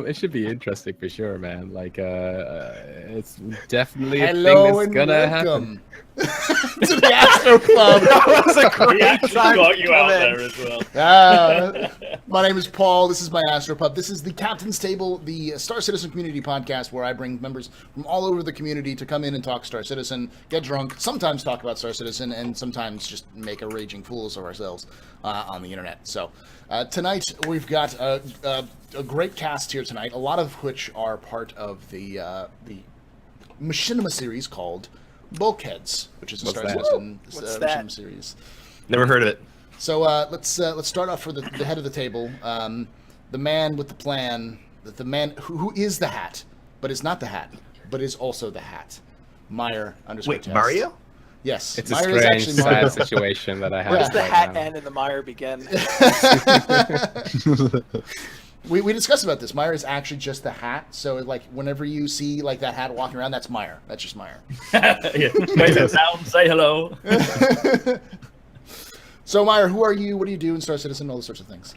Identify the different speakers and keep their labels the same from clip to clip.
Speaker 1: It should be interesting for sure, man. Like, it's definitely a thing
Speaker 2: Hello
Speaker 1: that's
Speaker 2: and
Speaker 1: gonna happen.
Speaker 2: welcome to the Astro Club.
Speaker 3: That was a great
Speaker 4: He actually
Speaker 3: time
Speaker 4: got
Speaker 3: to
Speaker 4: you
Speaker 3: come
Speaker 4: out
Speaker 3: in.
Speaker 4: there as well.
Speaker 2: My name is Paul. This is my Astropub. This is the Captain's Table, the Star Citizen community podcast where I bring members from all over the community to come in and talk Star Citizen, get drunk, sometimes talk about Star Citizen, and sometimes just make a raging fools of ourselves on the internet. So tonight we've got a great cast here tonight, a lot of which are part of the machinima series called Bulkheads, which is a Star Citizen machinima series.
Speaker 5: Never heard of it.
Speaker 2: So let's start off for the head of the table, the man with the plan, the man who is the hat, but is not the hat, but is also the hat. Meyer _
Speaker 5: Wait,
Speaker 2: test.
Speaker 5: Mario?
Speaker 2: Yes,
Speaker 1: It's
Speaker 2: Meyer
Speaker 1: a
Speaker 2: is
Speaker 1: strange,
Speaker 2: actually Mario.
Speaker 1: sad situation that I have.
Speaker 2: Where
Speaker 3: Does the
Speaker 1: right
Speaker 3: hat
Speaker 1: now.
Speaker 3: end and the mire begin?
Speaker 2: We discussed about this. Meyer is actually just the hat. So like whenever you see like that hat walking around, that's Meyer. That's just Meyer.
Speaker 4: Yeah. Make it sound, say hello.
Speaker 2: So Meyer, who are you? What do you do in Star Citizen? All those sorts of things.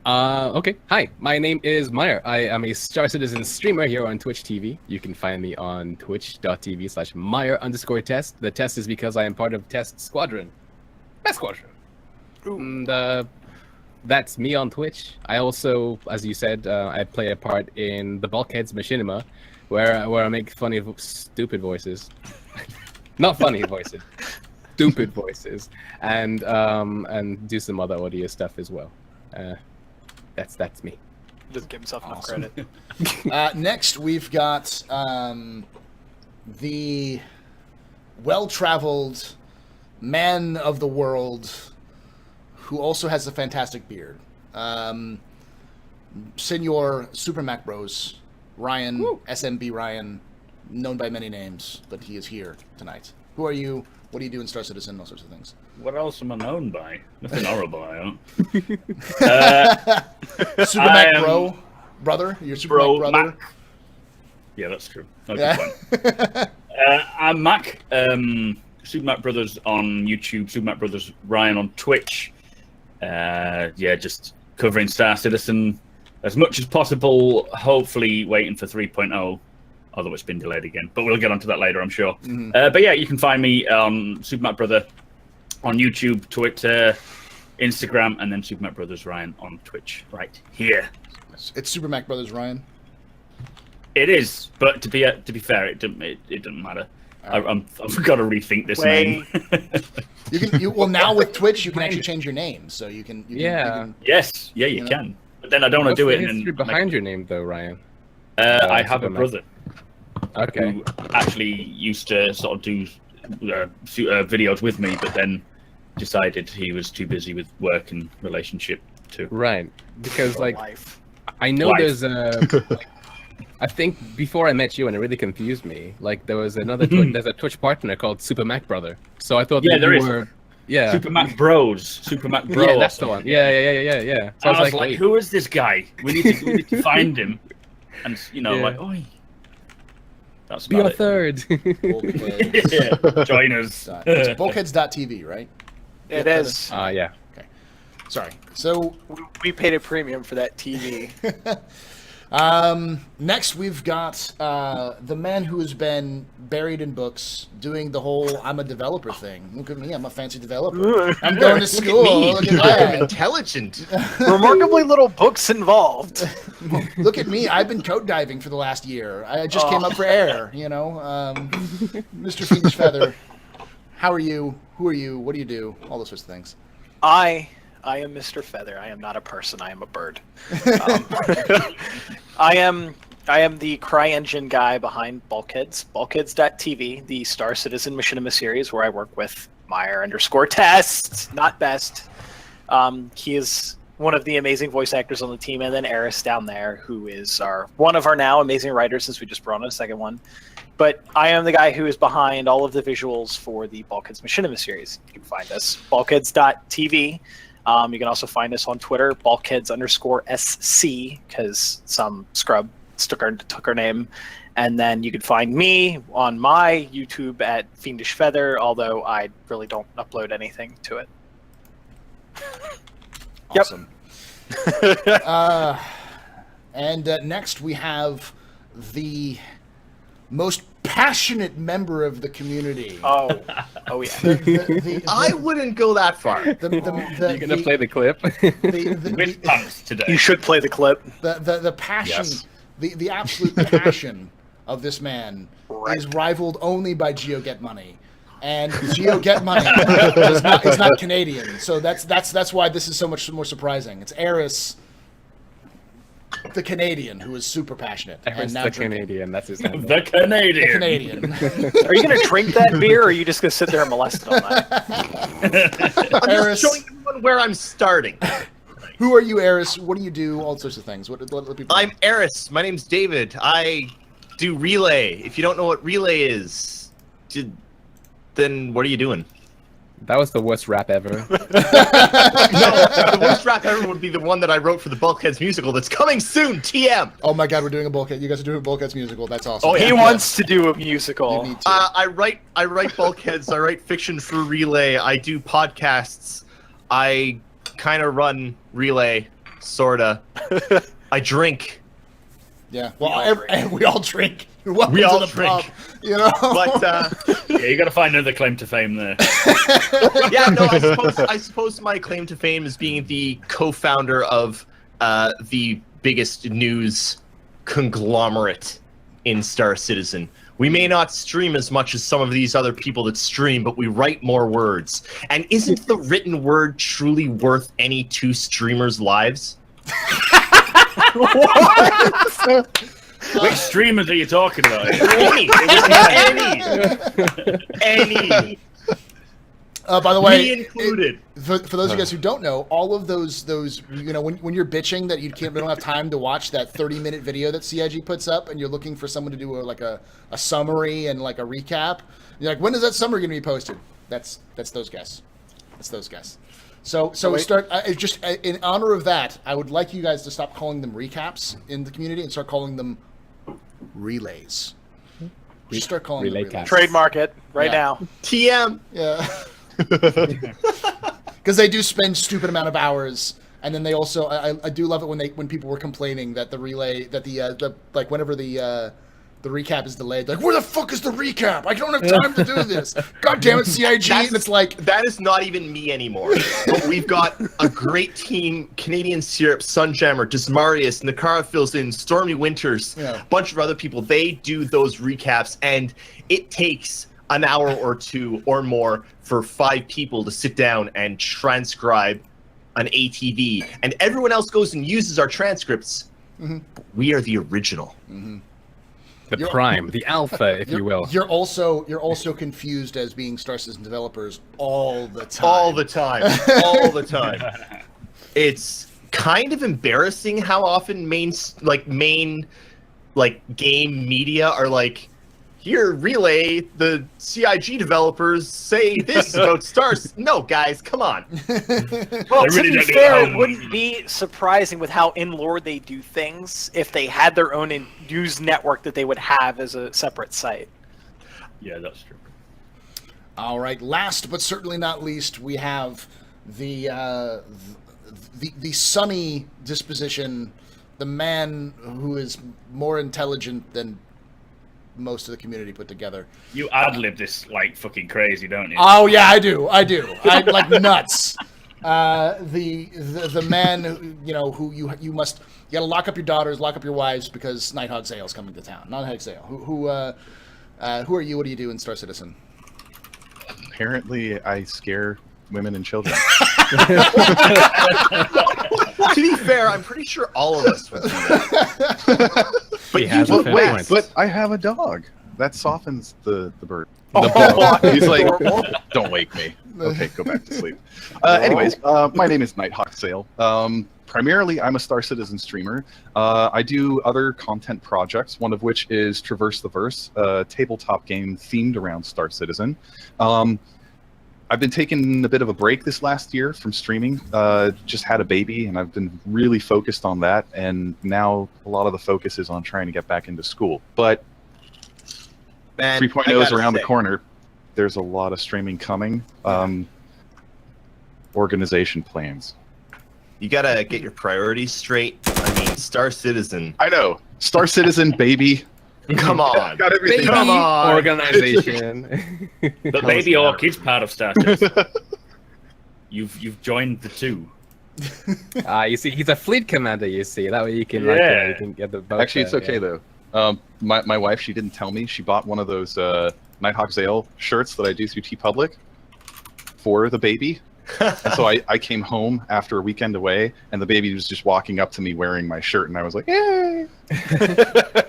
Speaker 1: Okay. Hi, my name is Meyer. I am a Star Citizen streamer here on Twitch TV. You can find me on twitch.tv/Meyer_test. The test is because I am part of Test Squadron. Best Squadron. And that's me on Twitch. I also, as you said, I play a part in the Bulkheads Machinima, where I make funny, stupid voices. Not funny voices. Stupid voices. And do some other audio stuff as well. That's me.
Speaker 3: Doesn't give himself enough
Speaker 2: Awesome.
Speaker 3: credit.
Speaker 2: Next, we've got the well-traveled man of the world who also has a fantastic beard. Senor Super Mac Bros. Ryan,
Speaker 1: Woo.
Speaker 2: SMB Ryan, known by many names, but he is here tonight. Who are you? What do you do in Star Citizen? All sorts of things.
Speaker 4: What else am I known by? Nothing horrible, I don't.
Speaker 2: Super Mac Bro, brother? Your Super Mac brother?
Speaker 4: Mac. Yeah, that's true. No,
Speaker 2: Yeah.
Speaker 4: good point. I'm Mac. Super Mac Brothers on YouTube, Super Mac Brothers Ryan on Twitch. Just covering Star Citizen as much as possible, hopefully waiting for 3.0, although it's been delayed again. But we'll get onto that later, I'm sure.
Speaker 2: Mhm.
Speaker 4: But yeah, you can find me on Super Mac Brother on YouTube, Twitter, Instagram, and then Super Mac Brothers Ryan on Twitch right here.
Speaker 2: It's Super Mac Brothers Ryan.
Speaker 4: It is, but to be fair, it doesn't matter. I've got to rethink this name.
Speaker 2: Well, now with Twitch, you can actually change your name, so you can.
Speaker 4: Yes, yeah, you can. But then I don't want
Speaker 1: What's
Speaker 4: to do
Speaker 1: the
Speaker 4: it.
Speaker 1: history behind your name, though, Ryan?
Speaker 4: I have a
Speaker 1: Super Mac.
Speaker 4: brother
Speaker 1: Okay.
Speaker 4: who actually used to sort of do videos with me, but then decided he was too busy with work and relationship to.
Speaker 1: Right. Because, like,
Speaker 3: Life.
Speaker 1: I know
Speaker 4: Life.
Speaker 1: there's a... I think before I met you, and it really confused me, like, there was another... there's a Twitch partner called Super Mac Brother. So I thought
Speaker 4: Yeah,
Speaker 1: that
Speaker 4: there
Speaker 1: you
Speaker 4: is.
Speaker 1: were... Yeah.
Speaker 4: Super Mac Bros. Super Mac Bro.
Speaker 1: Yeah,
Speaker 4: or
Speaker 1: that's the
Speaker 4: something.
Speaker 1: one. Yeah. So
Speaker 4: I was like,
Speaker 1: wait.
Speaker 4: who is this guy? We need to find him. And,
Speaker 1: Yeah.
Speaker 4: oi. That's
Speaker 1: Be our
Speaker 4: about it.
Speaker 1: third.
Speaker 2: Bulkheads.
Speaker 4: Yeah, join us.
Speaker 2: It's bulkheads.tv, right?
Speaker 3: It is.
Speaker 1: Yeah.
Speaker 2: Sorry. So
Speaker 3: We paid a premium for that TV.
Speaker 2: next we've got the man who has been buried in books doing the whole I'm a developer thing. Look at me, I'm a fancy developer. I'm going to school. Look at
Speaker 5: I'm
Speaker 2: that.
Speaker 5: intelligent.
Speaker 3: Remarkably little books involved.
Speaker 2: Look at me. I've been code diving for the last year. I just came up for air, Mr. Fiendish Feather. How are you? Who are you? What do you do? All those sorts of things.
Speaker 3: I am Mr. Feather. I am not a person. I am a bird. I am the CryEngine guy behind Bulkheads. Bulkheads.tv, the Star Citizen Machinima series, where I work with Meyer_test, not best. He is one of the amazing voice actors on the team, and then Eris down there, who is one of our now amazing writers, since we just brought on a second one. But I am the guy who is behind all of the visuals for the Bulkheads Machinima series. You can find us bulkheads.tv. You can also find us on Twitter, bulkheads_SC, because some scrub took our name. And then you can find me on my YouTube at Fiendish Feather, although I really don't upload anything to it. Yep.
Speaker 2: Awesome. And next we have the most passionate member of the community.
Speaker 3: Oh yeah.
Speaker 5: I wouldn't go that far.
Speaker 1: You're gonna play the clip.
Speaker 4: With punks today.
Speaker 3: You should play the clip.
Speaker 2: The passion,
Speaker 5: Yes.
Speaker 2: the absolute passion of this man is rivaled only by Geo Get Money. And Geo Get Money is not Canadian, so that's why this is so much more surprising. It's Eris, the Canadian, who is super passionate and now
Speaker 1: the
Speaker 2: drinking.
Speaker 1: Canadian, that's his name.
Speaker 4: The Canadian.
Speaker 2: The Canadian.
Speaker 3: Are you gonna drink that beer, or are you just gonna sit there and molest it all night?
Speaker 5: I'm
Speaker 2: Eris.
Speaker 5: just showing everyone where I'm starting.
Speaker 2: Who are you, Eris? What do you do? All sorts of things. What people?
Speaker 5: I'm Eris. My name's David. I do relay. If you don't know what relay is, then what are you doing?
Speaker 1: That was the worst rap ever.
Speaker 5: No, the worst rap ever would be the one that I wrote for the Bulkheads musical that's coming soon. TM.
Speaker 2: Oh my God, we're doing a Bulkhead. You guys are doing a Bulkheads musical. That's awesome.
Speaker 5: Oh, yeah.
Speaker 3: He wants to do a musical.
Speaker 2: You need to.
Speaker 5: I write Bulkheads. I write fiction for Relay. I do podcasts. I kind of run Relay, sorta. I drink.
Speaker 2: Yeah. Well, we all drink. Welcome
Speaker 5: We all
Speaker 2: to the
Speaker 5: drink.
Speaker 2: pub, you know.
Speaker 5: But
Speaker 4: Yeah, you got to find another claim to fame there.
Speaker 5: yeah, no, I suppose my claim to fame is being the co-founder of the biggest news conglomerate in Star Citizen. We may not stream as much as some of these other people that stream, but we write more words. And isn't the written word truly worth any two streamers' lives?
Speaker 4: Which streamers are you talking about?
Speaker 5: Any.
Speaker 2: By the way,
Speaker 5: Me included.
Speaker 2: for those of you guys who don't know, all of those you know, when you're bitching that you don't have time to watch that 30-minute video that CIG puts up, and you're looking for someone to do a summary and like a recap, you're like, when is that summary going to be posted? That's those guys. That's those guys. So just in honor of that, I would like you guys to stop calling them recaps in the community and start calling them relays. Just start calling
Speaker 1: Relay
Speaker 2: them relays.
Speaker 1: caps.
Speaker 3: Trademark it right
Speaker 2: Yeah.
Speaker 3: now.
Speaker 5: TM.
Speaker 2: Yeah. Because they do spend stupid amount of hours, and then they also I do love it when people were complaining that the relay that the like whenever the recap is delayed, like, where the fuck is the recap? I don't have time to do this. God damn it, CIG. And it's like,
Speaker 5: That is not even me anymore. But we've got a great team: Canadian Syrup, Sunjammer, Dismarius, Nakara fills in, Stormy Winters,
Speaker 2: Yeah.
Speaker 5: a bunch of other people. They do those recaps, and it takes an hour or two or more for 5 people to sit down and transcribe an ATV, and everyone else goes and uses our transcripts.
Speaker 2: Mhm.
Speaker 5: We are the original.
Speaker 1: The prime, the alpha, if you will.
Speaker 2: You're also confused as being Star Citizen developers all the time.
Speaker 5: All the time. All the time. It's kind of embarrassing how often main game media are like, here, Relay, the CIG developers say this about Stars. No, guys, come on.
Speaker 3: Well,
Speaker 4: They really
Speaker 3: to be
Speaker 4: don't get
Speaker 3: fair,
Speaker 4: how
Speaker 3: it wouldn't be surprising with how in-lore they do things if they had their own news network that they would have as a separate site.
Speaker 4: Yeah, that's true.
Speaker 2: All right. Last but certainly not least, we have the sunny disposition, the man who is more intelligent than most of the community put together.
Speaker 4: You ad-lib this like fucking crazy, don't you?
Speaker 2: Oh yeah, I do. I like nuts. The man who you gotta lock up your daughters, lock up your wives because Nighthawk Sale's coming to town. Nighthawk Sale. Who are you? What do you do in Star Citizen?
Speaker 6: Apparently, I scare women and children.
Speaker 5: To be fair, I'm pretty sure all of us would do that.
Speaker 1: He has a fair point.
Speaker 6: But I have a dog. That softens the bird.
Speaker 3: Oh,
Speaker 6: He's like, don't wake me. Okay, go back to sleep. Anyways, my name is Nighthawk Sale. Primarily, I'm a Star Citizen streamer. I do other content projects, one of which is Traverse the Verse, a tabletop game themed around Star Citizen. I've been taking a bit of a break this last year from streaming. Just had a baby, and I've been really focused on that. And now a lot of the focus is on trying to get back into school. But
Speaker 5: Man,
Speaker 6: 3.0
Speaker 5: I
Speaker 6: is
Speaker 5: gotta
Speaker 6: around the
Speaker 5: say,
Speaker 6: corner. There's a lot of streaming coming. Organization plans.
Speaker 5: You gotta get your priorities straight. I mean, Star Citizen.
Speaker 6: I know. Star Citizen, baby.
Speaker 5: Come on.
Speaker 6: Got everything.
Speaker 1: Baby
Speaker 5: Come on.
Speaker 1: organization.
Speaker 4: The baby orc is part of Star Citizen. You've joined the two.
Speaker 1: You see, he's a fleet commander. You see, that way you can you can get the boat.
Speaker 6: Actually, it's okay though. My wife, she didn't tell me. She bought one of those Nighthawk Zale shirts that I do through TeePublic for the baby. And so I came home after a weekend away, and the baby was just walking up to me wearing my shirt, and I was like, "Yay!"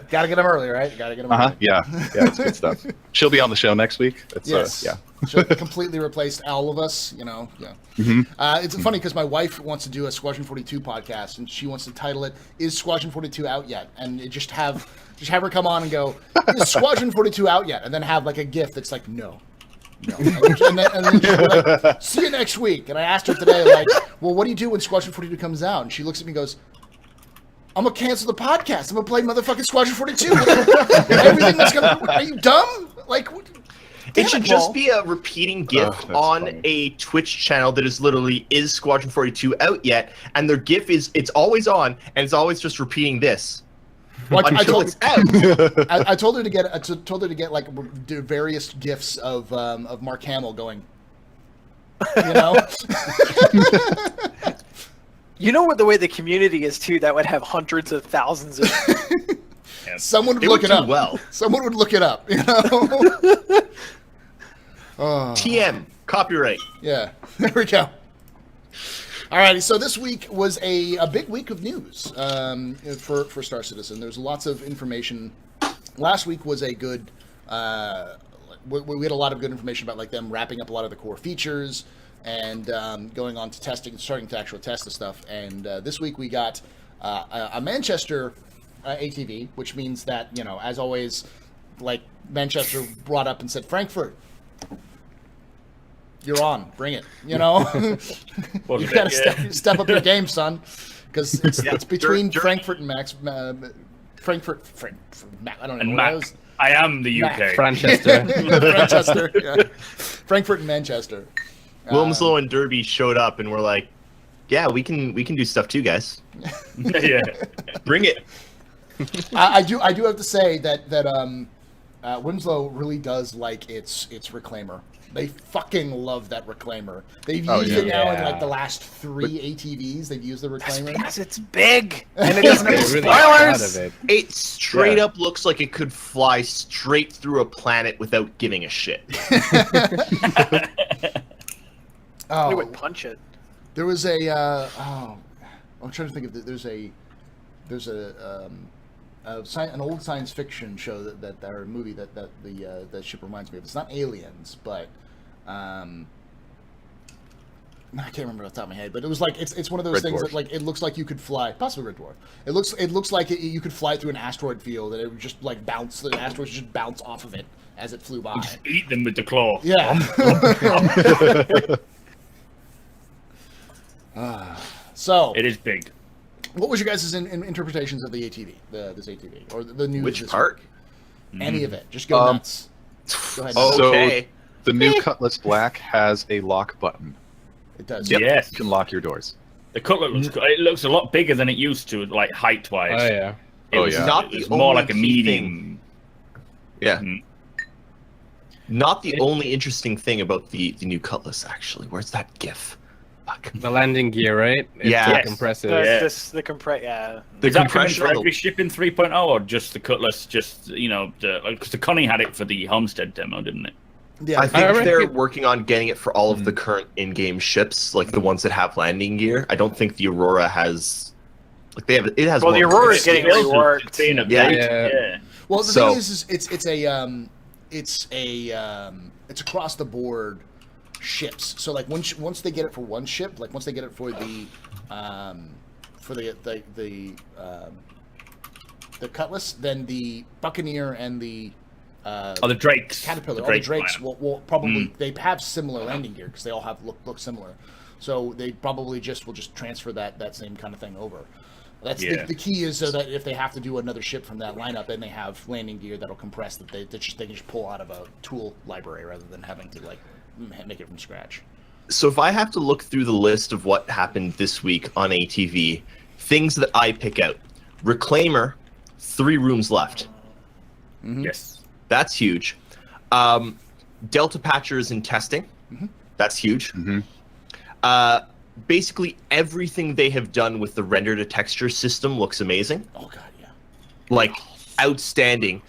Speaker 2: Gotta get them early, right? You gotta get them early.
Speaker 6: Yeah, it's good stuff. She'll be on the show next week. It's,
Speaker 2: Yes.
Speaker 6: yeah.
Speaker 2: She'll completely replaced all of us, you know. Yeah. It's funny because my wife wants to do a Squadron 42 podcast, and she wants to title it "Is Squadron 42 Out Yet?" And just have her come on and go, "Is Squadron 42 out yet?" And then have like a GIF that's like, "No." No. And then she'll be like, "See you next week." And I asked her today, like, "Well, what do you do when Squadron 42 comes out?" And she looks at me and goes, "I'm gonna cancel the podcast. I'm gonna play motherfucking Squadron 42. Everything that's gonna. Are you dumb? Like,
Speaker 5: It should just
Speaker 2: Paul.
Speaker 5: be a repeating GIF
Speaker 6: that's
Speaker 5: on
Speaker 6: funny.
Speaker 5: a Twitch channel that is literally, "Is Squadron 42 out yet?" And their GIF it's always on, and it's always just repeating this
Speaker 2: Well, I
Speaker 5: until
Speaker 2: told,
Speaker 5: it's out.
Speaker 2: I told her to get. Told her to get like various gifs of Mark Hamill going. You know.
Speaker 3: You know what the way the community is too, that would have hundreds of thousands of
Speaker 2: Someone would
Speaker 5: They
Speaker 2: look
Speaker 5: would
Speaker 2: it
Speaker 5: do
Speaker 2: up.
Speaker 5: well.
Speaker 2: Someone would look it up. You know.
Speaker 5: TM copyright.
Speaker 2: Yeah. There we go. All righty. So this week was a big week of news for Star Citizen. There's lots of information. Last week was a good. We had a lot of good information about like them wrapping up a lot of the core features and going on to testing, starting to actually test the stuff. And this week we got a Manchester ATV, which means that, you know, as always, like Manchester brought up and said, "Frankfurt, you're on, bring it." You know, you gotta step up your game, son, because it's between Frankfurt and Frankfurt. I don't know.
Speaker 4: And
Speaker 2: what
Speaker 4: Mac,
Speaker 2: it was.
Speaker 4: I am the UK.
Speaker 1: Manchester.
Speaker 2: Manchester, yeah. Frankfurt and Manchester.
Speaker 5: Wilmslow and Derby showed up, and we're like, "Yeah, we can do stuff too, guys.
Speaker 4: Yeah.
Speaker 5: Bring it."
Speaker 2: I do have to say that Winslow really does like its reclaimer. They fucking love that reclaimer. They've used it now in like the last 3 ATVs. They've used the reclaimer.
Speaker 3: because it's big and it doesn't have
Speaker 1: They're really proud
Speaker 3: spoilers.
Speaker 1: of it.
Speaker 5: It straight up looks like it could fly straight through a planet without giving a shit.
Speaker 3: It
Speaker 2: Oh,
Speaker 3: would punch it.
Speaker 2: there was a. I'm trying to think of there's an old science fiction show that or a movie that the ship reminds me of. It's not Aliens, but I can't remember off the top of my head. But it was like it's one of those
Speaker 6: Red
Speaker 2: things
Speaker 6: Dwarf.
Speaker 2: that like it looks like you could fly, possibly Red Dwarf. It looks like you could fly through an asteroid field and it would just like bounce. The asteroids just bounce off of it as it flew by.
Speaker 4: Just eat them with the claw.
Speaker 2: Yeah. So
Speaker 4: It is big.
Speaker 2: what was your guys' interpretations of the ATV, this ATV, or the news?
Speaker 5: Which
Speaker 2: this
Speaker 5: part?
Speaker 2: week? Any of it? Just go nuts. Go ahead.
Speaker 5: Oh.
Speaker 6: So
Speaker 5: Okay.
Speaker 6: the new Cutlass Black has a lock button.
Speaker 2: It does.
Speaker 4: Yes.
Speaker 6: You can lock your doors.
Speaker 4: The cutlet looks good. It looks a lot bigger than it used to, like height-wise.
Speaker 1: Oh yeah.
Speaker 4: It
Speaker 6: Oh,
Speaker 4: was,
Speaker 6: yeah.
Speaker 5: Not
Speaker 4: it
Speaker 5: the
Speaker 4: was more
Speaker 5: only
Speaker 4: like a
Speaker 5: key
Speaker 4: medium.
Speaker 5: Yeah.
Speaker 4: Mhm.
Speaker 5: Not the only interesting thing about the new Cutlass, actually. Where's that GIF? Fuck.
Speaker 1: The landing gear, right? It's
Speaker 5: Yeah.
Speaker 1: the
Speaker 5: Yes.
Speaker 1: compressor.
Speaker 4: Yeah.
Speaker 5: The
Speaker 4: Is that coming
Speaker 5: compression
Speaker 4: for
Speaker 5: on
Speaker 4: every
Speaker 5: the,
Speaker 4: ship in 3.0 or just the Cutlass? Just, you know, because the Connie had it for the Homestead demo, didn't it?
Speaker 2: Yeah.
Speaker 5: I think
Speaker 1: reckon-
Speaker 5: they're working on getting it for all of the current in-game ships, like the ones that have landing gear. I don't think the Aurora has, like they have. It has.
Speaker 3: Well,
Speaker 5: one
Speaker 3: the
Speaker 5: for
Speaker 3: Aurora's
Speaker 5: it.
Speaker 3: getting
Speaker 4: It's
Speaker 3: reworked.
Speaker 4: being a
Speaker 5: Yeah.
Speaker 4: big-
Speaker 1: Yeah.
Speaker 2: Well, the
Speaker 5: So-
Speaker 2: thing is it's across the board ships. So like once they get it for one ship, like once they get it for the Cutlass, then the Buccaneer and the
Speaker 4: Oh, the Drakes.
Speaker 2: Caterpillar,
Speaker 4: The
Speaker 2: all the
Speaker 4: Drake
Speaker 2: Drakes
Speaker 4: line.
Speaker 2: will probably they have similar landing gear because they all have look similar. So they probably will just transfer that same kind of thing over. That's
Speaker 4: Yeah.
Speaker 2: the key is so that if they have to do another ship from that lineup, then they have landing gear that'll compress that they can just pull out of a tool library rather than having to like make it from scratch.
Speaker 5: So if I have to look through the list of what happened this week on ATV, things that I pick out: Reclaimer, 3 rooms left.
Speaker 4: Yes.
Speaker 5: That's huge. Delta Patcher is in testing. That's huge. Basically, everything they have done with the render to texture system looks amazing.
Speaker 2: Oh god, yeah.
Speaker 5: Like, outstanding.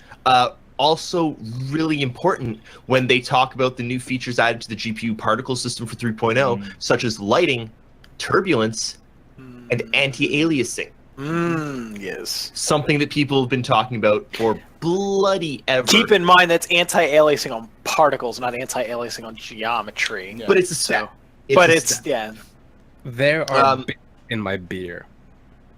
Speaker 5: Also, really important when they talk about the new features added to the GPU particle system for 3.0, such as lighting, turbulence, and anti-aliasing.
Speaker 3: Yes.
Speaker 5: Something that people have been talking about for bloody ever.
Speaker 3: Keep in mind that's anti-aliasing on particles, not anti-aliasing on geometry.
Speaker 2: Yeah.
Speaker 5: But it's a step.
Speaker 3: Yeah.
Speaker 1: There are bits in my beer.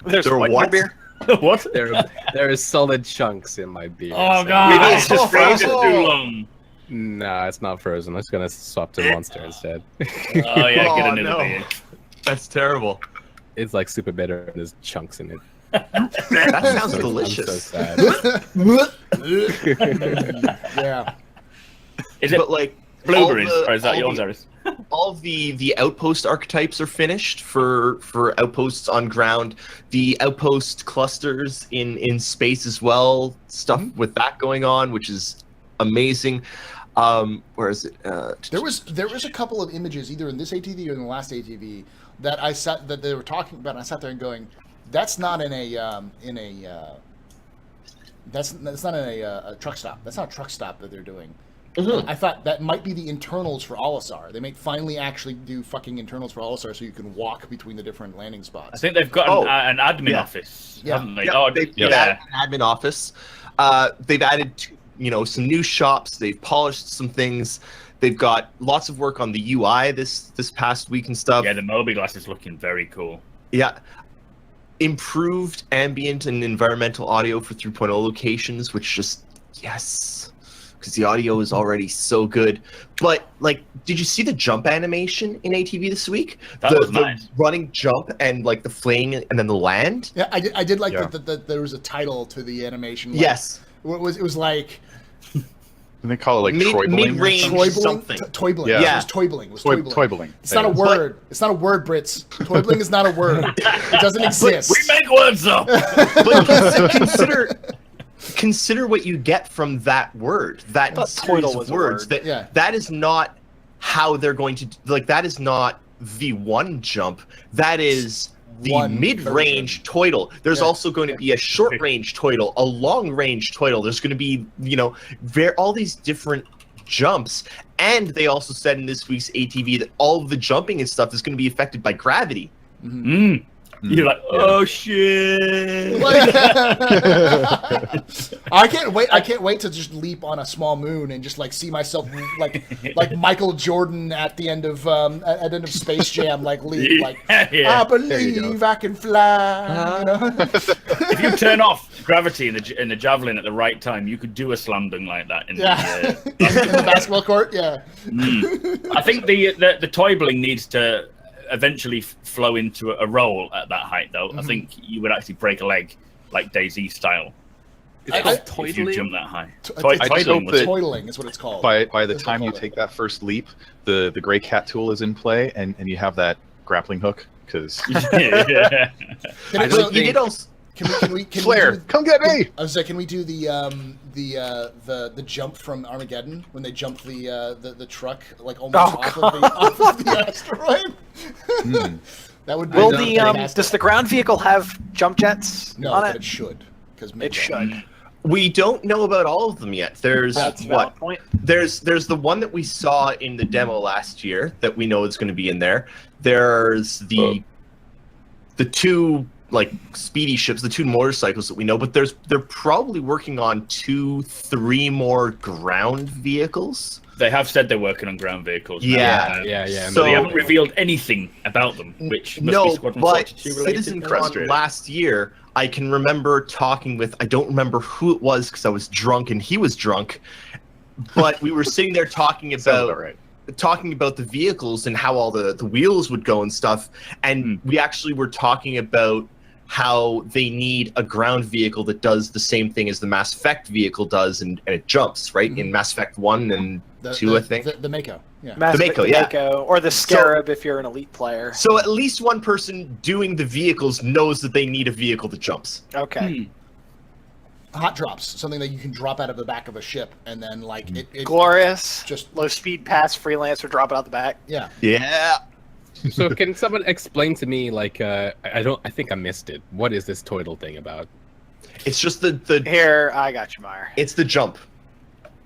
Speaker 3: There's
Speaker 5: There are
Speaker 3: what in your
Speaker 5: what?
Speaker 3: beer?
Speaker 4: What?
Speaker 1: There is solid chunks in my beer.
Speaker 4: Oh
Speaker 1: so-
Speaker 4: god!
Speaker 3: Maybe it's just
Speaker 4: frozen
Speaker 3: frozen.
Speaker 4: too long.
Speaker 1: Nah, it's not frozen. I'm just gonna swap to Monster instead.
Speaker 4: Oh yeah,
Speaker 5: Oh,
Speaker 4: get another
Speaker 5: no.
Speaker 4: beer.
Speaker 5: That's terrible.
Speaker 1: It's like super bitter and there's chunks in it.
Speaker 5: That sounds
Speaker 1: I'm so
Speaker 5: delicious.
Speaker 1: sad.
Speaker 2: Yeah.
Speaker 4: Is it
Speaker 5: But like
Speaker 4: blueberries,
Speaker 5: all the-
Speaker 4: or is that
Speaker 5: all
Speaker 4: yours,
Speaker 5: the-
Speaker 4: Aris?
Speaker 5: all of the outpost archetypes are finished for outposts on ground. The outpost clusters in space as well. Stuff with that going on, which is amazing. Where is it?
Speaker 2: There was a couple of images either in this ATV or in the last ATV that they were talking about, and I sat there and going, that's not in a that's not in a truck stop. That's not a truck stop that they're doing. I thought that might be the internals for Olisar. They might finally actually do fucking internals for Olisar so you can walk between the different landing
Speaker 4: I
Speaker 2: spots.
Speaker 4: think they've got an admin
Speaker 5: Yeah.
Speaker 4: office,
Speaker 2: Yeah.
Speaker 4: haven't they?
Speaker 5: Yeah,
Speaker 4: Oh,
Speaker 5: they've
Speaker 4: yeah.
Speaker 5: added an admin office. They've added some new shops. They've polished some things. They've got lots of work on the UI this past week and stuff.
Speaker 4: Yeah, the Mobi-Glass is looking very cool.
Speaker 5: Yeah. Improved ambient and environmental audio for 3.0 locations, which just, yes, because the audio is already so good. But, like, did you see the jump animation in ATV this week?
Speaker 4: That was nice.
Speaker 5: The running jump and, like, the fling and then the land?
Speaker 2: Yeah, I did like
Speaker 6: Yeah.
Speaker 2: that there was a title to the animation. Like,
Speaker 5: Yes.
Speaker 2: it was like
Speaker 6: And they call it like Troibling.
Speaker 5: mid-range
Speaker 2: Toibling.
Speaker 5: something.
Speaker 2: Toibling.
Speaker 6: Yeah.
Speaker 2: Yeah. It was Toibling. It was Toibling.
Speaker 6: Toibling.
Speaker 2: It's not a word. It's not a word, Brits. Toibling is not a word. It doesn't exist.
Speaker 4: We make words up.
Speaker 5: But consider what you get from that word. That
Speaker 3: thought
Speaker 5: series
Speaker 3: toidle
Speaker 5: of
Speaker 3: was a
Speaker 5: words.
Speaker 3: word.
Speaker 5: That is not how they're going to that is not the one jump. That is the
Speaker 2: One
Speaker 5: mid-range toidle. There's also going to be a short-range toidle, a long-range toidle. There's going to be, all these different jumps. And they also said in this week's ATV that all of the jumping and stuff is going to be affected by gravity.
Speaker 4: You're like, oh shit.
Speaker 2: I can't wait. I can't wait to just leap on a small moon and just like see myself like Michael Jordan at the end of Space Jam, like leap like
Speaker 4: Yeah.
Speaker 2: I believe I can fly.
Speaker 4: If you turn off gravity in the javelin at the right time, you could do a slam dunk like that. In
Speaker 2: Yeah,
Speaker 4: the,
Speaker 2: in the basketball court. Yeah,
Speaker 4: I think the toibling needs to eventually flow into a roll at that height, though. I think you would actually break a leg, like DayZ style, if you jump that high. Toidling was it?
Speaker 2: toiling is what it's called.
Speaker 6: By the
Speaker 2: That's
Speaker 6: time
Speaker 2: what
Speaker 6: you
Speaker 2: they call
Speaker 6: take that first leap, the gray cat tool is in play, and you have that grappling hook. Because
Speaker 4: Yeah.
Speaker 2: Can it-
Speaker 6: don't
Speaker 2: so-
Speaker 5: You did also.
Speaker 2: Can we
Speaker 6: Flare,
Speaker 2: do-
Speaker 6: come get me!
Speaker 2: I was like, can we do the jump from Armageddon when they jump the truck like almost off of the asteroid? That would be
Speaker 3: Will
Speaker 2: fantastic.
Speaker 3: does the ground vehicle have jump jets
Speaker 2: No,
Speaker 3: on
Speaker 2: but
Speaker 3: it?
Speaker 2: it should because
Speaker 3: It should.
Speaker 5: We don't know about all of them yet. There's
Speaker 3: That's a
Speaker 5: what?
Speaker 3: valid point.
Speaker 5: There's the one that we saw in the demo last year that we know is going to be in there. There's the two like speedy ships, the two motorcycles that we know, but they're probably working on 2-3 more ground vehicles.
Speaker 4: They have said they're working on ground vehicles. now.
Speaker 1: Yeah.
Speaker 5: So-
Speaker 4: They haven't revealed anything about them, which must be Squadron
Speaker 5: but
Speaker 4: 42 related.
Speaker 5: CitizenCon last year, I can remember talking with, I don't remember who it was because I was drunk and he was drunk, but we were sitting there talking
Speaker 6: Sounds
Speaker 5: about
Speaker 6: about right.
Speaker 5: the vehicles and how all the wheels would go and stuff, and we actually were talking about how they need a ground vehicle that does the same thing as the Mass Effect vehicle does, and it jumps, right? In Mass Effect 1 and 2, I think.
Speaker 2: The Mako. Yeah.
Speaker 3: Mass
Speaker 5: Mako,
Speaker 3: Effect
Speaker 5: yeah.
Speaker 3: Mako, or the Scarab if you're an elite player.
Speaker 5: So at least one person doing the vehicles knows that they need a vehicle that jumps.
Speaker 3: Okay.
Speaker 2: Hot drops, something that you can drop out of the back of a ship, and then like it
Speaker 3: Glorious.
Speaker 2: just
Speaker 3: Low speed pass freelancer, drop it out the back.
Speaker 2: yeah.
Speaker 5: Yeah.
Speaker 1: So can someone explain to me, like, I think I missed it. What is this toidle thing about?
Speaker 5: It's just the
Speaker 3: Here, I got you, Meyer.
Speaker 5: it's the jump.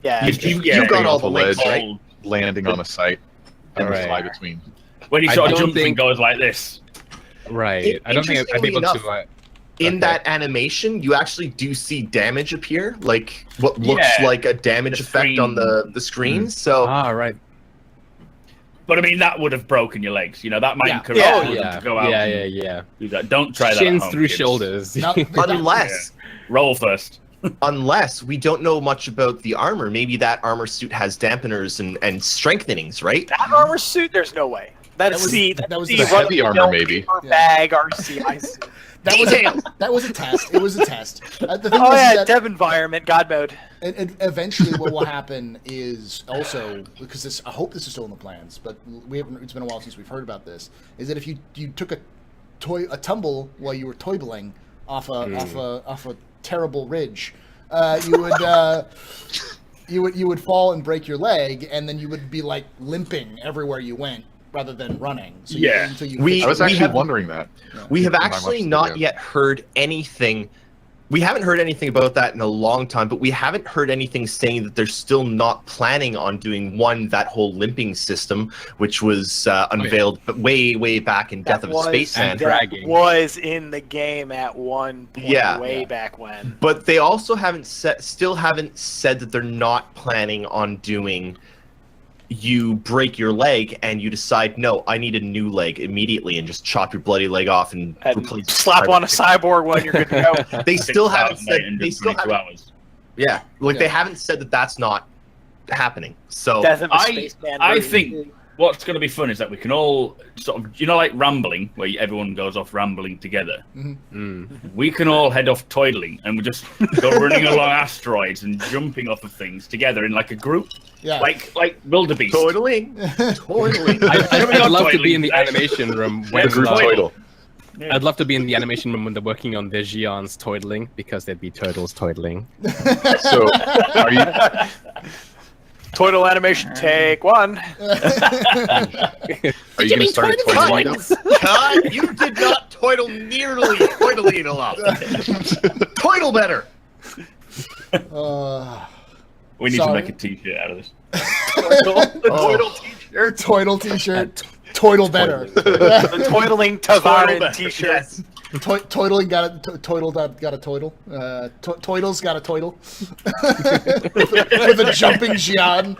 Speaker 3: Yeah.
Speaker 5: You got all the links, right?
Speaker 6: Landing on a site and
Speaker 1: Alright.
Speaker 6: fly between.
Speaker 4: When you
Speaker 1: I
Speaker 4: sort of
Speaker 1: don't
Speaker 4: jump and
Speaker 1: think-
Speaker 4: goes like this.
Speaker 1: Right. I don't think I'd be able
Speaker 5: Interestingly
Speaker 1: to.
Speaker 5: In
Speaker 1: Okay.
Speaker 5: that animation, you actually do see damage appear, like what looks
Speaker 4: Yeah,
Speaker 5: like a damage
Speaker 4: the
Speaker 5: effect on the screen. So
Speaker 1: Right.
Speaker 4: But I mean, that would have broken your legs. You know, that might
Speaker 2: Yeah.
Speaker 4: encourage
Speaker 3: Yeah.
Speaker 4: you
Speaker 1: Yeah.
Speaker 4: to go out and
Speaker 1: Yeah.
Speaker 4: do that. Don't try that at
Speaker 1: Shins
Speaker 4: home,
Speaker 1: through
Speaker 4: kids.
Speaker 1: shoulders.
Speaker 2: Now,
Speaker 5: unless
Speaker 4: Roll first.
Speaker 5: unless we don't know much about the armor, maybe that armor suit has dampeners and strengthenings, right?
Speaker 3: That armor suit, there's no way. That's
Speaker 2: was-
Speaker 3: the
Speaker 2: that was
Speaker 3: the
Speaker 2: the
Speaker 6: heavy
Speaker 3: run-of-the-mill
Speaker 6: armor, maybe.
Speaker 3: paper
Speaker 2: Yeah.
Speaker 3: bag RCI suit.
Speaker 2: that was a test. It was a test. The thing
Speaker 3: Oh
Speaker 2: is
Speaker 3: yeah,
Speaker 2: that
Speaker 3: dev environment, God mode.
Speaker 2: and eventually what will happen is also, because this, I hope this is still in the plans, but we haven't. It's been a while since we've heard about this. Is that if you took a tumble while you were toibling off a terrible ridge, you would fall and break your leg, and then you would be like limping everywhere you went rather than running. So
Speaker 4: Yeah.
Speaker 2: until you
Speaker 5: We-
Speaker 6: I was
Speaker 5: we
Speaker 6: actually
Speaker 5: have-
Speaker 6: wondering that.
Speaker 5: We have
Speaker 6: When I
Speaker 5: actually
Speaker 6: watched the
Speaker 5: not
Speaker 6: video.
Speaker 5: yet heard anything. We haven't heard anything about that in a long time, but we haven't heard anything saying that they're still not planning on doing that whole limping system, which was unveiled but way back in Death of a Spaceman.
Speaker 1: and dragging.
Speaker 3: Was in the game at one point,
Speaker 5: Yeah.
Speaker 3: way back when.
Speaker 5: But they also still haven't said that they're not planning on doing. You break your leg and you decide, no, I need a new leg immediately, and just chop your bloody leg off and
Speaker 3: And
Speaker 5: replace.
Speaker 3: slap on a cyborg one, you're good to go.
Speaker 5: They still haven't
Speaker 4: 6,000
Speaker 5: said.
Speaker 4: in
Speaker 5: They
Speaker 4: just
Speaker 5: still
Speaker 4: 22
Speaker 5: haven't.
Speaker 4: hours.
Speaker 5: Yeah, like
Speaker 2: Yeah.
Speaker 5: they haven't said that that's not happening. So
Speaker 3: Death of a
Speaker 4: I
Speaker 3: Spaceman.
Speaker 4: I
Speaker 3: version.
Speaker 4: think what's going to be fun is that we can all sort of, you know, like rambling, where everyone goes off rambling together. We can all head off toiling, and we just go running along asteroids and jumping off of things together in like a group,
Speaker 2: Yeah.
Speaker 4: like wildebeest.
Speaker 5: totaling.
Speaker 1: I'd love to be in the animation room when
Speaker 6: Group toidle.
Speaker 1: I'd love to be in the animation room when they're working on their Gions toidling, because there'd be turtles toidling.
Speaker 6: So, are you?
Speaker 3: Total animation take one.
Speaker 6: Are you going to start at toidling?
Speaker 5: God, you did not toidle nearly toidling enough. Toidle better.
Speaker 4: We need
Speaker 2: Sorry.
Speaker 4: to make a T-shirt out of this.
Speaker 5: Toidle t-shirt.
Speaker 2: Toidle t-shirt. Toidle better.
Speaker 3: The toiling Tavarin
Speaker 5: better,
Speaker 3: t-shirt.
Speaker 5: yes.
Speaker 2: Toidling got a toidle got a toidle. Toidle's got a toidle with a jumping Gian.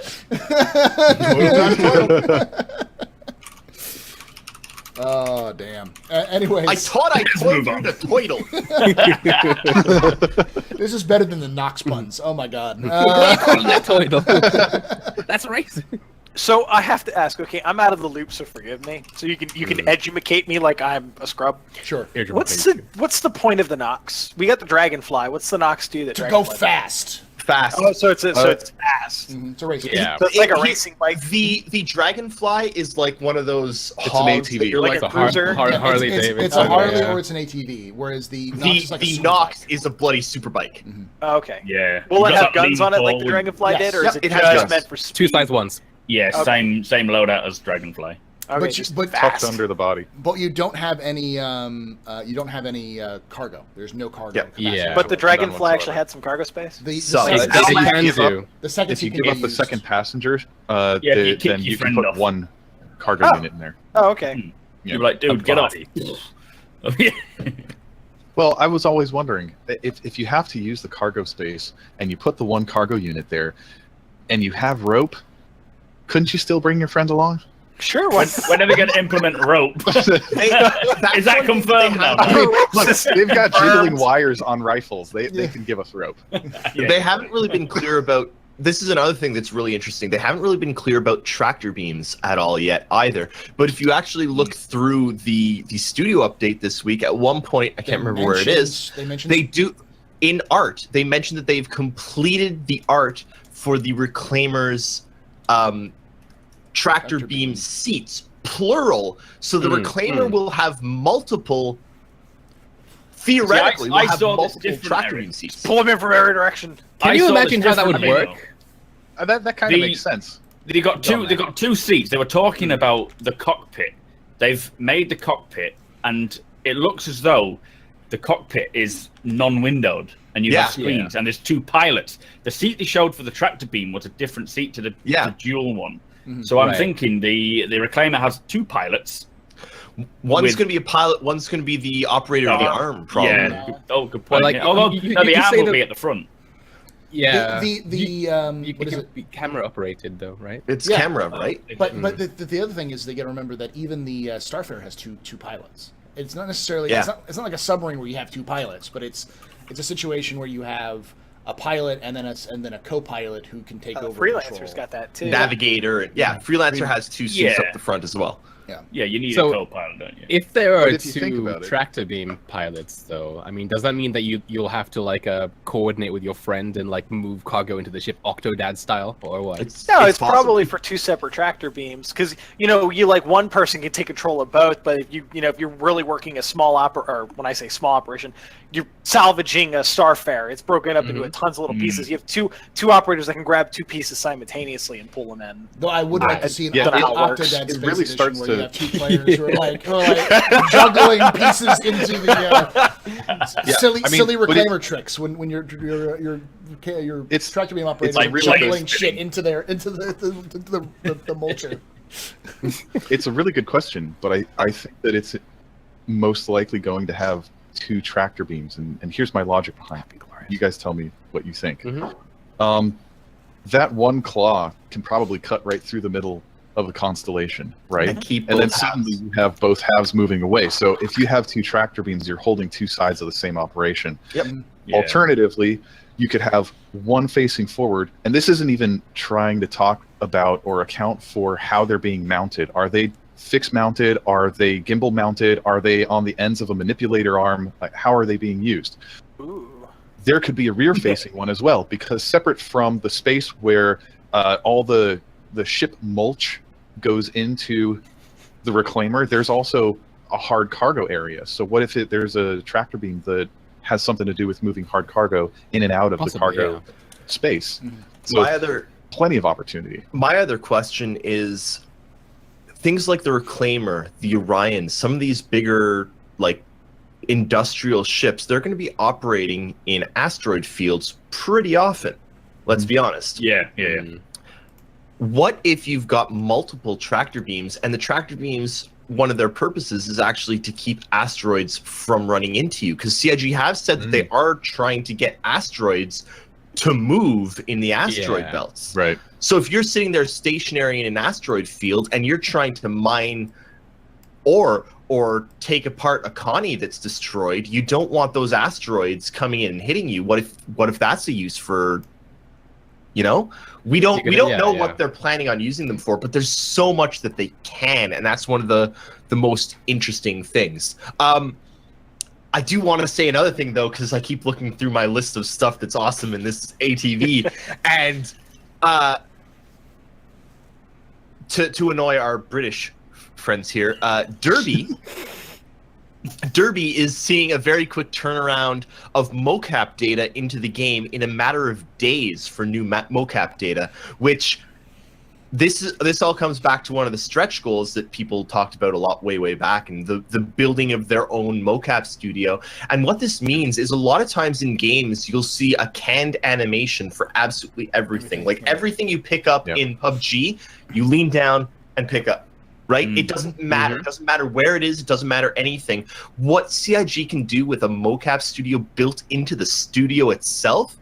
Speaker 2: Oh damn. Anyways,
Speaker 5: I thought I told
Speaker 4: move
Speaker 5: you
Speaker 4: on.
Speaker 5: to toidle.
Speaker 2: this is better than the Nox puns. Oh my god.
Speaker 1: Toidle. That's racist.
Speaker 3: So I have to ask. Okay, I'm out of the loop, so forgive me. So you can educate me like I'm a scrub.
Speaker 2: Sure.
Speaker 3: What's the point of the Nox? We got the Dragonfly. What's the Nox do that
Speaker 2: To go
Speaker 3: Dragonfly does?
Speaker 2: fast.
Speaker 5: Fast.
Speaker 3: Oh, so it's fast.
Speaker 2: It's a race.
Speaker 1: Yeah.
Speaker 3: So it's like a
Speaker 5: He-
Speaker 3: racing bike.
Speaker 5: The Dragonfly is like one of those
Speaker 6: an
Speaker 5: hogs that
Speaker 6: ATV.
Speaker 5: you're
Speaker 3: Like
Speaker 5: like
Speaker 3: a cruiser?
Speaker 1: Harley
Speaker 2: it's,
Speaker 1: Davidson.
Speaker 2: It's a Harley
Speaker 1: yeah.
Speaker 2: or it's an ATV, whereas the Nox
Speaker 5: the
Speaker 2: is like a
Speaker 5: the
Speaker 2: super
Speaker 5: Nox
Speaker 2: bike.
Speaker 5: is a bloody super bike.
Speaker 3: Oh, okay.
Speaker 4: Yeah.
Speaker 3: Will
Speaker 4: You
Speaker 3: it
Speaker 4: got
Speaker 3: have
Speaker 4: that
Speaker 3: guns
Speaker 4: lean
Speaker 3: on it like the
Speaker 4: forward.
Speaker 3: Dragonfly
Speaker 2: Yes.
Speaker 3: did, or
Speaker 5: Yep,
Speaker 3: is it
Speaker 5: it has
Speaker 3: just
Speaker 5: guns.
Speaker 3: meant for speed?
Speaker 1: Two size ones.
Speaker 4: Yeah,
Speaker 3: Okay.
Speaker 4: same loadout as Dragonfly.
Speaker 3: Okay,
Speaker 2: But
Speaker 3: just
Speaker 2: but
Speaker 6: Tucked
Speaker 3: fast.
Speaker 6: under the body.
Speaker 2: But you don't have any cargo. There's no cargo.
Speaker 5: Yep.
Speaker 2: capacity.
Speaker 1: Yeah.
Speaker 3: But the
Speaker 6: None
Speaker 3: Dragonfly
Speaker 6: whatsoever.
Speaker 3: actually had some cargo space.
Speaker 2: The
Speaker 5: So-
Speaker 2: second,
Speaker 5: It's
Speaker 1: They
Speaker 5: not
Speaker 1: can
Speaker 6: give
Speaker 1: do.
Speaker 2: the second
Speaker 6: If you
Speaker 2: can
Speaker 6: give
Speaker 2: be
Speaker 6: up the
Speaker 2: used.
Speaker 6: second passenger,
Speaker 4: Yeah, if you kick
Speaker 6: then
Speaker 4: your
Speaker 6: you can
Speaker 4: friend
Speaker 6: put
Speaker 4: off.
Speaker 6: one cargo
Speaker 3: Oh.
Speaker 6: unit in there.
Speaker 3: Oh, okay.
Speaker 6: Yeah.
Speaker 4: You're like, dude,
Speaker 1: A
Speaker 4: get off.
Speaker 1: body.
Speaker 6: Well, I was always wondering if you have to use the cargo space and you put the one cargo unit there, and you have rope, couldn't you still bring your friend along?
Speaker 3: Sure.
Speaker 4: When are we going to implement rope? Is that confirmed now?
Speaker 6: Look, they've got jiggling wires on rifles. They can give us rope.
Speaker 5: They haven't really been clear about this is another thing that's really interesting. They haven't really been clear about tractor beams at all yet either. But if you actually look through the studio update this week, at one point, I can't remember where it is, they do, in art, they mentioned that they've completed the art for the Reclaimers tractor beam seats, plural. So the Reclaimer will have multiple, theoretically, will have multiple tractor beam seats.
Speaker 3: Pull them in from every direction.
Speaker 1: Can you imagine how that would work?
Speaker 6: That kind of makes sense.
Speaker 4: They got two seats. They were talking about the cockpit. They've made the cockpit, and it looks as though the cockpit is non-windowed, and you have screens, and there's two pilots. The seat they showed for the tractor beam was a different seat to the dual one. So I'm thinking the Reclaimer has two pilots.
Speaker 5: One's going to be a pilot. One's going to be the operator of the arm. Probably.
Speaker 4: Yeah. Oh, good point. Although the arm will be at the front.
Speaker 1: Yeah,
Speaker 2: what is it?
Speaker 1: Be camera operated though, right?
Speaker 5: It's camera, right?
Speaker 2: But the other thing is they got to remember that even the Starfarer has two pilots. It's not necessarily it's not like a submarine where you have two pilots, but it's a situation where you have a pilot and then a co-pilot who can take over.
Speaker 3: Freelancer's got that too.
Speaker 5: Navigator, Freelancer has two seats up the front as well.
Speaker 4: Yeah, you need a co-pilot, don't you?
Speaker 1: If there are two tractor beam pilots, though, I mean, does that mean that you'll have to coordinate with your friend and move cargo into the ship Octodad style, or what?
Speaker 3: It's probably for two separate tractor beams, because one person can take control of both, but if you're really working a small or when I say small operation, you're salvaging a Starfarer. It's broken up into tons of little pieces. You have two operators that can grab two pieces simultaneously and pull them in.
Speaker 2: Though I would like to see an Octodad
Speaker 6: it really starts
Speaker 2: where
Speaker 6: to
Speaker 2: you have two players who are juggling pieces into the silly Reclaimer tricks when your tractor beam operator is juggling shit into the mulcher.
Speaker 6: It's a really good question, but I think that it's most likely going to have two tractor beams, and here's my logic behind it. You guys tell me what you think. That one claw can probably cut right through the middle of a constellation, right? And then suddenly you have both halves moving away. So if you have two tractor beams, you're holding two sides of the same operation. Alternatively, you could have one facing forward, and this isn't even trying to talk about or account for how they're being mounted. Are they fixed mounted? Are they gimbal mounted? Are they on the ends of a manipulator arm? How are they being used? There could be a rear facing one as well, because separate from the space where all the ship mulch goes into the Reclaimer, there's also a hard cargo area. So what if there's a tractor beam that has something to do with moving hard cargo in and out of the cargo space? So plenty of opportunity.
Speaker 5: My other question is things like the Reclaimer, the Orion, some of these bigger industrial ships, they're going to be operating in asteroid fields pretty often. Let's be honest. What if you've got multiple tractor beams, and the tractor beams, one of their purposes is actually to keep asteroids from running into you? Because CIG have said that they are trying to get asteroids to move in the asteroid belts.
Speaker 6: Right.
Speaker 5: So if you're sitting there stationary in an asteroid field and you're trying to mine or take apart a colony that's destroyed, you don't want those asteroids coming in and hitting you. What if that's a use for, we don't know what they're planning on using them for, but there's so much that they can, and that's one of the most interesting things. I do want to say another thing though, because I keep looking through my list of stuff that's awesome in this ATV, and to annoy our British friends here, Derby is seeing a very quick turnaround of mocap data into the game in a matter of days for new mocap data, which this all comes back to one of the stretch goals that people talked about a lot way back, and the building of their own mocap studio. And what this means is a lot of times in games you'll see a canned animation for absolutely everything. Everything you pick up in PUBG, you lean down and pick up. Right? It doesn't matter. It doesn't matter where it is. It doesn't matter anything. What CIG can do with a mocap studio built into the studio itself.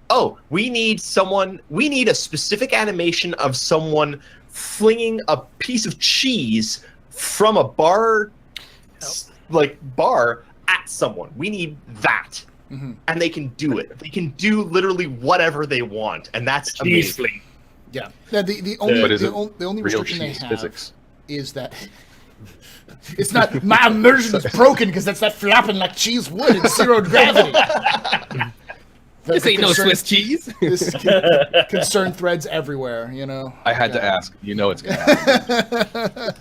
Speaker 5: Oh, we need a specific animation of someone flinging a piece of cheese from a bar at someone. We need that. and they can do it. They can do literally whatever they want, and that's
Speaker 4: Cheese
Speaker 5: amazing.
Speaker 4: fling.
Speaker 2: Yeah. The only
Speaker 6: But is
Speaker 2: the,
Speaker 6: it
Speaker 2: on- the only
Speaker 6: real
Speaker 2: restriction they
Speaker 6: cheese
Speaker 2: have
Speaker 6: physics?
Speaker 2: is that it's not my immersion is broken because that's not flapping like cheese would in zero gravity.
Speaker 1: This ain't no Swiss cheese.
Speaker 2: This concern threads everywhere, you know.
Speaker 6: I had to ask. You know it's gonna happen.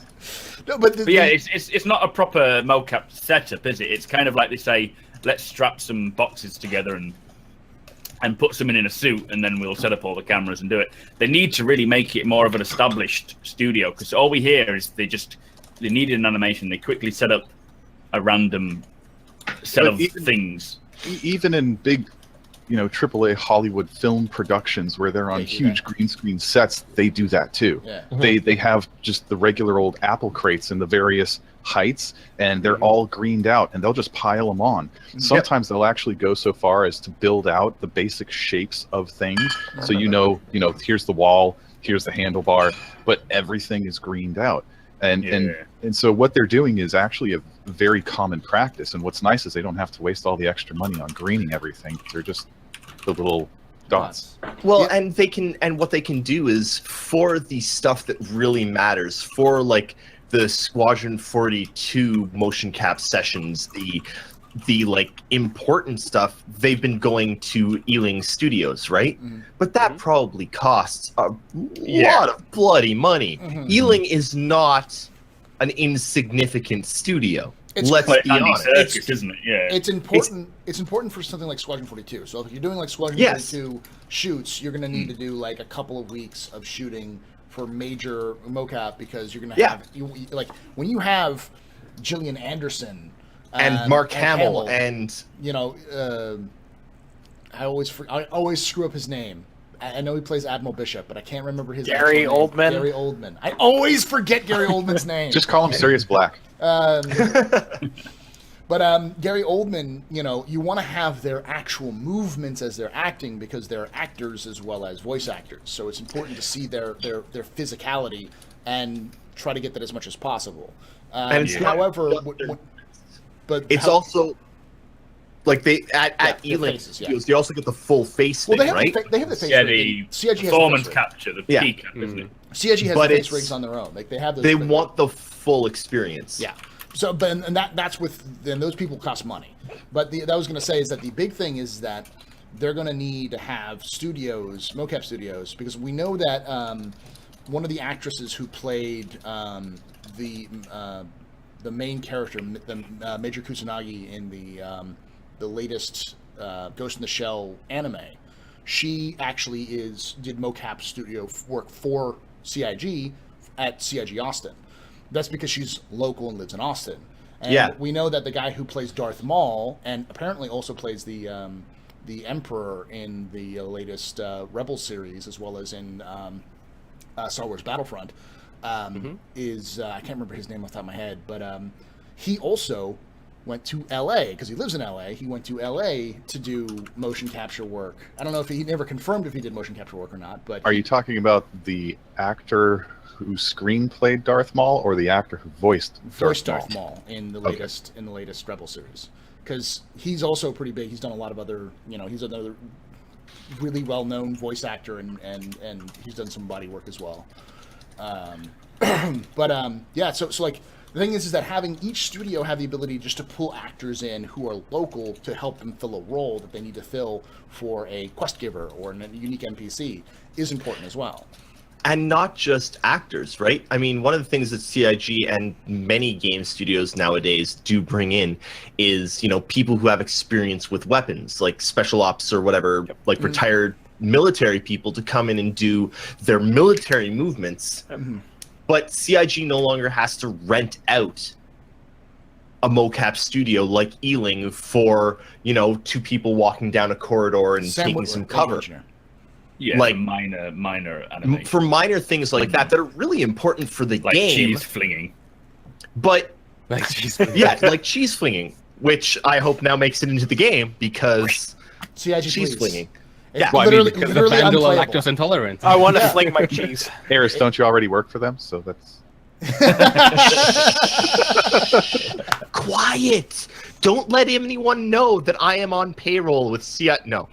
Speaker 2: No, but
Speaker 4: But yeah, it's not a proper mocap setup, is it? It's kind of like they say, let's strap some boxes together and put someone in a suit, and then we'll set up all the cameras and do it. They need to really make it more of an established studio, because all we hear is they needed an animation. They quickly set up a random set
Speaker 6: But
Speaker 4: of
Speaker 6: even-
Speaker 4: things.
Speaker 6: Even in big, AAA Hollywood film productions where they're on
Speaker 2: They do
Speaker 6: huge
Speaker 2: that.
Speaker 6: green screen sets, they do that too.
Speaker 2: Yeah.
Speaker 6: They have just the regular old apple crates in the various heights, and they're all greened out, and they'll just pile them on. Sometimes they'll actually go so far as to build out the basic shapes of things, so here's the wall, here's the handlebar, but everything is greened out. And so what they're doing is actually a very common practice. And what's nice is they don't have to waste all the extra money on greening everything. They're just the little dots.
Speaker 5: Well, and what they can do is, for the stuff that really matters, for like the Squadron 42 motion cap sessions, the like important stuff, they've been going to Ealing Studios, right? But that probably costs a lot of bloody money. Ealing is not an insignificant studio. Let's
Speaker 4: Like
Speaker 5: be
Speaker 4: Andy
Speaker 5: honest.
Speaker 4: Serkis, isn't it? Yeah.
Speaker 2: It's important. It's important for something like Squadron 42. So if you're doing like Squadron
Speaker 5: Yes.
Speaker 2: 42 shoots, you're going to need to do like a couple of weeks of shooting for major mocap, because you're going to have like when you have Gillian Anderson
Speaker 5: and Mark Hamill and
Speaker 2: I always screw up his name. I know he plays Admiral Bishop, but I can't remember his
Speaker 3: Gary
Speaker 2: actual name.
Speaker 3: Oldman.
Speaker 2: Gary Oldman. I always forget Gary Oldman's name.
Speaker 6: Just call him Sirius Black.
Speaker 2: But Gary Oldman, you want to have their actual movements as they're acting, because they're actors as well as voice actors. So it's important to see their physicality and try to get that as much as possible.
Speaker 5: And it's not
Speaker 2: however, but
Speaker 5: it's also like they at
Speaker 2: their
Speaker 5: Ealing
Speaker 2: faces, yeah.
Speaker 5: Studios, you also get the full face
Speaker 2: well,
Speaker 5: thing,
Speaker 2: they have
Speaker 5: right?
Speaker 2: they have the face
Speaker 4: Yeah,
Speaker 2: rig.
Speaker 4: the
Speaker 2: CIG has the
Speaker 4: performance
Speaker 2: face rig.
Speaker 4: capture, the
Speaker 5: Yeah.
Speaker 4: PCAP, isn't it?
Speaker 2: CIG has
Speaker 5: But
Speaker 2: the face
Speaker 5: it's-
Speaker 2: rigs on their own. Like they have those.
Speaker 5: They want the full experience.
Speaker 2: Yeah. So, but and that's then those people cost money. But that I was going to say is that the big thing is that they're going to need to have studios, mocap studios, because we know that one of the actresses who played the main character, Major Kusanagi in the latest Ghost in the Shell anime, she actually did mocap studio work for CIG at CIG Austin. That's because she's local and lives in Austin. And we know that the guy who plays Darth Maul, and apparently also plays the Emperor in the latest Rebels series, as well as in Star Wars Battlefront, is I can't remember his name off the top of my head, but he also went to LA because he lives in LA. He went to LA to do motion capture work. I don't know if he never confirmed if he did motion capture work or not, but
Speaker 6: Are you talking about the actor who screenplayed Darth Maul, or the actor who voiced
Speaker 2: Darth Maul in the latest Rebel series? Because he's also pretty big. He's done a lot of other, he's another really well-known voice actor, and he's done some body work as well. Yeah. So like the thing is that having each studio have the ability just to pull actors in who are local to help them fill a role that they need to fill for a quest giver or a unique NPC is important as well.
Speaker 5: And not just actors, right? I mean, one of the things that CIG and many game studios nowadays do bring in is, people who have experience with weapons, like special ops or whatever, like retired military people to come in and do their military movements. But CIG no longer has to rent out a mocap studio like Ealing for, two people walking down a corridor and
Speaker 2: Sam
Speaker 5: taking
Speaker 2: Whitworth,
Speaker 5: some
Speaker 2: thank you,
Speaker 5: cover.
Speaker 2: engineer.
Speaker 4: Yeah,
Speaker 5: Like-
Speaker 4: minor animation.
Speaker 5: For minor things like that are really important for the
Speaker 4: like
Speaker 5: game.
Speaker 4: cheese flinging.
Speaker 5: But
Speaker 1: Like, geez.
Speaker 5: yeah, like cheese flinging, which I hope now makes it into the game because
Speaker 2: CIG,
Speaker 5: cheese
Speaker 2: please.
Speaker 5: flinging.
Speaker 2: It's
Speaker 5: Yeah.
Speaker 6: Well, I mean,
Speaker 2: literally,
Speaker 6: because
Speaker 2: literally
Speaker 1: the Vandal are
Speaker 2: unplayable.
Speaker 1: lactose intolerant.
Speaker 3: I want to fling my cheese.
Speaker 6: Eris, don't you already work for them? So that's
Speaker 5: Quiet. don't let anyone know that I am on payroll with CI. No.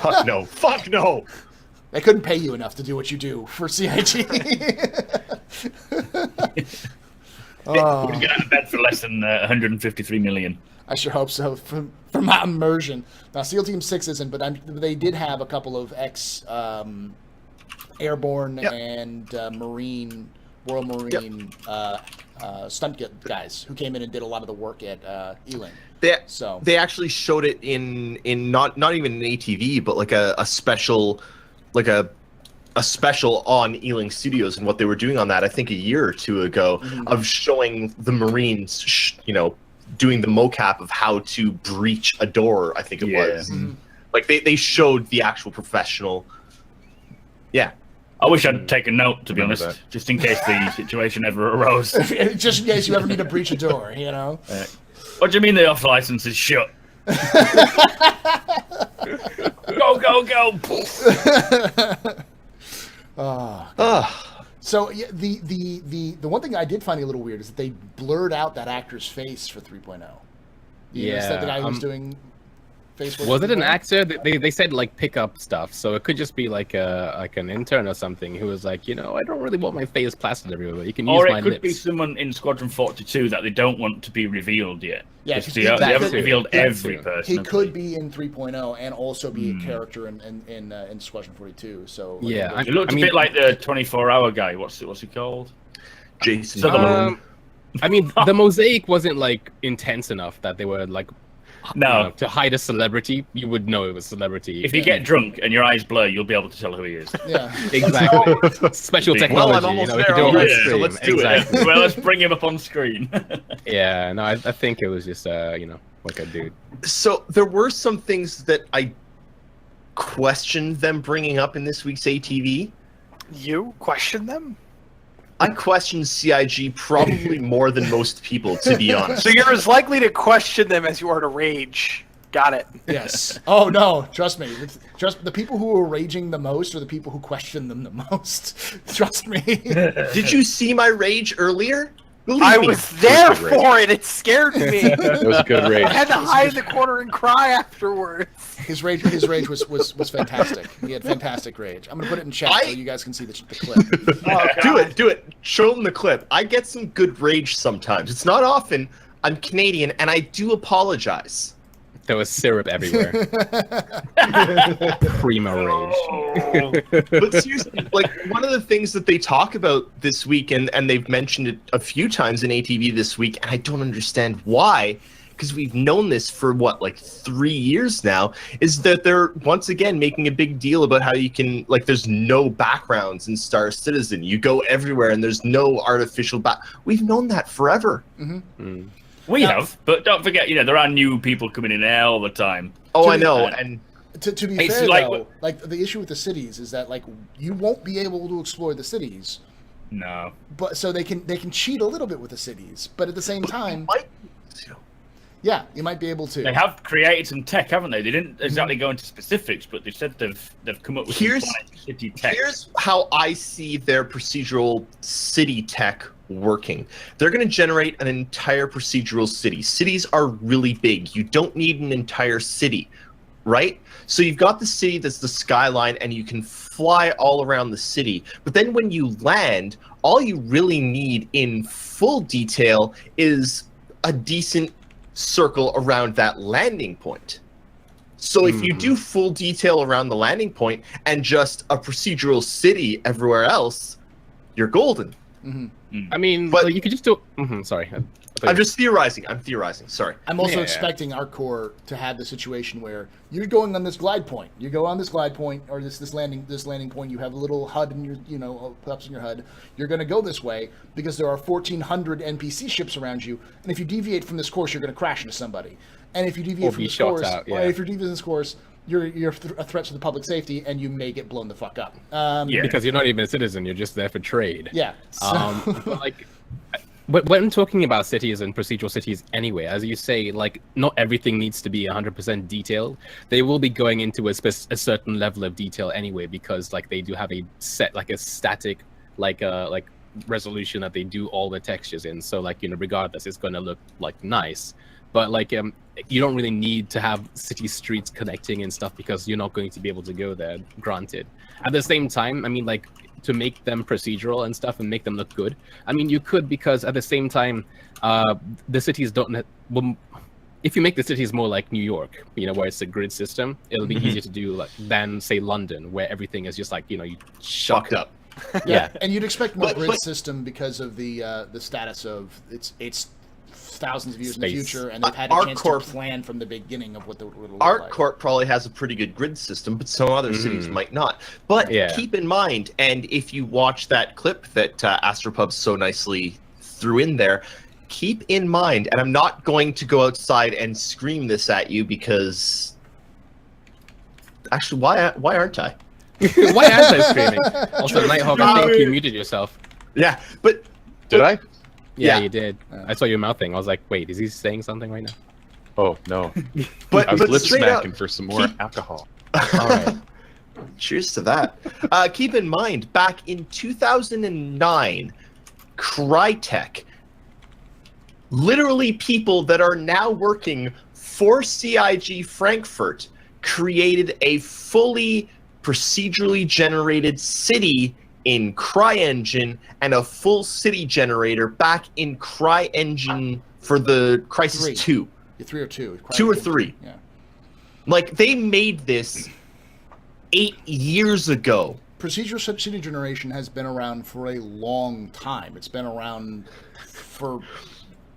Speaker 5: Fuck no. Fuck no.
Speaker 2: They couldn't pay you enough to do what you do for CIG. Oh,
Speaker 4: We'd get out of bed for less than 153 million.
Speaker 2: I sure hope so for my immersion. Now, SEAL Team 6 isn't, but they did have a couple of airborne and Royal Marine stunt guys who came in and did a lot of the work at Ealing.
Speaker 5: They actually showed it in not even an ATV, but like a special, like a special on Ealing Studios, and what they were doing on that, I think a year or two ago, of showing the Marines, doing the mocap of how to breach a door. I think it was like they showed the actual professional. Yeah.
Speaker 4: I wish I'd taken note, to be honest, just in case the situation ever arose.
Speaker 2: Just in case you ever need to breach a door,
Speaker 4: What do you mean the off license is shut? Go, go, go!
Speaker 2: So yeah, the one thing I did find a little weird is that they blurred out that actor's face for 3.0. Said the guy who was doing face work.
Speaker 1: Was it an actor? They said like pick up stuff, so it could just be like an intern or something who was like, I don't really want my face plastered everywhere. But you can use my lips.
Speaker 4: Or it could be someone in Squadron 42 that they don't want to be revealed yet.
Speaker 2: Yeah,
Speaker 4: they haven't revealed every person.
Speaker 2: He could be in 3.0 and also be a character in Squadron 42. So
Speaker 1: yeah,
Speaker 4: it looked a bit like the 24-hour guy. What's he called?
Speaker 5: Jason.
Speaker 1: The mosaic wasn't like intense enough that they were like.
Speaker 4: No,
Speaker 1: to hide a celebrity, you would know it was a celebrity.
Speaker 4: If you get drunk and your eyes blur, you'll be able to tell who he is.
Speaker 2: Yeah,
Speaker 1: exactly. Special technology.
Speaker 5: Well, I'm almost there
Speaker 1: already.
Speaker 5: so let's do
Speaker 4: it. Well, let's bring him up on screen.
Speaker 1: Yeah, no, I think it was just like a dude.
Speaker 5: So there were some things that I questioned them bringing up in this week's ATV.
Speaker 3: You question them?
Speaker 5: I question CIG probably more than most people, to be honest.
Speaker 3: So you're as likely to question them as you are to rage. Got it.
Speaker 2: Yes. Oh no, trust me. Trust the people who are raging the most are the people who question them the most. Trust me.
Speaker 5: Did you see my rage earlier?
Speaker 3: I was there for it. It scared me.
Speaker 6: It was a good rage.
Speaker 3: I had to hide in the corner and cry afterwards.
Speaker 2: His rage was fantastic. He had fantastic rage. I'm gonna put it in chat so you guys can see the clip.
Speaker 5: Do it. Show them the clip. I get some good rage sometimes. It's not often. I'm Canadian, and I do apologize.
Speaker 1: There was syrup everywhere. Primo rage.
Speaker 5: But seriously, like one of the things that they talk about this week, and they've mentioned it a few times in ATV this week, and I don't understand why, because we've known this for 3 years now, is that they're once again making a big deal about how you can there's no backgrounds in Star Citizen. You go everywhere and there's no artificial We've known that forever.
Speaker 4: We have, but don't forget, there are new people coming in all the time.
Speaker 5: Oh, I know, and
Speaker 2: to be fair, though, the issue with the cities is that you won't be able to explore the cities.
Speaker 4: No.
Speaker 2: But so they can cheat a little bit with the cities, but at the same time, yeah, you might be able to.
Speaker 4: They have created some tech, haven't they? They didn't exactly go into specifics, but they said they've come up with some city tech.
Speaker 5: Here's how I see their procedural city tech working. They're going to generate an entire procedural city. Cities are really big. You don't need an entire city, right? So you've got the city that's the skyline, and you can fly all around the city. But then when you land, all you really need in full detail is a decent circle around that landing point. So if you do full detail around the landing point and just a procedural city everywhere else, you're golden.
Speaker 1: I mean, but you could just do. Sorry,
Speaker 5: I'm just theorizing. Sorry.
Speaker 2: I'm also expecting our core to have the situation where you're going on this glide point. You go on this glide point or this landing point. You have a little HUD in your perhaps in your HUD. You're going to go this way because there are 1,400 NPC ships around you, and if you deviate from this course, you're going to crash into somebody. And if you deviate from this course, if you're deviating from this course, you're a threat to the public safety, and you may get blown the fuck up.
Speaker 1: Because you're not even a citizen; you're just there for trade.
Speaker 2: Yeah.
Speaker 1: But when talking about cities and procedural cities, anyway, as you say, not everything needs to be 100% detailed. They will be going into a certain level of detail anyway, because they do have a set, a static, resolution that they do all the textures in. So regardless, it's going to look nice. but like you don't really need to have city streets connecting and stuff because you're not going to be able to go there. Granted, at the same time, I mean, like to make them procedural and stuff and make them look good. I mean, you could, because at the same time, the cities don't. Well, if you make the cities more like New York, you know, where it's a grid system, it'll be easier to do like than say London, where everything is just like, you know, you
Speaker 5: Fucked up.
Speaker 1: Yeah.
Speaker 2: And you'd expect more
Speaker 5: But-
Speaker 2: grid
Speaker 5: but-
Speaker 2: system because of the status of it's thousands of years in the
Speaker 1: Space.
Speaker 2: future, and they've had a chance
Speaker 5: ArcCorp
Speaker 2: to plan from the beginning of what the would look like.
Speaker 5: ArcCorp probably has a pretty good grid system, but some other cities might not. But
Speaker 1: Yeah.
Speaker 5: keep in mind, and if you watch that clip that Astropub so nicely threw in there, keep in mind, and I'm not going to go outside and scream this at you because... Actually, why aren't I?
Speaker 1: Why aren't I screaming? Also, Nighthawk, I think you muted yourself.
Speaker 5: Yeah, but
Speaker 6: Did I?
Speaker 1: Yeah,
Speaker 5: Yeah.
Speaker 1: you did. I saw your mouthing. I was like, wait, is he saying something right now?
Speaker 6: Oh no.
Speaker 5: but
Speaker 6: I was
Speaker 5: but
Speaker 6: lip
Speaker 5: straight
Speaker 6: smacking
Speaker 5: up,
Speaker 6: for some more
Speaker 5: keep-
Speaker 6: alcohol.
Speaker 1: All right.
Speaker 5: Cheers to that. Keep in mind, back in 2009, Crytek, literally people that are now working for CIG Frankfurt, created a fully procedurally generated city in CryEngine and a full city generator back in CryEngine for the Crysis
Speaker 2: 3.
Speaker 5: 2.
Speaker 2: 3 or 2.
Speaker 5: 2 or 3.
Speaker 2: Yeah.
Speaker 5: Like, they made this 8 years ago.
Speaker 2: Procedural city generation has been around for a long time. It's been around for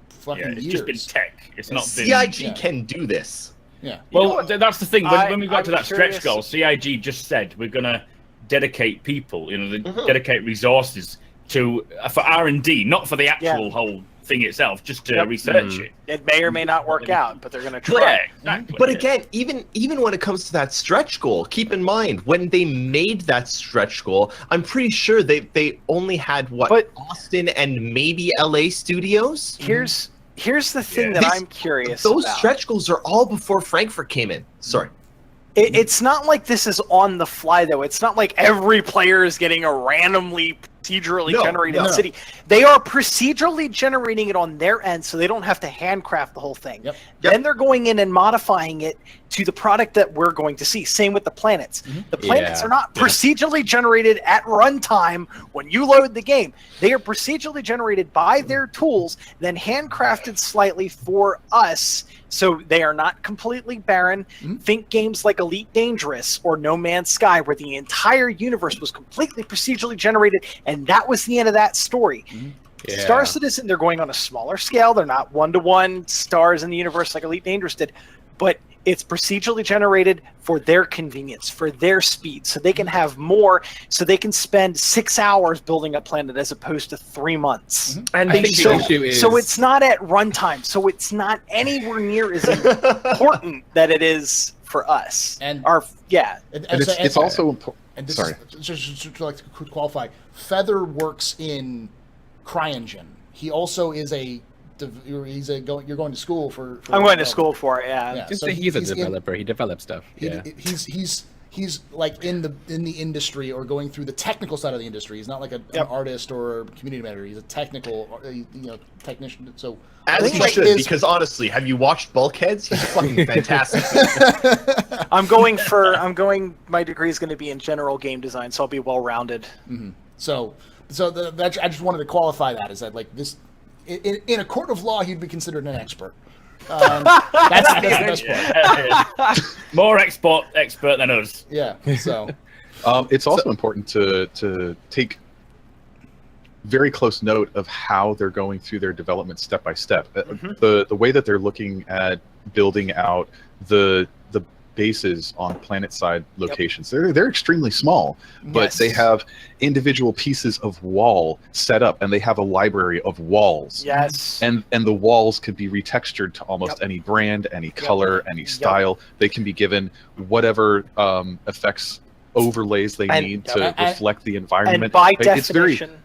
Speaker 2: fucking
Speaker 4: Yeah, it's
Speaker 2: years.
Speaker 4: just been tech. It's not been.
Speaker 5: CIG
Speaker 2: yeah.
Speaker 5: can do this.
Speaker 2: Yeah.
Speaker 4: Well, that's the thing. When we got to
Speaker 3: I'm
Speaker 4: that stretch
Speaker 3: curious-
Speaker 4: goal, CIG just said we're gonna dedicate people, you know,
Speaker 5: Mhm.
Speaker 4: dedicate resources to for R&D, not for the actual
Speaker 3: Yeah.
Speaker 4: whole thing itself, just to
Speaker 3: Yep.
Speaker 4: research it.
Speaker 3: It may or may not work out, but they're going to
Speaker 4: Yeah,
Speaker 3: try.
Speaker 4: exactly.
Speaker 5: But again, even when it comes to that stretch goal, keep in mind when they made that stretch goal, I'm pretty sure they only had what,
Speaker 3: But-
Speaker 5: Austin and maybe LA studios.
Speaker 3: Here's the thing
Speaker 4: Yeah.
Speaker 3: that I'm curious
Speaker 5: Those
Speaker 3: about.
Speaker 5: stretch goals are all before Frankfurt came in. Sorry.
Speaker 3: It's not like this is on the fly, though. It's not like every player is getting a randomly procedurally
Speaker 5: No,
Speaker 3: generated
Speaker 2: no.
Speaker 3: city. They are procedurally generating it on their end, so they don't have to handcraft the whole thing.
Speaker 2: Yep.
Speaker 3: Then they're going in and modifying it to the product that we're going to see. Same with the planets. The planets
Speaker 1: Yeah.
Speaker 3: are not procedurally generated at runtime when you load the game. They are procedurally generated by their tools, then handcrafted slightly for us, so they are not completely barren. Think games like Elite Dangerous or No Man's Sky, where the entire universe was completely procedurally generated, and that was the end of that story.
Speaker 1: Yeah.
Speaker 3: Star Citizen, they're going on a smaller scale. They're not one-to-one stars in the universe like Elite Dangerous did, but it's procedurally generated for their convenience, for their speed, so they can have more, so they can spend 6 hours building a planet as opposed to 3 months.
Speaker 5: And
Speaker 1: I think the issue is
Speaker 3: So it's not at runtime, so it's not anywhere near as important that it is for us.
Speaker 2: And-
Speaker 3: yeah.
Speaker 2: And
Speaker 6: It's also important.
Speaker 2: And this
Speaker 6: Sorry.
Speaker 2: is just to like to qualify. Feather works in CryEngine. He also is you're going to school for
Speaker 3: I'm going to school for it, yeah.
Speaker 2: Yeah.
Speaker 1: Just
Speaker 2: So
Speaker 1: say he's a
Speaker 2: he's in-
Speaker 1: developer. He develops stuff. Yeah.
Speaker 2: He's like in the industry or going through the technical side of the industry. He's not like an artist or a community manager. He's a technical technician. So
Speaker 5: As
Speaker 2: think
Speaker 5: he
Speaker 2: like
Speaker 5: should,
Speaker 2: his-
Speaker 5: because honestly, have you watched Bulkheads? He's fucking fantastic.
Speaker 3: My degree is going to be in general game design, so I'll be well-rounded.
Speaker 2: So that I just wanted to qualify that is that like this in a court of law he'd be considered an expert. That's the best part.
Speaker 4: More expert than us.
Speaker 2: Yeah. So
Speaker 6: It's also important to take very close note of how they're going through their development step by step. The way that they're looking at building out the bases on planet side locations, they're extremely small, but
Speaker 3: Yes.
Speaker 6: they have individual pieces of wall set up, and they have a library of walls.
Speaker 3: Yes.
Speaker 6: And the walls could be retextured to almost any brand, any color, any style. They can be given whatever effects overlays they
Speaker 5: And-
Speaker 6: need to
Speaker 2: and-
Speaker 6: reflect the environment.
Speaker 3: And by
Speaker 6: It's very
Speaker 3: definition,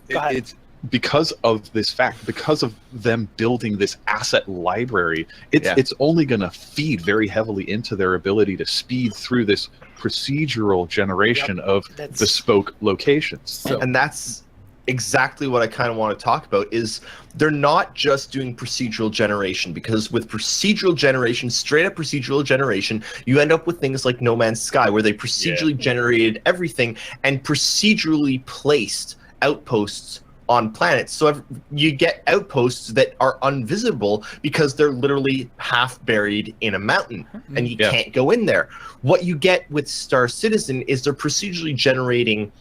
Speaker 3: Go ahead.
Speaker 6: it's because of this fact, because of them building this asset library, it's only going to feed very heavily into their ability to speed through this procedural generation of
Speaker 3: That's-
Speaker 6: bespoke locations.
Speaker 1: So
Speaker 5: And that's exactly what I kind of want to talk about. Is they're not just doing procedural generation, because with procedural generation, straight up procedural generation, you end up with things like No Man's Sky, where they procedurally generated everything and procedurally placed outposts on planets. So you get outposts that are invisible because they're literally half buried in a mountain and you can't go in there. What you get with Star Citizen is they're procedurally generating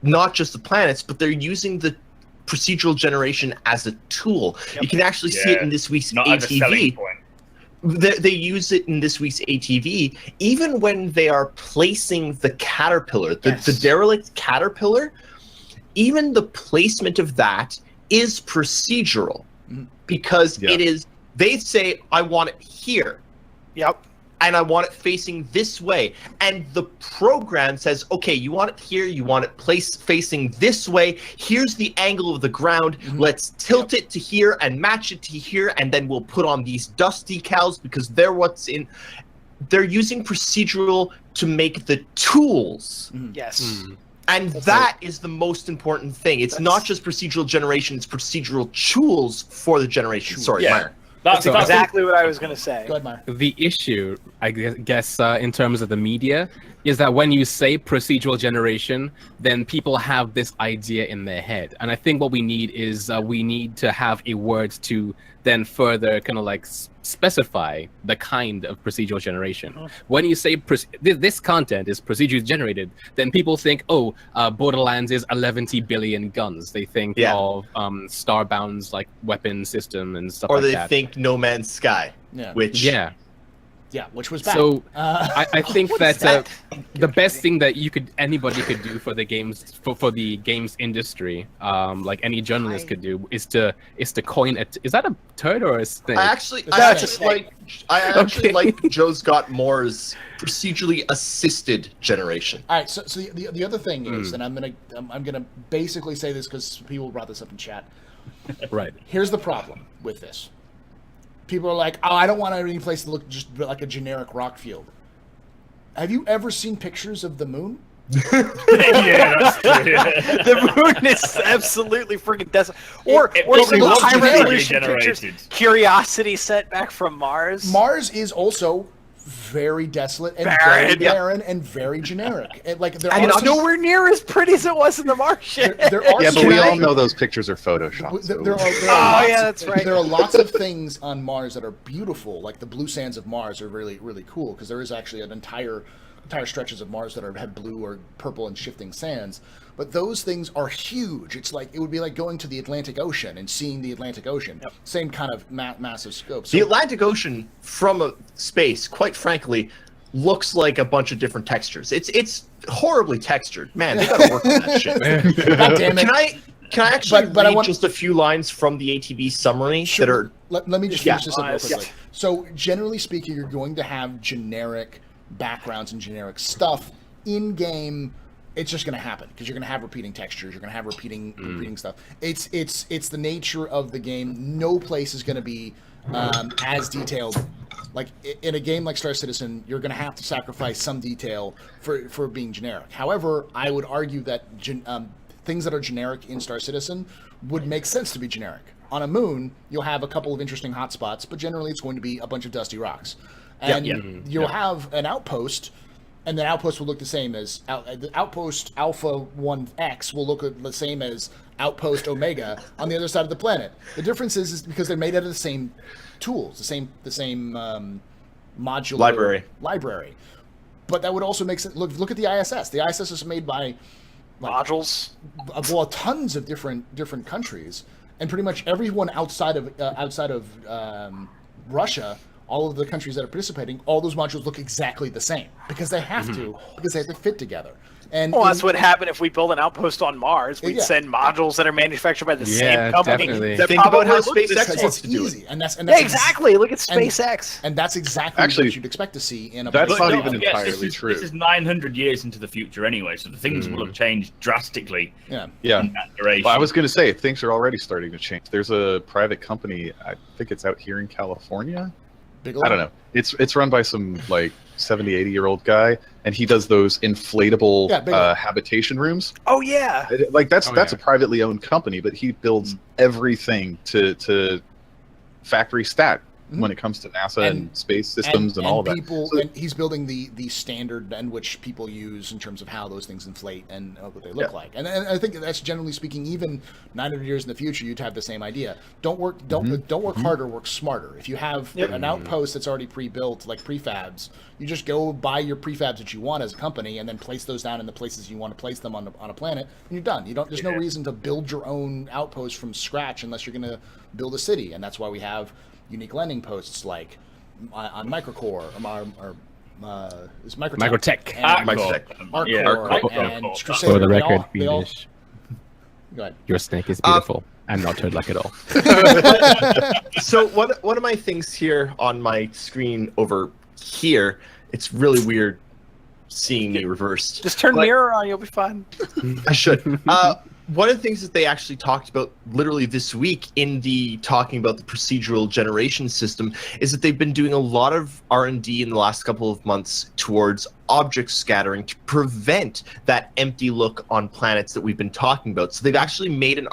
Speaker 5: not just the planets, but they're using the procedural generation as a tool. You can actually see it in this week's ATV. They use it in this week's ATV, even when they are placing the caterpillar, the derelict caterpillar. Even the placement of that is procedural, because it is. They say, "I want it here."
Speaker 3: Yep.
Speaker 5: And I want it facing this way. And the program says, okay, you want it here, you want it facing this way. Here's the angle of the ground. Let's tilt it to here and match it to here, and then we'll put on these dust decals because they're what's in. They're using procedural to make the tools.
Speaker 3: Yes.
Speaker 5: And that is the most important thing. It's not just procedural generation, it's procedural tools for the generation. Sorry, Meyer.
Speaker 3: That's exactly what I was going to say.
Speaker 2: Go ahead, Meyer.
Speaker 1: The issue, I guess, in terms of the media, is that when you say procedural generation, then people have this idea in their head. And I think what we need is we need to have a word to then further kind of like specify the kind of procedural generation. When you say this content is procedurally generated, then people think, oh, Borderlands is 11 billion guns. They think of Starbound's like weapon system and stuff like that.
Speaker 5: Or they think No Man's Sky, which
Speaker 2: which was bad.
Speaker 1: So I think that the best thing that anybody could do for the games for the games industry, like any journalist could do, is to coin it. Is that a turd or a snake?
Speaker 5: I actually like Joe Scott Moore's procedurally assisted generation.
Speaker 2: All right, so the other thing is, and I'm gonna basically say this because people brought this up in chat.
Speaker 1: Right.
Speaker 2: Here's the problem with this. People are like, oh, I don't want any place to look just like a generic rock field. Have you ever seen pictures of the moon?
Speaker 4: That's true.
Speaker 3: The moon is absolutely freaking desolate. Or some
Speaker 4: was
Speaker 3: high
Speaker 4: procedurally
Speaker 3: resolution pictures.
Speaker 4: generated.
Speaker 3: Curiosity set back from Mars.
Speaker 2: Mars is also very desolate and very barren and very generic. And like there
Speaker 3: and
Speaker 2: are
Speaker 3: it's nowhere near as pretty as it was in The Martian.
Speaker 2: There are
Speaker 6: Yeah, but we all know those pictures are photoshopped. So.
Speaker 3: That's right.
Speaker 2: There are lots of things on Mars that are beautiful, like the blue sands of Mars are really, really cool, because there is actually an entire stretches of Mars that have blue or purple and shifting sands. But those things are huge. It's like, it would be like going to the Atlantic Ocean and seeing the Atlantic Ocean. Yep. Same kind of massive scope. So,
Speaker 5: the Atlantic Ocean from a space, quite frankly, looks like a bunch of different textures. It's horribly textured. Man, they gotta work on that shit.
Speaker 2: God damn it.
Speaker 5: Can I actually read just a few lines from the ATV summary that are...
Speaker 2: Let me just finish this up real quickly. So, generally speaking, you're going to have generic backgrounds and generic stuff in game. It's just going to happen because you're going to have repeating textures, you're going to have repeating stuff. It's the nature of the game. No place is going to be as detailed. Like in a game like Star Citizen, you're going to have to sacrifice some detail for being generic. However, I would argue that things that are generic in Star Citizen would make sense to be generic. On a moon, you'll have a couple of interesting hotspots, but generally it's going to be a bunch of dusty rocks. And you'll have an outpost, and the outpost will look the same as the outpost Alpha 1X will look the same as Outpost Omega on the other side of the planet. The difference is because they're made out of the same tools, the same modular library. But that would also make sense. Look at the ISS. The ISS is made by
Speaker 3: modules.
Speaker 2: Well, tons of different countries, and pretty much everyone outside of Russia. All of the countries that are participating, all those modules look exactly the same because they have to fit together. And
Speaker 3: that's what happened if we build an outpost on Mars. We'd send modules that are manufactured by the same company.
Speaker 1: Definitely.
Speaker 5: Think about how SpaceX wants to do it.
Speaker 2: And that's
Speaker 3: exactly. Look at SpaceX.
Speaker 2: And that's exactly what you'd expect to see in a.
Speaker 6: That's not even entirely true.
Speaker 4: This is 900 years into the future anyway, so the things will have changed drastically.
Speaker 2: Yeah.
Speaker 4: In that duration.
Speaker 6: Well, I was going to say things are already starting to change. There's a private company. I think it's out here in California.
Speaker 2: Bigelow?
Speaker 6: I don't know. It's run by some like 70, 80-year-old guy, and he does those inflatable habitation rooms.
Speaker 3: Oh yeah.
Speaker 6: That's a privately owned company, but he builds everything to factory stat when it comes to NASA and space systems and all of that.
Speaker 2: And he's building the standard and which people use in terms of how those things inflate and what they look like. And I think that's generally speaking, even 900 years in the future, you'd have the same idea. Don't work harder, work smarter. If you have an outpost that's already pre-built, like prefabs, you just go buy your prefabs that you want as a company and then place those down in the places you want to place them on a planet, and you're done. There's no reason to build your own outpost from scratch unless you're going to build a city, and that's why we have unique landing posts like on Microcore is
Speaker 1: Microtech.
Speaker 2: Arccore and Crusader.
Speaker 1: For the record,
Speaker 2: go ahead.
Speaker 1: Your snake is beautiful and not toad-like at all.
Speaker 5: So one of my things here on my screen over here, it's really weird seeing me reversed.
Speaker 3: Just turn mirror on, you'll be fine.
Speaker 5: I should. One of the things that they actually talked about literally this week in the talking about the procedural generation system is that they've been doing a lot of R&D in the last couple of months towards object scattering to prevent that empty look on planets that we've been talking about. So they've actually made an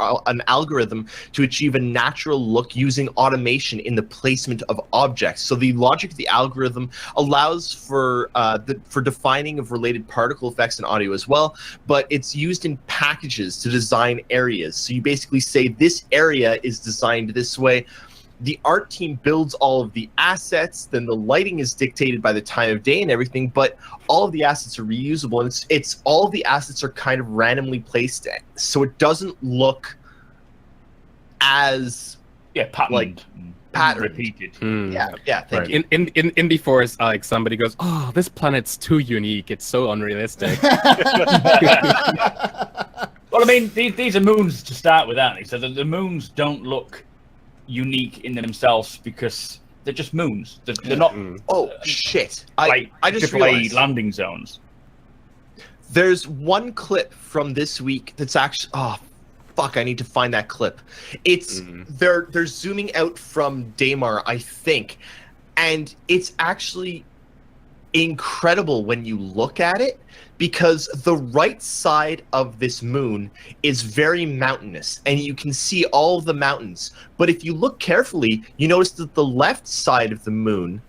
Speaker 5: algorithm to achieve a natural look using automation in the placement of objects. So the logic of the algorithm allows for defining of related particle effects in audio as well, but it's used in packages to design areas. So you basically say this area is designed this way. The art team builds all of the assets, then the lighting is dictated by the time of day and everything, but all of the assets are reusable, and it's all of the assets are kind of randomly placed, so it doesn't look as
Speaker 4: patterned. Repeated.
Speaker 5: Yeah, thank you.
Speaker 1: In the forest, like somebody goes, "Oh, this planet's too unique. It's so unrealistic."
Speaker 4: Well, I mean, these are moons to start with, aren't they? So the moons don't look unique in themselves because they're just moons. They're not.
Speaker 5: Oh shit! I just
Speaker 4: AAA
Speaker 5: realized
Speaker 4: landing zones.
Speaker 5: There's one clip from this week that's actually. Oh, fuck! I need to find that clip. It's they're zooming out from Daymar, I think, and it's actually incredible when you look at it, because the right side of this moon is very mountainous and you can see all of the mountains. But if you look carefully, you notice that the left side of the moon,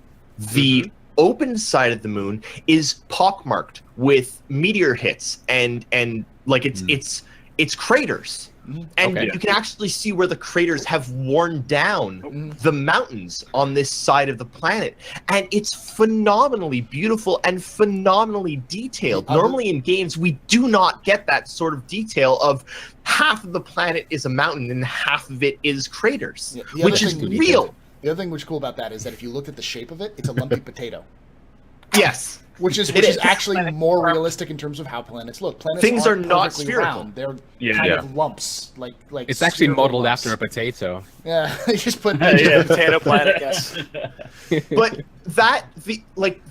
Speaker 5: the open side of the moon, is pockmarked with meteor hits and like it's craters. And you can actually see where the craters have worn down the mountains on this side of the planet. And it's phenomenally beautiful and phenomenally detailed. Normally in games, we do not get that sort of detail of half of the planet is a mountain and half of it is craters, which is real.
Speaker 2: The other thing which is cool about that is that if you look at the shape of it, it's a lumpy potato.
Speaker 5: Yes.
Speaker 2: Which is actually more realistic in terms of how planets look.
Speaker 5: Things are not spherical.
Speaker 2: Round. They're kind of lumps, like
Speaker 1: it's actually modeled
Speaker 2: lumps.
Speaker 1: after a potato.
Speaker 2: Yeah, you just put
Speaker 3: potato planet. Yes.
Speaker 5: But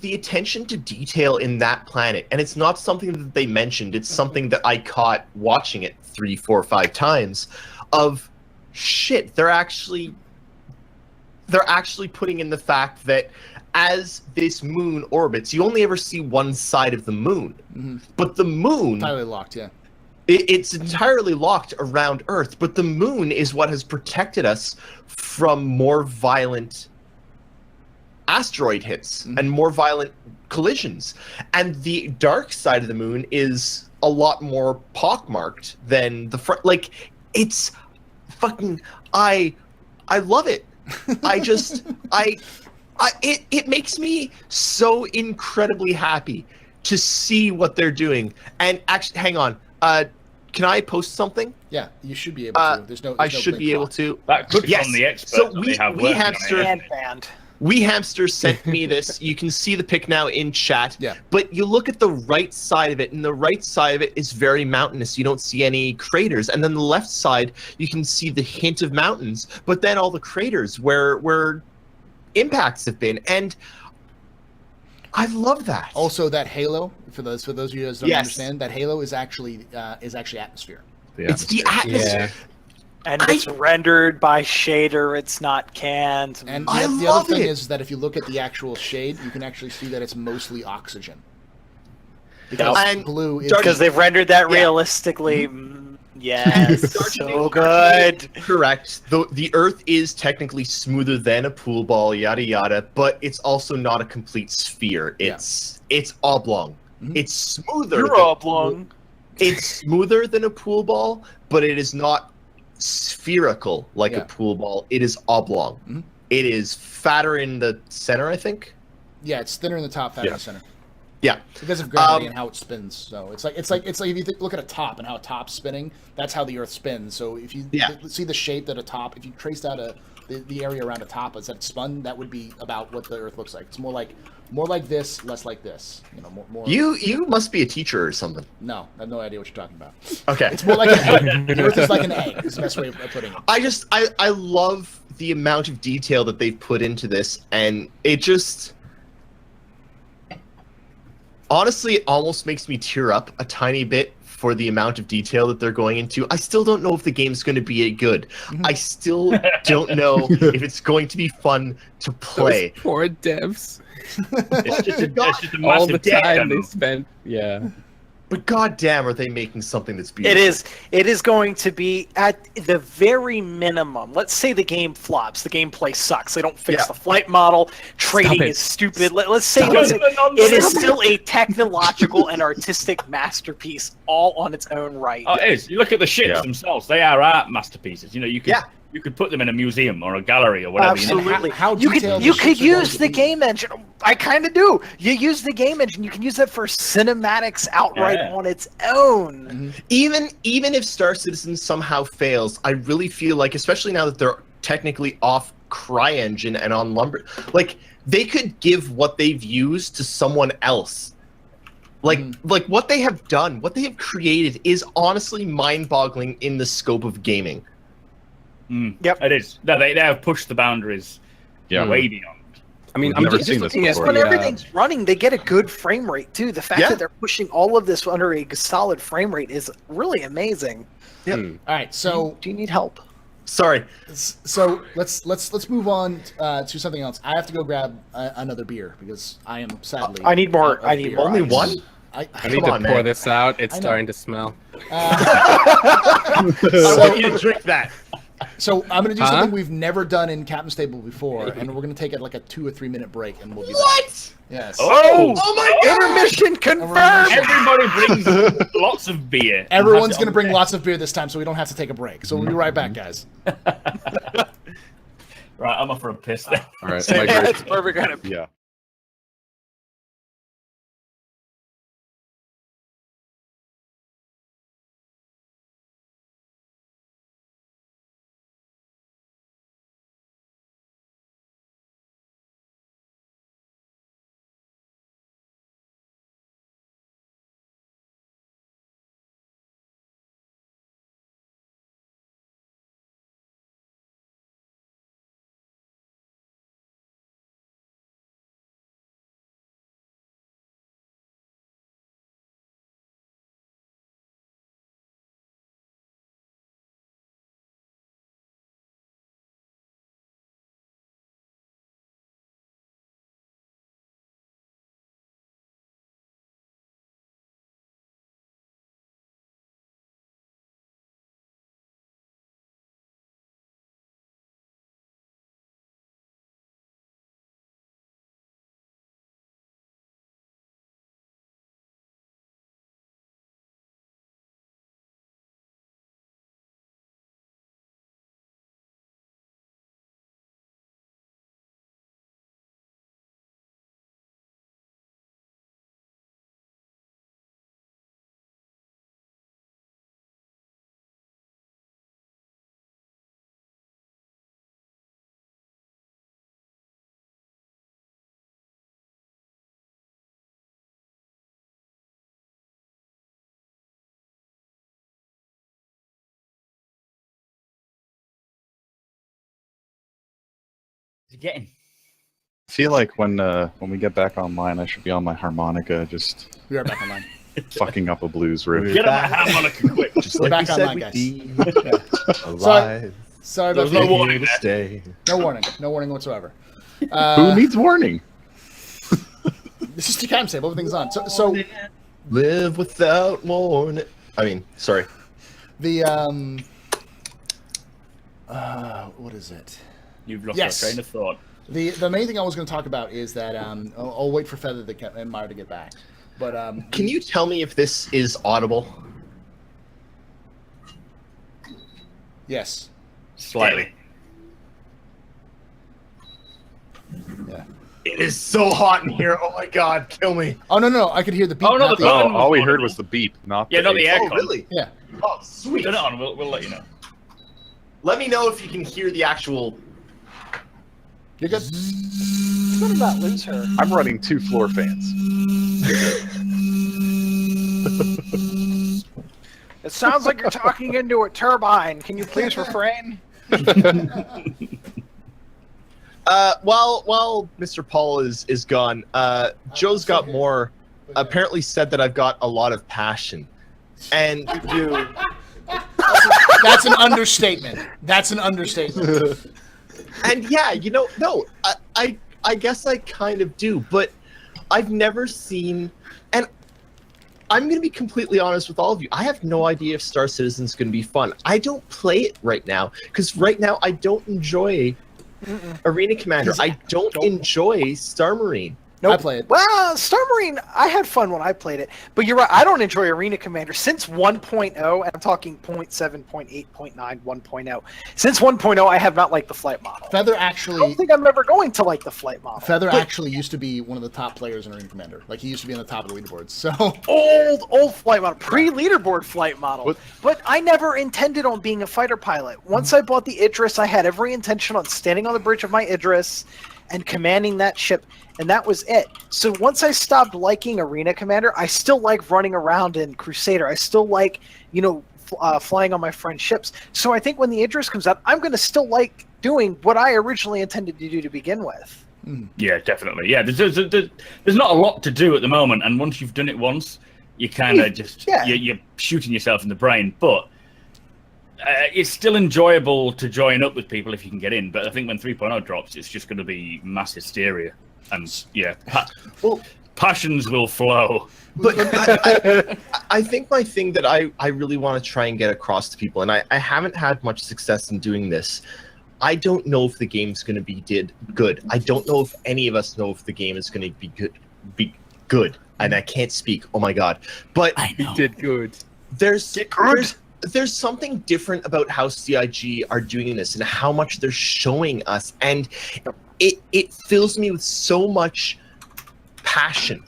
Speaker 5: the attention to detail in that planet, and it's not something that they mentioned. It's something that I caught watching it 3, 4, 5 times. Of shit, they're actually putting in the fact that as this moon orbits, you only ever see one side of the moon. But the moon...
Speaker 2: Entirely locked, yeah.
Speaker 5: It's entirely locked around Earth, but the moon is what has protected us from more violent asteroid hits and more violent collisions. And the dark side of the moon is a lot more pockmarked than the front. Like, it's fucking... I love it. It makes me so incredibly happy to see what they're doing. And actually, hang on. Can I post something?
Speaker 2: Yeah, you should be able to. There's no
Speaker 5: should be able to.
Speaker 4: That could from the experts.
Speaker 5: So
Speaker 3: We
Speaker 5: Hamster sent me this. You can see the pic now in chat.
Speaker 2: Yeah.
Speaker 5: But you look at the right side of it, and the right side of it is very mountainous. You don't see any craters. And then the left side, you can see the hint of mountains, but then all the craters where impacts have been. And I love that.
Speaker 2: Also, that halo, for those of you who don't understand, that halo is actually atmosphere.
Speaker 5: It's the atmosphere.
Speaker 3: And it's rendered by shader. It's not canned.
Speaker 2: And
Speaker 5: I
Speaker 2: the
Speaker 5: love
Speaker 2: other thing
Speaker 5: it.
Speaker 2: is that if you look at the actual shade, you can actually see that it's mostly oxygen. Because
Speaker 5: And
Speaker 2: blue is
Speaker 3: because they've rendered that
Speaker 5: Yeah.
Speaker 3: realistically. Yes, so good.
Speaker 5: Correct. The Earth is technically smoother than a pool ball, yada yada, but it's also not a complete sphere. It's oblong.
Speaker 2: Mhm.
Speaker 5: It's smoother.
Speaker 3: You're
Speaker 5: than-
Speaker 3: oblong.
Speaker 5: It's smoother than a pool ball, but it is not spherical like
Speaker 2: Yeah.
Speaker 5: a pool ball. It is oblong.
Speaker 2: Mhm.
Speaker 5: It is fatter in the center, I think.
Speaker 2: yeah, it's thinner in the top, fatter in the center.
Speaker 5: Yeah.
Speaker 2: Because of gravity and how it spins. So it's like if you look at a top and how a top's spinning, that's how the Earth spins. So if you see the shape that a top, if you traced out the area around a top as that it's spun, that would be about what the Earth looks like. It's more like this, less like this. You know, more.
Speaker 5: You must be a teacher or something.
Speaker 2: No, I have no idea what you're talking about.
Speaker 5: Okay.
Speaker 2: It's more like an egg. The Earth is like an egg. Is the best way of putting it.
Speaker 5: I love the amount of detail that they've put into this, and it just honestly it almost makes me tear up a tiny bit for the amount of detail that they're going into. I still don't know if the game's going to be good. I still don't know if it's going to be fun to play.
Speaker 1: Those poor devs.
Speaker 4: It's just a
Speaker 1: All the
Speaker 4: massive
Speaker 1: time they
Speaker 4: demo.
Speaker 1: spent. Yeah.
Speaker 5: But goddamn, are they making something that's beautiful?
Speaker 3: It is going to be at the very minimum. Let's say the game flops, the gameplay sucks. They don't fix
Speaker 5: Yeah.
Speaker 3: the flight model. Trading
Speaker 1: it.
Speaker 3: is stupid. Let's say
Speaker 4: Stop
Speaker 3: it's
Speaker 4: it.
Speaker 3: it is still a technological and artistic masterpiece all on its own right.
Speaker 4: Oh, it is. You look at the ships
Speaker 6: Yeah.
Speaker 4: themselves; they are art masterpieces. You know, you could put them in a museum or a gallery or whatever. You know?
Speaker 3: Absolutely.
Speaker 2: How
Speaker 3: you
Speaker 2: detailed
Speaker 3: could
Speaker 2: the ships are going
Speaker 3: use
Speaker 2: to
Speaker 3: the
Speaker 2: be.
Speaker 3: game engine. I kind of do. You use the game engine. You can use that for cinematics outright
Speaker 4: Yeah.
Speaker 3: on its own.
Speaker 5: Even if Star Citizen somehow fails, I really feel like, especially now that they're technically off CryEngine and on Lumber, like they could give what they've used to someone else. Like what they have done, what they have created is honestly mind-boggling in the scope of gaming.
Speaker 3: Yep.
Speaker 4: It is. No, they have pushed the boundaries
Speaker 6: Yeah.
Speaker 4: way beyond.
Speaker 1: I mean,
Speaker 6: We've
Speaker 1: I'm
Speaker 6: never
Speaker 1: just
Speaker 6: seen this
Speaker 1: looking at
Speaker 6: before.
Speaker 3: When
Speaker 1: the,
Speaker 3: everything's running, they get a good frame rate too. The fact
Speaker 5: Yeah.
Speaker 3: that they're pushing all of this under a solid frame rate is really amazing.
Speaker 2: All right, so
Speaker 3: Do you need help?
Speaker 5: Sorry.
Speaker 2: let's move on to something else. I have to go grab another beer because I am sadly.
Speaker 3: I need more.
Speaker 2: out of
Speaker 3: I need
Speaker 2: beer.
Speaker 3: more.
Speaker 5: Only one?
Speaker 1: I
Speaker 5: Come
Speaker 1: need to
Speaker 5: on,
Speaker 1: pour
Speaker 5: man.
Speaker 1: this out. It's
Speaker 2: I know.
Speaker 1: starting to smell.
Speaker 5: I want you to drink that.
Speaker 2: So I'm going to do
Speaker 1: Huh?
Speaker 2: something we've never done in Captain's Table before, and we're going to take like a 2 or 3 minute break, and we'll be back.
Speaker 5: What?
Speaker 2: Yes.
Speaker 4: Oh,
Speaker 5: Oh my god!
Speaker 3: Intermission confirmed.
Speaker 4: everybody brings lots of beer. and
Speaker 2: Everyone's
Speaker 4: has it
Speaker 2: going to
Speaker 4: on
Speaker 2: bring
Speaker 4: deck.
Speaker 2: lots of beer this time, so we don't have to take a break. So we'll be right back, guys.
Speaker 4: Right, I'm off for a piss then.
Speaker 6: All right.
Speaker 3: Yeah,
Speaker 6: my great-
Speaker 3: it's perfect kind of.
Speaker 6: yeah.
Speaker 4: Getting.
Speaker 6: I feel like when we get back online, I should be on my harmonica. Just
Speaker 2: We are back online.
Speaker 6: fucking up a blues riff.
Speaker 4: Get on that harmonica quick.
Speaker 5: Just
Speaker 2: We're
Speaker 5: like
Speaker 2: back
Speaker 5: we
Speaker 2: online,
Speaker 5: said we'd
Speaker 2: guys.
Speaker 5: be alive.
Speaker 2: Sorry
Speaker 4: There
Speaker 2: about
Speaker 4: was no
Speaker 2: that.
Speaker 4: warning
Speaker 5: Here to
Speaker 4: there.
Speaker 5: stay.
Speaker 2: No warning whatsoever.
Speaker 6: Who needs warning?
Speaker 2: This is the Captain's Table. Everything's on. So
Speaker 5: Live without warning. I mean, sorry.
Speaker 2: the what is it?
Speaker 4: You've lost
Speaker 2: Yes.
Speaker 4: our train of thought.
Speaker 2: The main thing I was going to talk about is that I'll wait for Feather and Meyer to get back. But
Speaker 5: Can you tell me if this is audible?
Speaker 2: yes,
Speaker 4: Slightly.
Speaker 2: yeah.
Speaker 5: It is so hot in here. Oh my god, kill me.
Speaker 2: Oh no, I could hear the beep.
Speaker 4: Oh, no,
Speaker 2: not
Speaker 4: the
Speaker 2: the-
Speaker 4: phone.
Speaker 6: All we heard was the beep, not
Speaker 4: Yeah, not the
Speaker 6: AC.
Speaker 4: aircon.
Speaker 5: Oh, really?
Speaker 2: yeah.
Speaker 5: Oh, sweet.
Speaker 4: Turn it on. We'll let you know.
Speaker 5: Let me know if you can hear the actual.
Speaker 2: You're good.
Speaker 3: Better not lose her.
Speaker 6: I'm running 2 floor fans.
Speaker 3: It sounds like you're talking into a turbine. Can you please refrain?
Speaker 5: While Mr. Paul is gone, Joe's got more. Apparently said that I've got a lot of passion, and
Speaker 3: You
Speaker 2: That's an understatement. That's an understatement.
Speaker 5: and yeah, no, I guess I kind of do, but I've never seen, and I'm going to be completely honest with all of you. I have no idea if Star Citizen's going to be fun. I don't play it right now because right now I don't enjoy Arena Commander. I don't enjoy Star Marine.
Speaker 2: I play it.
Speaker 3: Well, Star Marine, I had fun when I played it, but you're right. I don't enjoy Arena Commander since 1.0, and I'm talking 0.7, 0.8, 0.9, 1.0. Since 1.0, I have not liked the flight model.
Speaker 2: Feather
Speaker 3: I don't
Speaker 2: actually.
Speaker 3: think I'm ever going to like the flight model.
Speaker 2: Feather
Speaker 3: But
Speaker 2: actually used to be one of the top players in Arena Commander. Like he used to be on the top of the leaderboards. So
Speaker 3: old flight model, pre-leaderboard flight model.
Speaker 6: What?
Speaker 3: But I never intended on being a fighter pilot. Once I bought the Idris, I had every intention on standing on the bridge of my Idris and commanding that ship, and that was it. So once I stopped liking Arena Commander, I still like running around in Crusader. I still like, flying on my friend's ships. So I think when the Idris comes out, I'm going to still like doing what I originally intended to do to begin with.
Speaker 4: Yeah, definitely. Yeah, there's not a lot to do at the moment, and once you've done it once, you kind of just
Speaker 3: Yeah.
Speaker 4: you're shooting yourself in the brain. But it's still enjoyable to join up with people if you can get in. But I think when 3.0 drops, it's just going to be mass hysteria, and yeah,
Speaker 5: Well,
Speaker 4: passions will flow.
Speaker 5: but I think my thing that I really want to try and get across to people, and I haven't had much success in doing this. I don't know if the game's going to be good. I don't know if any of us know if the game is going to be good. And I can't speak. Oh my god! But
Speaker 1: You did good.
Speaker 5: there's something different about how CIG are doing this and how much they're showing us, and it fills me with so much passion.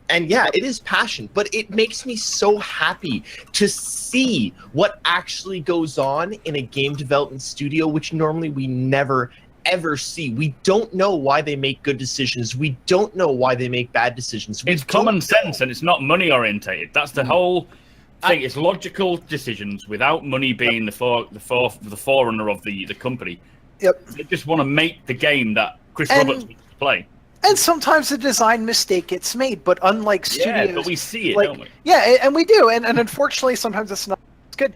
Speaker 5: And yeah, it is passion, but it makes me so happy to see what actually goes on in a game development studio, which normally we never ever see. We don't know why they make good decisions. We don't know why they make bad decisions.
Speaker 4: It's common sense, and it's not money orientated. That's the whole thing. It's logical decisions without money being the forerunner of the company.
Speaker 3: Yep.
Speaker 4: They just want to make the game that Chris
Speaker 3: And-
Speaker 4: Roberts wants to play.
Speaker 3: And sometimes a design mistake gets made, but unlike studios,
Speaker 4: Yeah, but we see it,
Speaker 3: like,
Speaker 4: don't we?
Speaker 3: yeah, and we do, and unfortunately sometimes it's not as good.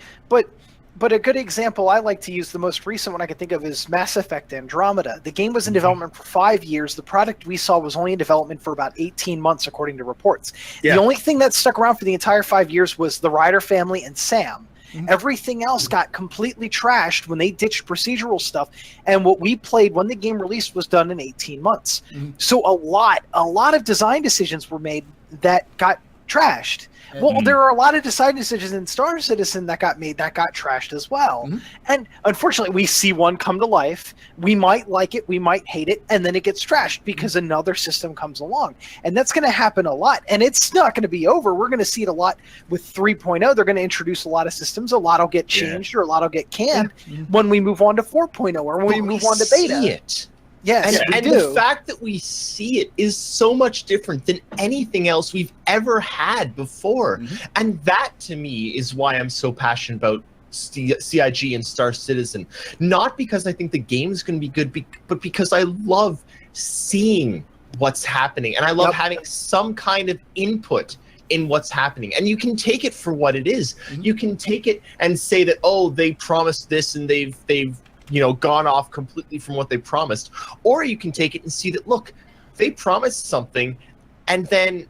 Speaker 3: But a good example I like to use, the most recent one I can think of, is Mass Effect Andromeda. The game was in development for 5 years. The product we saw was only in development for about 18 months, according to reports.
Speaker 4: Yeah.
Speaker 3: The only thing that stuck around for the entire 5 years was the Ryder family and Sam. Everything else got completely trashed when they ditched procedural stuff, and what we played when the game released was done in 18 months. So a lot of design decisions were made that got trashed. Well, there are a lot of design decisions in Star Citizen that got made that got trashed as well. And unfortunately, we see one come to life. We might like it, we might hate it, and then it gets trashed because another system comes along. And that's going to happen a lot. And it's not going to be over. We're going to see it a lot with 3.0. They're going to introduce a lot of systems. A lot will get changed or a lot will get canned when we move on to 4.0 or when we move on to beta.
Speaker 5: See it.
Speaker 3: Yes, we
Speaker 5: And
Speaker 3: do.
Speaker 5: the fact that we see it is so much different than anything else we've ever had before. And that, to me, is why I'm so passionate about CIG and Star Citizen. Not because I think the game is going to be good, but because I love seeing what's happening. And I love having some kind of input in what's happening. And you can take it for what it is. You can take it and say that, oh, they promised this and they've gone off completely from what they promised. Or you can take it and see that, look, they promised something, and then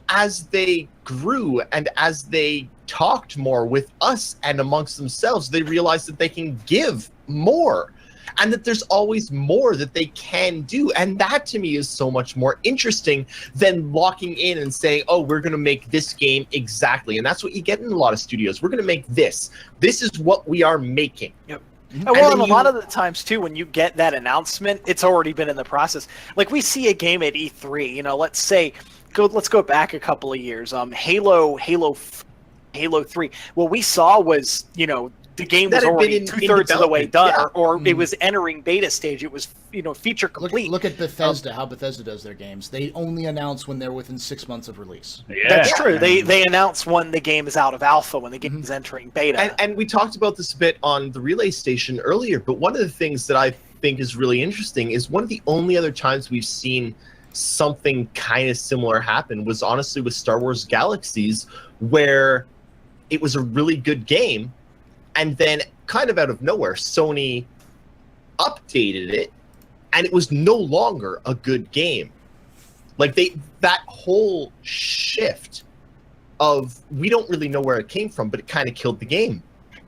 Speaker 5: as they grew and as they talked more with us and amongst themselves, they realized that they can give more. And that there's always more that they can do. And that, to me, is so much more interesting than locking in and saying, oh, we're going to make this game exactly. And that's what you get in a lot of studios. We're going to make this. This is what we are making.
Speaker 3: Yep. Well, and a lot of the times, too, when you get that announcement, it's already been in the process. Like, we see a game at E3, let's go back a couple of years. Halo 3. What we saw was, the game was already 2/3 of the way done, or it was entering beta stage. It was, feature complete.
Speaker 2: Look at Bethesda, how Bethesda does their games. They only announce when they're within 6 months of release.
Speaker 4: Yeah.
Speaker 3: That's true. They announce when the game is out of alpha, when the game is entering beta.
Speaker 5: And we talked about this a bit on the Relay Station earlier, but one of the things that I think is really interesting is one of the only other times we've seen something kind of similar happen was honestly with Star Wars Galaxies, where it was a really good game, and then kind of out of nowhere, Sony updated it, and it was no longer a good game. Like that whole shift of, we don't really know where it came from, but it kind of killed the game.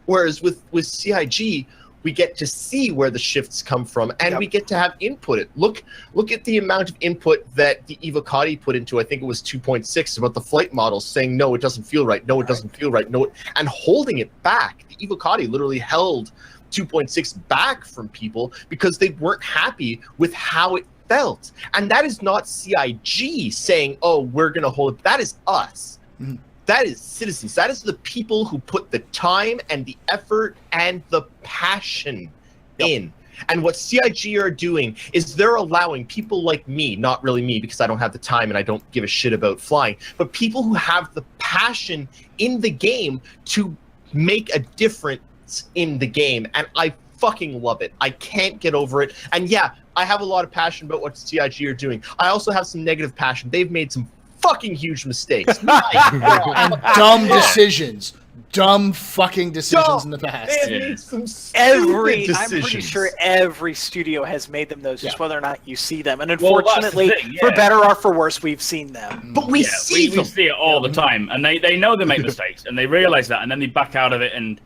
Speaker 5: Whereas with CIG, we get to see where the shifts come from, and we get to have input. Look at the amount of input that the Evocati put into, I think it was 2.6, about the flight models, saying, no, it doesn't feel right, no, it doesn't feel right, no, and holding it back. The Evocati literally held 2.6 back from people because they weren't happy with how it felt. And that is not CIG saying, oh, we're going to hold it. That is us. Mm-hmm. That is citizens. That is the people who put the time and the effort and the passion in. And what CIG are doing is they're allowing people like me, not really me because I don't have the time and I don't give a shit about flying, but people who have the passion in the game to make a difference in the game. And I fucking love it. I can't get over it. And yeah, I have a lot of passion about what CIG are doing. I also have some negative passion. They've made some fucking huge mistakes.
Speaker 2: And dumb decisions. Dumb fucking decisions in the past.
Speaker 5: They have made some stupid decisions.
Speaker 3: I'm pretty sure every studio has made them those, just whether or not you see them. And unfortunately, for better or for worse, we've seen them.
Speaker 5: But we see them.
Speaker 4: We see it all the time. And they know they make mistakes, and they realize that, and then they back out of it and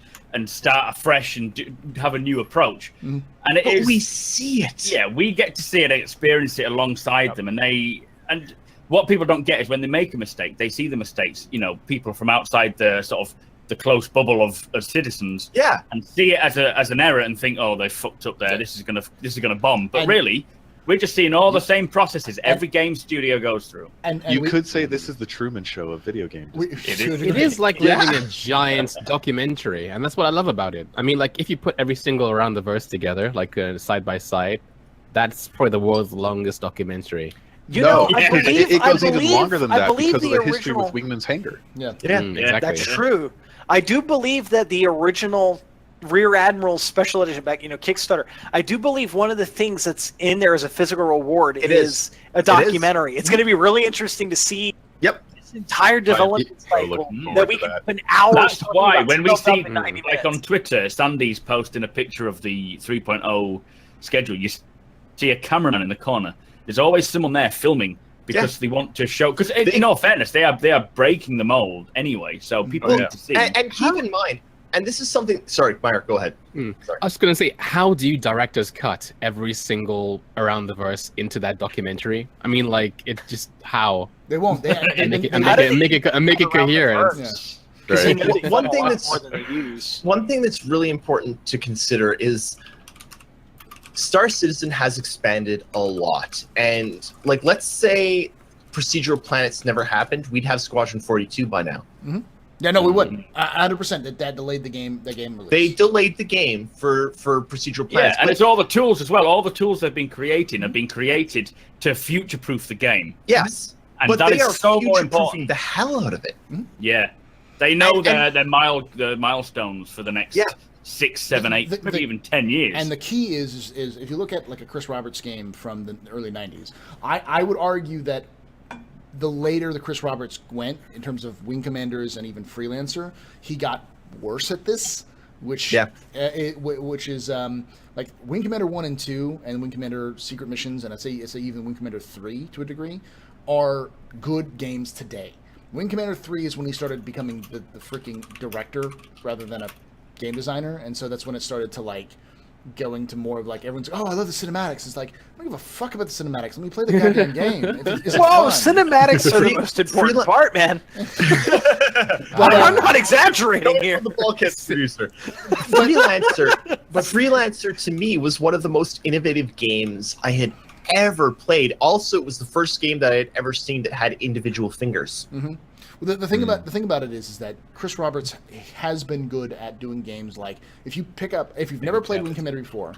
Speaker 4: start afresh and have a new approach. And
Speaker 5: we see it.
Speaker 4: Yeah, we get to see it and experience it alongside them. And what people don't get is when they make a mistake, they see the mistakes, people from outside the sort of the close bubble of citizens, and see it as an error and think, oh, they fucked up there. This is gonna bomb. But really, we're just seeing all the same processes every game studio goes through.
Speaker 6: And you could say this is the Truman Show of video games.
Speaker 1: It is like living a giant documentary, and that's what I love about it. I mean, like, if you put every single Around the Verse together, like side by side, that's probably the world's longest documentary.
Speaker 6: It goes even longer than that because of the history with Wingman's Hangar.
Speaker 1: Exactly.
Speaker 3: That's true. I do believe that the original Rear Admiral Special Edition back, Kickstarter, I do believe one of the things that's in there as a physical reward is a documentary. It's going to be really interesting to see this entire development cycle that we can spend hours.
Speaker 4: That's why when we see, like on Twitter, Sandy's posting a picture of the 3.0 schedule, you see a cameraman in the corner. There's always someone there filming because they want to show. Because in all fairness, they are breaking the mold anyway, so people need to see.
Speaker 5: And keep in mind, and this is something. Sorry, Meyer, go ahead.
Speaker 1: Sorry. I was going to say, how do directors cut every single Around the Verse into that documentary? I mean, like, it just how
Speaker 2: they won't. Make
Speaker 1: it coherent.
Speaker 5: One thing that's really important to consider is Star Citizen has expanded a lot, and like, let's say procedural planets never happened, we'd have Squadron 42 by now.
Speaker 2: Mm-hmm. Yeah, no, we wouldn't. 100%. That delayed the game release.
Speaker 5: They delayed the game for procedural planets.
Speaker 4: Yeah, and it's all the tools as well. All the tools they've been creating have been created to future-proof the game.
Speaker 5: Yes,
Speaker 4: and
Speaker 5: but
Speaker 4: they
Speaker 5: are
Speaker 4: so
Speaker 5: future-proofing the hell out of it.
Speaker 2: Mm-hmm.
Speaker 4: Yeah, they know their milestones for the next 6, 7, 8, maybe even 10 years.
Speaker 2: And the key is if you look at like a Chris Roberts game from the early 90s, I would argue that the later the Chris Roberts went in terms of Wing Commanders and even Freelancer, he got worse at this, which which is like Wing Commander 1 and 2 and Wing Commander Secret Missions, and I'd say even Wing Commander 3 to a degree, are good games today. Wing Commander 3 is when he started becoming the freaking director rather than a game designer, and so that's when it started to like going to more of like everyone's, oh, I love the cinematics. It's like, I don't give a fuck about the cinematics. Let me play the goddamn game.
Speaker 3: Whoa, cinematics are the most important part, man. I'm not exaggerating here.
Speaker 5: The Bulkhead's producer. Freelancer to me was one of the most innovative games I had ever played. Also, it was the first game that I had ever seen that had individual fingers.
Speaker 2: Mm-hmm. Well, the thing about it is that Chris Roberts has been good at doing games like, if you've never played Wing Commander before,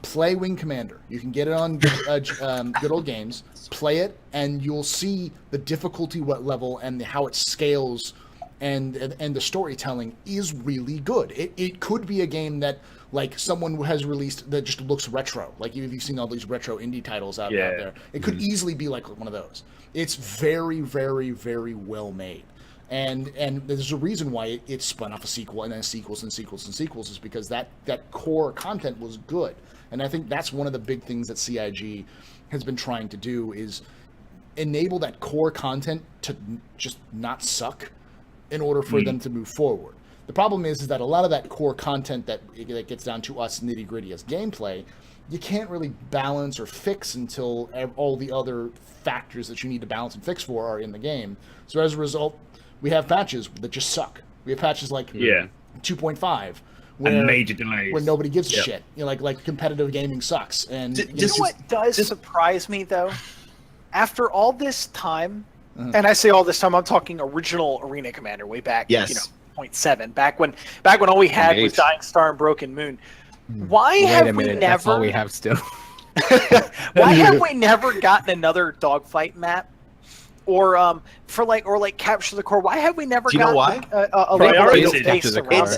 Speaker 2: play Wing Commander. You can get it on good old games. Play it, and you'll see the difficulty level and how it scales, and the storytelling is really good. It could be a game that like someone has released that just looks retro. Like if you've seen all these retro indie titles out there, it could easily be like one of those. It's very, very, very well made. And there's a reason why it spun off a sequel and then sequels and sequels and sequels, is because that core content was good. And I think that's one of the big things that CIG has been trying to do, is enable that core content to just not suck in order for them to move forward. The problem is that a lot of that core content that gets down to us nitty gritty as gameplay, you can't really balance or fix until all the other factors that you need to balance and fix for are in the game. So as a result, we have patches that just suck. We have patches like 2.5
Speaker 4: and major delays
Speaker 2: where nobody gives a shit. You know, like competitive gaming sucks. And
Speaker 3: you know what does surprise me though? After all this time, and I say all this time, I'm talking original Arena Commander way back, 0.7, back when all we had was Dying Star and Broken Moon. Why have we never?
Speaker 1: That's all we have still.
Speaker 3: Why have we never gotten another dogfight map, or Capture the Core? Why have we never gotten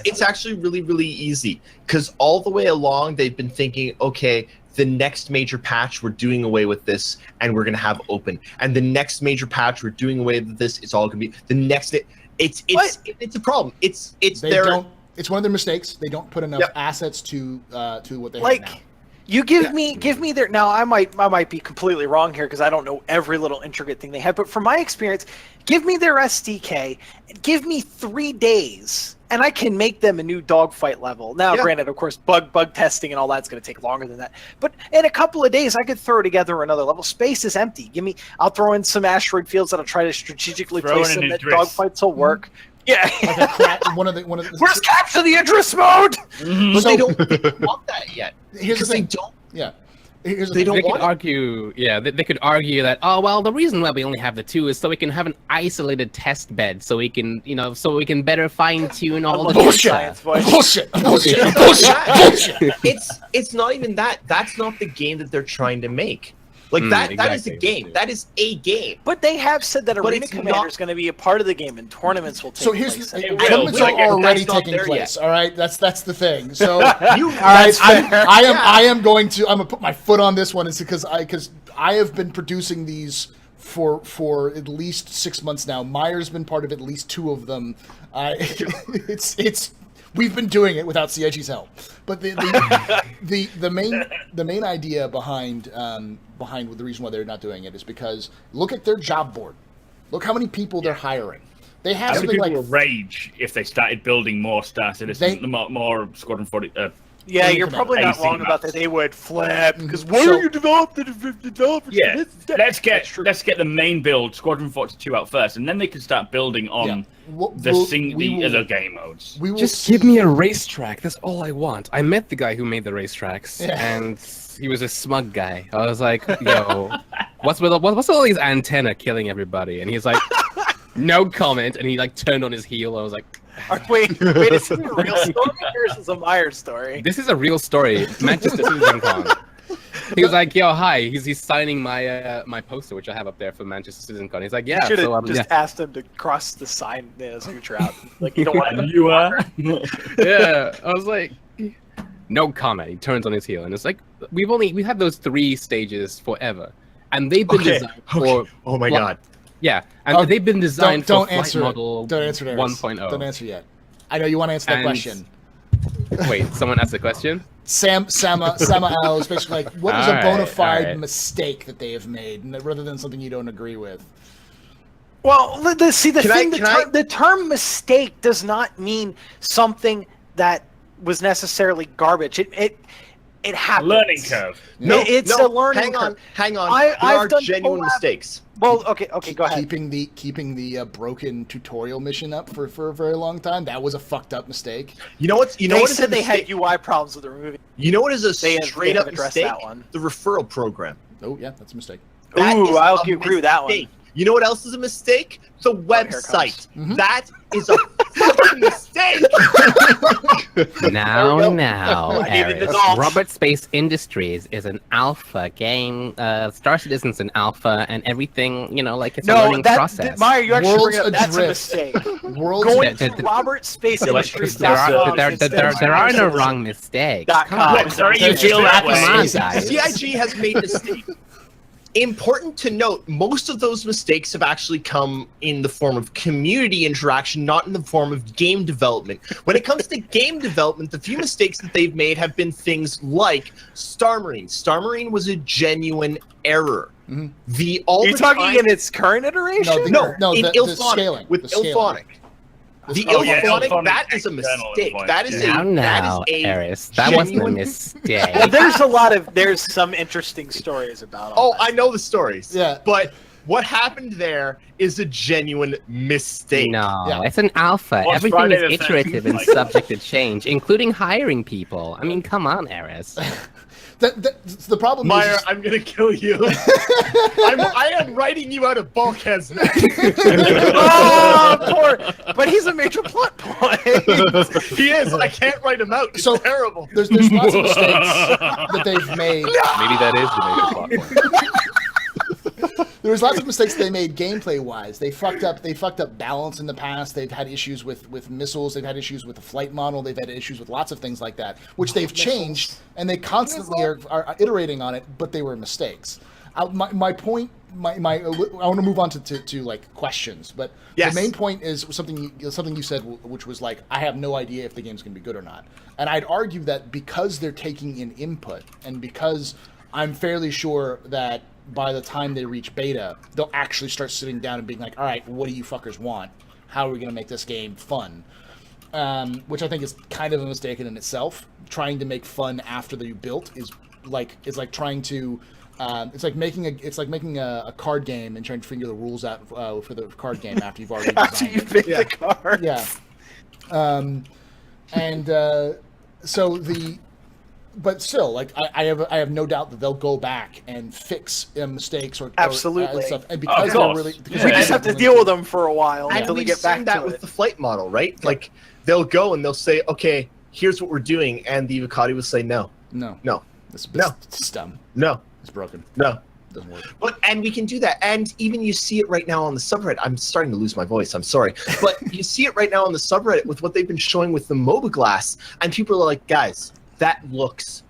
Speaker 5: It's actually really, really easy, because all the way along they've been thinking, okay, the next major patch we're doing away with this and we're gonna have open, and the next major patch we're doing away with this. It's all gonna be the next. It's a problem. It's
Speaker 2: one of their mistakes. They don't put enough assets to what they have now.
Speaker 3: You give me their, now I might be completely wrong here because I don't know every little intricate thing they have, but from my experience, give me their SDK, give me 3 days, and I can make them a new dogfight level. Now, granted, of course, bug testing and all that's going to take longer than that, but in a couple of days, I could throw together another level. Space is empty. I'll throw in some asteroid fields that I'll try to strategically place them that dogfights will work. Yeah.
Speaker 2: one of the
Speaker 3: Where's Capture the Idris mode?
Speaker 5: But they don't want that yet.
Speaker 2: Because they don't. Yeah.
Speaker 1: They could argue that, oh well, the reason why we only have the 2 is so we can have an isolated test bed, so we can better fine tune all the
Speaker 2: bullshit.
Speaker 5: It's not even that. That's not the game that they're trying to make. Like that is a game. That is a game.
Speaker 3: But they have said that Arena Commander is going to be a part of the game, and tournaments will take place.
Speaker 2: So tournaments are already taking place. All right, that's the thing. So I am going to put my foot on this one. Is because I have been producing these for at least 6 months now. Meyer's been part of at least 2 of them. We've been doing it without CIG's help, but the main idea behind the reason why they're not doing it is because look at their job board, look how many people they're hiring. They have something
Speaker 4: people
Speaker 2: like
Speaker 4: will rage if they started building more Star Citizen, more Squadron 40.
Speaker 3: Yeah, you're probably not wrong about that. They would flip because why are you developers?
Speaker 4: Yeah, let's get the main build Squadron 42 out first, and then they can start building on the other game modes.
Speaker 1: Give me a racetrack. That's all I want. I met the guy who made the racetracks, and he was a smug guy. I was like, yo, what's all these antenna killing everybody? And he's like, no comment, and he like turned on his heel. I was like.
Speaker 3: Wait, is this a real story or is this a Meyer story?
Speaker 1: This is a real story. Manchester Citizen Con. He was like, yo, hi. He's signing my my poster, which I have up there for Manchester Citizen Con. He's like, yeah.
Speaker 3: You should have just asked him to cross the sign signature out. Like, you don't want to.
Speaker 4: You are?
Speaker 1: Yeah. I was like, no comment. He turns on his heel. And it's like, we've had those 3 stages forever. And they've been designed for...
Speaker 5: Oh my God.
Speaker 1: Yeah, and they've been designed
Speaker 2: Don't
Speaker 1: for flight
Speaker 2: answer
Speaker 1: model
Speaker 2: it. Don't answer it.
Speaker 1: 1.0.
Speaker 2: Don't answer yet. I know you want to answer that
Speaker 1: And-
Speaker 2: question.
Speaker 1: Wait, someone asked a question?
Speaker 2: Sama L is basically like, what is a
Speaker 1: Alright,
Speaker 2: bona fide
Speaker 1: alright.
Speaker 2: mistake that they have made, rather than something you don't agree with?
Speaker 3: Well, the
Speaker 5: Can
Speaker 3: term mistake does not mean something that was necessarily garbage. It happens.
Speaker 4: Learning curve.
Speaker 5: No,
Speaker 3: It's
Speaker 5: no,
Speaker 3: a learning curve.
Speaker 5: Hang on.
Speaker 3: I've
Speaker 5: There are
Speaker 3: done
Speaker 5: genuine
Speaker 3: collab-
Speaker 5: mistakes.
Speaker 3: Well, okay, go ahead.
Speaker 2: Keeping the broken tutorial mission up for a very long time, that was a fucked up mistake.
Speaker 5: You know what? You know
Speaker 3: They
Speaker 5: what is
Speaker 3: said
Speaker 5: a
Speaker 3: they had
Speaker 5: mistake?
Speaker 3: UI problems with the removing.
Speaker 5: You know what is a
Speaker 3: They
Speaker 5: straight
Speaker 3: have
Speaker 5: up
Speaker 3: addressed
Speaker 5: mistake?
Speaker 3: that one.
Speaker 5: The referral program.
Speaker 2: Oh yeah, that's a mistake.
Speaker 5: That
Speaker 3: Ooh,
Speaker 5: is
Speaker 3: I'll
Speaker 5: a
Speaker 3: agree with that one.
Speaker 5: mistake. You know what else is a mistake? The
Speaker 3: here it
Speaker 5: website.
Speaker 2: comes. Mhm.
Speaker 5: That is a fucking mistake.
Speaker 1: Now,
Speaker 3: go.
Speaker 1: now,
Speaker 3: I needed
Speaker 1: Aris.
Speaker 3: the golf.
Speaker 1: Robert Space Industries is an alpha game. Star Citizen's an alpha, and everything, like it's a
Speaker 3: No,
Speaker 1: learning process.
Speaker 3: Meyer, you actually
Speaker 2: Worlds
Speaker 3: bring up that's a
Speaker 2: adrift.
Speaker 3: mistake.
Speaker 2: World's
Speaker 3: Going
Speaker 1: The-
Speaker 3: to
Speaker 1: the-
Speaker 3: Robert Space
Speaker 4: Yeah, like
Speaker 3: Industries.
Speaker 4: Crystal
Speaker 1: there are no wrong mistakes. Come on.
Speaker 4: I'm sorry you feel that way.
Speaker 1: Come on,
Speaker 5: CIG
Speaker 1: guys.
Speaker 5: has made mistakes. Important to note, most of those mistakes have actually come in the form of community interaction, not in the form of game development. When it comes to game development, the few mistakes that they've made have been things like Star Marine. Star Marine was a genuine error.
Speaker 2: Mhm.
Speaker 3: Are you talking in its current iteration?
Speaker 2: No,
Speaker 5: in
Speaker 2: the
Speaker 5: Ilphonic,
Speaker 2: scaling,
Speaker 5: with
Speaker 2: the scaling.
Speaker 5: Ilphonic. The
Speaker 4: Oh, yeah,
Speaker 5: Ilphonic,
Speaker 4: Ilphonic
Speaker 5: that is a
Speaker 4: external
Speaker 5: mistake.
Speaker 4: Ilphonic,
Speaker 5: That is
Speaker 1: Now,
Speaker 5: a
Speaker 1: now,
Speaker 5: that is a
Speaker 1: Aris. That wasn't a
Speaker 5: genuine-
Speaker 1: mistake.
Speaker 3: Well, there's some interesting stories about all
Speaker 5: Oh,
Speaker 3: that.
Speaker 5: I know the stories.
Speaker 2: Yeah.
Speaker 5: But what happened there is a genuine mistake.
Speaker 1: No,
Speaker 2: Yeah.
Speaker 1: it's an alpha.
Speaker 4: What's
Speaker 1: Everything
Speaker 4: Friday
Speaker 1: is
Speaker 4: the
Speaker 1: iterative
Speaker 4: 13th
Speaker 1: and
Speaker 4: like?
Speaker 1: subject to change, including hiring people. I mean, come on, Aris.
Speaker 2: The problem
Speaker 5: Meyer,
Speaker 2: is,
Speaker 5: I'm gonna kill you. I am writing you out of bulkheads now.
Speaker 3: Oh, poor. But he's a major plot point.
Speaker 5: He is. I can't write him out. It's
Speaker 2: So-
Speaker 5: terrible.
Speaker 2: there's lots of mistakes that they've made.
Speaker 6: Maybe that is the major plot point.
Speaker 2: There was lots of mistakes they made gameplay wise. They fucked up balance in the past. They've had issues with missiles. They've had issues with the flight model. They've had issues with lots of things like that, which they've changed, and they constantly are iterating on it. But they were mistakes. My point. I want to move on to like questions, but
Speaker 5: Yes.
Speaker 2: the main point is something you said, which was like, I have no idea if the game's going to be good or not. And I'd argue that because they're taking in input, and because I'm fairly sure that by the time they reach beta, they'll actually start sitting down and being like, all right, what do you fuckers want? How are we going to make this game fun? Which I think is kind of a mistake in itself. Trying to make fun after you built is like trying to it's like making a card game and trying to figure the rules out for the card game after you've already
Speaker 3: After
Speaker 2: designed
Speaker 3: you
Speaker 2: it.
Speaker 3: pick the card.
Speaker 2: Yeah. But still, like I have no doubt that they'll go back and fix mistakes or
Speaker 3: Absolutely.
Speaker 2: stuff. And because
Speaker 4: Of
Speaker 2: they're
Speaker 4: course.
Speaker 2: really, because
Speaker 3: We
Speaker 2: they're
Speaker 3: just have to
Speaker 2: willing
Speaker 3: deal with them for a while
Speaker 5: And
Speaker 3: until we
Speaker 5: we've
Speaker 3: get back
Speaker 5: seen that
Speaker 3: to
Speaker 5: with
Speaker 3: it.
Speaker 5: the flight model, right? Like they'll go and they'll say, "Okay, here's what we're doing," and the Avocado will say, "No,
Speaker 2: No,
Speaker 5: no,
Speaker 2: it's
Speaker 5: No.
Speaker 2: it's dumb.
Speaker 5: no,
Speaker 2: It's broken.
Speaker 5: no."
Speaker 2: It doesn't work.
Speaker 5: And we can do that. And even you see it right now on the subreddit. I'm starting to lose my voice. I'm sorry. But you see it right now on the subreddit with what they've been showing with the MOBA glass. And people are like, guys, that looks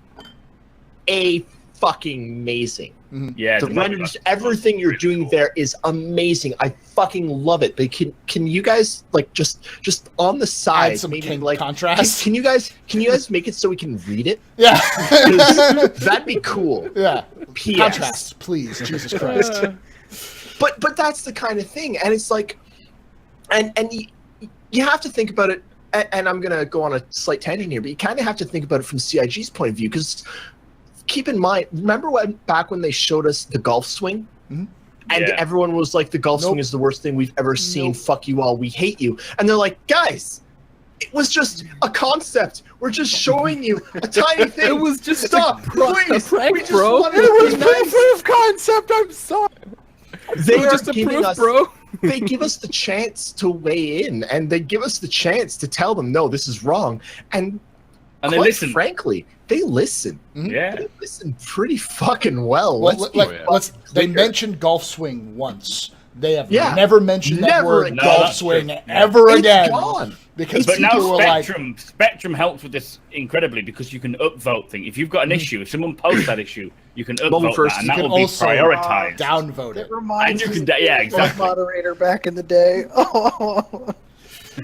Speaker 5: fucking amazing.
Speaker 4: Yeah,
Speaker 5: The renders, everything you're doing there is amazing. I fucking love it. But can you guys like just on the side
Speaker 2: Add some
Speaker 5: maybe like
Speaker 2: contrast.
Speaker 5: Can you guys make it so we can read it?
Speaker 2: Yeah.
Speaker 5: 'Cause that'd be cool.
Speaker 2: Yeah.
Speaker 5: PS.
Speaker 2: Contrast, please. Jesus Christ.
Speaker 5: But that's the kind of thing, and it's like, and you have to think about it. And I'm gonna go on a slight tangent here, but you kind of have to think about it from CIG's point of view, because keep in mind, remember back when they showed us the golf swing,
Speaker 2: Mhm.
Speaker 5: and
Speaker 4: Yeah.
Speaker 5: everyone was like, "The golf swing
Speaker 2: Nope.
Speaker 5: is the worst thing we've ever seen.
Speaker 2: Nope.
Speaker 5: Fuck you all. We hate you." And they're like, "Guys, it was just a concept. We're just showing you a tiny thing.
Speaker 1: It was just
Speaker 5: stop, please.
Speaker 1: a prank,
Speaker 5: we just
Speaker 1: bro.
Speaker 5: wanted
Speaker 1: It
Speaker 5: to
Speaker 1: was
Speaker 5: be nice."
Speaker 3: proof of concept. I'm sorry.
Speaker 5: They
Speaker 1: It was
Speaker 5: are
Speaker 1: just a
Speaker 5: giving
Speaker 1: proof,
Speaker 5: us,
Speaker 1: bro.
Speaker 5: they give us the chance to weigh in, and they give us the chance to tell them, no, this is wrong. And
Speaker 4: And they
Speaker 5: quite
Speaker 4: listen.
Speaker 5: frankly, they listen.
Speaker 4: Yeah.
Speaker 5: They listen pretty fucking well.
Speaker 2: Well,
Speaker 5: Let's
Speaker 2: like,
Speaker 5: be
Speaker 6: yeah.
Speaker 2: let's. They
Speaker 5: clear.
Speaker 2: mentioned golf swing once. They have
Speaker 5: Yeah.
Speaker 2: never mentioned that
Speaker 5: Never
Speaker 2: word
Speaker 5: again.
Speaker 2: golf
Speaker 4: that's
Speaker 2: swing
Speaker 4: true.
Speaker 2: ever
Speaker 5: It's
Speaker 2: again.
Speaker 5: gone.
Speaker 2: Because
Speaker 4: But now
Speaker 2: people were like,
Speaker 4: Spectrum helps with this incredibly because you can upvote things. If you've got an issue, if someone posts that issue, you can upvote
Speaker 5: first,
Speaker 4: that, and
Speaker 2: you
Speaker 4: that
Speaker 2: can
Speaker 4: will be
Speaker 2: also
Speaker 4: prioritized.
Speaker 2: downvote it.
Speaker 3: It reminds
Speaker 4: And you
Speaker 3: me
Speaker 4: can, yeah,
Speaker 3: of
Speaker 4: exactly.
Speaker 3: moderator back in the day. Oh,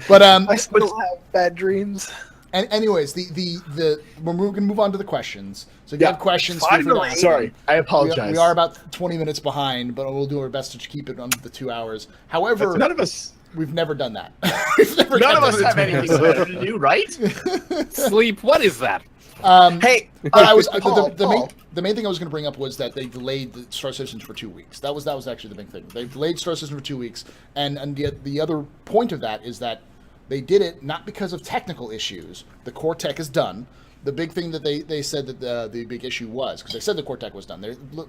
Speaker 2: But
Speaker 3: I still have bad dreams.
Speaker 2: and anyways, the when we're gonna move on to the questions. So if you
Speaker 5: Yeah.
Speaker 2: have questions, feel free to ask
Speaker 5: Sorry,
Speaker 2: them.
Speaker 5: I apologize.
Speaker 2: We are about 20 minutes behind, but we'll do our best to keep it under the 2 hours. However,
Speaker 5: None of us
Speaker 2: we've never done that. We've never
Speaker 5: None
Speaker 2: kept
Speaker 5: of us
Speaker 2: it
Speaker 5: have
Speaker 2: under 20
Speaker 5: anything
Speaker 2: minutes.
Speaker 5: better to do, right?
Speaker 1: Sleep. What is that?
Speaker 5: Hey,
Speaker 2: I was
Speaker 5: Paul,
Speaker 2: the main thing I was going to bring up was that they delayed the Star Citizens for 2 weeks. That was actually the big thing. They delayed Star Citizen for 2 weeks, and the other point of that is that they did it not because of technical issues. The core tech is done. The big thing that they said that the big issue was, because they said the core tech was done.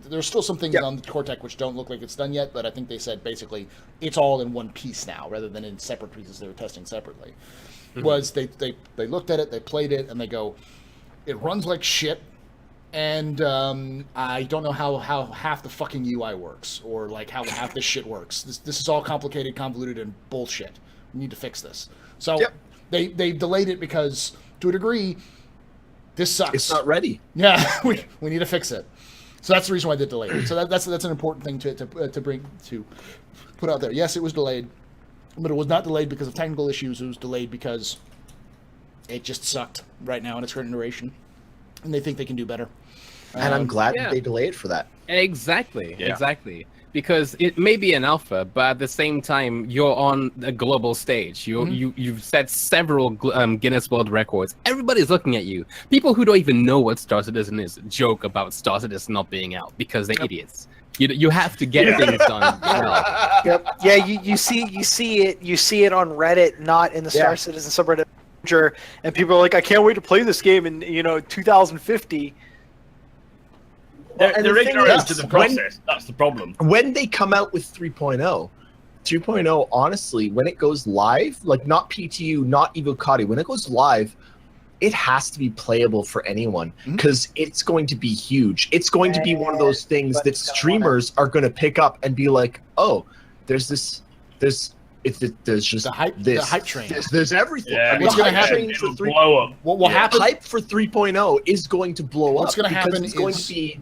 Speaker 2: There's still some things on the core tech which don't look like it's done yet, but I think they said basically it's all in one piece now rather than in separate pieces they were testing separately. Was they looked at it, they played it, and they go, it runs like shit, and I don't know how half the fucking UI works, or like how half this shit works. This is all complicated, convoluted, and bullshit. We need to fix this. So they delayed it because, to a degree, this sucks.
Speaker 5: it's not ready.
Speaker 2: Yeah, we need to fix it. So that's the reason why they delayed it. So that's an important thing to put out there. Yes, it was delayed, but it was not delayed because of technical issues. It was delayed because it just sucked right now in its current iteration, and they think they can do better.
Speaker 5: And I'm glad
Speaker 1: yeah.
Speaker 5: that they delay it for that.
Speaker 1: Exactly.
Speaker 6: Yeah.
Speaker 1: Exactly. Because it may be an alpha, but at the same time, you're on a global stage. You've set several Guinness World Records. Everybody's looking at you. People who don't even know what Star Citizen is joke about Star Citizen not being out because they're idiots. You have to get things done. Well.
Speaker 3: Yep. Yeah, you see it on Reddit, not in the Star Citizen subreddit, and people are like, I can't wait to play this game in 2050.
Speaker 4: They're ignorant
Speaker 5: is,
Speaker 4: to the process. That's the problem.
Speaker 5: When they come out with 3.0, 2.0, honestly, when it goes live, like not PTU, not Evocati, when it goes live, it has to be playable for anyone because it's going to be huge. It's going to be one of those things that streamers are going to pick up and be like, oh, there's just
Speaker 2: The hype train.
Speaker 5: There's everything.
Speaker 4: Yeah,
Speaker 2: What's gonna happen?
Speaker 5: For
Speaker 4: It'll blow up.
Speaker 2: What will happen?
Speaker 5: Hype for 3.0 is going to blow up.
Speaker 2: What's gonna
Speaker 5: because
Speaker 2: happen
Speaker 5: it's going
Speaker 2: is-
Speaker 5: to be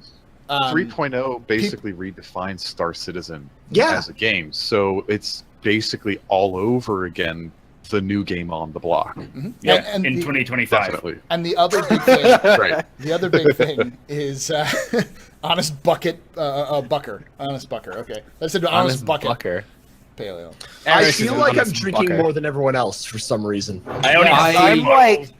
Speaker 6: 3.0 basically redefines Star Citizen
Speaker 5: Yeah.
Speaker 6: as a game. So it's basically all over again the new game on the block.
Speaker 4: Yeah,
Speaker 2: and
Speaker 4: in
Speaker 2: the-
Speaker 4: 2025.
Speaker 6: Definitely.
Speaker 2: And the other big thing,
Speaker 6: Right.
Speaker 2: the other big thing is honest bucket, Bucker. Honest Bucker. Okay, I said honest bucket.
Speaker 1: Bucker.
Speaker 2: Paleo.
Speaker 5: I
Speaker 1: Eric is
Speaker 5: feel
Speaker 1: an
Speaker 5: like I'm
Speaker 1: honest
Speaker 5: drinking
Speaker 1: bucker.
Speaker 5: more than everyone else for some reason.
Speaker 4: I only have
Speaker 1: I-
Speaker 4: three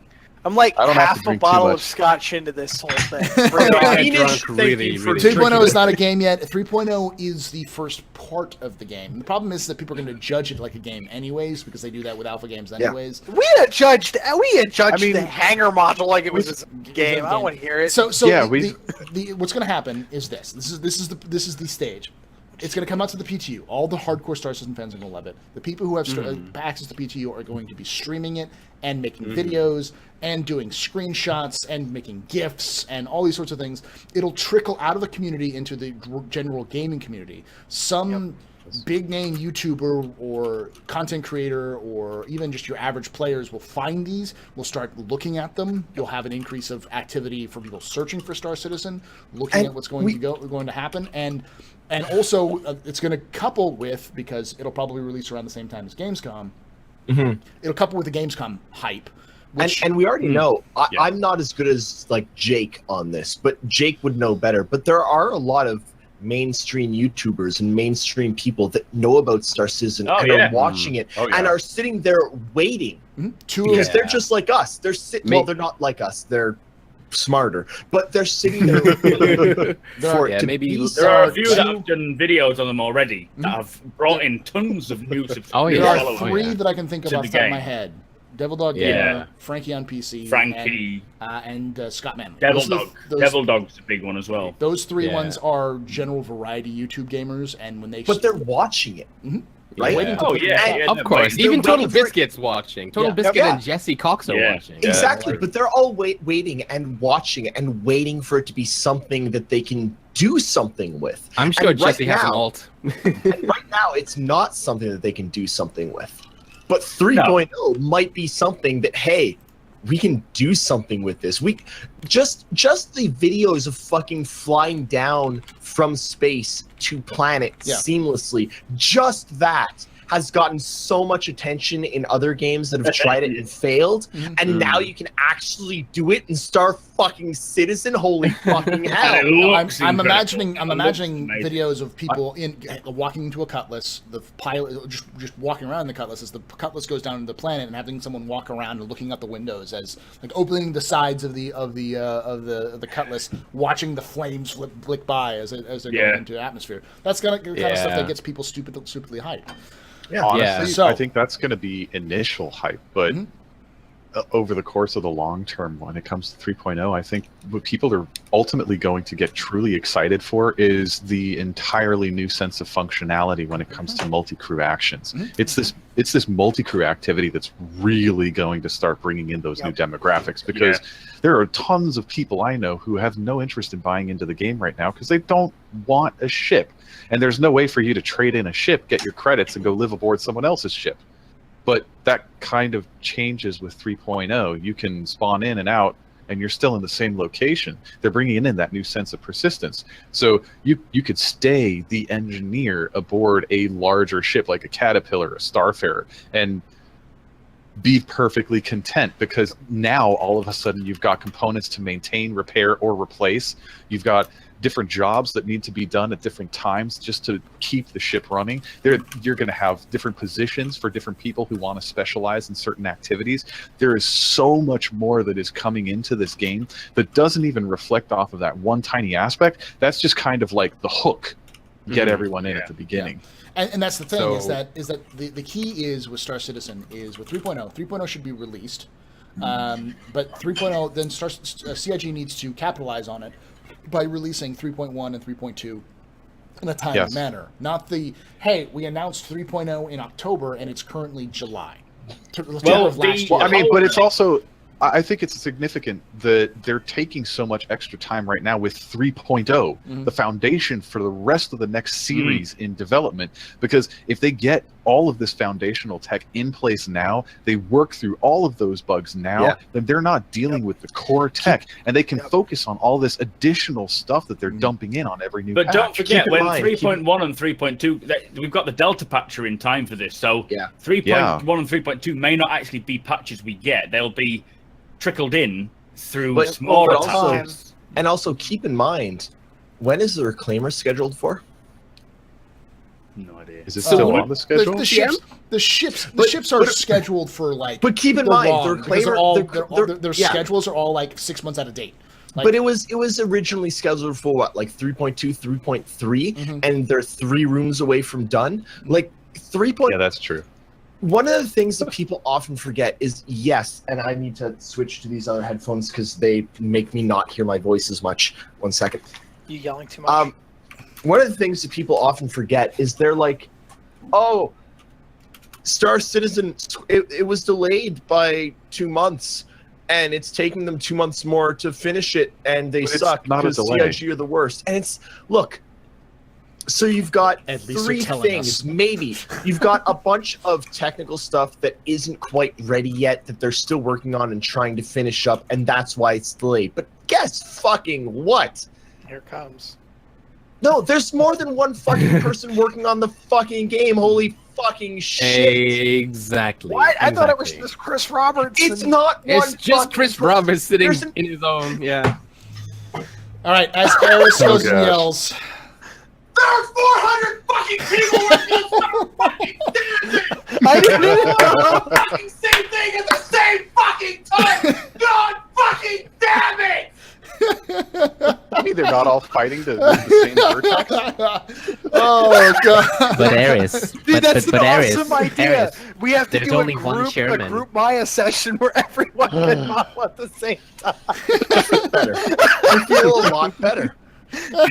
Speaker 3: I'm like
Speaker 6: I don't have to
Speaker 3: half a
Speaker 6: drink too
Speaker 3: bottle
Speaker 6: much.
Speaker 3: of scotch into this whole thing.
Speaker 1: I
Speaker 5: Phoenix,
Speaker 1: drunk
Speaker 5: thank
Speaker 1: really,
Speaker 5: you for
Speaker 1: really
Speaker 2: 2.0 is not a game yet. 3.0 is the first part of the game. The problem is that people are going to judge it like a game anyways because they do that with alpha games anyways.
Speaker 3: We had judged the hanger module like it was a game. I don't want to hear it.
Speaker 2: So
Speaker 6: Yeah,
Speaker 2: what's going to happen is this. This is the stage. It's going to come out to the PTU. All the hardcore Star Citizen fans are going to love it. The people who have access to PTU are going to be streaming it and making videos and doing screenshots and making GIFs and all these sorts of things. It'll trickle out of the community into the general gaming community. Some big name YouTuber or content creator or even just your average players will find these, will start looking at them. You'll have an increase of activity for people searching for Star Citizen, looking at what's going to happen, and also it's going to couple with, because it'll probably release around the same time as Gamescom. It'll couple with the Gamescom hype.
Speaker 5: And we already know, I'm not as good as like Jake on this, but Jake would know better. But there are a lot of mainstream YouTubers and mainstream people that know about Star Citizen and are watching it and are sitting there waiting because they're just like us. They're well, they're not like us. They're smarter, but they're sitting there for it to be.
Speaker 4: There are a few that have done videos on them already that have brought in tons of new subscribers.
Speaker 2: There are three that I can think of off the top of my head. Devil Dog Gamer, Frankie on PC, and Scott Manley.
Speaker 4: Devil Dog's a big one as well.
Speaker 2: Those three ones are general variety YouTube gamers, and when they
Speaker 5: but they're watching it. right?
Speaker 2: Waiting to
Speaker 4: Oh
Speaker 2: put them
Speaker 4: yeah,
Speaker 2: on.
Speaker 4: yeah,
Speaker 1: Of
Speaker 4: no,
Speaker 1: course,
Speaker 4: wait.
Speaker 1: even
Speaker 5: they're
Speaker 1: Total
Speaker 5: waiting for-
Speaker 1: Biscuit's watching. Total
Speaker 2: Yeah.
Speaker 1: Biscuit
Speaker 5: Yeah.
Speaker 1: and Jesse Cox are
Speaker 4: Yeah.
Speaker 1: watching.
Speaker 5: Exactly,
Speaker 4: Yeah.
Speaker 5: but they're all waiting and watching and waiting for it to be something that they can do something with.
Speaker 1: I'm sure
Speaker 5: And right
Speaker 1: Jesse has an
Speaker 5: now-
Speaker 1: alt.
Speaker 5: And right now, it's not something that they can do something with. But 3.0 might be something that, hey, we can do something with this. We just the videos of fucking flying down from space to planet
Speaker 2: Yeah.
Speaker 5: seamlessly. Just that has gotten so much attention in other games that have tried it and failed.
Speaker 2: Mhm.
Speaker 5: And now you can actually do it in Star fucking Citizen. Holy fucking hell!
Speaker 4: And it looks
Speaker 2: I'm
Speaker 4: incredible.
Speaker 2: imagining
Speaker 4: It looks amazing.
Speaker 2: videos of people walking into a Cutlass, the pilot just walking around the Cutlass as the Cutlass goes down to the planet, and having someone walk around and looking out the windows as like opening the sides of the Cutlass, watching the flames flick by as they're going into the atmosphere. That's kind of stuff that gets people stupidly hyped.
Speaker 5: Yeah.
Speaker 6: Honestly,
Speaker 2: So-
Speaker 6: I think that's going to be initial hype, but
Speaker 2: Mhm.
Speaker 6: over the course of the long term, when it comes to 3.0, I think what people are ultimately going to get truly excited for is the entirely new sense of functionality when it comes to multi-crew actions.
Speaker 2: Mhm.
Speaker 6: It's this multi-crew activity that's really going to start bringing in those new demographics, because there are tons of people I know who have no interest in buying into the game right now because they don't want a ship. And there's no way for you to trade in a ship, get your credits, and go live aboard someone else's ship. But that kind of changes with 3.0. You can spawn in and out, and you're still in the same location. They're bringing in that new sense of persistence. So you could stay the engineer aboard a larger ship like a Caterpillar, a Starfarer, and be perfectly content, because now all of a sudden you've got components to maintain, repair, or replace. You've got different jobs that need to be done at different times just to keep the ship running. You're going to have different positions for different people who want to specialize in certain activities. There is so much more that is coming into this game that doesn't even reflect off of that one tiny aspect. That's just kind of like the hook. Get everyone in at the beginning.
Speaker 2: And that's the thing, is
Speaker 6: So-
Speaker 2: that the key is with Star Citizen is with 3.0. 3.0 should be released, but 3.0 then CIG needs to capitalize on it by releasing 3.1 and 3.2 in a timely
Speaker 6: Yes.
Speaker 2: manner. Not the, hey, we announced 3.0 in October and it's currently July.
Speaker 4: Well,
Speaker 2: Of last
Speaker 6: Well,
Speaker 2: year.
Speaker 6: I mean, but it's also, I think it's significant that they're taking so much extra time right now with 3.0, the foundation for the rest of the next series in development. Because if they get all of this foundational tech in place now, they work through all of those bugs now, then they're not dealing with the core tech, and they can focus on all this additional stuff that they're dumping in on every new
Speaker 4: But
Speaker 6: patch.
Speaker 4: don't forget,
Speaker 5: Keep in
Speaker 4: when
Speaker 5: mind-
Speaker 4: 3.1 and 3.2, we've got the Delta patcher in time for this. So 3.1 and 3.2 may not actually be patches we get. They'll be trickled in through
Speaker 5: But
Speaker 4: smaller
Speaker 5: also-
Speaker 4: times.
Speaker 5: And also keep in mind, when is the reclaimer scheduled for?
Speaker 4: No idea.
Speaker 6: Is it still on the schedule?
Speaker 2: The ships are scheduled for like.
Speaker 5: But keep in
Speaker 2: they're
Speaker 5: mind,
Speaker 2: wrong,
Speaker 5: the
Speaker 2: because
Speaker 5: reclaimer,
Speaker 2: their schedules are all like 6 months out of date. Like,
Speaker 5: but it was originally scheduled for what, like 3.2, 3.3, and they're 3 rooms away from done. Like 3.
Speaker 6: Yeah, that's true.
Speaker 5: One of the things that people often forget is, yes, and I need to switch to these other headphones because they make me not hear my voice as much. 1 second.
Speaker 3: You yelling too much?
Speaker 5: One of the things that people often forget is they're like, oh, Star Citizen, it was delayed by 2 months, and it's taking them 2 months more to finish it, and they
Speaker 6: But it's
Speaker 5: suck
Speaker 6: not a
Speaker 5: because
Speaker 6: delay.
Speaker 5: CIG are the worst. And it's, look, so you've got
Speaker 2: At least
Speaker 5: 3
Speaker 2: they're telling
Speaker 5: things,
Speaker 2: us.
Speaker 5: maybe. You've got a bunch of technical stuff that isn't quite ready yet, that they're still working on and trying to finish up, and that's why it's delayed. But guess fucking what?
Speaker 3: Here it comes.
Speaker 5: No, there's more than one fucking person working on the fucking game. Holy fucking shit.
Speaker 1: Exactly.
Speaker 3: What? I thought it was
Speaker 1: exactly.
Speaker 3: just Chris Roberts.
Speaker 5: It's not one
Speaker 1: It's just
Speaker 5: fucking
Speaker 1: Chris
Speaker 5: person.
Speaker 1: Roberts sitting
Speaker 5: There's an-
Speaker 1: in his own. Yeah.
Speaker 2: all right, as Eris goes and
Speaker 6: gosh.
Speaker 2: yells.
Speaker 5: There are 400 fucking people working on fucking damn
Speaker 3: I didn't even know.
Speaker 5: fucking same thing at the same fucking time. God fucking damn it!
Speaker 6: I mean, they're not all fighting the same vertex.
Speaker 2: Oh god.
Speaker 7: But Ares,
Speaker 3: Dude, that's
Speaker 7: but
Speaker 3: an
Speaker 7: Ares,
Speaker 3: awesome idea.
Speaker 7: Ares,
Speaker 3: We have to
Speaker 7: there's
Speaker 3: do
Speaker 7: only one
Speaker 3: a
Speaker 7: chairman.
Speaker 3: group Maya session where everyone can model at the same time.
Speaker 5: Better. I feel a lot better.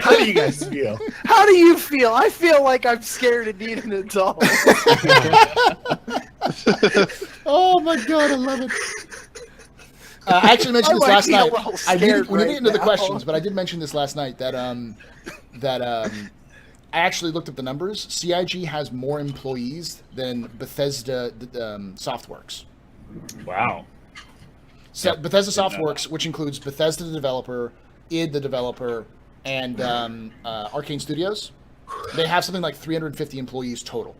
Speaker 5: How do you guys feel?
Speaker 3: How do you feel? I feel like I'm scared and need an adult.
Speaker 2: Oh my god, I love it. I actually mentioned this last night. We didn't get into the questions, but I did mention this last night that I actually looked up the numbers. CIG has more employees than Bethesda Softworks.
Speaker 4: Wow.
Speaker 2: So Bethesda Softworks, which includes Bethesda the developer, id the developer, and Arcane Studios, they have something like 350 employees total.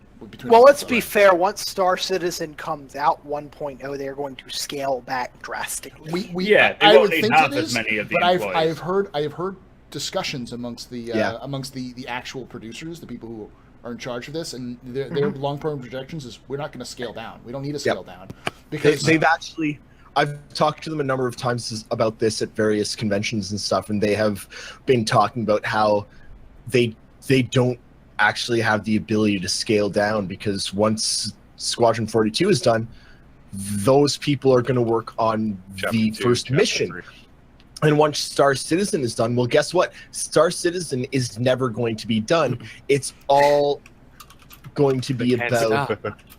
Speaker 3: Well, let's be fair. Once Star Citizen comes out 1.0, they're going to scale back drastically.
Speaker 2: I would think
Speaker 4: have
Speaker 2: it is,
Speaker 4: as many of the
Speaker 2: but
Speaker 4: employees.
Speaker 2: I have heard discussions amongst the actual producers, the people who are in charge of this, and their long-term projections is we're not going to scale down. We don't need to scale down because
Speaker 5: they've actually. I've talked to them a number of times about this at various conventions and stuff, and they have been talking about how they don't actually have the ability to scale down because once Squadron 42 is done, those people are going to work on the first mission. And once Star Citizen is done, well, guess what? Star Citizen is never going to be done. It's all going to be about...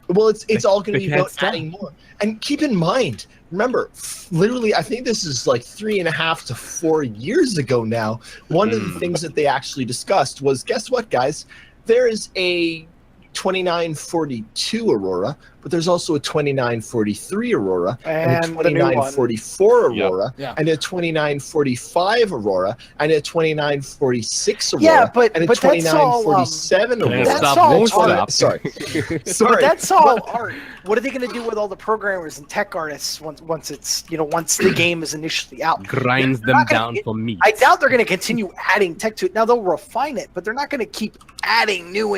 Speaker 5: Well, it's all going to be about adding more. And keep in mind, remember, literally, I think this is like 3.5 to 4 years ago now. One of the things that they actually discussed was, guess what, guys? There is a 2942 Aurora, but there's also a 2943 Aurora, and a 2944 Aurora, and a 2945 Aurora, and a 2946 Aurora, and a 2947 Aurora. Sorry.
Speaker 3: But that's all art. What are they going to do with all the programmers and tech artists once it's once the game is initially out?
Speaker 1: Grinds them down for meat.
Speaker 3: I doubt they're going to continue adding tech to it. Now they'll refine it, but they're not going to keep adding new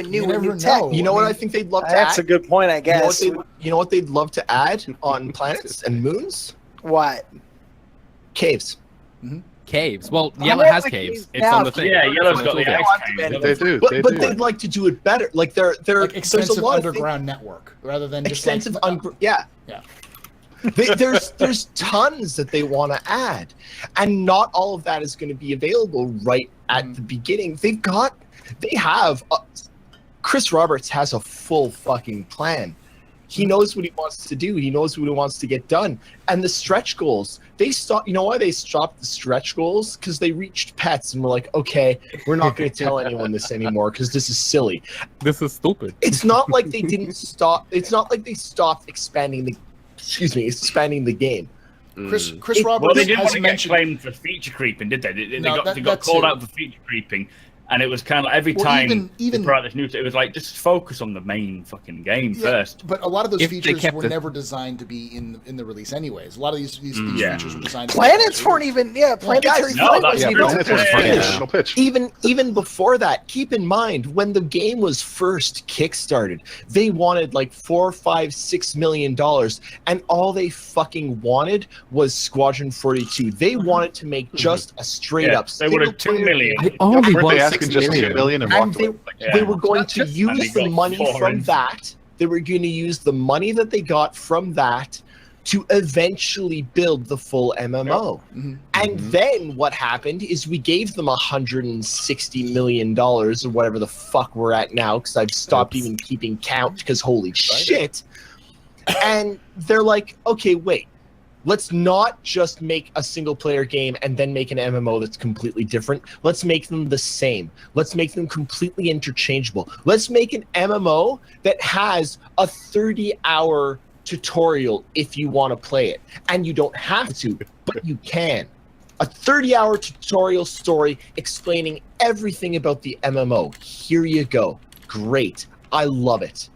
Speaker 3: tech.
Speaker 5: You know what I think they'd love to add?
Speaker 3: That's a good point, I guess.
Speaker 5: You know what they'd love to add on planets and moons?
Speaker 3: What?
Speaker 5: Caves.
Speaker 1: Caves. Well, Yellow has caves. It's on the thing.
Speaker 4: Yeah, Yellow's got the ice caves.
Speaker 6: They do.
Speaker 5: But they'd like to do it better. Like they're
Speaker 2: like extensive
Speaker 5: there's a lot
Speaker 2: underground network rather than just
Speaker 5: extensive
Speaker 2: yeah.
Speaker 5: There's tons that they want to add, and not all of that is going to be available right at the beginning. Chris Roberts has a full fucking plan. He knows what he wants to do. He knows what he wants to get done. And the stretch goals, they stopped. You know why they stopped the stretch goals? Because they reached pets and were like, okay, we're not going to tell anyone this anymore because this is silly.
Speaker 1: This is stupid.
Speaker 5: It's not like they didn't stop. It's not like they stopped expanding the game.
Speaker 2: Chris Roberts
Speaker 4: well, they didn't
Speaker 2: has
Speaker 4: want to get
Speaker 2: mentioned
Speaker 4: claimed for feature creeping, did they? They
Speaker 2: No,
Speaker 4: got called out for feature creeping. And it was kind of like every time they brought this news, it was like, just focus on the main fucking game first.
Speaker 2: But a lot of those features were never designed to be in the release anyways. A lot of these features were designed to
Speaker 3: planets weren't even planetary flight wasn't even
Speaker 5: even before that, keep in mind when the game was first kickstarted, they wanted like $4, $5, $6 million, and all they fucking wanted was Squadron 42. They wanted to make just a straight up.
Speaker 4: They wanted $2 million.
Speaker 6: Asking just $2 million and
Speaker 5: they were going to use the money from that. They were going to use the money that they got from that to eventually build the full MMO. And then what happened is we gave them $160 million or whatever the fuck we're at now, because I've stopped even keeping count because holy shit. And they're like, okay, wait. Let's not just make a single-player game and then make an MMO that's completely different. Let's make them the same. Let's make them completely interchangeable. Let's make an MMO that has a 30-hour tutorial if you want to play it. And you don't have to, but you can. A 30-hour tutorial story explaining everything about the MMO. Here you go. Great. I love it.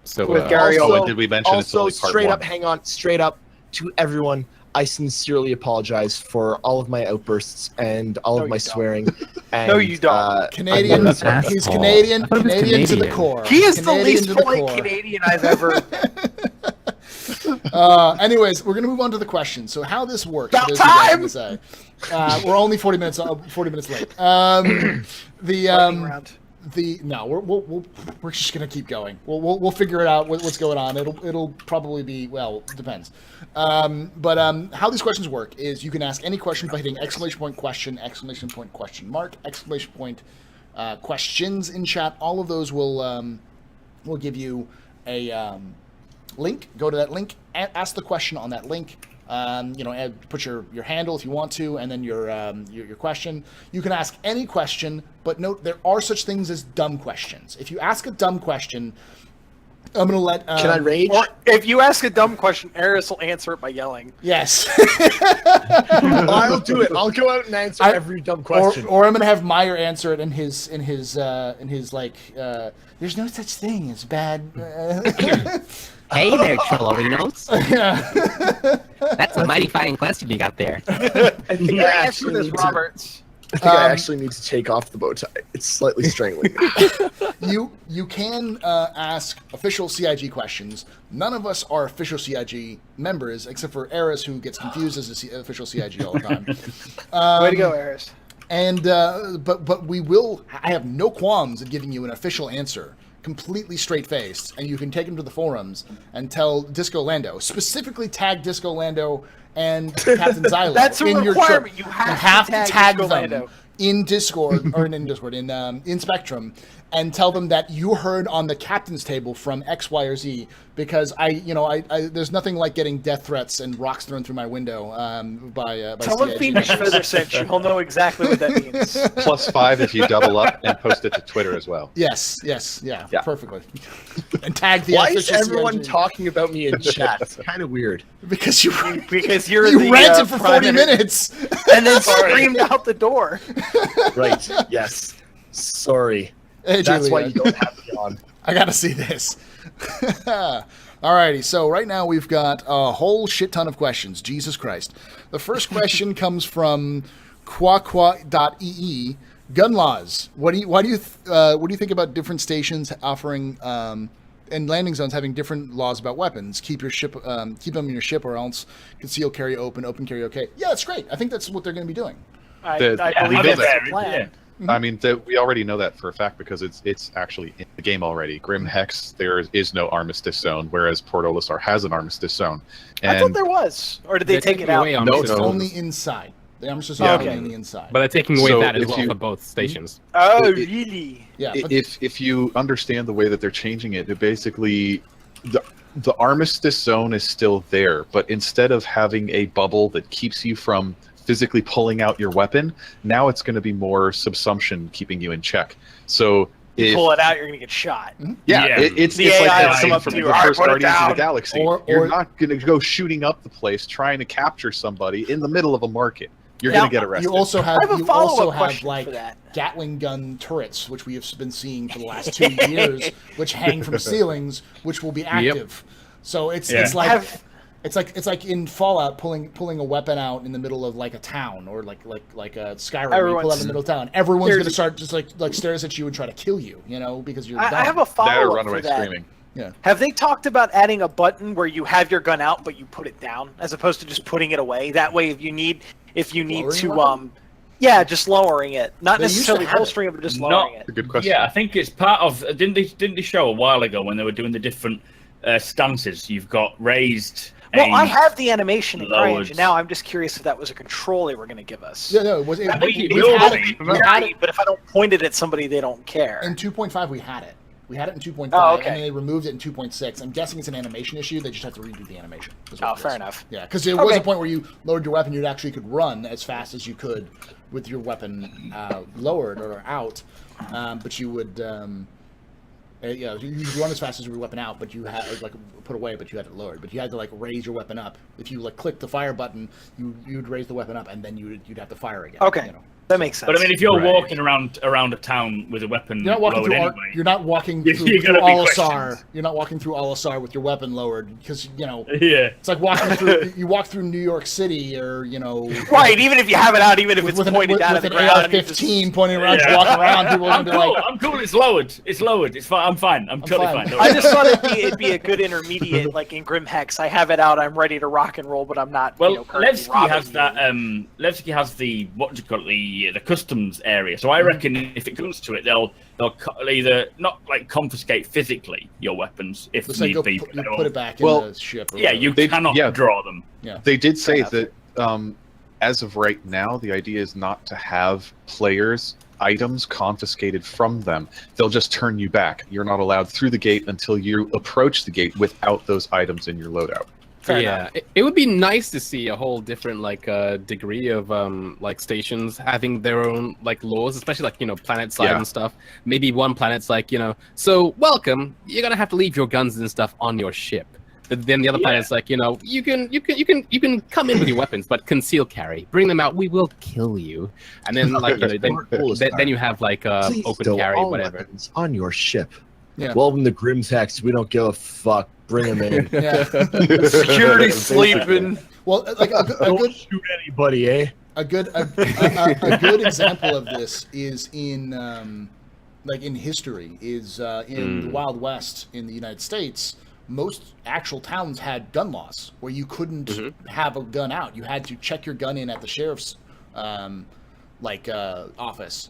Speaker 1: So
Speaker 3: with Gary,
Speaker 6: did we mention it's only part
Speaker 5: straight
Speaker 6: one?
Speaker 5: up, hang on, straight up. To everyone, I sincerely apologize for all of my outbursts and all of my swearing. And,
Speaker 3: no, you don't.
Speaker 2: Canadian. He's Canadian. Canadian to the core.
Speaker 3: He is the least polite Canadian I've ever.
Speaker 2: Anyways, we're gonna move on to the question. So how this works?
Speaker 3: About time.
Speaker 2: We're only 40 minutes late. We're just gonna keep going. We'll figure it out. What's going on? It'll probably be, well, depends. But how these questions work is you can ask any question by hitting exclamation point question, exclamation point question mark, exclamation point questions in chat. All of those will give you a link. Go to that link, ask the question on that link. Put your handle if you want to, and then your question. You can ask any question, but note there are such things as dumb questions. If you ask a dumb question, I'm gonna let.
Speaker 3: Can I rage? Or if you ask a dumb question, Eris will answer it by yelling.
Speaker 2: Yes.
Speaker 5: I'll do it. I'll go out and answer every dumb question.
Speaker 2: Or I'm gonna have Meyer answer it in his like. There's no such thing as bad.
Speaker 7: Hey there, Trollorinos.
Speaker 2: Yeah.
Speaker 7: That's a mighty fine question you got there.
Speaker 3: I think I answered this, Roberts.
Speaker 5: I think I actually need to take off the bow tie. It's slightly strangling.
Speaker 2: You can ask official CIG questions. None of us are official CIG members, except for Eris, who gets confused as official CIG all the time.
Speaker 3: Way to go, Eris.
Speaker 2: And but we will. I have no qualms in giving you an official answer, completely straight-faced, and you can take them to the forums and tell Disco Lando, specifically tag Disco Lando and Captain Xylo.
Speaker 3: That's a requirement. You have to tag Disco
Speaker 2: them
Speaker 3: Lando
Speaker 2: in Discord or in Discord in Spectrum, and tell them that you heard on the captain's table from X, Y, or Z. Because I there's nothing like getting death threats and rocks thrown through my window by
Speaker 3: tell him Phoenix Feather sent you. He'll know exactly what that means.
Speaker 6: +5 if you double up and post it to Twitter as well.
Speaker 2: Yes, yeah, perfectly. And tag the.
Speaker 5: Why is everyone
Speaker 2: CIG.
Speaker 5: talking about me in chat? It's kind of weird.
Speaker 2: Because you
Speaker 3: the,
Speaker 2: ranted for 40 minutes
Speaker 3: and then screamed out the door.
Speaker 5: Right. Yes. Sorry.
Speaker 2: Hey,
Speaker 5: That's
Speaker 2: Julia.
Speaker 5: why you don't have me on.
Speaker 2: I gotta see this. Alrighty, so right now we've got a whole shit ton of questions. Jesus Christ. The first question comes from quaqua.ee. Gun laws. What do you think about different stations offering and landing zones having different laws about weapons? Keep them in your ship, or else conceal carry, open carry. Okay, yeah, that's great. I think that's what they're going to be doing.
Speaker 3: I believe that's the plan.
Speaker 2: Mm-hmm.
Speaker 6: I mean, we already know that for a fact because it's actually in the game already. Grim Hex, there is no armistice zone, whereas Port Olisar has an armistice zone. And
Speaker 3: I thought there was, or did they take it out?
Speaker 6: No,
Speaker 2: It's only inside. The armistice zone is only on the inside.
Speaker 1: But they're taking away
Speaker 6: So
Speaker 1: that as
Speaker 6: if
Speaker 1: well
Speaker 6: you-
Speaker 1: for both stations.
Speaker 3: Oh, really?
Speaker 2: Yeah. But
Speaker 6: if you understand the way that they're changing it, it basically the armistice zone is still there, but instead of having a bubble that keeps you from physically pulling out your weapon, now it's going to be more subsumption keeping you in check. So
Speaker 3: You pull it out, you're gonna get shot.
Speaker 6: yeah, it's
Speaker 3: The
Speaker 6: like
Speaker 3: AI will
Speaker 6: that
Speaker 3: come
Speaker 6: scene
Speaker 3: up
Speaker 6: from
Speaker 3: to you,
Speaker 6: the
Speaker 3: "All right,
Speaker 6: first
Speaker 3: put it
Speaker 6: Guardians of the
Speaker 3: down."
Speaker 6: Galaxy.
Speaker 2: Or-
Speaker 6: You're not going to go shooting up the place trying to capture somebody in the middle of a market. You're
Speaker 3: Now,
Speaker 6: going to get arrested.
Speaker 2: you also have
Speaker 3: I have a follow-up question
Speaker 2: like
Speaker 3: for that.
Speaker 2: Gatling gun turrets, which we have been seeing for the last 2 years, which hang from ceilings, which will be active. So it's like it's like in Fallout pulling a weapon out in the middle of like a town, or like a Skyrim, you pull out in the middle of town. Everyone's going to start just like stares at you and try to kill you, because you're dumb.
Speaker 3: I have a
Speaker 6: that or
Speaker 3: follow-up
Speaker 6: run
Speaker 3: for
Speaker 6: away
Speaker 3: that.
Speaker 6: screaming.
Speaker 2: Yeah.
Speaker 3: Have they talked about adding a button where you have your gun out but you put it down, as opposed to just putting it away? That way, if you need
Speaker 2: Lowering
Speaker 3: to
Speaker 2: weapon?
Speaker 3: just lowering it, not
Speaker 2: They used to
Speaker 3: necessarily
Speaker 2: have it.
Speaker 3: holstering it, but just lowering it.
Speaker 6: It's a good question.
Speaker 4: Yeah, I think it's part of. Didn't they show a while ago when they were doing the different stances? You've got raised.
Speaker 3: Well, I
Speaker 4: aimed,
Speaker 3: have the animation in
Speaker 4: lowered.
Speaker 3: CryEngine now. I'm just curious if that was a control they were going to give us.
Speaker 2: Yeah, no, it was.
Speaker 4: We
Speaker 2: had
Speaker 4: will
Speaker 2: it,
Speaker 4: be.
Speaker 2: we had it
Speaker 3: But if I don't point it at somebody, they don't care.
Speaker 2: in 2.5. We had it. We had it in 2.5,
Speaker 3: Oh, okay.
Speaker 2: and then they removed it in 2.6. I'm guessing it's an animation issue. They just have to redo the animation. is what
Speaker 3: Oh,
Speaker 2: it
Speaker 3: fair
Speaker 2: is.
Speaker 3: enough.
Speaker 2: Yeah, because there was
Speaker 3: Okay.
Speaker 2: a point where you lowered your weapon, you actually could run as fast as you could with your weapon lowered or out, but you would, you could run as fast as your weapon out, but you had like put away, but you had it lowered. But you had to like raise your weapon up. If you like click the fire button, you'd raise the weapon up, and then you'd have to fire again.
Speaker 3: Okay. That makes sense.
Speaker 4: But I mean, if you're
Speaker 6: Right.
Speaker 4: walking around a town with a weapon
Speaker 2: You're not walking
Speaker 4: lowered
Speaker 2: through.
Speaker 4: anyway,
Speaker 2: You're not walking
Speaker 4: You-
Speaker 2: through,
Speaker 4: you're
Speaker 2: through
Speaker 4: gonna be
Speaker 2: Olisar.
Speaker 4: questioned.
Speaker 2: You're not walking through Olisar with your weapon lowered, because
Speaker 4: yeah.
Speaker 2: it's like walking through. You walk through New York City, or
Speaker 3: right, even if you have it out, even if it's
Speaker 2: with
Speaker 3: pointed down at
Speaker 2: with
Speaker 3: the
Speaker 2: an
Speaker 3: ground. and you just-
Speaker 2: AR-15 pointing around,
Speaker 4: Yeah.
Speaker 2: walking around. People are
Speaker 4: I'm
Speaker 2: gonna be
Speaker 4: cool.
Speaker 2: like,
Speaker 4: I'm cool. It's lowered. It's lowered. It's fine. I'm fine. I'm totally
Speaker 2: fine.
Speaker 4: fine. Don't
Speaker 3: I
Speaker 4: worry.
Speaker 3: just thought it'd be a good intermediate, like in Grim Hex. I have it out. I'm ready to rock and roll, but I'm not.
Speaker 4: Well,
Speaker 3: currently
Speaker 4: Levski
Speaker 3: robbing
Speaker 4: has
Speaker 3: you.
Speaker 4: that. Levski has the what do you call it? the customs area. So I reckon if it comes to it, they'll either not like confiscate physically your weapons if
Speaker 2: Let's say
Speaker 4: need be.
Speaker 2: you put it back in
Speaker 6: Well,
Speaker 2: the ship. Or
Speaker 4: Yeah,
Speaker 2: whatever.
Speaker 4: you cannot draw them.
Speaker 2: Yeah.
Speaker 6: They did say
Speaker 3: enough.
Speaker 6: that as of right now, the idea is not to have players' items confiscated from them. They'll just turn you back. You're not allowed through the gate until you approach the gate without those items in your loadout.
Speaker 3: Fair
Speaker 1: yeah,
Speaker 3: enough.
Speaker 1: it would be nice to see a whole different degree of like stations having their own like laws, especially like planet side
Speaker 6: Yeah.
Speaker 1: and stuff. Maybe one planet's like so welcome, you're gonna have to leave your guns and stuff on your ship. But then the other planet's like you can come in with your weapons, but conceal carry, bring them out, we will kill you. And then like then you have like
Speaker 8: Please
Speaker 1: open
Speaker 8: stow
Speaker 1: carry,
Speaker 8: all
Speaker 1: whatever.
Speaker 8: weapons on your ship.
Speaker 2: Yeah.
Speaker 8: Welcome to Grim's Hex. We don't give a fuck. Bring them in.
Speaker 2: Yeah.
Speaker 3: Security sleeping.
Speaker 2: Well, like a
Speaker 8: Don't
Speaker 2: good
Speaker 8: shoot anybody, eh?
Speaker 2: a good example of this is in in history is in the Wild West in the United States. Most actual towns had gun laws where you couldn't have a gun out. You had to check your gun in at the sheriff's office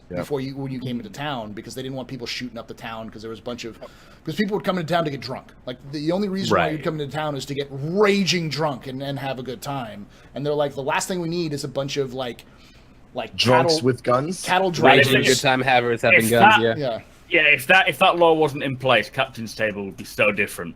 Speaker 2: before when you came into town, because they didn't want people shooting up the town, because there was a bunch of people would come into town to get drunk. Like the only reason why you'd come into town is to get raging drunk and have a good time. And they're like, the last thing we need is a bunch of like
Speaker 8: Drunks with guns.
Speaker 2: cattle
Speaker 1: Raging
Speaker 2: drivers.
Speaker 1: good time havers having
Speaker 4: If
Speaker 1: guns.
Speaker 4: that-
Speaker 1: Yeah.
Speaker 2: Yeah.
Speaker 4: Yeah, if that law wasn't in place, Captain's Table would be so different.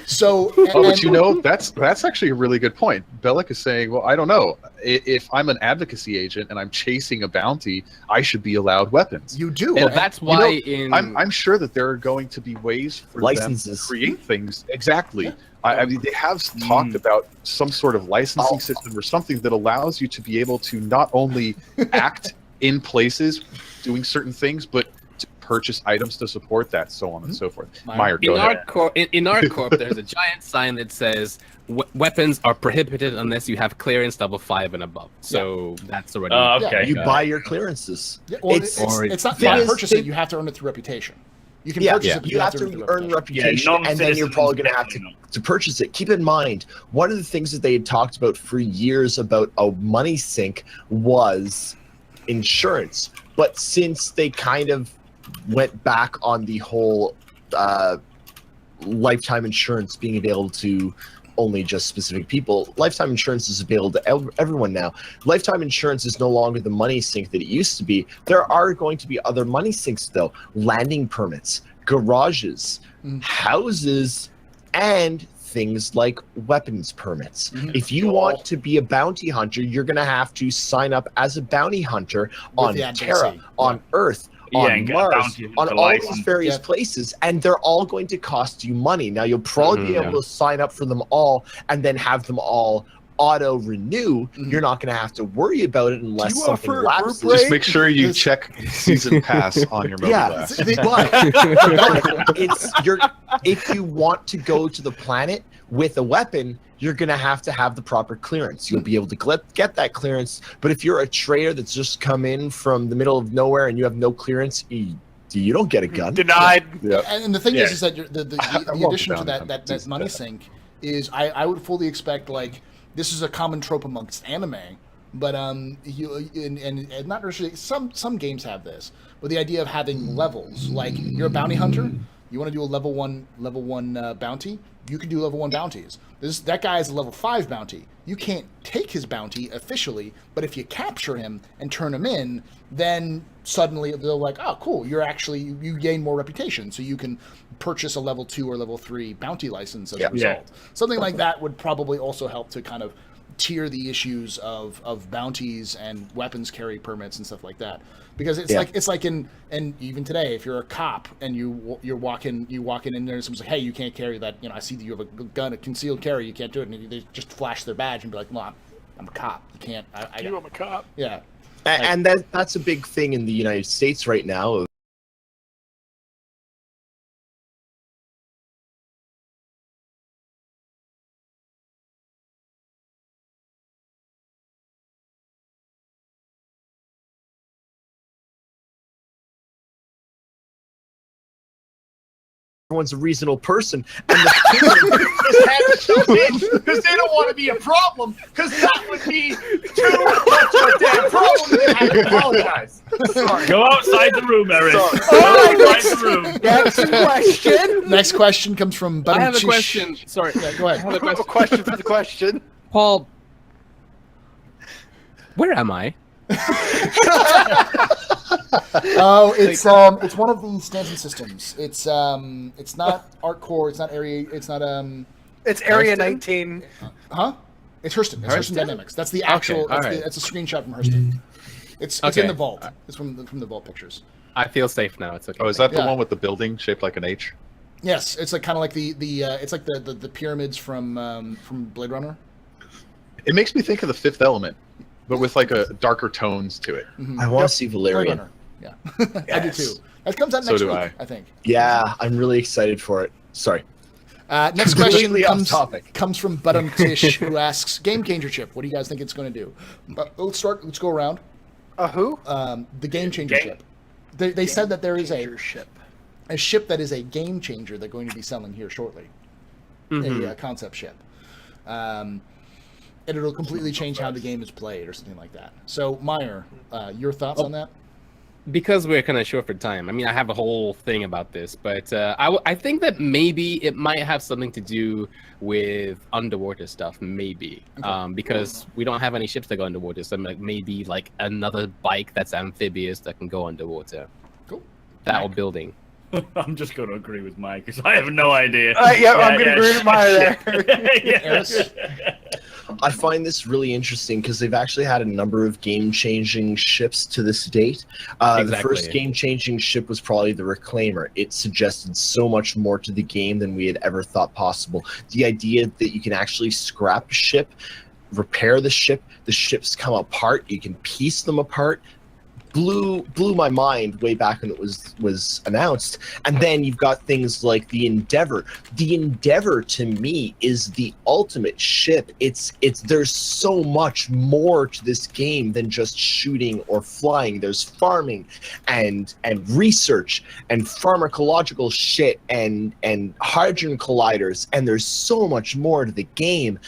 Speaker 2: So
Speaker 6: But that's actually a really good point. Bellic is saying, well, I don't know. If I'm an advocacy agent and I'm chasing a bounty, I should be allowed weapons.
Speaker 2: you do.
Speaker 1: Well,
Speaker 2: And-
Speaker 1: that's why
Speaker 6: I'm sure that there are going to be ways for
Speaker 8: Licenses.
Speaker 6: them to create things. Exactly. I mean, they have talked about some sort of licensing system or something that allows you to be able to not only act in places doing certain things, but to purchase items to support that, so on and so forth. Meyer, go
Speaker 1: in
Speaker 6: ahead.
Speaker 1: in our corp, there's a giant sign that says weapons are prohibited unless you have clearance level 5 and above. So that's already.
Speaker 4: Okay.
Speaker 8: You buy your clearances.
Speaker 2: Yeah, well,
Speaker 8: It's-
Speaker 2: it's not
Speaker 8: thing
Speaker 2: not
Speaker 8: is,
Speaker 2: purchasing.
Speaker 8: they-
Speaker 2: You have to earn it through reputation. You can
Speaker 8: Yeah,
Speaker 2: purchase it, but
Speaker 8: you have to earn reputation, and then you're probably going to have to purchase it. Keep in mind, one of the things that they had talked about for years about a money sink was insurance. But since they kind of went back on the whole lifetime insurance being available to only just specific people, lifetime insurance is available to everyone now. Lifetime insurance is no longer the money sink that it used to be. There are going to be other money sinks, though. Landing permits, garages, houses, and things like weapons permits. If you want to be a bounty hunter, you're going to have to sign up as a bounty hunter on
Speaker 2: the
Speaker 8: Terra,
Speaker 2: advocacy.
Speaker 8: on Earth, on
Speaker 4: and get a
Speaker 8: Mars,
Speaker 4: bounty
Speaker 8: on
Speaker 4: hunter
Speaker 8: all
Speaker 4: license.
Speaker 8: these various places, and they're all going to cost you money. Now, you'll probably be able to sign up for them all and then have them all auto renew. You're not going to have to worry about it unless
Speaker 2: you
Speaker 8: something
Speaker 2: offer
Speaker 8: lapses.
Speaker 2: group
Speaker 6: Just make sure you check season pass on your mobile
Speaker 8: Yeah,
Speaker 6: app.
Speaker 8: but if you want to go to the planet with a weapon, you're going to have the proper clearance. You'll be able to get that clearance. But if you're a trader that's just come in from the middle of nowhere and you have no clearance, you don't get a gun.
Speaker 3: Denied.
Speaker 2: And the thing is that the
Speaker 6: love
Speaker 2: addition to
Speaker 6: bounty
Speaker 2: that
Speaker 6: hunters.
Speaker 2: money sink is I would fully expect, like, this is a common trope amongst anime, but you and not necessarily some games have this, but the idea of having levels, like you're a bounty hunter, you want to do a level one bounty, you can do level 1 bounties. That guy is a level 5 bounty. You can't take his bounty officially, but if you capture him and turn him in, then suddenly they're like, oh, cool, you gain more reputation, so you can purchase a level 2 or level 3 bounty license as a result. Something like that would probably also help to kind of tier the issues of bounties and weapons carry permits and stuff like that, because it's like in even today, if you're a cop and you're walking in there and someone's like, hey, you can't carry that, I see that you have a gun, a concealed carry, you can't do it, and they just flash their badge and be like, no, I'm a cop, you can't.
Speaker 3: I'm a cop.
Speaker 2: Yeah.
Speaker 8: And that's a big thing in the United States right now. everyone's a reasonable person, and the kingdom just had to jump in because they don't want to be a problem, because that would be too much of a damn problem. They had to apologize. Sorry.
Speaker 4: Go outside the room, Eric.
Speaker 8: Sorry.
Speaker 4: Go outside the room.
Speaker 3: Next question.
Speaker 2: Next question comes from.
Speaker 1: I have a question. Sorry,
Speaker 2: Yeah, go
Speaker 1: I
Speaker 2: ahead.
Speaker 1: have a question.
Speaker 3: Question for the question.
Speaker 1: Paul, where am I?
Speaker 2: Oh, it's one of the Stanton systems. It's not ArcCore. It's not Area. It's not
Speaker 3: It's Area 19.
Speaker 2: Huh? It's Hurston. It's Hurston Dynamics. That's the actual.
Speaker 1: Okay, all right.
Speaker 2: It's a screenshot from Hurston. It's in
Speaker 1: Okay.
Speaker 2: the vault. It's from the vault pictures.
Speaker 1: I feel safe now. It's okay.
Speaker 6: Oh, is that the
Speaker 2: Yeah.
Speaker 6: one with the building shaped like an H?
Speaker 2: Yes, it's like kind of like the it's like the pyramids from Blade Runner.
Speaker 6: It makes me think of the Fifth Element, but with like a darker tones to it.
Speaker 8: I want to see
Speaker 2: Blade
Speaker 8: Valerian.
Speaker 2: Runner. Yeah, I do too. That comes out
Speaker 6: So
Speaker 2: next
Speaker 6: do
Speaker 2: week, I think.
Speaker 8: Yeah, I'm really excited for it. Sorry.
Speaker 2: Next question
Speaker 8: Completely off topic.
Speaker 2: comes from Budum Tish, who asks, "Game Changer chip. What do you guys think it's going to do?" Let's start. Let's go around.
Speaker 3: Who?
Speaker 2: The Game Changer ship. They said that there is a ship that is a game changer they're going to be selling here shortly. A concept ship. And it'll completely change how the game is played or something like that. So, Meyer, your thoughts on that?
Speaker 1: Because we're kind of short for time. I mean, I have a whole thing about this, but I think that maybe it might have something to do with underwater stuff, maybe. Because we don't have any ships that go underwater, so maybe like another bike that's amphibious that can go underwater.
Speaker 2: Cool.
Speaker 1: That or building.
Speaker 4: I'm just going to agree with Mike because I have no idea.
Speaker 3: I'm going to agree with Maya there.
Speaker 2: Eris?
Speaker 8: I find this really interesting because they've actually had a number of game-changing ships to this date. The first game-changing ship was probably the Reclaimer. It suggested so much more to the game than we had ever thought possible. The idea that you can actually scrap a ship, repair the ships come apart, you can piece them apart, blew my mind way back when it was announced. And then you've got things like the Endeavor. The Endeavor to me is the ultimate ship. It's there's so much more to this game than just shooting or flying. There's farming and research and pharmacological shit and hydrogen colliders, and there's so much more to the game.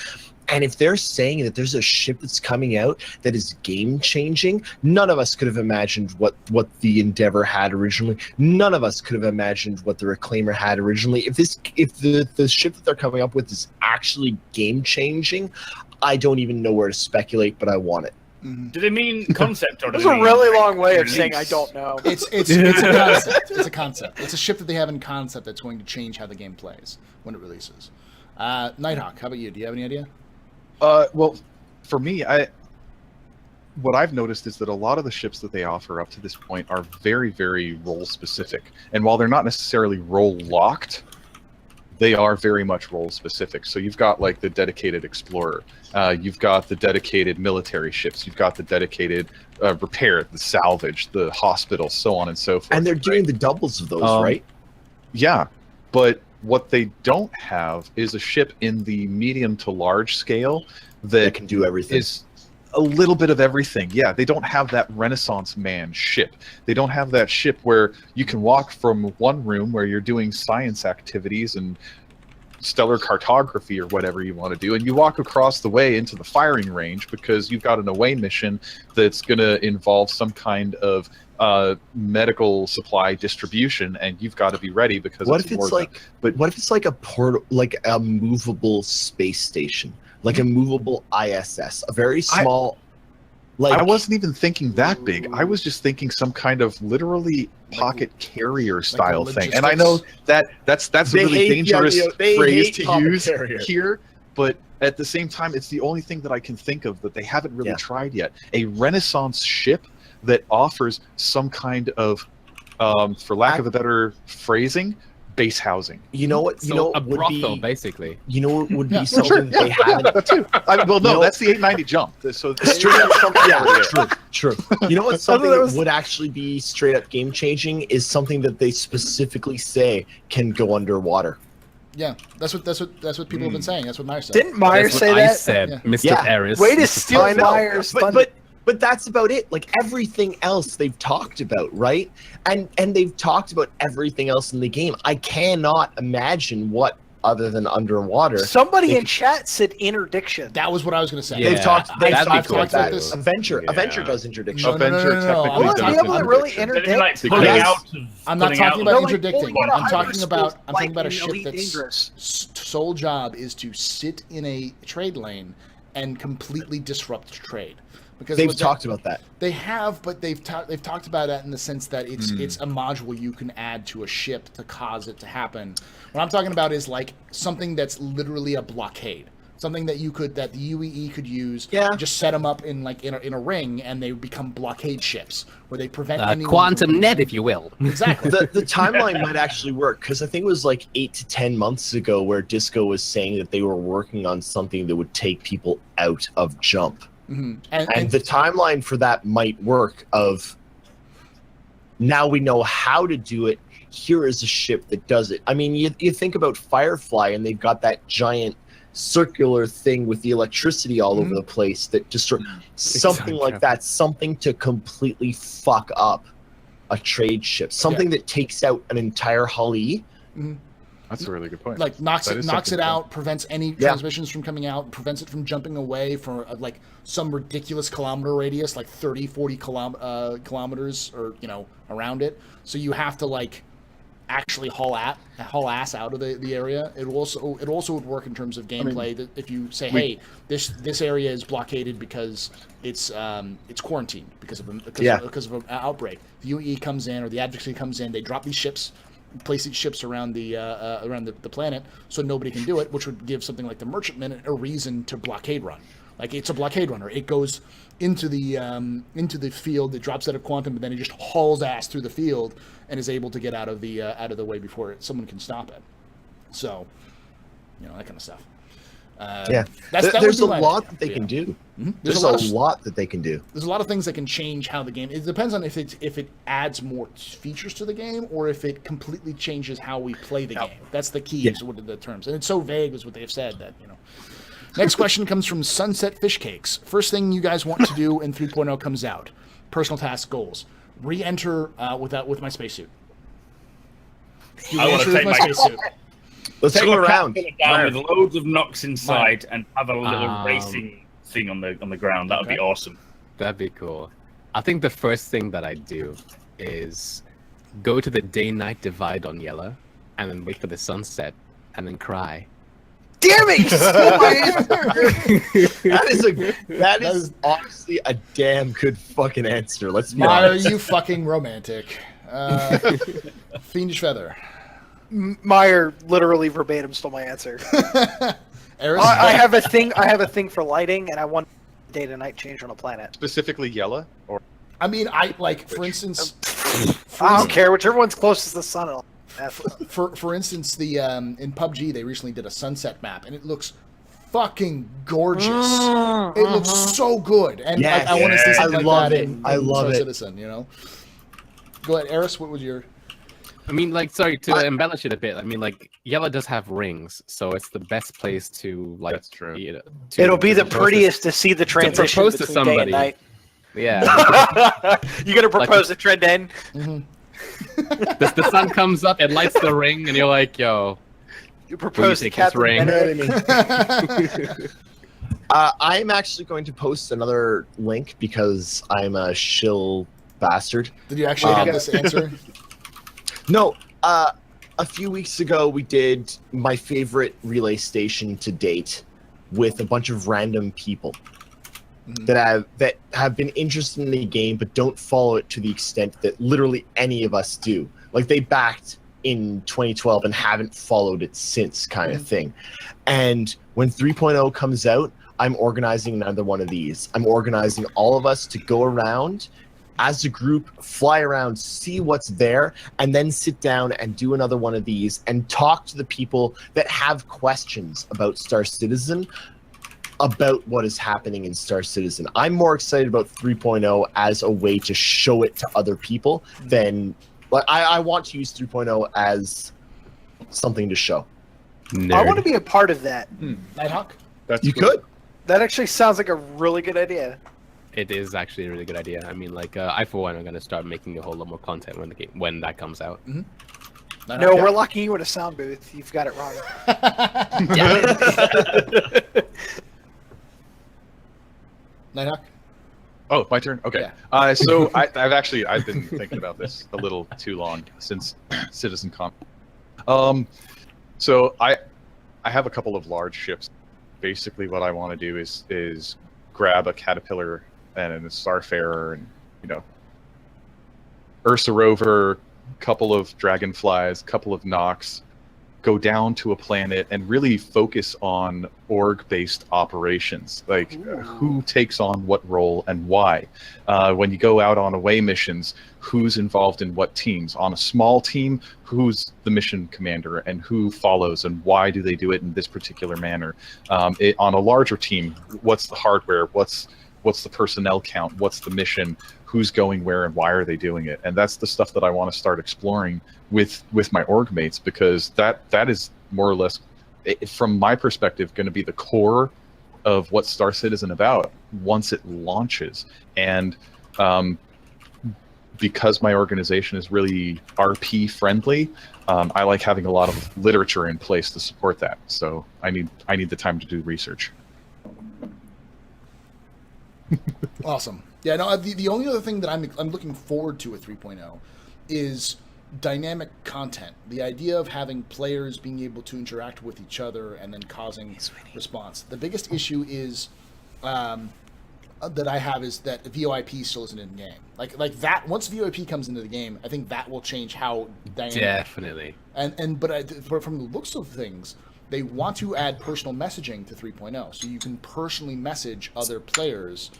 Speaker 8: And if they're saying that there's a ship that's coming out that is game-changing, none of us could have imagined what the Endeavor had originally. None of us could have imagined what the Reclaimer had originally. If the ship that they're coming up with is actually game-changing, I don't even know where to speculate, but I want it.
Speaker 4: Do they mean concept or do
Speaker 3: That's
Speaker 4: they
Speaker 3: a
Speaker 4: mean
Speaker 3: really long way of
Speaker 4: release?
Speaker 3: saying I don't know.
Speaker 2: It's a concept. It's a concept. It's a ship that they have in concept that's going to change how the game plays when it releases. Nighthawk, how about you? Do you have any idea?
Speaker 6: Well, for me, what I've noticed is that a lot of the ships that they offer up to this point are very, very role specific. And while they're not necessarily role locked, they are very much role specific. So you've got like the dedicated explorer, you've got the dedicated military ships, you've got the dedicated repair, the salvage, the hospital, so on and so forth.
Speaker 8: And they're doing the doubles of those, right?
Speaker 6: Yeah, but what they don't have is a ship in the medium to large scale that
Speaker 8: can do everything.
Speaker 6: Is a little bit of everything. Yeah, they don't have that Renaissance man ship. They don't have that ship where you can walk from one room where you're doing science activities and stellar cartography or whatever you want to do, and you walk across the way into the firing range because you've got an away mission that's going to involve some kind of medical supply distribution, and you've got to be ready because
Speaker 8: what if it's like a portal, like a movable space station, like a movable ISS, a very small.
Speaker 6: I wasn't even thinking that big. I was just thinking some kind of literally pocket carrier style thing. And I know that's a really dangerous phrase to use here, but at the same time, it's the only thing that I can think of that they haven't really tried yet. A Renaissance ship that offers some kind of, for lack of a better phrasing, base housing.
Speaker 8: You know what?
Speaker 1: So a brothel, basically.
Speaker 8: You know what would be something they haven't.
Speaker 6: That too. That's the 890 jump. So
Speaker 8: straight up something. Yeah, true. You know what? Something that would actually be straight up game changing is something that they specifically say can go underwater.
Speaker 2: Yeah, that's what people have been saying. That's what Meyer said.
Speaker 3: Didn't Meyer say
Speaker 1: I
Speaker 3: that?
Speaker 1: said,
Speaker 2: Yeah.
Speaker 1: Mr. Eris.
Speaker 3: Way to steal Meyer's thunder.
Speaker 8: But that's about it. Like everything else they've talked about, right? And they've talked about everything else in the game. I cannot imagine what other than underwater.
Speaker 3: Somebody in chat said interdiction.
Speaker 2: That was what I was going to say.
Speaker 1: Yeah,
Speaker 8: They've talked
Speaker 1: that'd be
Speaker 8: about
Speaker 1: cool
Speaker 8: that.
Speaker 1: too.
Speaker 8: Avenger does interdiction.
Speaker 2: No,
Speaker 6: Avenger technically
Speaker 2: I'm not
Speaker 6: does
Speaker 3: Will they be able to really
Speaker 6: interdiction.
Speaker 3: interdict?
Speaker 4: They're like pulling
Speaker 8: Yes.
Speaker 4: out of-
Speaker 2: I'm not
Speaker 4: pulling
Speaker 2: talking
Speaker 4: out
Speaker 2: about
Speaker 3: No, like,
Speaker 2: interdicting.
Speaker 3: pulling out
Speaker 2: I'm
Speaker 3: of
Speaker 2: talking about
Speaker 3: like
Speaker 2: a
Speaker 3: in
Speaker 2: ship
Speaker 3: Elite
Speaker 2: that's
Speaker 3: Dangerous.
Speaker 2: sole job is to sit in a trade lane and completely disrupt trade. Because
Speaker 8: They've
Speaker 2: what
Speaker 8: talked about that.
Speaker 2: They have, but they've talked about it in the sense that it's a module you can add to a ship to cause it to happen. What I'm talking about is like something that's literally a blockade, something that the UEE could use.
Speaker 8: Yeah.
Speaker 2: Just set them up in a ring, and they become blockade ships where they prevent anyone
Speaker 7: Quantum
Speaker 2: from-
Speaker 7: net, if you will.
Speaker 2: Exactly.
Speaker 8: The timeline might actually work because I think it was like 8 to 10 months ago where Disco was saying that they were working on something that would take people out of jump.
Speaker 2: Mhm.
Speaker 8: And the timeline for that might work of now we know how to do it. Here is a ship that does it. I mean, you think about Firefly and they've got that giant circular thing with the electricity all over the place that destroy something like that, something to completely fuck up a trade ship, something that takes out an entire hull E.
Speaker 6: That's a really good point.
Speaker 2: Like knocks
Speaker 6: That
Speaker 2: it
Speaker 6: is
Speaker 2: out,
Speaker 6: something
Speaker 2: prevents any transmissions from coming out, prevents it from jumping away for like some ridiculous kilometer radius, like 30, 40 kilometers or around it. So you have to like actually haul ass out of the area. It also would work in terms of gameplay. That if you say, hey, this area is blockaded because it's quarantined because of an outbreak. The UE comes in or the advocacy comes in. They drop these ships. Place these ships around the planet so nobody can do it, which would give something like the Merchantman a reason to blockade run. Like it's a blockade runner. It goes into the field, it drops out of quantum, but then it just hauls ass through the field and is able to get out of the way before someone can stop it. So, that kind of stuff.
Speaker 8: There's a lot that they can do. There's a lot that they can do.
Speaker 2: There's a lot of things that can change how the game. It depends on if it adds more features to the game or if it completely changes how we play the game. That's the key. Is what the terms, and it's so vague, is what they've said that. Next question comes from Sunset Fish Cakes. First thing you guys want to do in 3.0 comes out. Personal task goals. Re-enter with my spacesuit.
Speaker 4: I want to take my
Speaker 2: spacesuit.
Speaker 8: Let's
Speaker 4: take
Speaker 8: go
Speaker 4: my
Speaker 8: around.
Speaker 4: caterpillar down with loads of knocks inside and have a little racing thing on the ground. That would be awesome.
Speaker 1: That'd be cool. I think the first thing that I do is go to the day-night divide on Yellow, and then wait for the sunset, and then cry.
Speaker 3: Damn it!
Speaker 8: That is honestly a damn good fucking answer. Let's be
Speaker 2: Why are
Speaker 8: honest.
Speaker 2: you fucking romantic? Fiendish Feather.
Speaker 3: Meyer literally verbatim stole my answer.
Speaker 2: Eris?
Speaker 3: I have a thing for lighting, and I want day to night change on a planet.
Speaker 6: Specifically Yella, or
Speaker 2: I mean, for instance,
Speaker 3: I don't care. Whichever one's closest to the sun.
Speaker 2: for instance, the in PUBG they recently did a sunset map, and it looks fucking gorgeous. It looks so good, and
Speaker 8: Yes.
Speaker 2: I want to see something
Speaker 8: I
Speaker 2: like
Speaker 8: love
Speaker 2: that
Speaker 8: it.
Speaker 2: in
Speaker 8: I love
Speaker 2: Star
Speaker 8: it.
Speaker 2: Citizen. Go ahead, Eris. What was your?
Speaker 1: I mean, to embellish it a bit, I mean, Yellow does have rings, so it's the best place to,
Speaker 6: That's true.
Speaker 3: It'll be the
Speaker 1: propose
Speaker 3: prettiest to see the transition
Speaker 1: propose to
Speaker 3: between day and
Speaker 1: somebody.
Speaker 3: night.
Speaker 1: Yeah.
Speaker 3: You gotta propose to trend in.
Speaker 1: The sun comes up, it lights the ring, and you're like, yo,
Speaker 3: You
Speaker 1: will you
Speaker 3: propose to
Speaker 1: take this
Speaker 3: Captain
Speaker 1: ring?
Speaker 3: Bennett.
Speaker 8: I'm actually going to post another link because I'm a shill bastard.
Speaker 2: Did you actually have this answer?
Speaker 8: No, a few weeks ago we did my favorite relay station to date with a bunch of random people that have been interested in the game but don't follow it to the extent that literally any of us do. Like they backed in 2012 and haven't followed it since, kind of thing. And when 3.0 comes out, I'm organizing another one of these. I'm organizing all of us to go around as a group, fly around, see what's there, and then sit down and do another one of these and talk to the people that have questions about Star Citizen, about what is happening in Star Citizen. I'm more excited about 3.0 as a way to show it to other people than... I want to use 3.0 as something to show.
Speaker 1: Nerd.
Speaker 3: I want to be a part of that.
Speaker 2: Nighthawk?
Speaker 6: That's
Speaker 8: You
Speaker 6: cool.
Speaker 8: could.
Speaker 3: That actually sounds like a really good idea.
Speaker 1: It is actually a really good idea. I mean, like, I for one am gonna start making a whole lot more content when that comes out.
Speaker 3: No, we're locking you in a sound booth. You've got it wrong.
Speaker 2: Nighthawk?
Speaker 6: Oh, my turn. Okay.
Speaker 2: Yeah.
Speaker 6: So I've been thinking about this a little too long since CitizenCon. So I have a couple of large ships. Basically, what I want to do is grab a Caterpillar and a Starfarer and Ursa rover, couple of Dragonflies, couple of Nox, go down to a planet and really focus on org-based operations, like who takes on what role and why. When you go out on away missions, who's involved in what teams? On a small team, who's the mission commander and who follows and why do they do it in this particular manner? On a larger team, what's the hardware? What's the personnel count? What's the mission? Who's going where and why are they doing it? And that's the stuff that I want to start exploring with my org mates, because that is more or less, from my perspective, going to be the core of what Star Citizen about once it launches. And because my organization is really RP friendly, I like having a lot of literature in place to support that. So I need the time to do research.
Speaker 2: Awesome. Yeah, no, the only other thing that I'm looking forward to with 3.0 is dynamic content. The idea of having players being able to interact with each other and then causing response. The biggest issue is that I have is that VoIP still isn't in the game. Like that, once VoIP comes into the game, I think that will change how dynamic.
Speaker 1: Definitely.
Speaker 2: But from the looks of things, they want to add personal messaging to 3.0, so you can personally message other players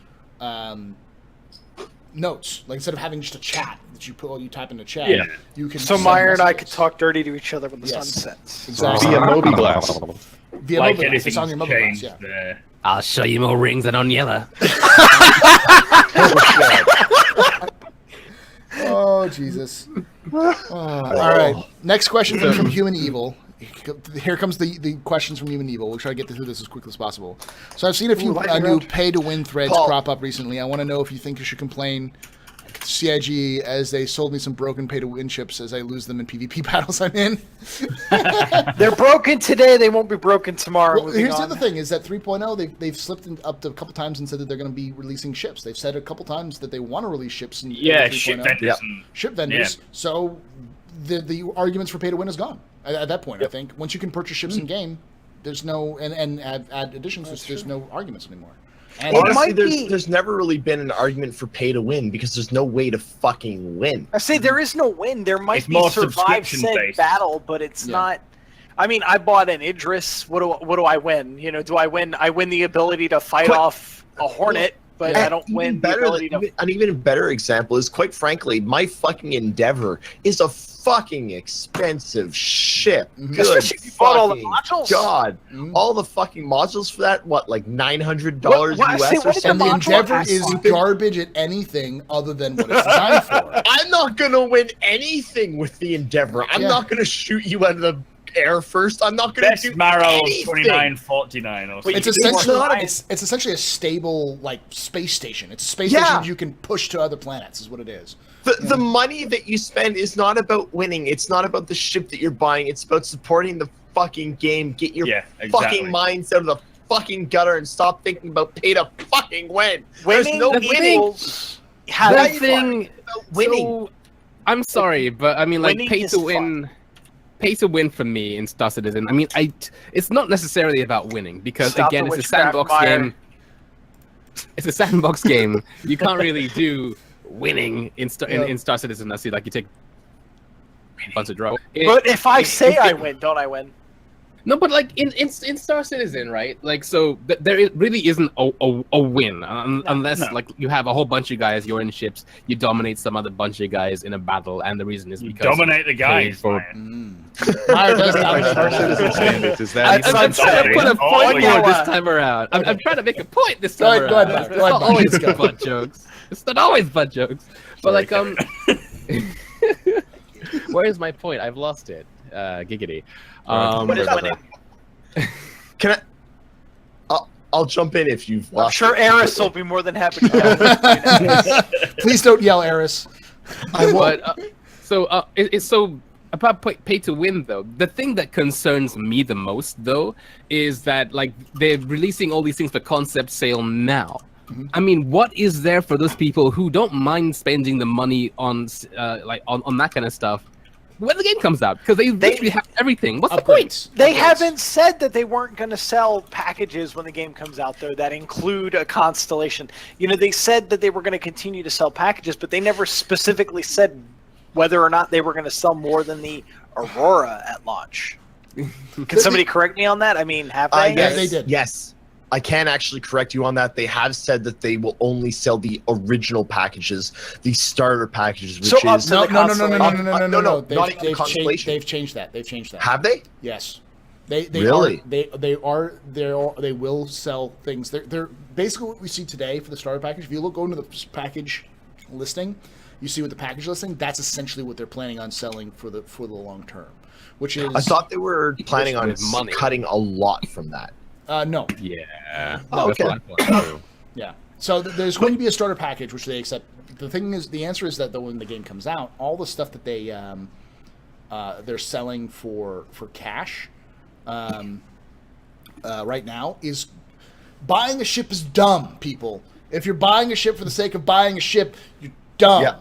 Speaker 2: notes. Like instead of having just a chat that you type in the chat, you can.
Speaker 3: So Meyer and I could talk dirty to each other when the sun sets.
Speaker 2: Exactly.
Speaker 6: Via Mobi-Glass.
Speaker 2: Via
Speaker 4: Like
Speaker 2: Mobi-Glass. It's on your
Speaker 4: anything's
Speaker 2: Mobi-Glass,
Speaker 4: changed
Speaker 2: yeah.
Speaker 4: there.
Speaker 7: I'll show you more rings than on yellow.
Speaker 2: Oh, Jesus. All right. Next question comes from Human Evil. Here comes the questions from Human Evil. We'll try to get through this as quickly as possible. So I've seen a few new pay-to-win threads crop up recently. I want to know if you think you should complain CIG as they sold me some broken pay-to-win chips as I lose them in PvP battles I'm in.
Speaker 3: They're broken today. They won't be broken tomorrow.
Speaker 2: Well, here's the other thing, is that 3.0, they've slipped up to a couple times and said that they're going to be releasing ships. They've said a couple times that they want to release ships. In
Speaker 4: ship
Speaker 2: 3.0.
Speaker 4: vendors.
Speaker 2: Ship vendors. Yeah. So the arguments for pay-to-win is gone at that point, I think. Once you can purchase ships in-game, there's no... And add additions, there's no arguments anymore. And
Speaker 8: honestly, there's never really been an argument for pay to win because there's no way to fucking win.
Speaker 3: I say there is no win. There might be survive said battle, but it's not. I mean, I bought an Idris. What do I win? You know, do I win? I win the ability to fight off a Hornet, but I don't win the ability to.
Speaker 8: An even better example is, quite frankly, my fucking Endeavor is a fucking expensive ship. Good
Speaker 3: bought all the modules.
Speaker 8: God, all the fucking modules for that, what, like $900 US or something?
Speaker 2: And the Endeavor is garbage at anything other than what it's designed for.
Speaker 8: I'm not gonna win anything with the Endeavor. I'm not gonna shoot you out of the air first. I'm not gonna do
Speaker 4: Marrow
Speaker 8: anything.
Speaker 4: 2949 or something.
Speaker 2: It's essentially a stable, like, space station. It's a space station you can push to other planets is what it is.
Speaker 8: The money that you spend is not about winning. It's not about the ship that you're buying. It's about supporting the fucking game. Get your fucking minds out of the fucking gutter and stop thinking about pay to fucking win. There's no winning.
Speaker 1: Winning. So, I'm sorry, but I mean, like, pay to win for me in Star Citizen. I mean, it's not necessarily about winning because again, it's a sandbox game. It's a sandbox game. You can't really do winning in Star Citizen. I see, like, you take a bunch of drugs.
Speaker 3: But if I say I win, don't I win?
Speaker 1: No, but like in Star Citizen, right? Like, so there really isn't a win unless like you have a whole bunch of guys, you're in ships, you dominate some other bunch of guys in a battle, and the reason is because
Speaker 4: dominate the guys.
Speaker 2: Meyer does dominate
Speaker 6: Star Citizen standards. Is that
Speaker 1: I'm trying to put a point forward this time around. I'm trying to make a point this time around.
Speaker 2: Go ahead,
Speaker 1: it's not always butt jokes. It's not always butt jokes. But like where is my point? I've lost it. Giggity.
Speaker 3: What is winning?
Speaker 8: Can I'll jump in if you've
Speaker 3: I'm
Speaker 8: lost.
Speaker 3: sure Eris will be more than happy to.
Speaker 2: Please don't yell, Eris.
Speaker 1: But it's so about pay to win though. The thing that concerns me the most though is that like they're releasing all these things for concept sale now. I mean, what is there for those people who don't mind spending the money on on that kind of stuff when the game comes out? Because they literally have everything. What's the point?
Speaker 3: They haven't said that they weren't going to sell packages when the game comes out, though, that include a constellation. You know, they said that they were going to continue to sell packages, but they never specifically said whether or not they were going to sell more than the Aurora at launch. Can somebody correct me on that? I mean, have they?
Speaker 2: Yeah, they did.
Speaker 8: Yes. I can actually correct you on that. They have said that they will only sell the original packages, the starter packages, which
Speaker 3: So up
Speaker 8: is
Speaker 3: to the
Speaker 2: No.
Speaker 8: not even the constellation.
Speaker 2: They've changed that. They've changed that.
Speaker 8: Have they?
Speaker 2: Yes. They
Speaker 8: Really?
Speaker 2: they will sell things. They're basically what we see today for the starter package. If you go into the package listing, you see what the package listing. That's essentially what they're planning on selling for the long term. Which is
Speaker 8: I thought they were planning on
Speaker 1: money.
Speaker 8: cutting a lot from that.
Speaker 2: No.
Speaker 1: Yeah.
Speaker 8: Oh, okay.
Speaker 1: That's what I thought too.
Speaker 2: Yeah. So there's going to be a starter package, which they accept. The answer is that when the game comes out, all the stuff that they're selling for cash, right now is buying a ship is dumb. People, if you're buying a ship for the sake of buying a ship, you're dumb.
Speaker 8: Yeah.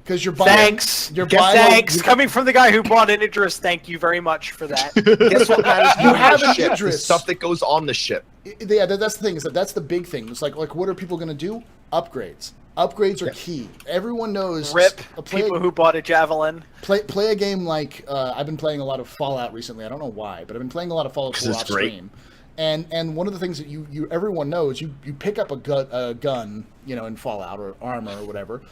Speaker 2: Because you're buying.
Speaker 3: Thanks. Coming from the guy who bought an Idris, thank you very much for that.
Speaker 8: Guess what matters?
Speaker 2: You have an
Speaker 8: ship, the
Speaker 2: Idris.
Speaker 8: stuff that goes on the ship.
Speaker 2: Yeah, that's the thing. That's the big thing. It's like what are people going to do? Upgrades. Upgrades are key. Everyone knows.
Speaker 3: Rip people who bought a Javelin.
Speaker 2: Play a game like I've been playing a lot of Fallout recently. I don't know why, but I've been playing a lot of Fallout off stream. And one of the things that you everyone knows, you pick up a gun, in Fallout or armor or whatever.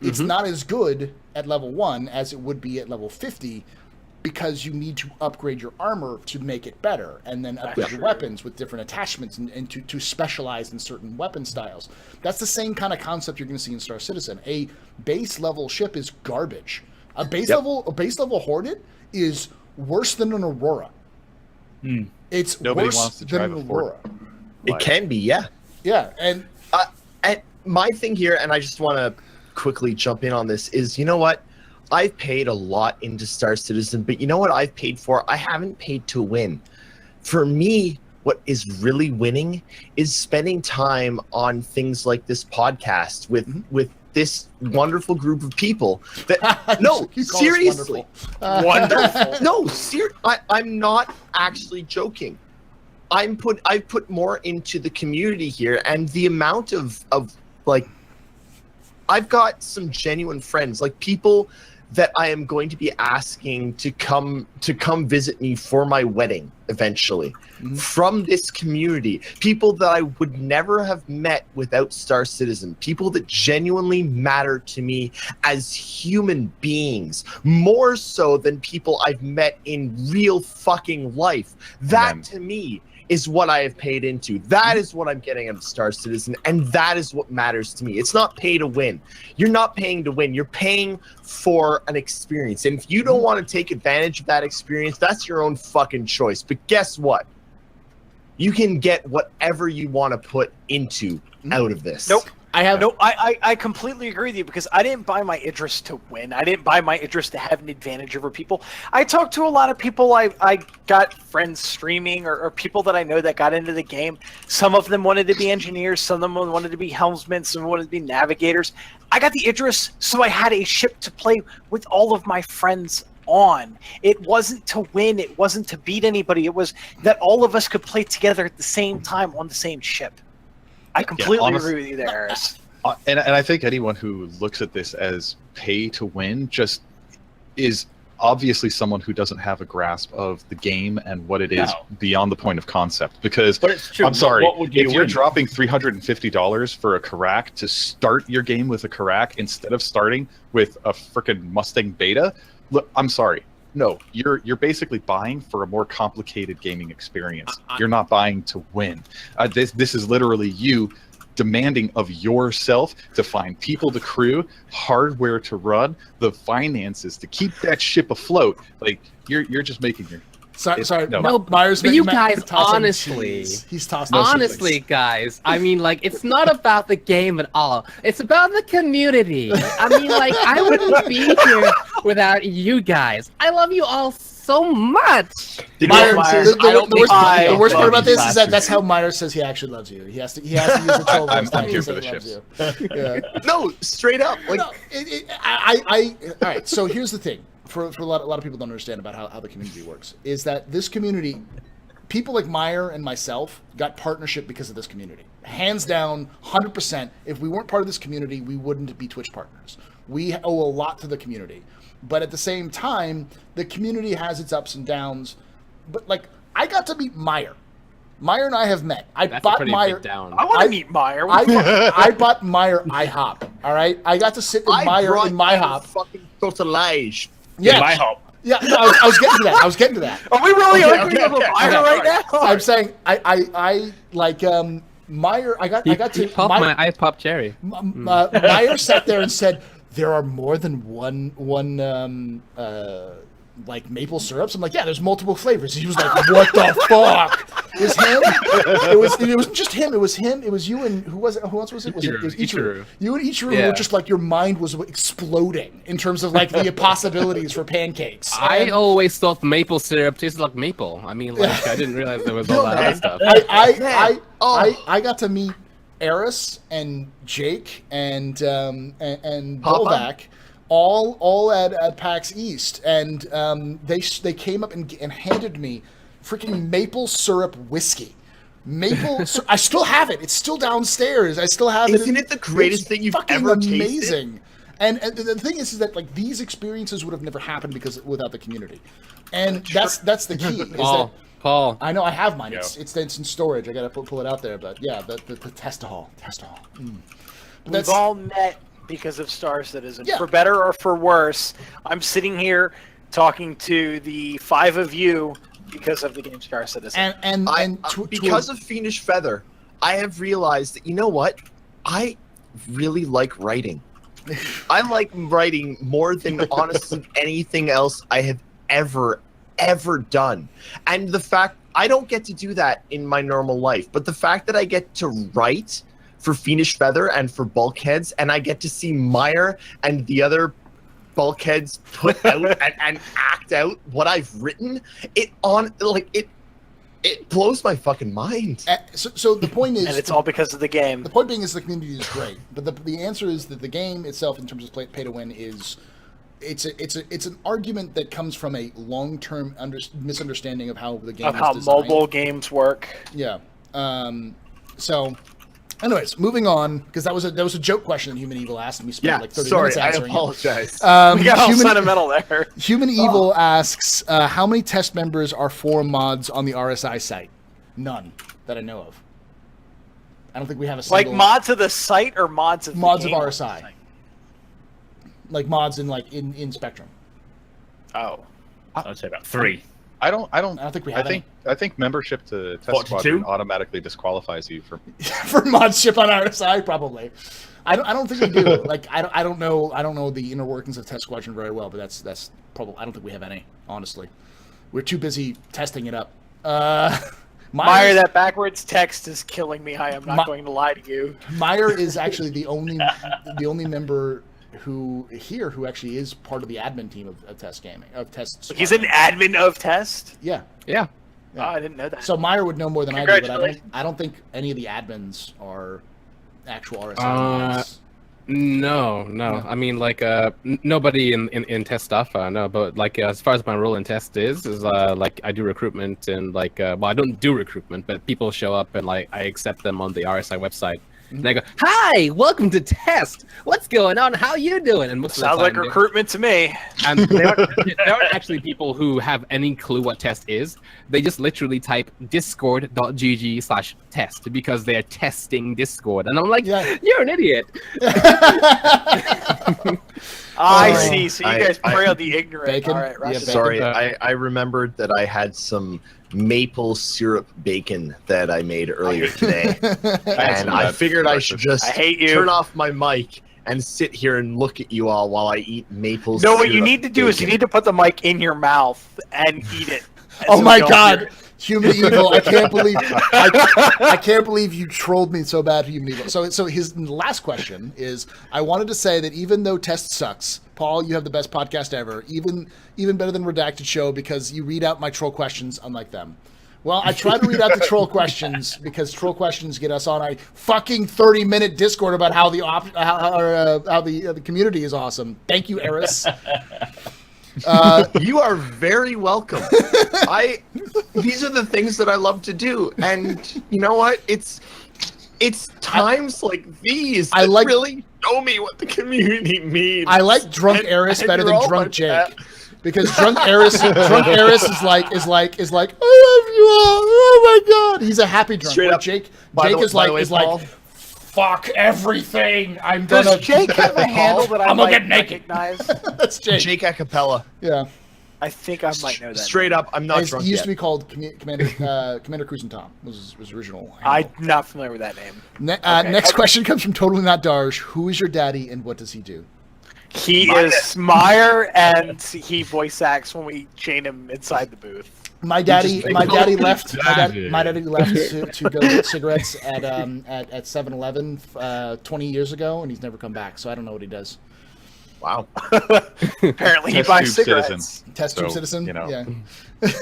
Speaker 2: It's not as good at level 1 as it would be at level 50 because you need to upgrade your armor to make it better and then upgrade your weapons with different attachments and to specialize in certain weapon styles. That's the same kind of concept you're going to see in Star Citizen. A base level ship is garbage. A base level Hornet is worse than an Aurora. It's
Speaker 6: Nobody
Speaker 2: worse
Speaker 6: wants to
Speaker 2: than
Speaker 6: drive
Speaker 2: an
Speaker 6: a Ford.
Speaker 2: Aurora.
Speaker 8: It can be, yeah.
Speaker 2: Yeah, and
Speaker 8: My thing here, and I just want to quickly jump in on this, is you know what? I've paid a lot into Star Citizen, but you know what I've paid for? I haven't paid to win. For me, what is really winning is spending time on things like this podcast with this wonderful group of people. That no, seriously,
Speaker 3: Wonderful.
Speaker 8: no, I'm not actually joking. I put more into the community here, and the amount of like, I've got some genuine friends, like people that I am going to be asking to come visit me for my wedding eventually, from this community. People that I would never have met without Star Citizen. People that genuinely matter to me as human beings, more so than people I've met in real fucking life. That to me is what I have paid into. That is what I'm getting out of Star Citizen, and that is what matters to me. It's not pay to win. You're not paying to win. You're paying for an experience. And if you don't want to take advantage of that experience, that's your own fucking choice. But guess what? You can get whatever you want to put into out of this.
Speaker 3: Nope. I completely agree with you because I didn't buy my Idris to win. I didn't buy my Idris to have an advantage over people. I talked to a lot of people. I got friends streaming or people that I know that got into the game. Some of them wanted to be engineers. Some of them wanted to be helmsmen. Some wanted to be navigators. I got the Idris, so I had a ship to play with all of my friends on. It wasn't to win. It wasn't to beat anybody. It was that all of us could play together at the same time on the same ship. I completely agree with you there, Harris.
Speaker 6: And I think anyone who looks at this as pay to win just is obviously someone who doesn't have a grasp of the game and what it is beyond the point of concept. Because
Speaker 4: But it's true.
Speaker 6: I'm sorry,
Speaker 4: What would you
Speaker 6: if you're
Speaker 4: win?
Speaker 6: dropping $350 for a Karak to start your game with a Karak instead of starting with a frickin' Mustang Beta, look, I'm sorry. No, you're basically buying for a more complicated gaming experience. You're not buying to win. This is literally you demanding of yourself to find people to crew, hardware to run, the finances to keep that ship afloat. Like you're just making
Speaker 2: Sorry.
Speaker 1: No,
Speaker 2: Myers.
Speaker 7: but you
Speaker 2: meant
Speaker 7: guys,
Speaker 2: tossing
Speaker 7: honestly,
Speaker 2: cheese. He's tossing
Speaker 7: honestly,
Speaker 2: cheese.
Speaker 7: guys, I mean, like, it's not about the game at all. It's about the community. I mean, like, I wouldn't be here without you guys. I love you all so much.
Speaker 2: Meyer,
Speaker 3: Myers,
Speaker 2: the worst part about this is that
Speaker 4: bastards.
Speaker 2: that's how Myers says he actually loves you. He has to use the troll
Speaker 6: I'm
Speaker 2: voice to
Speaker 6: here
Speaker 2: say
Speaker 6: for the
Speaker 2: he loves
Speaker 6: ships.
Speaker 2: you. Yeah.
Speaker 5: No, straight up. Like,
Speaker 2: No, all right. So here's the thing: for a lot of people don't understand about how the community works is that this community, people like Meyer and myself got partnership because of this community. Hands down, 100%. If we weren't part of this community, we wouldn't be Twitch partners. We owe a lot to the community, but at the same time, the community has its ups and downs. But like, I got to meet Meyer. Meyer and I have met. I
Speaker 1: That's a
Speaker 2: bought
Speaker 1: pretty
Speaker 2: Meyer.
Speaker 1: big down.
Speaker 3: I want to meet Meyer.
Speaker 2: I bought Meyer IHOP. All right, I got to sit with Meyer in my hop.
Speaker 5: Fucking tortillage.
Speaker 2: Yeah,
Speaker 4: My hop.
Speaker 2: yeah. No, I was getting to that. I was getting to that.
Speaker 3: Are we really
Speaker 5: Okay,
Speaker 3: arguing
Speaker 5: okay,
Speaker 3: about
Speaker 5: okay,
Speaker 3: Meyer
Speaker 5: okay.
Speaker 3: right now?
Speaker 2: I'm saying I like Meyer. I got to
Speaker 1: Pop
Speaker 2: Meyer,
Speaker 1: my ice pop cherry.
Speaker 2: Meyer sat there and said there are more than one like maple syrups. I'm like, yeah, there's multiple flavors. He was like, what the fuck? It was him. It wasn't just him. It was him. It was you and who was it? Who else was it? It was Ichiru. You and Ichiru
Speaker 1: Yeah.
Speaker 2: were just like your mind was exploding in terms of like the possibilities for pancakes.
Speaker 1: I
Speaker 2: And
Speaker 1: always thought maple syrup tasted like maple. I mean, like, I didn't realize there was all that other stuff.
Speaker 2: I got to meet Eris and Jake and
Speaker 5: Papa?
Speaker 2: Bolvac all at PAX East, and they came up and handed me freaking maple syrup whiskey. I still have it. It's still downstairs. I still have it.
Speaker 5: Isn't it the greatest
Speaker 2: It's
Speaker 5: thing you've
Speaker 2: fucking
Speaker 5: ever tasted?
Speaker 2: amazing. And the thing is that like these experiences would have never happened without the community, and that's the key. Is that,
Speaker 1: Paul.
Speaker 2: I know I have mine.
Speaker 6: Yeah.
Speaker 2: It's in storage. I gotta pull it out there. But yeah, the test-a-hall. But
Speaker 3: We've
Speaker 2: that's
Speaker 3: all met because of Star Citizen.
Speaker 2: Yeah.
Speaker 3: For better or for worse, I'm sitting here talking to the 5 of you because of the game Star Citizen.
Speaker 5: Because of Fiendish Feather, I have realized that, you know what? I really like writing. I like writing more than honestly anything else I have ever done. And the fact I don't get to do that in my normal life, but the fact that I get to write for Fiendish Feather and for Bulkheads, and I get to see Meyer and the other Bulkheads put out and act out what I've written, it blows my fucking mind.
Speaker 2: so the point is,
Speaker 3: and it's all because of the game.
Speaker 2: the point being is the community is great, but the answer is that the game itself, in terms of pay to win, is it's an argument that comes from a long-term misunderstanding of how the game
Speaker 3: Of
Speaker 2: is
Speaker 3: how
Speaker 2: designed.
Speaker 3: mobile games work.
Speaker 2: Yeah. So, anyways, moving on, because that was a joke question that Human Evil asked, and we spent like 30 minutes
Speaker 5: I
Speaker 2: answering
Speaker 5: apologize.
Speaker 2: it.
Speaker 3: We got all sentimental there.
Speaker 2: Human Evil asks, how many test members are for mods on the RSI site? None that I know of. I don't think we have a
Speaker 3: Like
Speaker 2: single
Speaker 3: mods of the site or mods of
Speaker 2: mods
Speaker 3: the
Speaker 2: of
Speaker 3: game?
Speaker 2: RSI. Like mods in Spectrum.
Speaker 3: Oh.
Speaker 4: I'd say about 3.
Speaker 6: I don't
Speaker 2: I don't think we have
Speaker 6: I think membership to Test
Speaker 4: 42?
Speaker 6: Squadron automatically disqualifies you from.
Speaker 2: for modship on RSI, probably. I don't think we do. Like I don't know the inner workings of Test Squadron very well, but that's probably I don't think we have any. Honestly, we're too busy testing it up.
Speaker 3: Meyer, that backwards text is killing me. I am not going to lie to you.
Speaker 2: Meyer is actually the only member who actually is part of the admin team of Test Gaming of Test Squadron.
Speaker 3: He's an admin of Test?
Speaker 2: Yeah.
Speaker 1: Yeah.
Speaker 3: Oh, I didn't know that.
Speaker 2: So Meyer would know more than I do, but
Speaker 3: Congratulations.
Speaker 2: I don't think any of the admins are actual RSI mods.
Speaker 1: No. I mean, like, nobody in test stuff. No, but like, as far as my role in test is like I do recruitment and like, well, I don't do recruitment, but people show up and like I accept them on the RSI website. And they go, "Hi, welcome to test. What's going on? How you doing?" And most
Speaker 3: Sounds
Speaker 1: of the
Speaker 3: like
Speaker 1: time,
Speaker 3: recruitment to me.
Speaker 1: and they aren't actually people who have any clue what test is. They just literally type discord.gg/test because they're testing Discord. And I'm like,
Speaker 2: Yeah.
Speaker 1: you're an idiot.
Speaker 3: I see. So you guys
Speaker 5: I-
Speaker 3: prey on the ignorant.
Speaker 2: Bacon?
Speaker 3: All right,
Speaker 2: Yeah,
Speaker 3: Russia.
Speaker 2: bacon.
Speaker 5: Sorry, I remembered that I had some maple syrup bacon that I made earlier today. And I figured I should just
Speaker 3: I hate you.
Speaker 5: turn off my mic and sit here and look at you all while I eat maple
Speaker 3: No,
Speaker 5: syrup
Speaker 3: what you need to do is you
Speaker 5: bacon.
Speaker 3: need to put the mic in your mouth and eat it.
Speaker 2: Oh my God, Human Evil! I can't believe I can't believe you trolled me so bad, Human Evil. So his last question is: I wanted to say that even though Test sucks, Paul, you have the best podcast ever, even better than Redacted Show because you read out my troll questions, unlike them. Well, I try to read out the troll questions because troll questions get us on a fucking 30-minute Discord about how the community is awesome. Thank you, Eris.
Speaker 5: You are very welcome. These are the things that I love to do, and you know what? It's times like these that really show me what the community means.
Speaker 2: I like drunk Eris better than drunk Jake. Because drunk Eris is like, I love you all. Oh my God, he's a happy drunk.
Speaker 5: Straight up.
Speaker 2: Jake is like, fuck everything. I'm gonna.
Speaker 3: Does Jake have a handle that I might recognize?
Speaker 2: That's Jake.
Speaker 5: Jake a cappella.
Speaker 2: Yeah.
Speaker 3: I think I might know that.
Speaker 5: Straight up, I'm not drunk
Speaker 2: He used
Speaker 5: yet.
Speaker 2: to be called Commander Cruise and Tom. Was his original.
Speaker 3: I'm not familiar with that name.
Speaker 2: Next question comes from Totally Not Darsh. Who is your daddy and what does he do?
Speaker 3: He is Meyer, and he voice acts when we chain him inside the booth.
Speaker 2: My daddy left. My daddy left to go get cigarettes at 7-Eleven 20 years ago, and he's never come back. So I don't know what he does.
Speaker 5: Wow.
Speaker 3: Apparently, he
Speaker 6: Test
Speaker 3: buys
Speaker 6: tube
Speaker 3: cigarettes.
Speaker 6: citizen.
Speaker 2: Test tube
Speaker 6: So,
Speaker 2: citizen.
Speaker 6: you know.
Speaker 2: Yeah.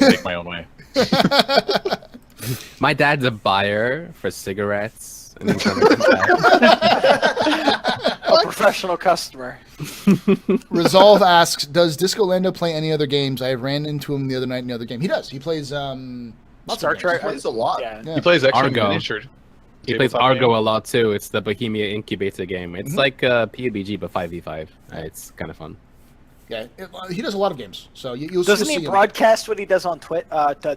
Speaker 6: Make my own way.
Speaker 1: My dad's a buyer for cigarettes. And he's never come back.
Speaker 3: A professional customer.
Speaker 2: Resolve asks, does Disco Lando play any other games? I ran into him the other night in the other game. He does. He plays lots
Speaker 3: Star
Speaker 2: of games.
Speaker 3: Trek.
Speaker 5: He plays a lot.
Speaker 3: Yeah.
Speaker 2: Yeah.
Speaker 6: He plays X-Wing
Speaker 1: Argo.
Speaker 6: miniature.
Speaker 1: He plays
Speaker 6: tabletop
Speaker 1: Argo
Speaker 6: game.
Speaker 1: a lot too. It's the Bohemia Incubator game. It's like PUBG but 5v5. It's kind of fun.
Speaker 2: Yeah, he does a lot of games. So you'll
Speaker 3: Doesn't
Speaker 2: see
Speaker 3: he
Speaker 2: him.
Speaker 3: broadcast what he does on Twitter?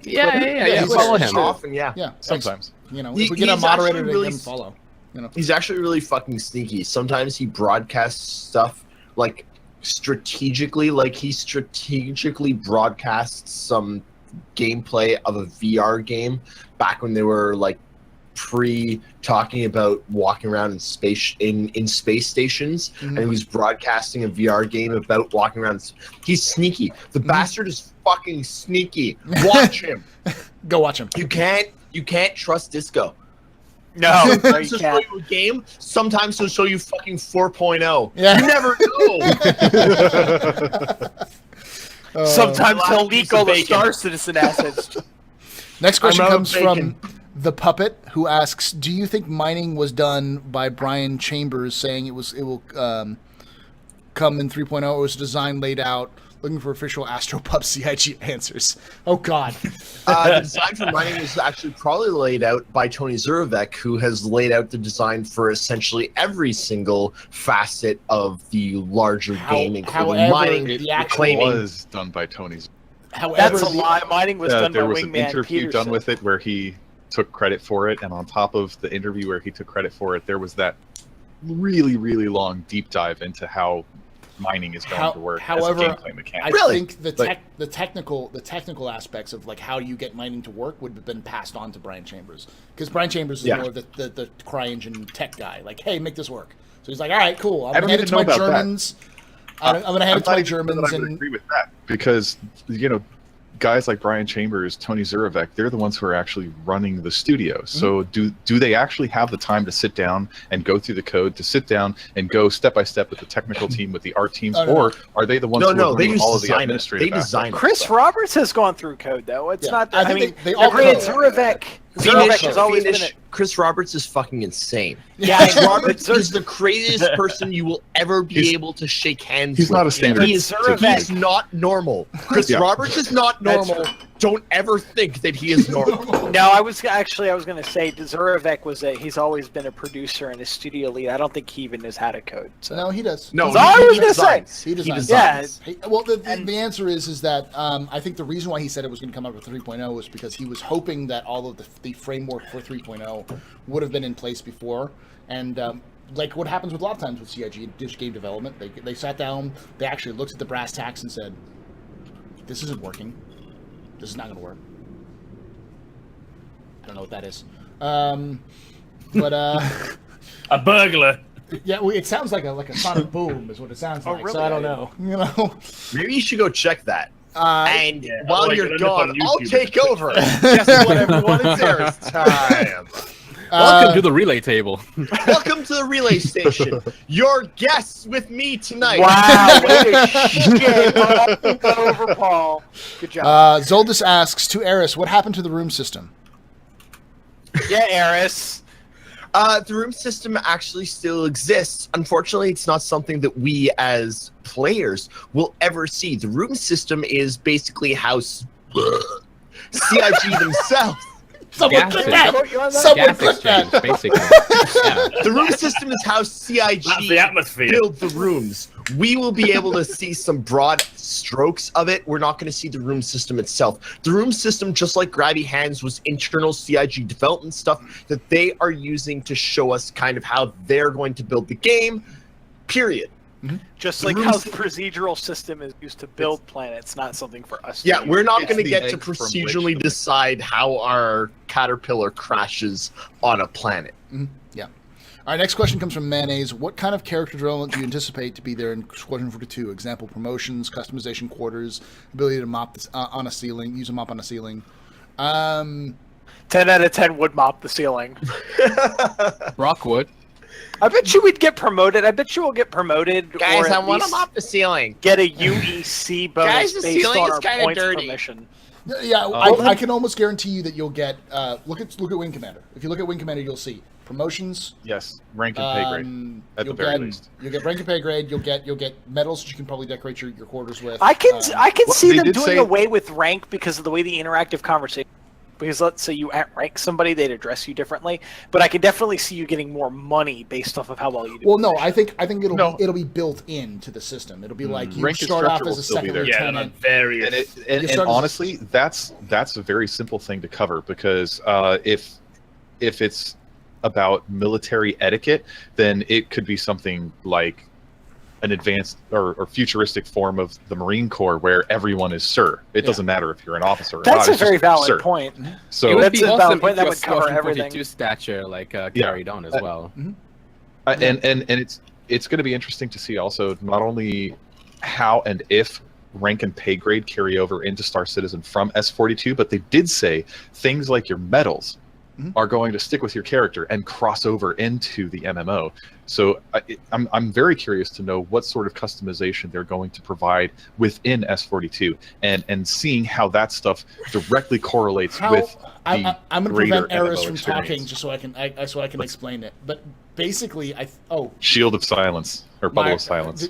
Speaker 1: Yeah.
Speaker 2: he's
Speaker 1: Follow
Speaker 2: there.
Speaker 1: him.
Speaker 5: Often, yeah.
Speaker 2: Yeah,
Speaker 6: Sometimes.
Speaker 2: You know,
Speaker 5: He-
Speaker 2: if we get a
Speaker 5: he's
Speaker 2: moderator
Speaker 5: actually
Speaker 2: to
Speaker 5: really
Speaker 2: him follow. You know.
Speaker 8: He's actually really fucking sneaky. Sometimes he broadcasts stuff like strategically, like he strategically broadcasts some gameplay of a VR game back when they were like talking about walking around in space stations, and he was broadcasting a VR game about walking around. He's sneaky. The bastard is fucking sneaky. Watch him.
Speaker 2: Go watch him.
Speaker 8: You can't trust Disco.
Speaker 3: No, no,
Speaker 8: Sometimes
Speaker 3: you
Speaker 8: he'll show
Speaker 3: can't.
Speaker 8: you a game. Sometimes he'll show you fucking 4.0.
Speaker 2: Yeah.
Speaker 8: You never know.
Speaker 3: Sometimes he'll
Speaker 8: piece
Speaker 3: leak
Speaker 8: of
Speaker 3: all the
Speaker 8: bacon.
Speaker 3: Star Citizen assets.
Speaker 2: Next question
Speaker 8: I'm out of
Speaker 2: comes
Speaker 8: bacon.
Speaker 2: from The Puppet, who asks, do you think mining was done by Brian Chambers, saying it will come in 3.0, or was design laid out? Looking for official AstroPup CIG answers. Oh, God.
Speaker 8: The design for mining was actually probably laid out by Tony Zurovec, who has laid out the design for essentially every single facet of the larger game, including
Speaker 2: however,
Speaker 8: mining.
Speaker 2: the
Speaker 6: It
Speaker 2: actual
Speaker 6: was done by Tony's.
Speaker 2: However,
Speaker 3: That's a lie. Mining was done
Speaker 6: There
Speaker 3: by
Speaker 6: was an
Speaker 3: Wingman
Speaker 6: interview
Speaker 3: Peterson.
Speaker 6: done with it where he took credit for it, and on top of the interview where he took credit for it, there was that really, really long deep dive into how mining is going to work
Speaker 2: however,
Speaker 6: as a gameplay mechanic.
Speaker 2: I think the
Speaker 6: Like-
Speaker 2: technical aspects of like how you get mining to work would have been passed on to Brian Chambers, because Brian Chambers is more of the CryEngine tech guy. Like, hey, make this work. So he's like, all right, cool. I'm
Speaker 6: I
Speaker 2: gonna
Speaker 6: don't
Speaker 2: hand it to
Speaker 6: even
Speaker 2: my
Speaker 6: know about that.
Speaker 2: Germans. I'm gonna hand it to my
Speaker 6: not even sure that
Speaker 2: Germans
Speaker 6: I would
Speaker 2: and
Speaker 6: agree with that, because guys like Brian Chambers, Tony Zurovec, they're the ones who are actually running the studio. So do they actually have the time to sit down and go through the code, to sit down and go step by step with the technical team, with the art teams, or are they the ones who are
Speaker 8: they
Speaker 6: doing
Speaker 8: just
Speaker 6: all of the
Speaker 8: design it.
Speaker 6: administrative
Speaker 8: They design it.
Speaker 3: Chris Roberts has gone through code, though. It's not.
Speaker 2: I
Speaker 3: I
Speaker 2: think
Speaker 3: mean,
Speaker 2: they all
Speaker 3: granted,
Speaker 2: code.
Speaker 3: Zurovec has always been.
Speaker 8: Chris Roberts is fucking insane.
Speaker 3: Yeah,
Speaker 8: Chris
Speaker 3: I know,
Speaker 8: Roberts
Speaker 3: but
Speaker 8: is the craziest person you will ever be able to shake hands
Speaker 6: he's
Speaker 8: with.
Speaker 6: not a standard
Speaker 8: He is not normal. Chris
Speaker 6: Yeah.
Speaker 8: Roberts is not normal. Don't ever think that he is normal.
Speaker 3: No, I was going to say Zurovec he's always been a producer and a studio lead. I don't think he even knows how to code. So.
Speaker 2: no, he does.
Speaker 8: No,
Speaker 3: That's all I was gonna say.
Speaker 8: designs.
Speaker 2: He designs.
Speaker 3: Yeah.
Speaker 2: Well, the answer is that I think the reason why he said it was going to come out with 3.0 was because he was hoping that all of the framework for 3.0 would have been in place before. And like what happens with a lot of times with CIG, digital game development, they sat down, they actually looked at the brass tacks and said, this isn't working. This is not going to work. I don't know what that is. But
Speaker 4: A burglar.
Speaker 2: yeah, well, it sounds like a sonic boom is what it sounds like.
Speaker 3: really?
Speaker 2: So I don't know. You know.
Speaker 8: Maybe you should go check that.
Speaker 5: And while
Speaker 4: like,
Speaker 5: you're
Speaker 4: it'll end up
Speaker 5: gone,
Speaker 4: on
Speaker 5: I'll
Speaker 4: YouTube.
Speaker 5: take over. Guess what, everyone? It's Aris time.
Speaker 1: Welcome to the relay table.
Speaker 5: Welcome to the relay station. Your guests with me tonight.
Speaker 3: Wow, way to shit all over Paul. Good job.
Speaker 2: Zoldis asks, to Eris, what happened to the room system?
Speaker 3: Yeah, Eris.
Speaker 5: The room system actually still exists. Unfortunately, it's not something that we as players will ever see. The room system is basically how CIG themselves.
Speaker 2: Someone
Speaker 1: Gas
Speaker 2: click
Speaker 1: exchange.
Speaker 2: that! Someone
Speaker 1: Gas
Speaker 2: click that!
Speaker 1: exchange, basically. Yeah.
Speaker 5: The room system is how CIG
Speaker 4: That's the atmosphere.
Speaker 5: build the rooms. We will be able to see some broad strokes of it. We're not going to see the room system itself. The room system, just like Grabby Hands, was internal CIG development stuff that they are using to show us kind of how they're going to build the game, period.
Speaker 3: Just
Speaker 5: The
Speaker 3: like
Speaker 5: room
Speaker 3: how
Speaker 5: s-
Speaker 3: the procedural system is used to build planets, not something for us.
Speaker 5: Yeah,
Speaker 3: to
Speaker 5: we're not
Speaker 6: It's
Speaker 5: going to
Speaker 6: the
Speaker 5: get to
Speaker 6: egg from which
Speaker 5: procedurally
Speaker 6: the-
Speaker 5: decide how our caterpillar crashes on a planet.
Speaker 2: Yeah. All right, next question comes from Mayonnaise. What kind of character development do you anticipate to be there in Squadron 42? Example, promotions, customization quarters, ability to mop this, on a ceiling, use a mop on a ceiling.
Speaker 3: 10 out of 10 would mop the ceiling.
Speaker 1: Rockwood.
Speaker 3: I bet you we'd get promoted. I bet you we'll get promoted.
Speaker 5: Guys,
Speaker 3: or
Speaker 5: I
Speaker 3: at
Speaker 5: want to
Speaker 3: least
Speaker 5: mop the ceiling.
Speaker 3: get a UEC bonus
Speaker 5: Guys, the
Speaker 3: based
Speaker 5: ceiling
Speaker 3: on
Speaker 5: is
Speaker 3: our
Speaker 5: kinda
Speaker 3: points
Speaker 5: dirty.
Speaker 3: per mission.
Speaker 2: Yeah, I can almost guarantee you that you'll get. Look at Wing Commander. If you look at Wing Commander, you'll see promotions.
Speaker 6: Yes, rank and pay grade. At the
Speaker 2: You'll
Speaker 6: very
Speaker 2: get,
Speaker 6: least.
Speaker 2: You'll get rank and pay grade. You'll get medals that you can probably decorate your quarters with.
Speaker 3: I can
Speaker 6: well,
Speaker 3: see
Speaker 6: they
Speaker 3: them
Speaker 6: did
Speaker 3: doing
Speaker 6: say-
Speaker 3: away with rank because of the way the interactive conversation. Because let's say you outrank somebody, they'd address you differently. But I can definitely see you getting more money based off of how well you do.
Speaker 2: Well, no, I think it'll
Speaker 6: No.
Speaker 2: it'll be built into the system. It'll be like you
Speaker 6: Rank and
Speaker 2: start off
Speaker 6: structure
Speaker 2: as
Speaker 6: will
Speaker 2: a
Speaker 6: still be
Speaker 2: second
Speaker 6: there.
Speaker 4: Yeah, they're
Speaker 2: lieutenant.
Speaker 4: various.
Speaker 6: And
Speaker 2: You start as-
Speaker 6: honestly, that's a very simple thing to cover because if it's about military etiquette, then it could be something like an advanced or futuristic form of the Marine Corps where everyone is sir. It doesn't matter if you're an officer or
Speaker 3: That's
Speaker 6: not.
Speaker 3: a
Speaker 6: it's
Speaker 3: very
Speaker 6: just
Speaker 3: valid
Speaker 6: sir.
Speaker 3: point.
Speaker 6: So
Speaker 1: It would
Speaker 3: That's
Speaker 1: be
Speaker 3: a valid
Speaker 1: awesome
Speaker 3: point.
Speaker 1: if
Speaker 3: That
Speaker 1: your
Speaker 3: would cover
Speaker 1: Squadron
Speaker 3: everything.
Speaker 1: 42 stature carried on as well.
Speaker 6: and it's going to be interesting to see also not only how and if rank and pay grade carry over into Star Citizen from S42, but they did say things like your medals are going to stick with your character and cross over into the MMO. So I'm very curious to know what sort of customization they're going to provide within S42 and seeing how that stuff directly correlates with
Speaker 2: I'm
Speaker 6: the
Speaker 2: going to
Speaker 6: greater
Speaker 2: prevent Eris
Speaker 6: MMO
Speaker 2: from
Speaker 6: experience.
Speaker 2: talking just so I can explain it. But basically,
Speaker 6: Shield of Silence or Bubble
Speaker 2: Maya,
Speaker 6: of Silence.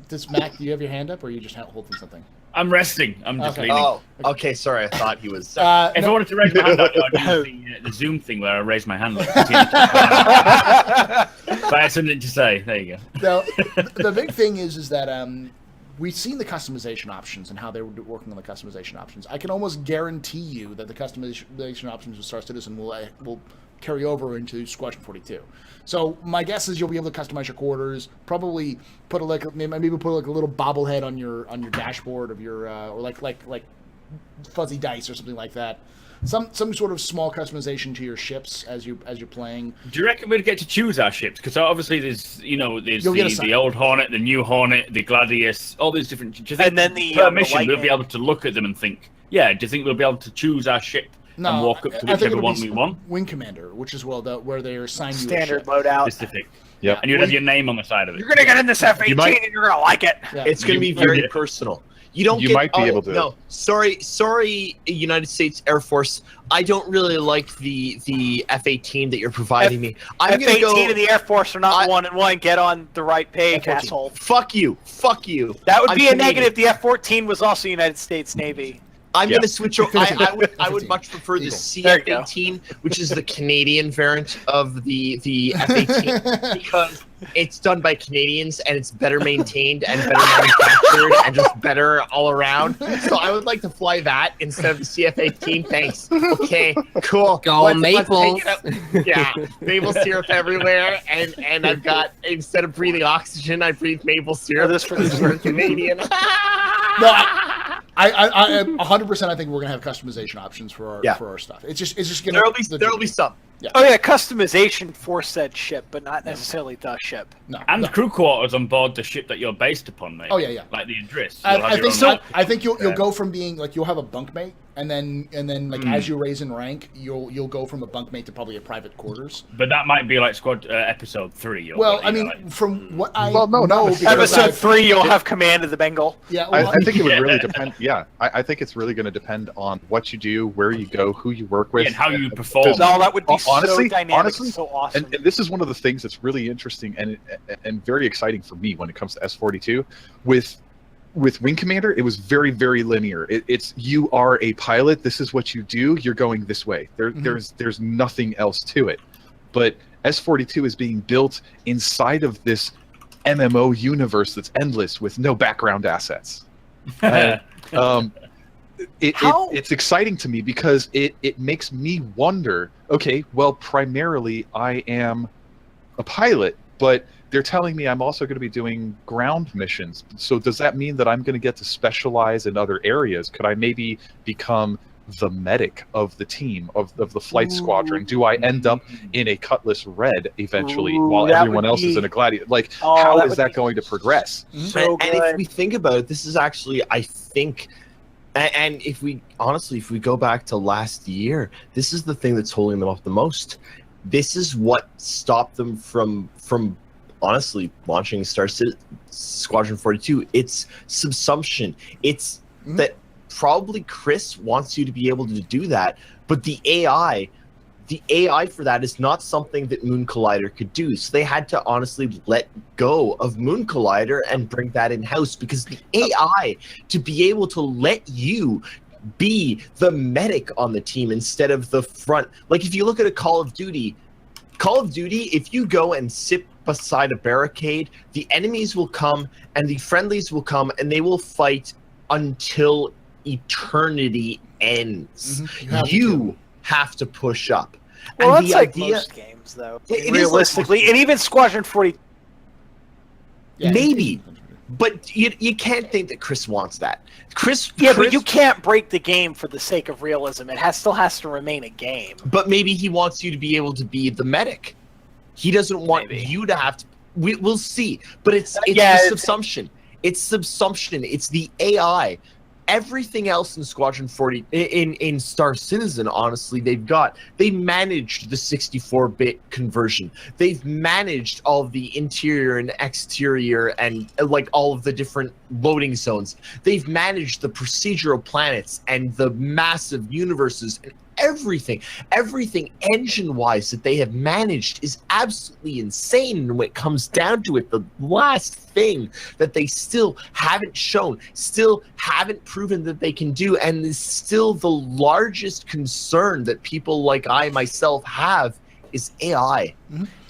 Speaker 2: Does Mac? Do you have your hand up, or are you just holding something?
Speaker 4: I'm resting. I'm just
Speaker 2: Okay.
Speaker 4: leaning.
Speaker 5: Oh, okay. Sorry, I thought he was.
Speaker 4: If I
Speaker 2: No,
Speaker 4: wanted to raise my hand, I'd use the Zoom thing where I raise my hand. If I had something to say, there you go.
Speaker 2: the big thing is that we've seen the customization options and how they were working on the customization options. I can almost guarantee you that the customization options with Star Citizen will carry over into Squadron 42. So my guess is you'll be able to customize your quarters. Probably put maybe put a little bobblehead on your dashboard of your or like fuzzy dice or something like that. Some sort of small customization to your ships as you're playing.
Speaker 4: Do you reckon we'd get to choose our ships? Because obviously there's
Speaker 2: You'll get a
Speaker 4: the old Hornet, the new Hornet, the Gladius, all these different. Do you think
Speaker 3: And then the,
Speaker 4: per
Speaker 3: the
Speaker 4: mission we'll be
Speaker 3: Lightning.
Speaker 4: able to look at them and think, yeah, do you think we'll be able to choose our ship and walk up to
Speaker 2: I think
Speaker 4: whichever
Speaker 2: it'll
Speaker 4: one
Speaker 2: be
Speaker 4: we want?
Speaker 2: Wing Commander, which is where they assign you a
Speaker 3: Standard
Speaker 2: ship.
Speaker 3: loadout.
Speaker 4: Specific.
Speaker 6: Yep.
Speaker 4: And you'd have your name on the side of it.
Speaker 3: You're gonna get in this F-18
Speaker 5: might-
Speaker 3: and you're gonna like it.
Speaker 2: Yeah.
Speaker 5: It's going to be
Speaker 6: You-
Speaker 5: very
Speaker 6: you-
Speaker 5: personal. You don't.
Speaker 6: you
Speaker 5: get,
Speaker 6: might be able to-
Speaker 5: No, sorry, United States Air Force. I don't really like the F-18 that you're providing me. I'm going to
Speaker 3: F-18
Speaker 5: go.
Speaker 3: and the Air Force are not
Speaker 5: I-
Speaker 3: 1 and 1. Get on the right page,
Speaker 2: F-14.
Speaker 3: asshole.
Speaker 5: Fuck you.
Speaker 3: That would
Speaker 5: I'm
Speaker 3: be a
Speaker 5: Canadian.
Speaker 3: negative. The F-14 was also United States Navy.
Speaker 5: I'm
Speaker 6: Yeah.
Speaker 5: going to switch over. I would
Speaker 2: F-15.
Speaker 5: much prefer the
Speaker 3: There you go.
Speaker 5: CF-18, which is the Canadian variant of the F-18, because it's done by Canadians and it's better maintained and better manufactured and just better all around. So I would like to fly that instead of the CF-18. Thanks. Okay, cool.
Speaker 7: Go
Speaker 5: Let's
Speaker 7: Maples.
Speaker 5: take it up. Yeah, maple syrup everywhere, and I've got, instead of breathing oxygen, I breathe maple syrup.
Speaker 3: this for-
Speaker 5: because we're Canadian.
Speaker 2: No, I 100%. I think we're gonna have customization options for our stuff. It's just gonna
Speaker 5: There'll be some.
Speaker 3: Oh yeah, customization for said ship, but not necessarily the ship.
Speaker 2: No,
Speaker 4: And
Speaker 2: no.
Speaker 4: crew quarters on board the ship that you're based upon, maybe.
Speaker 2: Oh, yeah.
Speaker 4: Like the Idris.
Speaker 2: I think so. I think you'll go from being like you'll have a bunkmate, and then like as you raise in rank, you'll go from a bunkmate to probably a private quarters.
Speaker 4: But that might be like squad episode 3. Or
Speaker 2: Well,
Speaker 4: what,
Speaker 2: I mean,
Speaker 4: like,
Speaker 2: from what I
Speaker 6: Well, no,
Speaker 2: know,
Speaker 6: not
Speaker 2: because
Speaker 3: Episode
Speaker 2: I've-
Speaker 3: 3, you'll have command of the Bengal.
Speaker 2: Yeah,
Speaker 6: I
Speaker 2: well,
Speaker 6: think it would really depend. Yeah, I think it's really going to depend on what you do, where you go, who you work with,
Speaker 4: and how you perform.
Speaker 3: No, that would be
Speaker 6: Honestly-
Speaker 3: so dynamic,
Speaker 6: honestly,
Speaker 3: so awesome.
Speaker 6: and this is one of the things that's really interesting and very exciting for me when it comes to S42. With Wing Commander, it was very, very linear. It's you are a pilot. This is what you do. You're going this way. There's nothing else to it. But S42 is being built inside of this MMO universe that's endless with no background assets. It's exciting to me because it makes me wonder, okay, well, primarily I am a pilot, but they're telling me I'm also going to be doing ground missions. So does that mean that I'm going to get to specialize in other areas? Could I maybe become the medic of the team, of the flight squadron? Do I end up in a Cutlass Red eventually while
Speaker 3: that
Speaker 6: everyone
Speaker 3: would
Speaker 6: else is
Speaker 3: be-
Speaker 6: in a Gladiator? Like,
Speaker 3: Oh,
Speaker 6: how
Speaker 3: that
Speaker 6: is
Speaker 3: would
Speaker 6: that
Speaker 3: be
Speaker 6: going to progress?
Speaker 3: So
Speaker 8: and if
Speaker 3: good.
Speaker 8: we think about it, this is actually, I think, and if we go back to last year, this is the thing that's holding them up the most. This is what stopped them from honestly launching Squadron 42. It's subsumption. It's that probably Chris wants you to be able to do that, but the AI for that is not something that Moon Collider could do. So they had to honestly let go of Moon Collider and bring that in-house, because the AI to be able to let you be the medic on the team instead of the front. Like if you look at a Call of Duty, if you go and sit beside a barricade, the enemies will come and the friendlies will come and they will fight until eternity ends. You have to push up.
Speaker 3: Well,
Speaker 8: and
Speaker 3: that's like most games, though.
Speaker 8: It is like
Speaker 3: Realistically,
Speaker 8: most-
Speaker 3: and even Squadron 40.
Speaker 2: yeah,
Speaker 8: maybe, but you can't think that Chris wants that.
Speaker 3: But you can't break the game for the sake of realism. It still has to remain a game.
Speaker 8: But maybe he wants you to be able to be the medic. He doesn't want
Speaker 3: Maybe.
Speaker 8: you to have to. We'll see. But it's
Speaker 3: Yeah,
Speaker 8: the
Speaker 3: it's-
Speaker 8: subsumption. It's subsumption. It's the AI. Everything else in Squadron 40, in Star Citizen, honestly, they managed the 64-bit conversion. They've managed all of the interior and exterior and like all of the different loading zones. They've managed the procedural planets and the massive universes and everything engine-wise that they have managed is absolutely insane. And when it comes down to it, the last thing that they still haven't shown, still haven't proven that they can do, and is still the largest concern that people like I myself have, is AI.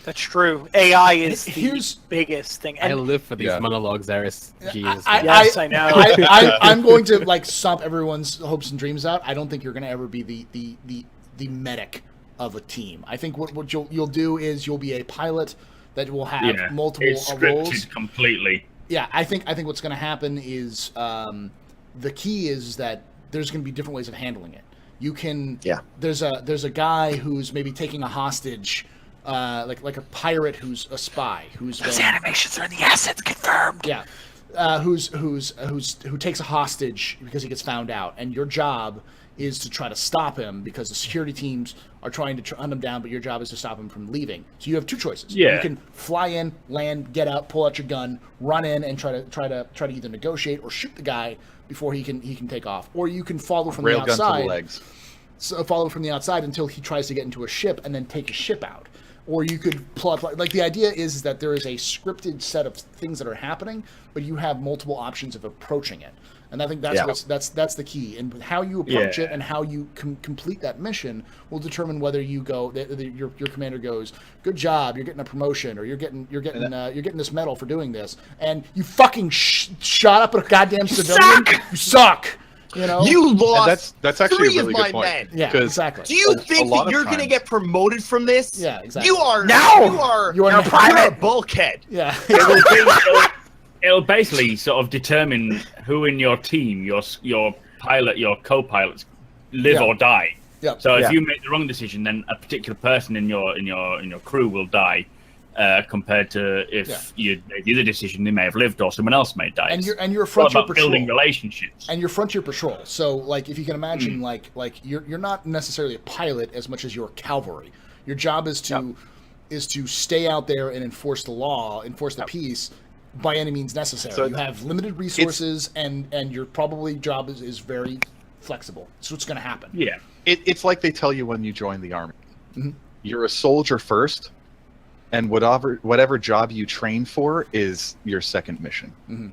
Speaker 3: That's true. AI is
Speaker 2: Here's-
Speaker 3: the biggest thing.
Speaker 7: I
Speaker 3: And
Speaker 7: live for these
Speaker 6: Yeah.
Speaker 7: monologues, Aris. Jesus.
Speaker 3: yes, I know.
Speaker 2: I'm going to like stomp everyone's hopes and dreams out. I don't think you're going to ever be the medic of a team. I think what you'll do is you'll be a pilot that will have multiple
Speaker 4: it's
Speaker 2: roles.
Speaker 4: scripted completely.
Speaker 2: Yeah, I think what's going to happen is the key is that there's going to be different ways of handling it. You can There's a guy who's maybe taking a hostage. Like a pirate who's a spy who's
Speaker 3: Those animations are in the assets confirmed.
Speaker 2: yeah, who takes a hostage because he gets found out, and your job is to try to stop him because the security teams are trying to hunt him down, but your job is to stop him from leaving. So you have two choices.
Speaker 4: Yeah.
Speaker 2: You can fly in, land, get out, pull out your gun, run in, and try to either negotiate or shoot the guy before he can take off, or you can follow from the
Speaker 6: Railgun to
Speaker 2: outside.
Speaker 6: the legs.
Speaker 2: So follow from the outside until he tries to get into a ship and then take his ship out. Or you could pull up, like the idea is that there is a scripted set of things that are happening, but you have multiple options of approaching it. And I think that's the key. And how you approach it and how you complete that mission will determine whether you go. Your commander goes, "Good job, you're getting a promotion, or you're getting this medal for doing this," and you fucking shot up a goddamn civilian. You suck. You know,
Speaker 8: You lost.
Speaker 6: And that's actually
Speaker 8: three
Speaker 6: a really
Speaker 8: of my
Speaker 6: good point.
Speaker 8: men.
Speaker 2: Yeah,
Speaker 6: 'Cause
Speaker 2: exactly.
Speaker 8: Do you
Speaker 6: A
Speaker 8: think
Speaker 6: lot
Speaker 8: that
Speaker 6: of
Speaker 8: you're going to
Speaker 6: times-
Speaker 8: get promoted from this?
Speaker 2: Yeah, exactly.
Speaker 8: You are.
Speaker 3: No!
Speaker 8: You're a bulkhead.
Speaker 2: Yeah.
Speaker 4: It'll basically sort of determine who in your team, your pilot, your co-pilots, live
Speaker 2: Yeah.
Speaker 4: or die.
Speaker 2: Yep.
Speaker 4: So if
Speaker 5: Yeah.
Speaker 4: you make the wrong decision, then a particular person in your crew will die. Compared to if you made the other decision, they may have lived, or someone else may die.
Speaker 2: And you're a
Speaker 4: It's all
Speaker 2: frontier
Speaker 4: about
Speaker 2: patrol.
Speaker 4: building relationships.
Speaker 2: And you're frontier patrol. So like if you can imagine, like you're not necessarily a pilot as much as you're cavalry. Your job is to stay out there and enforce the law, enforce the peace by any means necessary.
Speaker 6: So
Speaker 2: you have limited resources, and your probably job is very flexible. So what's going to happen?
Speaker 4: Yeah.
Speaker 6: It's like they tell you when you join the army.
Speaker 2: Mhm.
Speaker 6: You're a soldier first, and whatever job you train for is your second mission.
Speaker 2: Mhm.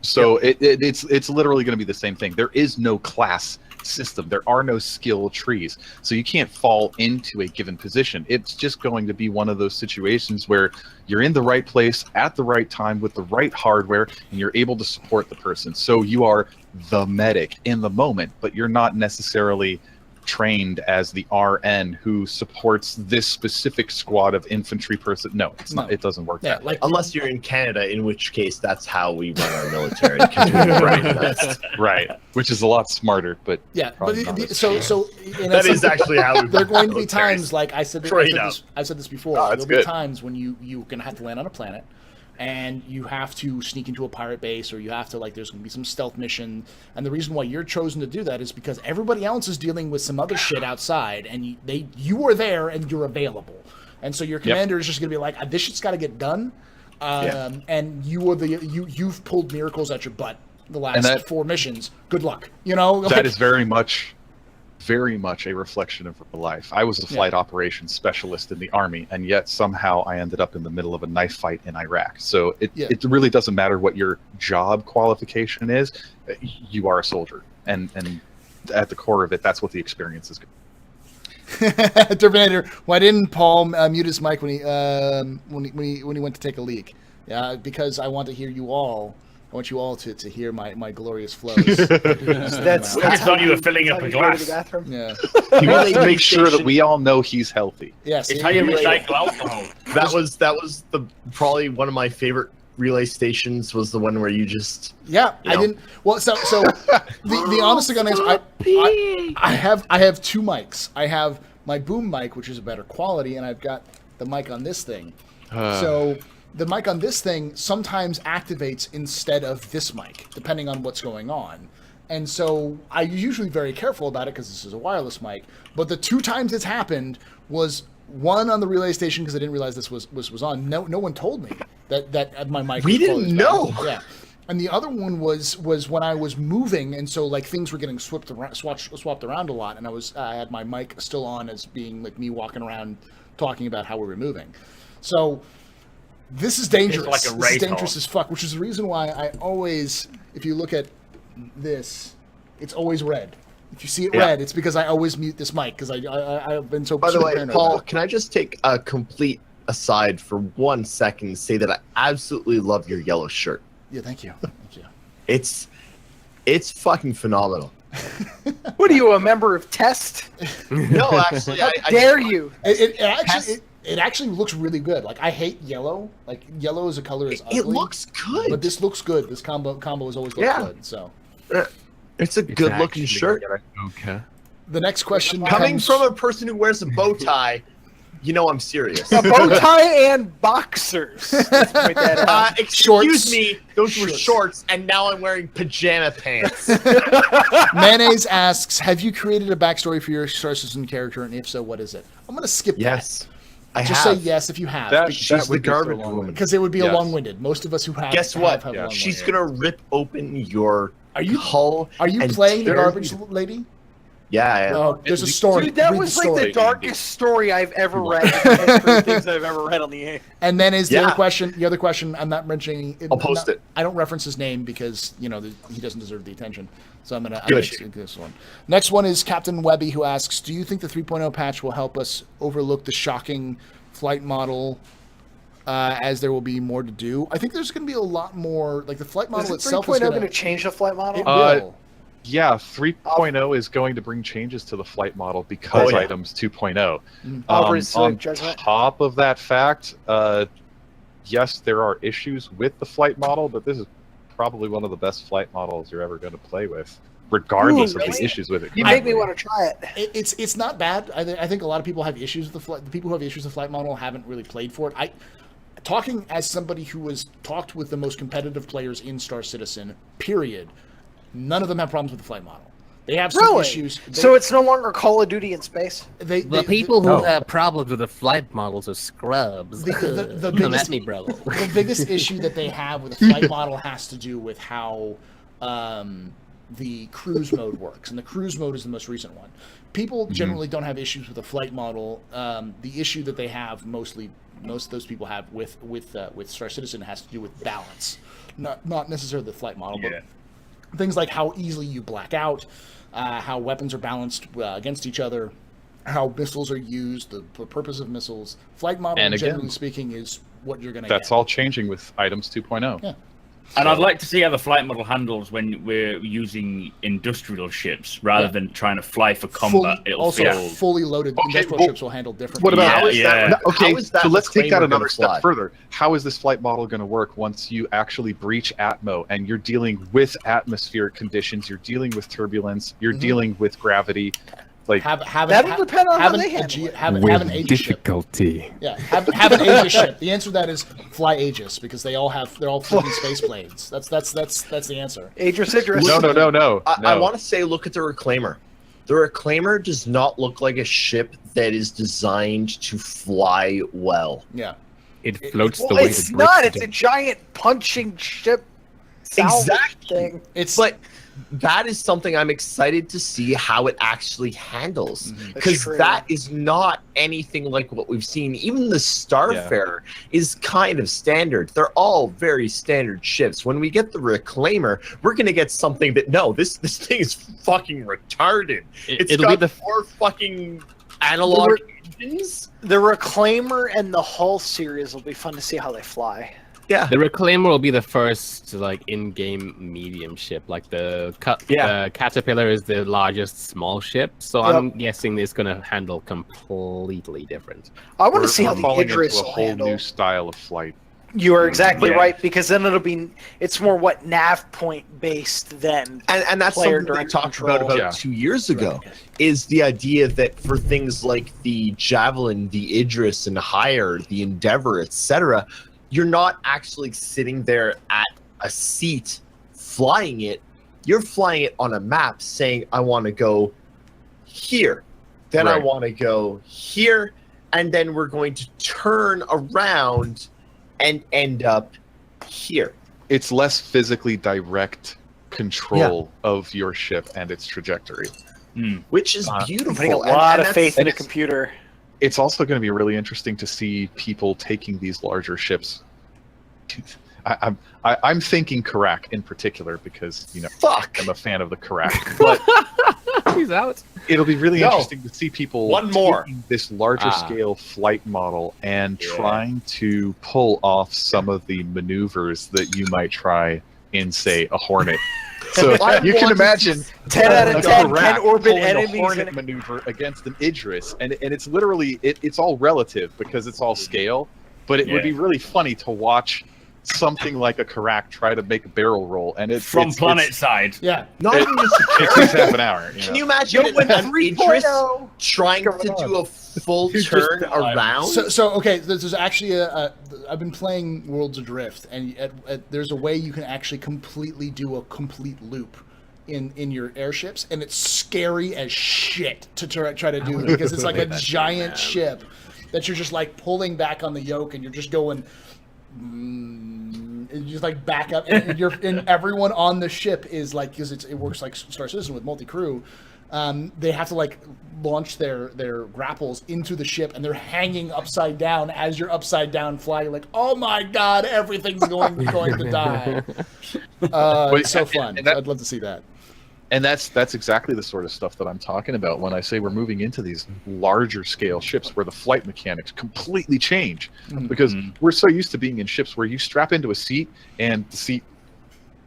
Speaker 6: So it's literally going to be the same thing. There is no class system. There are no skill trees. So you can't fall into a given position. It's just going to be one of those situations where you're in the right place at the right time with the right hardware, and you're able to support the person. So you are the medic in the moment, but you're not necessarily trained as the RN who supports this specific squad of infantry person. No, it's not. It doesn't work that way.
Speaker 2: like
Speaker 8: Unless you're in Canada, in which case that's how we run our military. 'Cause we're the best.
Speaker 6: Right, which is a lot smarter, but
Speaker 2: but
Speaker 6: probably not as
Speaker 2: so
Speaker 8: That is actually how we.
Speaker 2: there are going to be
Speaker 8: military.
Speaker 2: times like I said
Speaker 8: Straight up.
Speaker 2: I've said this before.
Speaker 6: No, it's
Speaker 2: There'll be
Speaker 6: good.
Speaker 2: times when you're going to have to land on a planet, and you have to sneak into a pirate base, or you have to there's going to be some stealth mission. And the reason why you're chosen to do that is because everybody else is dealing with some other shit outside, and you are there and you're available. And so your commander is just going to be like, this shit's got to get done. And you've pulled miracles at your butt the last 4 missions. Good luck.
Speaker 6: that is very much a reflection of real life. I was a flight operations specialist in the Army, and yet somehow I ended up in the middle of a knife fight in Iraq. So it really doesn't matter what your job qualification is. You are a soldier, and at the core of it, that's what the experience is.
Speaker 2: Terminator, why didn't Paul mute his mic when he went to take a leak? Because I want to hear you all. I want you all to hear my glorious flows.
Speaker 3: That's
Speaker 4: I thought you were filling up a
Speaker 3: how you go to
Speaker 4: glass.
Speaker 3: the bathroom.
Speaker 2: Yeah.
Speaker 6: He wants to make sure that we all know he's healthy.
Speaker 2: Yes.
Speaker 4: It's how you recycle alcohol.
Speaker 8: That was the probably one of my favorite relay stations was the one where you just
Speaker 2: I didn't. Well, so the honest to God answer, I have 2 mics. I have my boom mic, which is a better quality, and I've got the mic on this thing. So the mic on this thing sometimes activates instead of this mic, depending on what's going on. And so I'm usually very careful about it because this is a wireless mic. But the 2 times it's happened was one on the relay station because I didn't realize this was on. No one told me that my mic.
Speaker 8: We
Speaker 2: was
Speaker 8: didn't
Speaker 2: closed.
Speaker 8: know.
Speaker 2: Yeah. And the other one was when I was moving, and so things were getting swapped around a lot, and I had my mic still on as being me walking around talking about how we were moving. So this is dangerous.
Speaker 4: It's like a
Speaker 2: This is
Speaker 4: race
Speaker 2: dangerous
Speaker 4: horse.
Speaker 2: as fuck, which is the reason why I always, if you look at this, it's always red. If you see it red, it's because I always mute this mic because I've been so.
Speaker 8: By the way,
Speaker 2: paranoid
Speaker 8: Paul,
Speaker 2: about it.
Speaker 8: can I just take a complete aside for 1 second and say that I absolutely love your yellow shirt.
Speaker 2: Yeah, thank you. Thank you.
Speaker 8: It's fucking phenomenal.
Speaker 3: What are you, a member of Test?
Speaker 8: No, actually,
Speaker 3: How
Speaker 8: I
Speaker 3: dare you?
Speaker 2: It actually looks really good. I hate yellow. Yellow as a color is ugly.
Speaker 8: It looks good.
Speaker 2: But this looks good. This combo has always looked good. So
Speaker 8: It's a good looking shirt.
Speaker 6: Okay.
Speaker 2: the next question
Speaker 8: Coming
Speaker 2: comes
Speaker 8: from a person who wears a bow tie, you know I'm serious.
Speaker 3: A bow tie and boxers. Let's point that out.
Speaker 8: Excuse
Speaker 2: Shorts.
Speaker 8: me, those were
Speaker 2: Shorts.
Speaker 8: shorts, and now I'm wearing pajama pants.
Speaker 2: Mayonnaise asks, "Have you created a backstory for your Star Citizen character, and if so, what is it?" I'm gonna skip
Speaker 8: Yes, I
Speaker 2: that. Just
Speaker 8: have.
Speaker 2: say yes if you have,
Speaker 6: That
Speaker 8: She's the
Speaker 6: would be so
Speaker 8: garbage
Speaker 6: long.
Speaker 8: woman.
Speaker 2: because it would be a
Speaker 6: Yes.
Speaker 2: long-winded. Most of us who have
Speaker 8: Guess what?
Speaker 2: have long-winded.
Speaker 8: She's gonna rip open your
Speaker 2: Are you
Speaker 8: hull.
Speaker 2: Are you
Speaker 8: and
Speaker 2: playing the
Speaker 8: tear
Speaker 2: garbage
Speaker 8: you-
Speaker 2: lady?
Speaker 8: Yeah, I am.
Speaker 2: Oh, there's a story.
Speaker 3: Dude, that
Speaker 2: Read
Speaker 3: was
Speaker 2: the
Speaker 3: like the
Speaker 2: story.
Speaker 3: darkest story I've ever read in the history of things I've ever read on the air.
Speaker 2: And then is the
Speaker 8: Yeah.
Speaker 2: other question? The other question, I'm not mentioning.
Speaker 8: I'll post it.
Speaker 2: I don't reference his name because he doesn't deserve the attention. So I'm gonna
Speaker 8: Good.
Speaker 2: skip this one. Next one is Captain Webby, who asks, "Do you think the 3.0 patch will help us overlook the shocking flight model, as there will be more to do?" I think there's going to be a lot more. Like the flight model
Speaker 3: Is
Speaker 2: itself
Speaker 3: 3.0
Speaker 2: is
Speaker 3: going
Speaker 2: going
Speaker 3: to change the flight model?
Speaker 2: It will.
Speaker 6: Yeah, 3.0 is going to bring changes to the flight model because
Speaker 8: yeah.
Speaker 6: items 2.0.
Speaker 3: I'll reserve
Speaker 6: On
Speaker 3: judgment.
Speaker 6: top of that fact, yes, there are issues with the flight model, but this is probably one of the best flight models you're ever going to play with. regardless
Speaker 3: Ooh,
Speaker 6: of
Speaker 3: really?
Speaker 6: the issues with it.
Speaker 3: You make me want to try it.
Speaker 2: It's not bad. I think a lot of people have issues with the people who have issues with the flight model haven't really played for it. Talking as somebody who has talked with the most competitive players in Star Citizen, period, none of them have problems with the flight model. They have some issues.
Speaker 3: So it's no longer Call of Duty in space?
Speaker 7: The people who have problems with the flight models are scrubs.
Speaker 2: The
Speaker 7: Come
Speaker 2: biggest,
Speaker 7: at me, bro.
Speaker 2: the biggest issue that they have with the flight model has to do with how the cruise mode works, and the cruise mode is the most recent one. People generally don't have issues with the flight model. The issue that they have most of those people have with Star Citizen has to do with balance, not necessarily the flight model, but things like how easily you black out, how weapons are balanced against each other, how missiles are used, the purpose of missiles. Flight model,
Speaker 6: And again,
Speaker 2: generally speaking, is what you're going to get.
Speaker 6: That's all changing with items 2.0.
Speaker 2: Yeah.
Speaker 4: And I'd like to see how the flight model handles when we're using industrial ships rather than trying to fly for combat.
Speaker 2: Fully loaded industrial ships will handle differently.
Speaker 6: What about
Speaker 8: how is that
Speaker 6: so let's take that another
Speaker 8: fly?
Speaker 6: step further. How is this flight model going to work once you actually breach Atmo and you're dealing with atmospheric conditions, you're dealing with turbulence, you're dealing with gravity? Like
Speaker 3: That'll depend on how they handle it.
Speaker 2: Have an Aegis
Speaker 1: difficulty.
Speaker 2: ship. Yeah, have an Aegis ship. The answer to that is fly Aegis, because they're all flipping space blades. That's the answer.
Speaker 3: Idris.
Speaker 6: No.
Speaker 8: I want to say, look at the Reclaimer. The Reclaimer does not look like a ship that is designed to fly well.
Speaker 2: Yeah.
Speaker 1: It floats the
Speaker 3: Well,
Speaker 1: way
Speaker 3: it's
Speaker 1: the
Speaker 3: not.
Speaker 1: bricks
Speaker 3: It's
Speaker 1: do.
Speaker 3: a giant punching ship.
Speaker 8: Exactly.
Speaker 3: Thing.
Speaker 8: But that is something I'm excited to see how it actually handles, because
Speaker 3: true.
Speaker 8: that is not anything like what we've seen. Even the Starfarer is kind of standard. They're all very standard ships. When we get the Reclaimer, we're gonna get something that this thing is fucking retarded. It's got 4 fucking analog engines.
Speaker 3: The Reclaimer and the Hull series will be fun to see how they fly.
Speaker 8: Yeah,
Speaker 1: The Reclaimer will be the first in-game medium ship. Like the Caterpillar is the largest small ship, so I'm guessing it's gonna handle completely different.
Speaker 3: I want to see how the
Speaker 6: falling
Speaker 3: Idris
Speaker 6: into a
Speaker 3: will
Speaker 6: whole
Speaker 3: handle.
Speaker 6: new style of flight.
Speaker 3: You are exactly right, because then it's more nav point based than
Speaker 8: and that's
Speaker 3: player
Speaker 8: something that I
Speaker 3: direct
Speaker 8: talked
Speaker 3: control.
Speaker 8: about 2 years ago, is the idea that for things like the Javelin, the Idris, and higher, the Endeavor, etc., you're not actually sitting there at a seat flying it. You're flying it on a map saying, I want to go here. Then I want to go here. And then we're going to turn around and end up here.
Speaker 6: It's less physically direct control of your ship and its trajectory.
Speaker 8: Which is beautiful.
Speaker 3: Putting a lot of faith in a
Speaker 6: it's-
Speaker 3: computer.
Speaker 6: It's also going to be really interesting to see people taking these larger ships. I'm thinking Karak in particular because I'm a fan of the Karak. But
Speaker 1: He's out.
Speaker 6: it'll be really interesting to see people taking this larger scale flight model and trying to pull off some of the maneuvers that you might try in, say, a Hornet. So you can imagine
Speaker 3: 10 out of 10 can orbit
Speaker 6: pulling
Speaker 3: enemies
Speaker 6: a Hornet maneuver against an Idris, and it's literally it's all relative because it's all scale. But it would be really funny to watch something like a Karak try to make a barrel roll, and it's
Speaker 4: from planet side.
Speaker 2: Yeah.
Speaker 8: Not even just
Speaker 6: It takes half an hour.
Speaker 8: Can you imagine an Idris trying to do a full turn around?
Speaker 2: So okay, there's actually I've been playing Worlds Adrift, and there's a way you can actually completely do a complete loop in your airships, and it's scary as shit to try to do, because it's like a giant ship that you're just like pulling back on the yoke, and you're just going and you just like back up, and everyone on the ship is like, because it works like Star Citizen with multi-crew. They have to like launch their grapples into the ship, and they're hanging upside down as you're upside down flying. Like, oh my god, everything's going to die. It's so fun. I'd love to see that.
Speaker 6: And that's exactly the sort of stuff that I'm talking about when I say we're moving into these larger scale ships where the flight mechanics completely change. Because we're so used to being in ships where you strap into a seat and the seat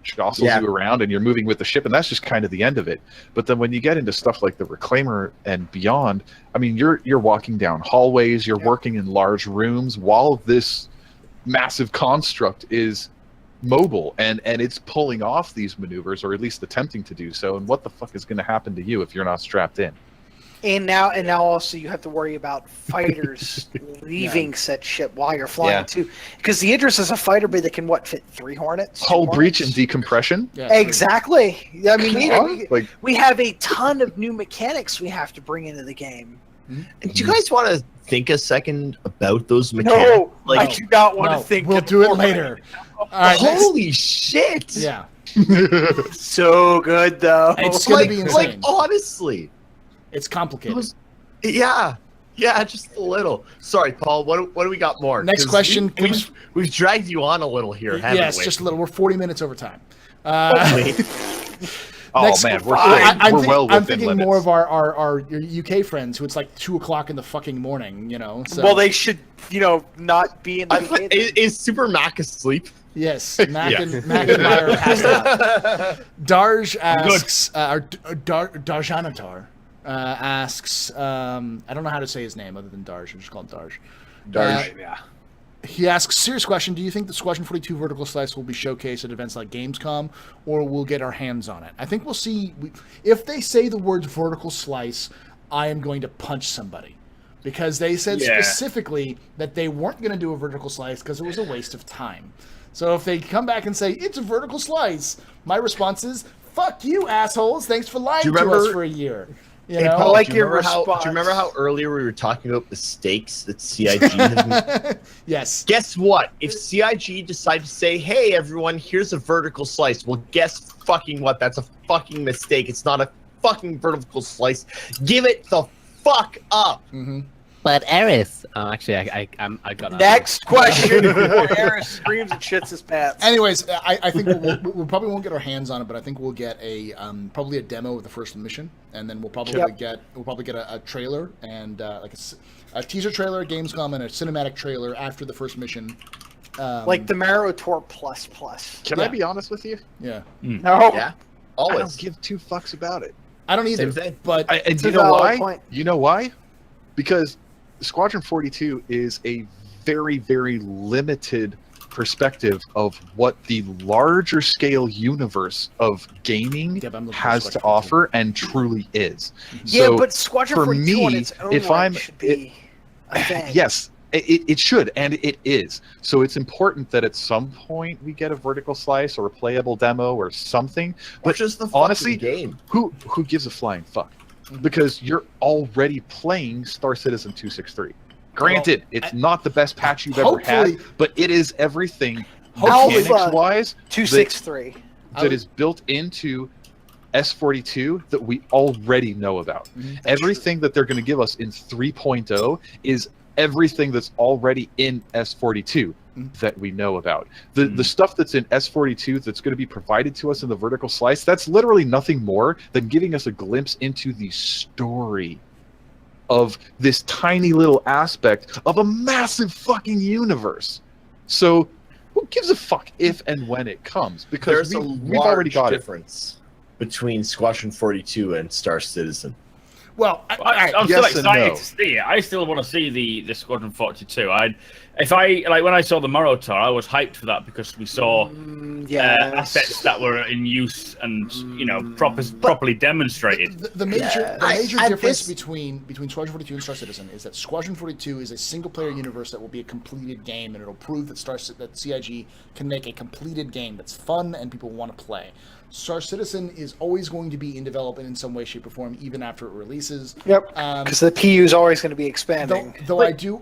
Speaker 6: jostles you around and you're moving with the ship, and that's just kind of the end of it. But then when you get into stuff like the Reclaimer and beyond, I mean, you're walking down hallways, you're working in large rooms while this massive construct is mobile, and it's pulling off these maneuvers, or at least attempting to do so. And what the fuck is going to happen to you if you're not strapped in?
Speaker 3: And now also you have to worry about fighters leaving said ship while you're flying too, because the Idris is a fighter bay that can fit 3 Hornets.
Speaker 6: Hull breach and decompression.
Speaker 2: Yeah,
Speaker 3: exactly. I mean,
Speaker 6: Like,
Speaker 3: we have a ton of new mechanics we have to bring into the game.
Speaker 8: Do you guys want to think a second about those mechanics?
Speaker 3: No, I do not want to think.
Speaker 2: We'll do it later. All right,
Speaker 8: Holy shit!
Speaker 2: Yeah,
Speaker 3: so good though.
Speaker 2: it's gonna be insane.
Speaker 8: Like honestly,
Speaker 2: it's complicated.
Speaker 8: Yeah, just a little. Sorry, Paul. What do we got more?
Speaker 2: Next
Speaker 8: 'Cause
Speaker 2: question.
Speaker 8: We've dragged you on a little here, haven't
Speaker 2: Yes,
Speaker 8: we?
Speaker 2: just a little. We're 40 minutes over time.
Speaker 6: oh
Speaker 2: Next-
Speaker 6: man, we're
Speaker 2: I'm
Speaker 6: within
Speaker 2: thinking
Speaker 6: limits.
Speaker 2: more of our UK friends who it's like 2:00 in the fucking morning. So.
Speaker 3: Well, they should, not be in the UK.
Speaker 8: Is Super Mac asleep?
Speaker 2: Yes, Mac and Meyer passed out. Darj asks, or Darjanatar asks, I don't know how to say his name other than Darj. I just call him Darj.
Speaker 8: Darj.
Speaker 2: He asks, serious question, do you think the Squadron 42 vertical slice will be showcased at events like Gamescom, or we'll get our hands on it? I think we'll see. If they say the words vertical slice, I am going to punch somebody. Because they said specifically that they weren't going to do a vertical slice because it was a waste of time. So if they come back and say, it's a vertical slice, my response is, fuck you, assholes. Thanks for lying to us for a year.
Speaker 8: Hey, Paul, do you remember how earlier we were talking about mistakes that CIG has made?
Speaker 2: Yes.
Speaker 8: Guess what? If CIG decide to say, hey, everyone, here's a vertical slice, well, guess fucking what? That's a fucking mistake. It's not a fucking vertical slice. Give it the fuck up.
Speaker 2: Mm-hmm.
Speaker 7: But Eris, actually, I got
Speaker 3: Next question before Eris screams and shits his pants.
Speaker 2: Anyways, I think we probably won't get our hands on it, but I think we'll get probably a demo of the first mission, and then we'll probably get a trailer and like a teaser trailer at Gamescom and a cinematic trailer after the first mission.
Speaker 3: Like the Marator plus.
Speaker 6: Can I be honest with you?
Speaker 2: Yeah.
Speaker 3: No.
Speaker 8: Yeah.
Speaker 6: I
Speaker 8: Always.
Speaker 6: don't give 2 fucks about it.
Speaker 2: I don't either.
Speaker 8: Same thing.
Speaker 2: But
Speaker 6: And you know why? You know why? Because Squadron 42 is a very, very limited perspective of what the larger scale universe of gaming has to offer and truly is.
Speaker 3: Yeah,
Speaker 6: so
Speaker 3: but Squadron
Speaker 6: for
Speaker 3: 42
Speaker 6: me,
Speaker 3: on its own
Speaker 6: if
Speaker 3: right
Speaker 6: I'm,
Speaker 3: should be a thing.
Speaker 6: yes, it should, and it is. So it's important that at some point we get a vertical slice or a playable demo or something. But
Speaker 8: just the
Speaker 6: honestly,
Speaker 8: game.
Speaker 6: Who gives a flying fuck? Because you're already playing Star Citizen 263. Granted, it's not the best patch you've ever had, but it is everything mechanics-wise
Speaker 3: 263
Speaker 6: that is built into S42 that we already know about. Everything that they're going to give us in 3.0 is everything that's already in S42 that we know about. The stuff that's in S42 that's going to be provided to us in the vertical slice, that's literally nothing more than giving us a glimpse into the story of this tiny little aspect of a massive fucking universe. So who gives a fuck if and when it comes? Because we've already got
Speaker 8: difference between Squadron 42 and Star Citizen.
Speaker 2: Well,
Speaker 4: I'm still excited to see it. I still want to see the Squadron 42. When I saw the Morotar, I was hyped for that because we saw assets that were in use and properly demonstrated.
Speaker 2: The major difference between Squadron 42 and Star Citizen is that Squadron 42 is a single player universe that will be a completed game, and it'll prove that CIG can make a completed game that's fun and people want to play. Star Citizen is always going to be in development in some way, shape, or form, even after it releases.
Speaker 3: Yep. Because the PU is always going to be expanding.
Speaker 2: Though I do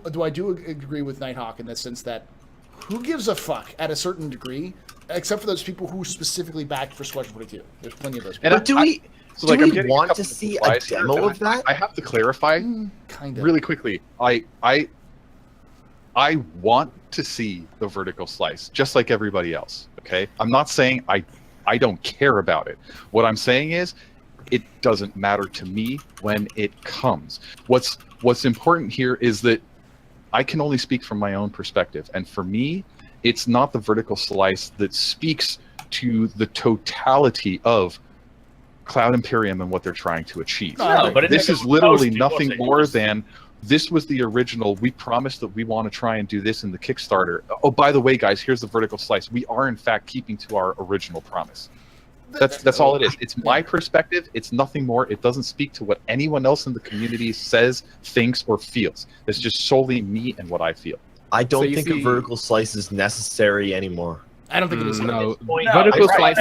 Speaker 2: agree with Nighthawk in the sense that who gives a fuck at a certain degree, except for those people who specifically backed for Squadron 42. There's plenty of those people.
Speaker 8: But do we want to see a demo of that?
Speaker 6: I have to clarify
Speaker 2: kind of
Speaker 6: really quickly. I want to see the vertical slice, just like everybody else. Okay, I'm not saying I don't care about it. What I'm saying is, it doesn't matter to me when it comes. What's important here is that I can only speak from my own perspective, and for me, it's not the vertical slice that speaks to the totality of Cloud Imperium and what they're trying to achieve.
Speaker 4: No, but
Speaker 6: this is literally nothing more than this was the original. We promised that we want to try and do this in the Kickstarter. Oh, by the way, guys, here's the vertical slice. We are in fact keeping to our original promise. That's all it is. It's my perspective. It's nothing more. It doesn't speak to what anyone else in the community says, thinks, or feels. It's just solely me and what I feel.
Speaker 8: I don't think a vertical slice is necessary anymore.
Speaker 2: I don't think it is.
Speaker 1: No, vertical slice.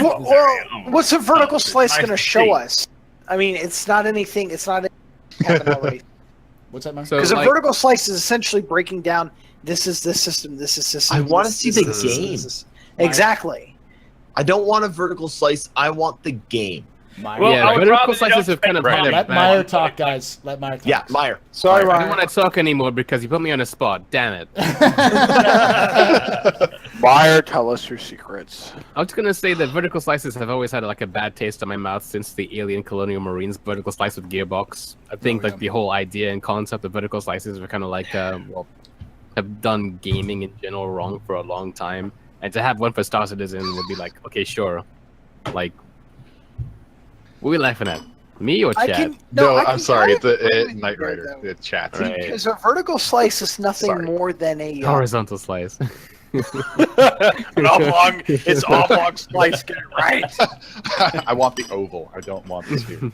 Speaker 3: What's a vertical slice going to show us? I mean, it's not anything. It's not happened already.
Speaker 2: What's that, Mike?
Speaker 3: Because a vertical slice is essentially breaking down. This is this system. This is system.
Speaker 8: I want to see the game.
Speaker 3: Exactly.
Speaker 8: I don't want a vertical slice. I want the game.
Speaker 4: Well,
Speaker 1: yeah, vertical slices have kind of
Speaker 2: Let Meyer talk, guys. Let Meyer talk.
Speaker 8: Yeah, Meyer.
Speaker 3: Sorry,
Speaker 1: I don't
Speaker 3: Ryan.
Speaker 1: want to talk anymore because you put me on a spot. Damn it.
Speaker 3: Meyer, tell us your secrets.
Speaker 1: I was gonna say that vertical slices have always had like a bad taste in my mouth since the Alien Colonial Marines vertical slice with Gearbox. I think like the whole idea and concept of vertical slices were kind of like have done gaming in general wrong for a long time, and to have one for Star Citizen would be like, okay, sure, like, what are we laughing at? Me or chat?
Speaker 6: I'm sorry. The Knight Rider, the chat.
Speaker 3: Because a vertical slice is nothing more than a
Speaker 1: Horizontal slice.
Speaker 3: an oblong slice. Get it right.
Speaker 6: I want the oval. I don't want the sphere.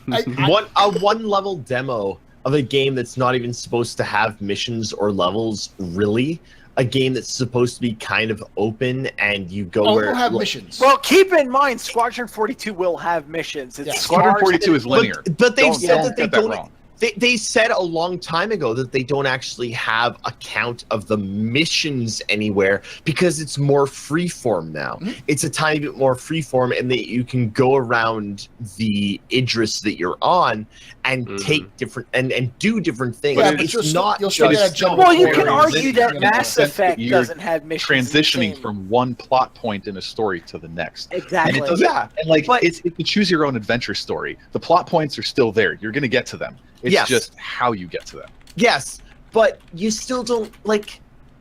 Speaker 8: A one-level demo of a game that's not even supposed to have missions or levels, really. A game that's supposed to be kind of open, and you go where
Speaker 2: we'll have missions.
Speaker 3: Well, keep in mind, Squadron 42 will have missions. It's
Speaker 6: Squadron 42 is linear.
Speaker 8: But they've said that they
Speaker 6: get that
Speaker 8: don't.
Speaker 6: wrong.
Speaker 8: They said a long time ago that they don't actually have a count of the missions anywhere because it's more freeform now.
Speaker 2: Mm-hmm.
Speaker 8: It's a tiny bit more freeform, and that you can go around the Idris that you're on and take different and do different things.
Speaker 2: Yeah,
Speaker 8: But
Speaker 2: but
Speaker 8: it's not just
Speaker 3: Well, you can
Speaker 6: Or
Speaker 3: argue that
Speaker 6: in
Speaker 3: Mass
Speaker 6: the sense that
Speaker 3: Effect
Speaker 6: you're
Speaker 3: doesn't have missions.
Speaker 6: transitioning from one plot point in a story to the next.
Speaker 3: Exactly.
Speaker 6: And it doesn't,
Speaker 8: Yeah,
Speaker 6: and like
Speaker 8: but-
Speaker 6: it's a choose your own adventure story. The plot points are still there. You're going to get to them. It's
Speaker 8: Yes.
Speaker 6: just how you get to them.
Speaker 8: Yes, but you still don't like.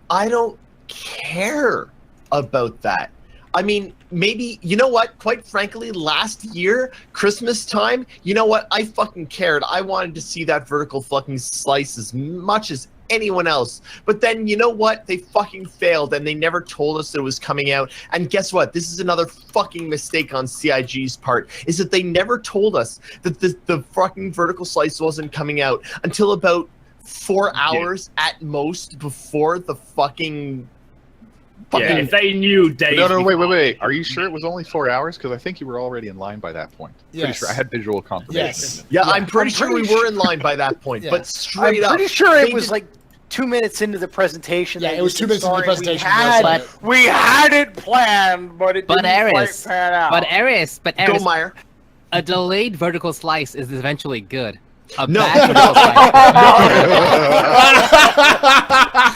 Speaker 8: I don't care about that. I mean, maybe, you know what? Quite frankly, last year, Christmas time, you know what? I fucking cared. I wanted to see that vertical fucking slice as much as anyone else. But then, you know what? They fucking failed, and they never told us that it was coming out. And guess what? This is another fucking mistake on CIG's part, is that they never told us that the fucking vertical slice wasn't coming out until about 4 hours at most before the fucking...
Speaker 4: Yeah, if they knew days.
Speaker 6: No,
Speaker 4: before-
Speaker 6: wait. Are you sure it was only 4 hours? Because I think you were already in line by that point. Pretty
Speaker 2: Yes.
Speaker 6: sure I had visual confirmation.
Speaker 2: Yes.
Speaker 8: Yeah, I'm pretty sure we
Speaker 3: pretty
Speaker 8: were in line by that point.
Speaker 2: Yeah.
Speaker 8: But straight
Speaker 3: I'm
Speaker 8: up,
Speaker 3: pretty sure it
Speaker 8: they
Speaker 3: was
Speaker 8: did-
Speaker 3: like 2 minutes into the presentation.
Speaker 2: Yeah,
Speaker 3: that
Speaker 2: it was
Speaker 3: you
Speaker 2: 2 minutes into the
Speaker 3: sorry,
Speaker 2: presentation.
Speaker 3: We had it planned, but it didn't quite
Speaker 7: Eris,
Speaker 3: pan out.
Speaker 7: but Eris,
Speaker 8: Go, Meyer.
Speaker 7: a delayed vertical slice is eventually good. A
Speaker 8: No.
Speaker 7: bad vertical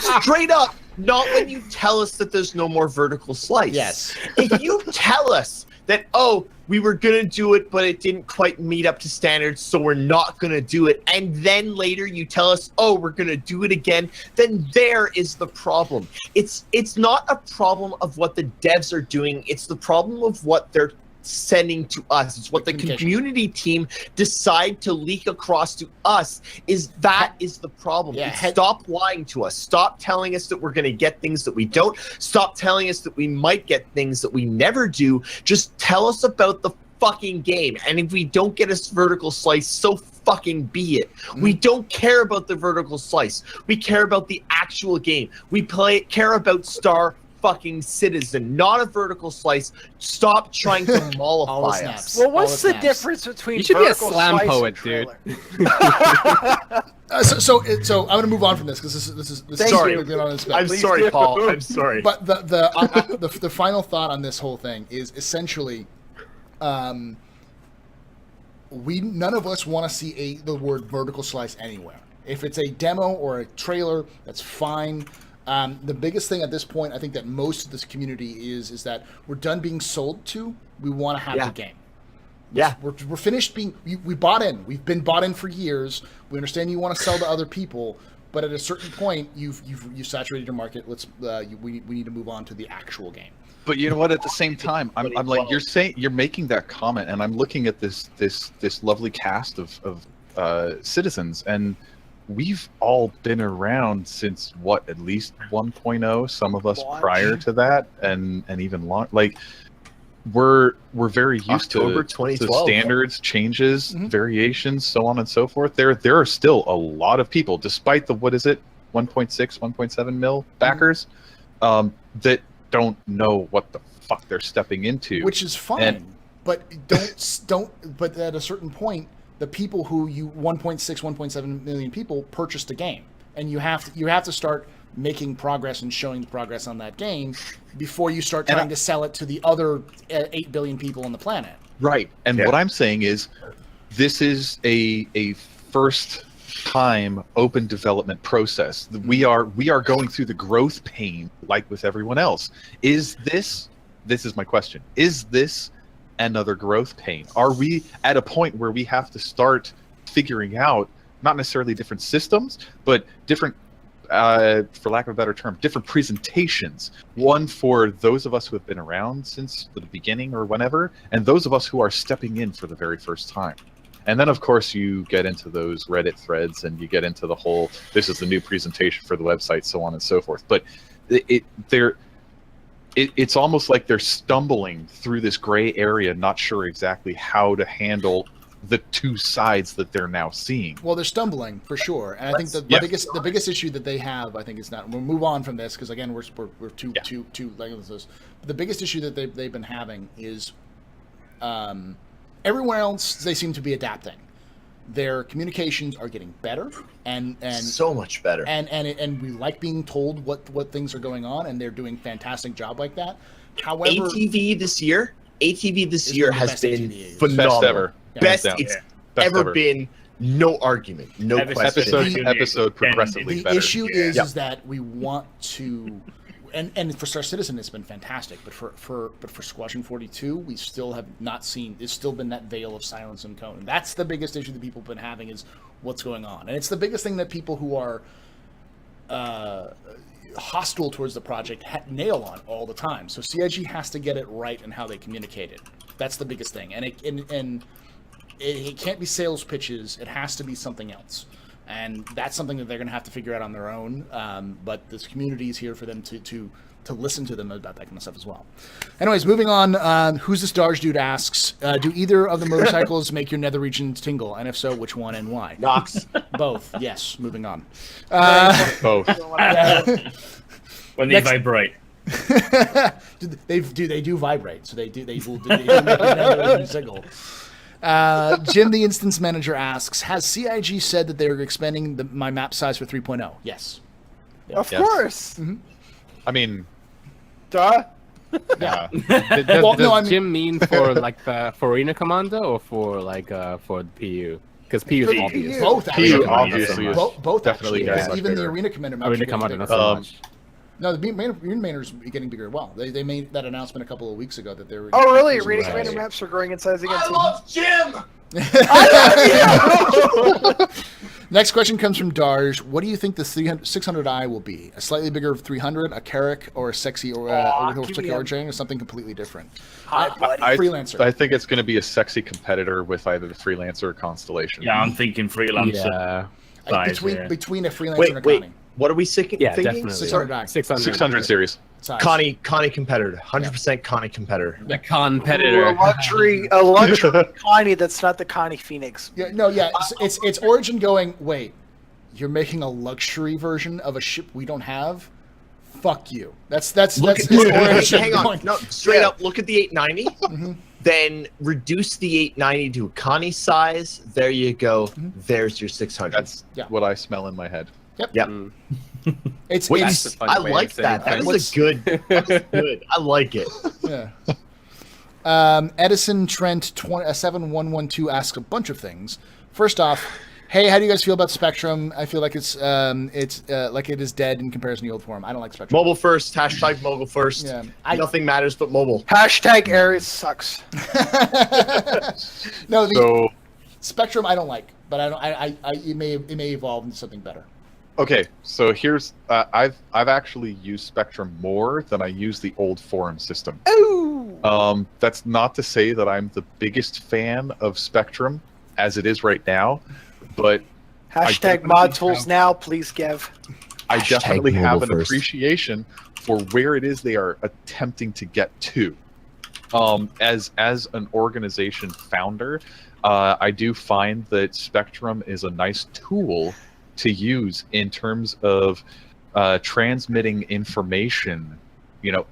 Speaker 7: slice.
Speaker 8: Straight up, not when you tell us that there's no more vertical slice.
Speaker 2: Yes.
Speaker 8: If you tell us that, oh, we were going to do it, but it didn't quite meet up to standards, so we're not going to do it, and then later you tell us, oh, we're going to do it again, then there is the problem. It's not a problem of what the devs are doing. It's the problem of what they're sending to us. It's what the community team decide to leak across to us. Is the problem.
Speaker 2: Yeah,
Speaker 8: Stop lying to us. Stop telling us that we're going to get things that we don't. Stop telling us that we might get things that we never do. Just tell us about the fucking game. And if we don't get a vertical slice, so fucking be it. We don't care about the vertical slice. We care about the actual game. We care about Star fucking Citizen, not a vertical slice. Stop trying to mollify us.
Speaker 3: Well, what's the difference between
Speaker 1: You should be a
Speaker 3: vertical
Speaker 1: slam
Speaker 3: slice
Speaker 1: poet,
Speaker 3: and
Speaker 1: dude.
Speaker 3: trailer?
Speaker 2: So I'm going to move on from this because this is
Speaker 8: Sorry.
Speaker 2: really good on this.
Speaker 8: I'm sorry, Paul. I'm sorry.
Speaker 2: But the final thought on this whole thing is essentially, none of us want to see the word vertical slice anywhere. If it's a demo or a trailer, that's fine. The biggest thing at this point, I think that most of this community is that we're done being sold to. We want to have the game.
Speaker 8: Yeah,
Speaker 2: we're finished being. We bought in. We've been bought in for years. We understand you want to sell to other people, but at a certain point, you've saturated your market. We need to move on to the actual game.
Speaker 6: But you know what? At the same time, I'm like, you're making that comment, and I'm looking at this lovely cast of citizens, and we've all been around since what, at least 1.0, some of us
Speaker 3: Launch.
Speaker 6: prior to that, and even long, like we're very used
Speaker 8: October
Speaker 6: to
Speaker 8: 2012.
Speaker 6: standards, changes, variations, so on and so forth. There are still a lot of people, despite the 1.6, 1.7 mil backers, that don't know what the fuck they're stepping into.
Speaker 2: Which is fine, but but at a certain point, the people who 1.7 million people purchased the game, and you have to start making progress and showing the progress on that game before you start trying to sell it to the other 8 billion people on the planet.
Speaker 6: Right. And what I'm saying is, this is a first time open development process. We are going through the growth pain like with everyone else. This is my question. Is this another growth pain? Are we at a point where we have to start figuring out not necessarily different systems, but different for lack of a better term, different presentations. One for those of us who have been around since the beginning or whenever, and those of us who are stepping in for the very first time. And then, of course, you get into those Reddit threads, and you get into the whole, this is the new presentation for the website, so on and so forth. But it's almost like they're stumbling through this gray area, not sure exactly how to handle the two sides that they're now seeing.
Speaker 2: Well, they're stumbling for sure, and I think the biggest issue that they have, I think, is not. We'll move on from this because again, we're too legless. The biggest issue that they've been having is, everywhere else they seem to be adapting. Their communications are getting better, and
Speaker 8: so much better.
Speaker 2: And we like being told what things are going on, and they're doing a fantastic job like that. However,
Speaker 8: ATV this year has been
Speaker 2: ATV.
Speaker 8: phenomenal.
Speaker 6: Best ever.
Speaker 8: Best
Speaker 6: Hands down.
Speaker 8: it's
Speaker 6: Best
Speaker 8: ever
Speaker 6: ever.
Speaker 8: been. No argument. No question.
Speaker 6: Episode progressively
Speaker 2: the
Speaker 6: better.
Speaker 2: issue is that we want to, and for Star Citizen it's been fantastic, but for Squadron 42 we still have not seen. It's still been that veil of silence and cone. That's the biggest issue that people have been having, is what's going on, and it's the biggest thing that people who are hostile towards the project nail on all the time. So CIG has to get it right in how they communicate it. That's the biggest thing, and it can't be sales pitches. It has to be something else. And that's something that they're going to have to figure out on their own. But this community is here for them to listen to them about that kind of stuff as well. Anyways, moving on. Who's this Darge dude asks, do either of the motorcycles make your nether regions tingle? And if so, which one and why?
Speaker 8: Nox.
Speaker 2: Both. Yes. Moving on.
Speaker 6: Both.
Speaker 4: When they vibrate.
Speaker 2: They do vibrate. So they do make your nether regions tingle. Jim, the instance manager, asks, has CIG said that they're expanding my map size for 3.0? Yes.
Speaker 9: Of
Speaker 6: Yes.
Speaker 9: course.
Speaker 2: Mm-hmm.
Speaker 6: I mean,
Speaker 9: Duh.
Speaker 2: Yeah.
Speaker 1: Does
Speaker 2: Well, no, I mean-
Speaker 1: Jim mean for like for Arena Commando or for like for the PU? Because PU is
Speaker 2: For
Speaker 1: obvious.
Speaker 2: both,
Speaker 6: PU
Speaker 2: actually.
Speaker 6: obviously is
Speaker 2: Both
Speaker 6: definitely
Speaker 2: actually,
Speaker 6: very
Speaker 2: because
Speaker 6: much
Speaker 2: even the
Speaker 6: bigger.
Speaker 2: Arena Commander map
Speaker 1: Arena
Speaker 2: is getting
Speaker 1: Commando,
Speaker 2: bigger.
Speaker 1: not so much.
Speaker 2: No, the Marine Mainers are getting bigger as well. They made that announcement a couple of weeks ago that they were.
Speaker 9: Oh, really?
Speaker 2: using
Speaker 9: Arena
Speaker 2: size.
Speaker 9: Commander maps are growing in size again.
Speaker 5: I
Speaker 9: too.
Speaker 5: love Jim.
Speaker 2: Next question comes from Darge. What do you think the 600i will be? A slightly bigger 300, a Carrack, or a sexy or
Speaker 9: give me a-
Speaker 2: or something completely different?
Speaker 3: Hi, buddy.
Speaker 2: Freelancer.
Speaker 6: I think it's going to be a sexy competitor with either the Freelancer or Constellation.
Speaker 4: Yeah, I'm thinking freelancer.
Speaker 1: Yeah,
Speaker 4: Size,
Speaker 2: between a freelancer
Speaker 8: Wait,
Speaker 2: and a
Speaker 8: wait.
Speaker 2: Connie.
Speaker 8: What are we thinking?
Speaker 1: yeah,
Speaker 8: thinking?
Speaker 1: definitely.
Speaker 2: 600i.
Speaker 1: 600.
Speaker 6: series.
Speaker 2: Size.
Speaker 8: Connie competitor. 100% Connie competitor.
Speaker 1: The
Speaker 9: Ooh,
Speaker 1: competitor.
Speaker 9: a luxury Connie that's not the Connie Phoenix.
Speaker 2: Yeah, no, yeah. It's Origin going, wait, you're making a luxury version of a ship we don't have? Fuck you. That's
Speaker 8: Look
Speaker 2: his
Speaker 8: at
Speaker 2: Origin
Speaker 8: hang on.
Speaker 2: going.
Speaker 8: No, straight up. Look at the 890. Then reduce the 890 to a Connie size. There you go. There's your 600.
Speaker 6: That's what I smell in my head.
Speaker 8: Yep.
Speaker 1: Mm.
Speaker 2: It's
Speaker 8: Wait,
Speaker 1: That's a funny
Speaker 8: I
Speaker 1: way
Speaker 8: like
Speaker 1: of saying
Speaker 8: that. That
Speaker 1: it.
Speaker 8: is a good. That is good. I like it.
Speaker 2: yeah. Edison Trent 7112 asks a bunch of things. First off, hey, how do you guys feel about Spectrum? I feel like it's like it is dead in comparison to the old form. I don't like Spectrum.
Speaker 8: Mobile first. Hashtag mobile first.
Speaker 2: Yeah.
Speaker 8: Nothing matters but mobile.
Speaker 9: Hashtag Ares sucks.
Speaker 2: No, the
Speaker 6: So,
Speaker 2: Spectrum I don't like, but it may evolve into something better.
Speaker 6: okay, so here's I've actually used Spectrum more than I use the old forum system.
Speaker 9: Ooh.
Speaker 6: That's not to say that I'm the biggest fan of Spectrum as it is right now, but
Speaker 9: Hashtag mod tools now, please give.
Speaker 6: I definitely have an
Speaker 8: mobile first.
Speaker 6: appreciation for where it is they are attempting to get to. As an organization founder, I do find that Spectrum is a nice tool to use in terms of transmitting information,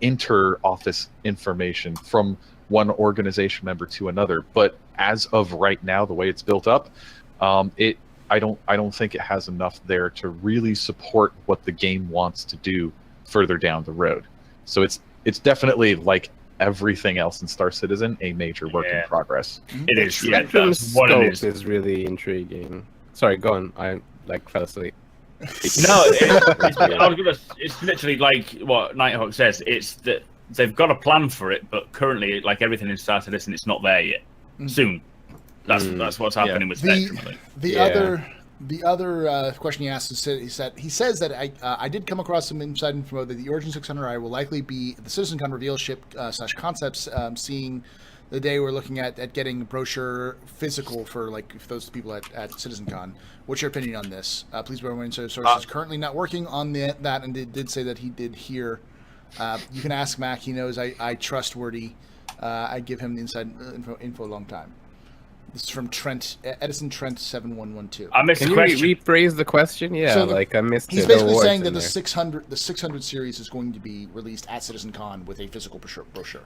Speaker 6: inter-office information from one organization member to another. But as of right now, the way it's built up, I don't think it has enough there to really support what the game wants to do further down the road. So it's definitely, like everything else in Star Citizen, a major work in progress.
Speaker 4: It is. Yeah,
Speaker 1: Spectrum's
Speaker 4: that's what it
Speaker 1: scope
Speaker 4: is.
Speaker 1: is really intriguing. Sorry, go on. I fell asleep.
Speaker 4: No, it's literally like what Nighthawk says. It's that they've got a plan for it, but currently, like everything in Star Citizen, it's not there yet. Soon. That's what's happening with Spectrum.
Speaker 2: The other question he asked is that he says that I did come across some inside info that the Origin 600i will likely be the CitizenCon reveal ship / concepts. Seeing the day we're looking at getting a brochure physical for those people at CitizenCon. What's your opinion on this? Please bear in mind, sources currently not working on that, and did say that he did hear. You can ask Mac. He knows I trustworthy. I give him the inside info a long time. This is from Edison Trent 7112.
Speaker 4: I missed
Speaker 1: Can
Speaker 4: the
Speaker 1: you
Speaker 4: question.
Speaker 1: rephrase the question? Yeah,
Speaker 2: So
Speaker 1: I missed it.
Speaker 2: He's
Speaker 1: There
Speaker 2: basically
Speaker 1: were
Speaker 2: saying
Speaker 1: words
Speaker 2: that
Speaker 1: in
Speaker 2: the 600 series is going to be released at CitizenCon with a physical brochure.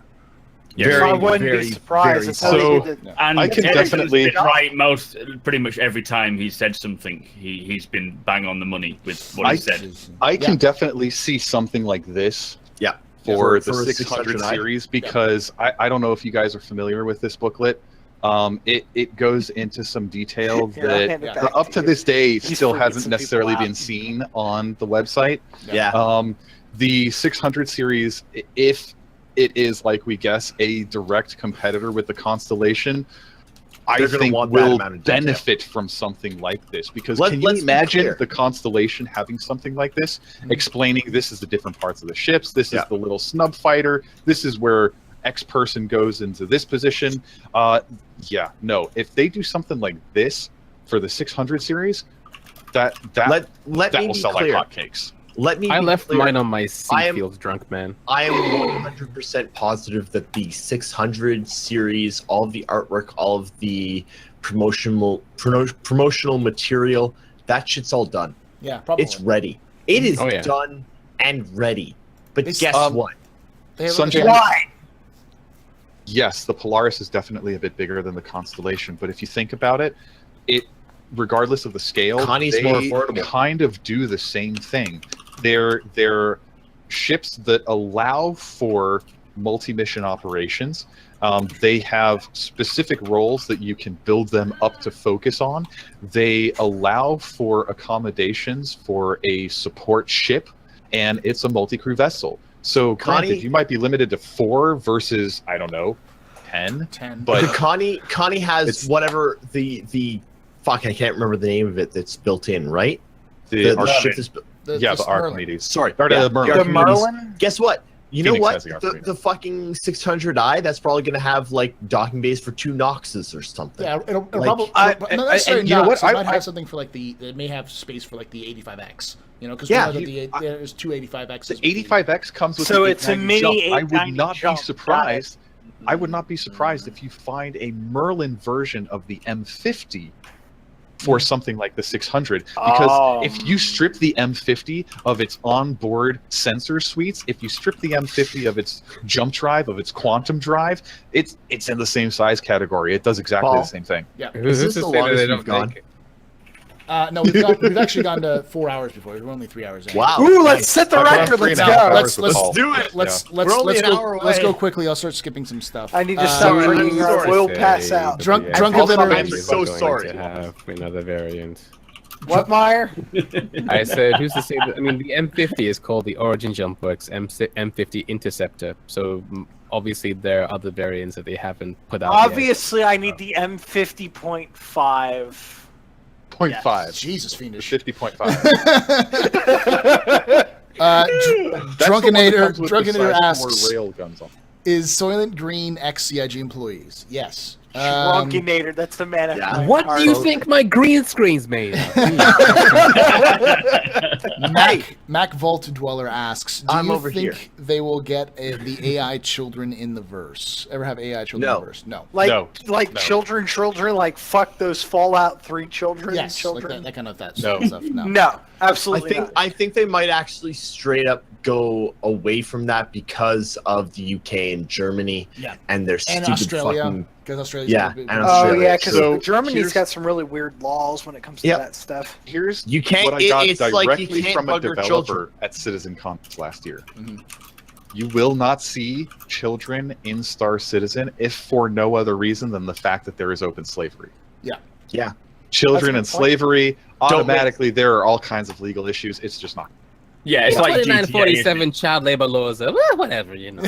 Speaker 4: Yeah,
Speaker 9: I wouldn't be surprised. That's how
Speaker 6: so-
Speaker 9: they did it.
Speaker 4: And
Speaker 6: I can
Speaker 4: Edison's
Speaker 6: definitely-
Speaker 4: been right pretty much every time he's said something. He's been bang on the money with what he said.
Speaker 6: I can definitely see something like this
Speaker 8: Yeah.
Speaker 6: for
Speaker 8: For
Speaker 6: the
Speaker 8: a
Speaker 6: 600
Speaker 8: 600i.
Speaker 6: series because I don't know if you guys are familiar with this booklet. It goes into some detail
Speaker 9: Here, I'll hand it
Speaker 6: that
Speaker 9: back
Speaker 6: up
Speaker 9: to
Speaker 6: to
Speaker 9: you.
Speaker 6: this day
Speaker 9: He's
Speaker 6: still
Speaker 9: freaking
Speaker 6: hasn't
Speaker 9: some
Speaker 6: necessarily
Speaker 9: people
Speaker 6: been
Speaker 9: out.
Speaker 6: seen on the website.
Speaker 8: Yeah.
Speaker 6: The 600 series, if it is, like we guess, a direct competitor with the Constellation, I
Speaker 8: They're gonna
Speaker 6: think
Speaker 8: want that
Speaker 6: will
Speaker 8: amount of detail.
Speaker 6: benefit from something like this. Because
Speaker 8: Let's
Speaker 6: can you
Speaker 8: be
Speaker 6: imagine
Speaker 8: clear.
Speaker 6: the Constellation having something like this, explaining this is the different parts of the ships, this is the little snub fighter, this is where X person goes into this position. If they do something like this for the 600 series, that
Speaker 8: Let me
Speaker 6: will
Speaker 8: be
Speaker 6: sell
Speaker 8: clear.
Speaker 6: like hotcakes.
Speaker 8: Let me
Speaker 1: I
Speaker 8: be
Speaker 1: left
Speaker 8: clear.
Speaker 1: mine on my
Speaker 8: I am-
Speaker 1: Seafields drunk man.
Speaker 8: I am 100% positive that the 600 series, all of the artwork, all of the promotional material, that shit's all done.
Speaker 2: Yeah, probably.
Speaker 8: It's ready. It is
Speaker 1: Oh, yeah.
Speaker 8: done and ready. But
Speaker 2: It's-
Speaker 8: guess what?
Speaker 2: They have
Speaker 6: Sanjay-
Speaker 9: Why?
Speaker 6: Yes, the Polaris is definitely a bit bigger than the Constellation, but if you think about it, regardless of the scale,
Speaker 8: Connie's
Speaker 6: they
Speaker 8: more affordable.
Speaker 6: kind of do the same thing. They're ships that allow for multi-mission operations. They have specific roles that you can build them up to focus on. They allow for accommodations for a support ship, and it's a multi-crew vessel. So, granted,
Speaker 8: Connie-
Speaker 6: you might be limited to 4 versus, I don't know, 10.
Speaker 2: 10.
Speaker 6: But
Speaker 8: Connie has
Speaker 6: It's-
Speaker 8: whatever the fuck, I can't remember the name of it that's built in, right?
Speaker 6: the
Speaker 8: The ship is
Speaker 6: the
Speaker 2: Merlin.
Speaker 6: Archimedes.
Speaker 8: sorry.
Speaker 6: Or
Speaker 8: yeah,
Speaker 6: the Merlin.
Speaker 9: The
Speaker 8: Archimedes.
Speaker 9: Merlin?
Speaker 8: Guess what? You know
Speaker 6: Phoenix
Speaker 8: what?
Speaker 6: has the Archimedes.
Speaker 8: The fucking 600i, that's probably going to have like docking bays for 2 Noxes or something.
Speaker 2: Yeah, it'll
Speaker 8: Like-
Speaker 2: probably
Speaker 6: I-
Speaker 2: not necessarily
Speaker 6: and you know
Speaker 2: not.
Speaker 6: what?
Speaker 2: So it
Speaker 6: I-
Speaker 2: might have
Speaker 6: I-
Speaker 2: something for it may have space for the 85X. Because
Speaker 8: Yeah,
Speaker 2: there's 2 85Xs.
Speaker 6: The 85X comes with
Speaker 9: So
Speaker 6: the
Speaker 9: it's a
Speaker 6: 890
Speaker 9: mini
Speaker 6: jump. I would
Speaker 9: 890
Speaker 6: not
Speaker 9: jump.
Speaker 6: be surprised. I would not be surprised if you find a Merlin version of the M50 for something like the 600. Because
Speaker 9: Oh.
Speaker 6: if you strip the M50 of its onboard sensor suites, if you strip the M50 of its jump drive, of its quantum drive, it's in the same size category. It does exactly
Speaker 8: Paul?
Speaker 6: the same thing.
Speaker 1: Who's
Speaker 8: this
Speaker 1: to
Speaker 8: the
Speaker 1: say that
Speaker 8: longest
Speaker 1: they
Speaker 8: we've
Speaker 1: don't
Speaker 8: gone?
Speaker 1: make it?
Speaker 2: No, we've actually gone to 4 hours before. We're only 3 hours in.
Speaker 8: Wow.
Speaker 9: Ooh, let's set the
Speaker 6: I've gone
Speaker 9: record.
Speaker 6: 3.5
Speaker 9: Let's go.
Speaker 6: hours with
Speaker 2: Let's
Speaker 6: Paul.
Speaker 8: do it.
Speaker 2: Let's
Speaker 8: We're only an hour
Speaker 2: let's
Speaker 8: away.
Speaker 2: go quickly. I'll start skipping some stuff.
Speaker 9: I need to
Speaker 2: Uh,
Speaker 9: stop
Speaker 8: sorry,
Speaker 9: drinking or
Speaker 8: sorry.
Speaker 9: we'll pass out.
Speaker 2: Drunk-
Speaker 1: Yeah,
Speaker 2: drunk
Speaker 1: I'll
Speaker 2: event-
Speaker 1: probably
Speaker 8: I'm
Speaker 1: be
Speaker 8: so
Speaker 1: going
Speaker 8: sorry.
Speaker 1: to have another variant.
Speaker 9: What, Meyer?
Speaker 1: I said, who's to say that? I mean, the M50 is called the Origin Jumpworks M50 Interceptor. So obviously there are other variants that they haven't put out yet.
Speaker 9: Obviously, I need the M50.5.
Speaker 6: 0.5.
Speaker 2: Jesus, fiendish.
Speaker 6: 50.5.
Speaker 2: Drunkinator asked,
Speaker 6: More rail guns on.
Speaker 2: is Soylent Green ex-CIG employees? Yes.
Speaker 9: Drunkinator, that's the man.
Speaker 8: Yeah.
Speaker 7: What do you think my green screen's made of?
Speaker 2: Mac Vault Dweller asks, do
Speaker 8: I'm
Speaker 2: you
Speaker 8: over
Speaker 2: think
Speaker 8: here.
Speaker 2: they will get the AI children in the verse? Ever have AI children in the verse? No.
Speaker 6: No.
Speaker 9: Children, like fuck those Fallout 3 children.
Speaker 2: Yes,
Speaker 9: children.
Speaker 2: like that kind of
Speaker 6: No.
Speaker 2: stuff. No.
Speaker 9: No, absolutely not.
Speaker 8: I think they might actually straight up go away from that because of the UK and Germany and their
Speaker 2: And
Speaker 8: stupid
Speaker 2: Australia,
Speaker 8: fucking
Speaker 2: because Australia's
Speaker 8: yeah.
Speaker 2: big-
Speaker 8: And
Speaker 9: Oh
Speaker 8: Australia.
Speaker 9: yeah, because
Speaker 6: So,
Speaker 9: Germany's
Speaker 6: here's-
Speaker 9: got some really weird laws when it comes to
Speaker 8: Yep.
Speaker 9: that stuff.
Speaker 6: Here's
Speaker 8: You can't.
Speaker 6: what I got
Speaker 8: It's
Speaker 6: directly
Speaker 8: like you can't
Speaker 6: from a
Speaker 8: bug your
Speaker 6: developer
Speaker 8: children.
Speaker 6: at CitizenCon last year.
Speaker 2: Mhm.
Speaker 6: You will not see children in Star Citizen if for no other reason than the fact that there is open slavery.
Speaker 8: Yeah.
Speaker 6: Children and
Speaker 9: That's a good point.
Speaker 6: slavery, automatically there are all kinds of legal issues. It's just not.
Speaker 4: Yeah, it's like GTA.
Speaker 7: 2947 child labor laws. Well, whatever, you know.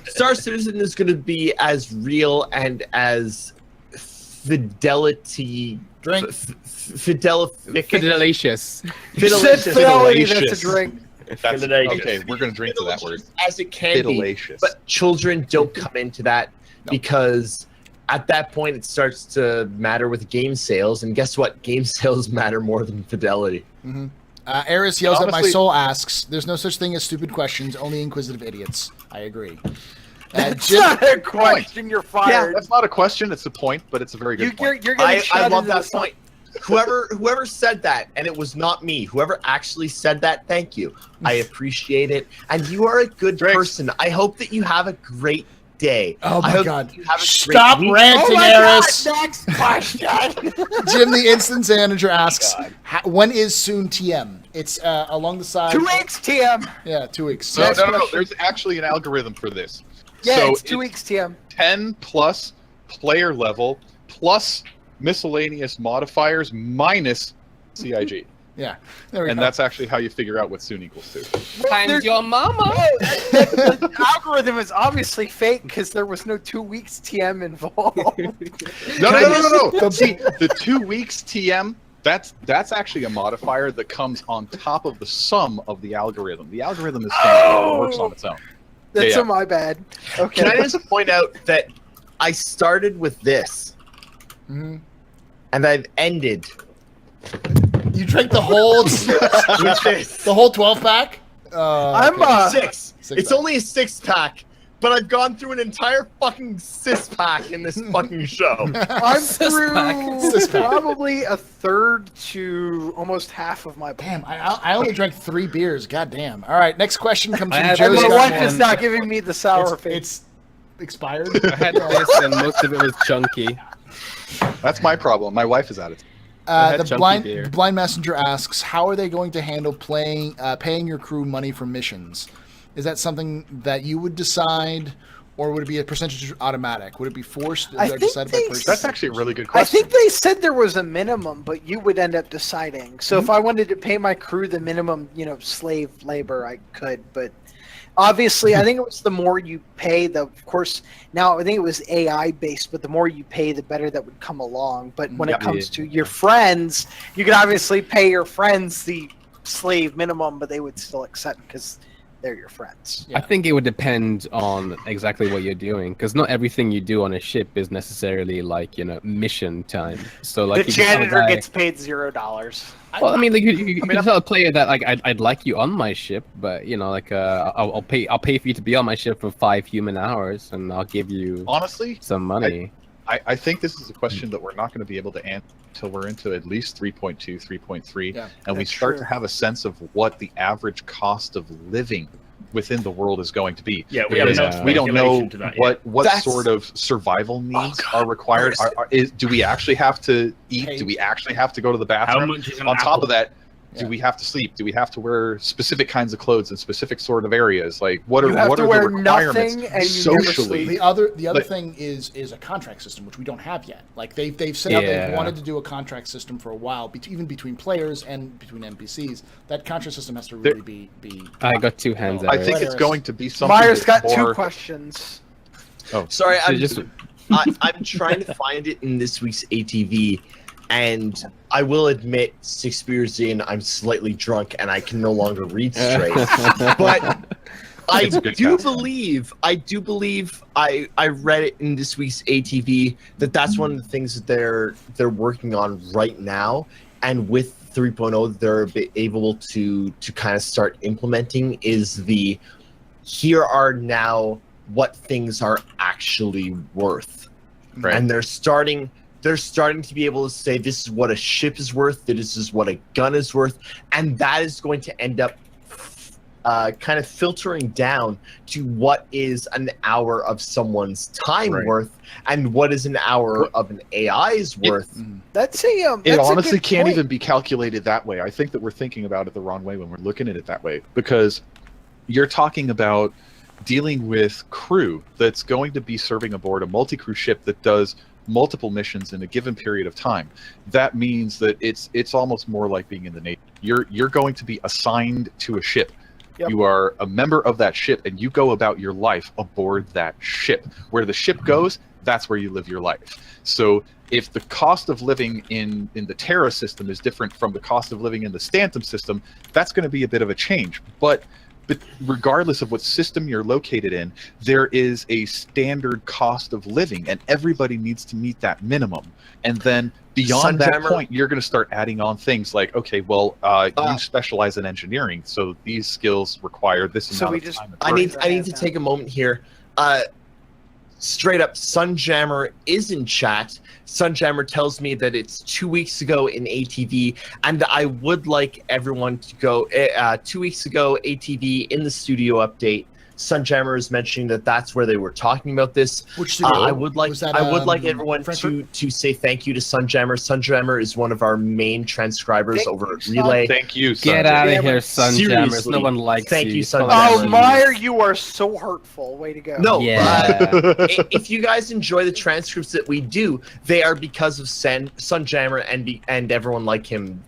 Speaker 8: Star Citizen is going to be as real and as fidelity.
Speaker 2: Drink.
Speaker 7: Fidelicious.
Speaker 9: You said fidelity, that's a
Speaker 6: Fidelicious.
Speaker 9: drink.
Speaker 6: That's,
Speaker 4: Fidelicious.
Speaker 6: okay, we're going to drink to that word.
Speaker 8: as it can be.
Speaker 6: Fidelicious.
Speaker 8: But children don't come into that because at that point it starts to matter with game sales, and guess what? Game sales matter more than fidelity.
Speaker 2: Eris Yells at My
Speaker 6: Honestly-
Speaker 2: Soul asks, there's no such thing as stupid questions, only inquisitive idiots. I agree.
Speaker 9: It's
Speaker 2: Jim,
Speaker 9: not a question, you're fired.
Speaker 6: That's not a question, it's a point, but it's a very good point.
Speaker 9: You're getting
Speaker 8: I
Speaker 9: shot
Speaker 8: love
Speaker 9: into
Speaker 8: that
Speaker 9: the sun.
Speaker 8: point. Whoever said that, and it was not me, whoever actually said that, thank you. I appreciate it. And you are a good
Speaker 6: Drakes.
Speaker 8: person. I hope that you have a great day.
Speaker 2: Oh my
Speaker 8: I hope
Speaker 2: God.
Speaker 8: that you have a great
Speaker 2: Stop
Speaker 8: week.
Speaker 2: ranting,
Speaker 9: Oh my
Speaker 2: Eris.
Speaker 9: God, next question.
Speaker 2: Jim, the instance manager, asks, when is soon TM? It's along the side.
Speaker 9: 2 weeks, TM.
Speaker 2: Yeah, 2 weeks.
Speaker 6: No,
Speaker 2: Next
Speaker 6: no, no, no.
Speaker 2: question.
Speaker 6: There's actually an algorithm for this.
Speaker 9: Yeah,
Speaker 6: So
Speaker 9: it's 2 weeks, TM.
Speaker 6: 10 plus player level plus miscellaneous modifiers minus CIG.
Speaker 2: Yeah, there we
Speaker 6: And
Speaker 2: go.
Speaker 6: that's actually how you figure out what soon equals to.
Speaker 7: Times your mama.
Speaker 9: The algorithm is obviously fake because there was no 2 weeks TM involved.
Speaker 6: No. See, the 2 weeks TM, that's actually a modifier that comes on top of the sum of the algorithm. The algorithm is standard. It works on its own.
Speaker 9: That's
Speaker 6: Yeah.
Speaker 9: my bad. Okay.
Speaker 8: Can I just point out that I started with this,
Speaker 2: Mhm.
Speaker 8: and I've ended
Speaker 2: You drank the whole
Speaker 8: with this.
Speaker 2: the whole 12 pack?
Speaker 9: I'm
Speaker 8: Six.
Speaker 2: Six
Speaker 8: It's
Speaker 2: pack.
Speaker 8: only a 6-pack, but I've gone through an entire fucking 6-pack in this fucking show.
Speaker 9: I'm through
Speaker 2: Cis-pack.
Speaker 9: probably a third to almost half of my
Speaker 2: Damn, I only drank 3 beers. God damn. All right, next question comes
Speaker 7: I
Speaker 2: from
Speaker 7: had
Speaker 2: Joe
Speaker 9: And my
Speaker 7: Joe's
Speaker 2: Scott.
Speaker 9: wife is not giving me the sour face.
Speaker 2: It's expired.
Speaker 7: I had this, and most of it was chunky.
Speaker 6: That's my problem. My wife is at it.
Speaker 7: had
Speaker 2: The
Speaker 7: chunky beer.
Speaker 2: blind messenger asks, how are they going to handle paying your crew money for missions? Is that something that you would decide, or would it be a percentage automatic? Would it be forced?
Speaker 9: I
Speaker 2: or
Speaker 9: think
Speaker 2: decided by
Speaker 9: they-
Speaker 2: person?
Speaker 6: That's actually a really good
Speaker 9: I
Speaker 6: question.
Speaker 9: think they said there was a minimum, but you would end up deciding. So if I wanted to pay my crew the minimum, slave labor, I could. But obviously, I think it was the more you pay, of course, now I think it was AI based, but the more you pay, the better that would come along. But when it comes to your friends, you could obviously pay your friends the slave minimum, but they would still accept because they're your friends.
Speaker 2: Yeah.
Speaker 7: I think it would depend on exactly what you're doing, because not everything you do on a ship is necessarily like mission time. So like
Speaker 9: The
Speaker 7: you can tell a
Speaker 9: janitor
Speaker 7: guy-
Speaker 9: gets paid $0.
Speaker 7: Well, I mean, like you can tell a player that like I'd like you on my ship, but I'll pay for you to be on my ship for 5 human hours, and I'll give you
Speaker 6: Honestly,
Speaker 7: some money.
Speaker 6: I think this is a question that we're not going to be able to answer until we're into at least 3.2, 3.3,
Speaker 2: Yeah,
Speaker 6: and we
Speaker 9: that's
Speaker 6: start
Speaker 9: true.
Speaker 6: to have a sense of what the average cost of living within the world is going to be.
Speaker 4: Yeah, we
Speaker 7: have
Speaker 6: Because
Speaker 7: no
Speaker 6: we don't know
Speaker 4: speculation to that yet.
Speaker 6: what
Speaker 8: That's-
Speaker 6: sort of survival needs
Speaker 8: God.
Speaker 6: are required. Do we actually have to eat?
Speaker 2: Hey.
Speaker 6: Do we actually have to go to the
Speaker 4: How
Speaker 6: bathroom?
Speaker 4: much is an
Speaker 6: On top
Speaker 4: apple?
Speaker 6: of that,
Speaker 2: Yeah.
Speaker 6: do we have to sleep? Do we have to wear specific kinds of clothes in specific sort of areas? Like what are
Speaker 9: You have
Speaker 6: what
Speaker 9: to
Speaker 6: are
Speaker 9: wear
Speaker 6: the requirements
Speaker 9: nothing and you never
Speaker 6: socially?
Speaker 9: sleep.
Speaker 2: The other
Speaker 6: Like-
Speaker 2: thing is a contract system, which we don't have yet. Like they've said they've
Speaker 7: Yeah.
Speaker 2: wanted to do a contract system for a while, even between players and between NPCs. That contract system has to really be.
Speaker 7: I got 2 hands.
Speaker 6: I
Speaker 7: Eric.
Speaker 6: think it's going to be something.
Speaker 9: Myers got
Speaker 6: that's
Speaker 9: 2
Speaker 6: more-
Speaker 9: questions.
Speaker 8: Sorry,
Speaker 7: So
Speaker 8: I'm
Speaker 7: just-
Speaker 8: I'm trying to find it in this week's ATV, and I will admit, 6 beers in, I'm slightly drunk and I can no longer read straight. But I
Speaker 6: It's a good
Speaker 8: do
Speaker 6: cast.
Speaker 8: believe I read it in this week's ATV that's one of the things that they're working on right now, and with 3.0 they're able to kind of start implementing is here are now what things are actually worth.
Speaker 6: Right.
Speaker 8: And they're starting to be able to say this is what a ship is worth, this is what a gun is worth, and that is going to end up kind of filtering down to what is an hour of someone's time
Speaker 6: Right.
Speaker 8: worth and what is an hour of an AI's worth.
Speaker 9: That's a
Speaker 6: It
Speaker 9: that's a
Speaker 6: honestly
Speaker 9: good
Speaker 6: can't
Speaker 9: point.
Speaker 6: even be calculated that way. I think that we're thinking about it the wrong way when we're looking at it that way, because you're talking about dealing with crew that's going to be serving aboard a multi-crew ship that does multiple missions in a given period of time. That means that it's almost more like being in the Navy. You're going to be assigned to a ship.
Speaker 9: Yep.
Speaker 6: You are a member of that ship, and you go about your life aboard that ship. Where the ship goes, that's where you live your life. So if the cost of living in the Terra system is different from the cost of living in the Stantum system, that's going to be a bit of a change. But regardless of what system you're located in, there is a standard cost of living, and everybody needs to meet that minimum. And then beyond that
Speaker 8: Sunjammer-
Speaker 6: point, you're going to start adding on things like, okay, well, you specialize in engineering, so these skills require this
Speaker 9: So
Speaker 6: amount
Speaker 9: we
Speaker 6: of
Speaker 9: just-
Speaker 6: time.
Speaker 8: I need to take a moment here. Straight up, Sunjammer is in chat. Sunjammer tells me that it's 2 weeks ago in ATV, and I would like everyone to go. 2 weeks ago, ATV in the studio update. Sunjammer is mentioning that's where they were talking about this.
Speaker 2: Which studio?
Speaker 8: I would like
Speaker 2: Was that,
Speaker 8: everyone
Speaker 2: Frankfurt?
Speaker 8: to say thank you to Sunjammer. Sunjammer is one of our main transcribers
Speaker 9: Thank
Speaker 8: over
Speaker 9: you,
Speaker 8: at
Speaker 9: Sun.
Speaker 8: Relay.
Speaker 6: Thank you,
Speaker 7: Get
Speaker 6: Sanjay.
Speaker 7: out of
Speaker 8: Yeah,
Speaker 7: here,
Speaker 8: but
Speaker 7: Sunjammers.
Speaker 8: seriously,
Speaker 7: No one likes
Speaker 8: thank you,
Speaker 7: Come on,
Speaker 8: Sunjammers.
Speaker 9: Oh,
Speaker 7: man.
Speaker 9: Meyer, you are so hurtful. Way to go.
Speaker 8: No,
Speaker 7: Yeah.
Speaker 8: If you guys enjoy the transcripts that we do, they are because of Sunjammer and everyone like him,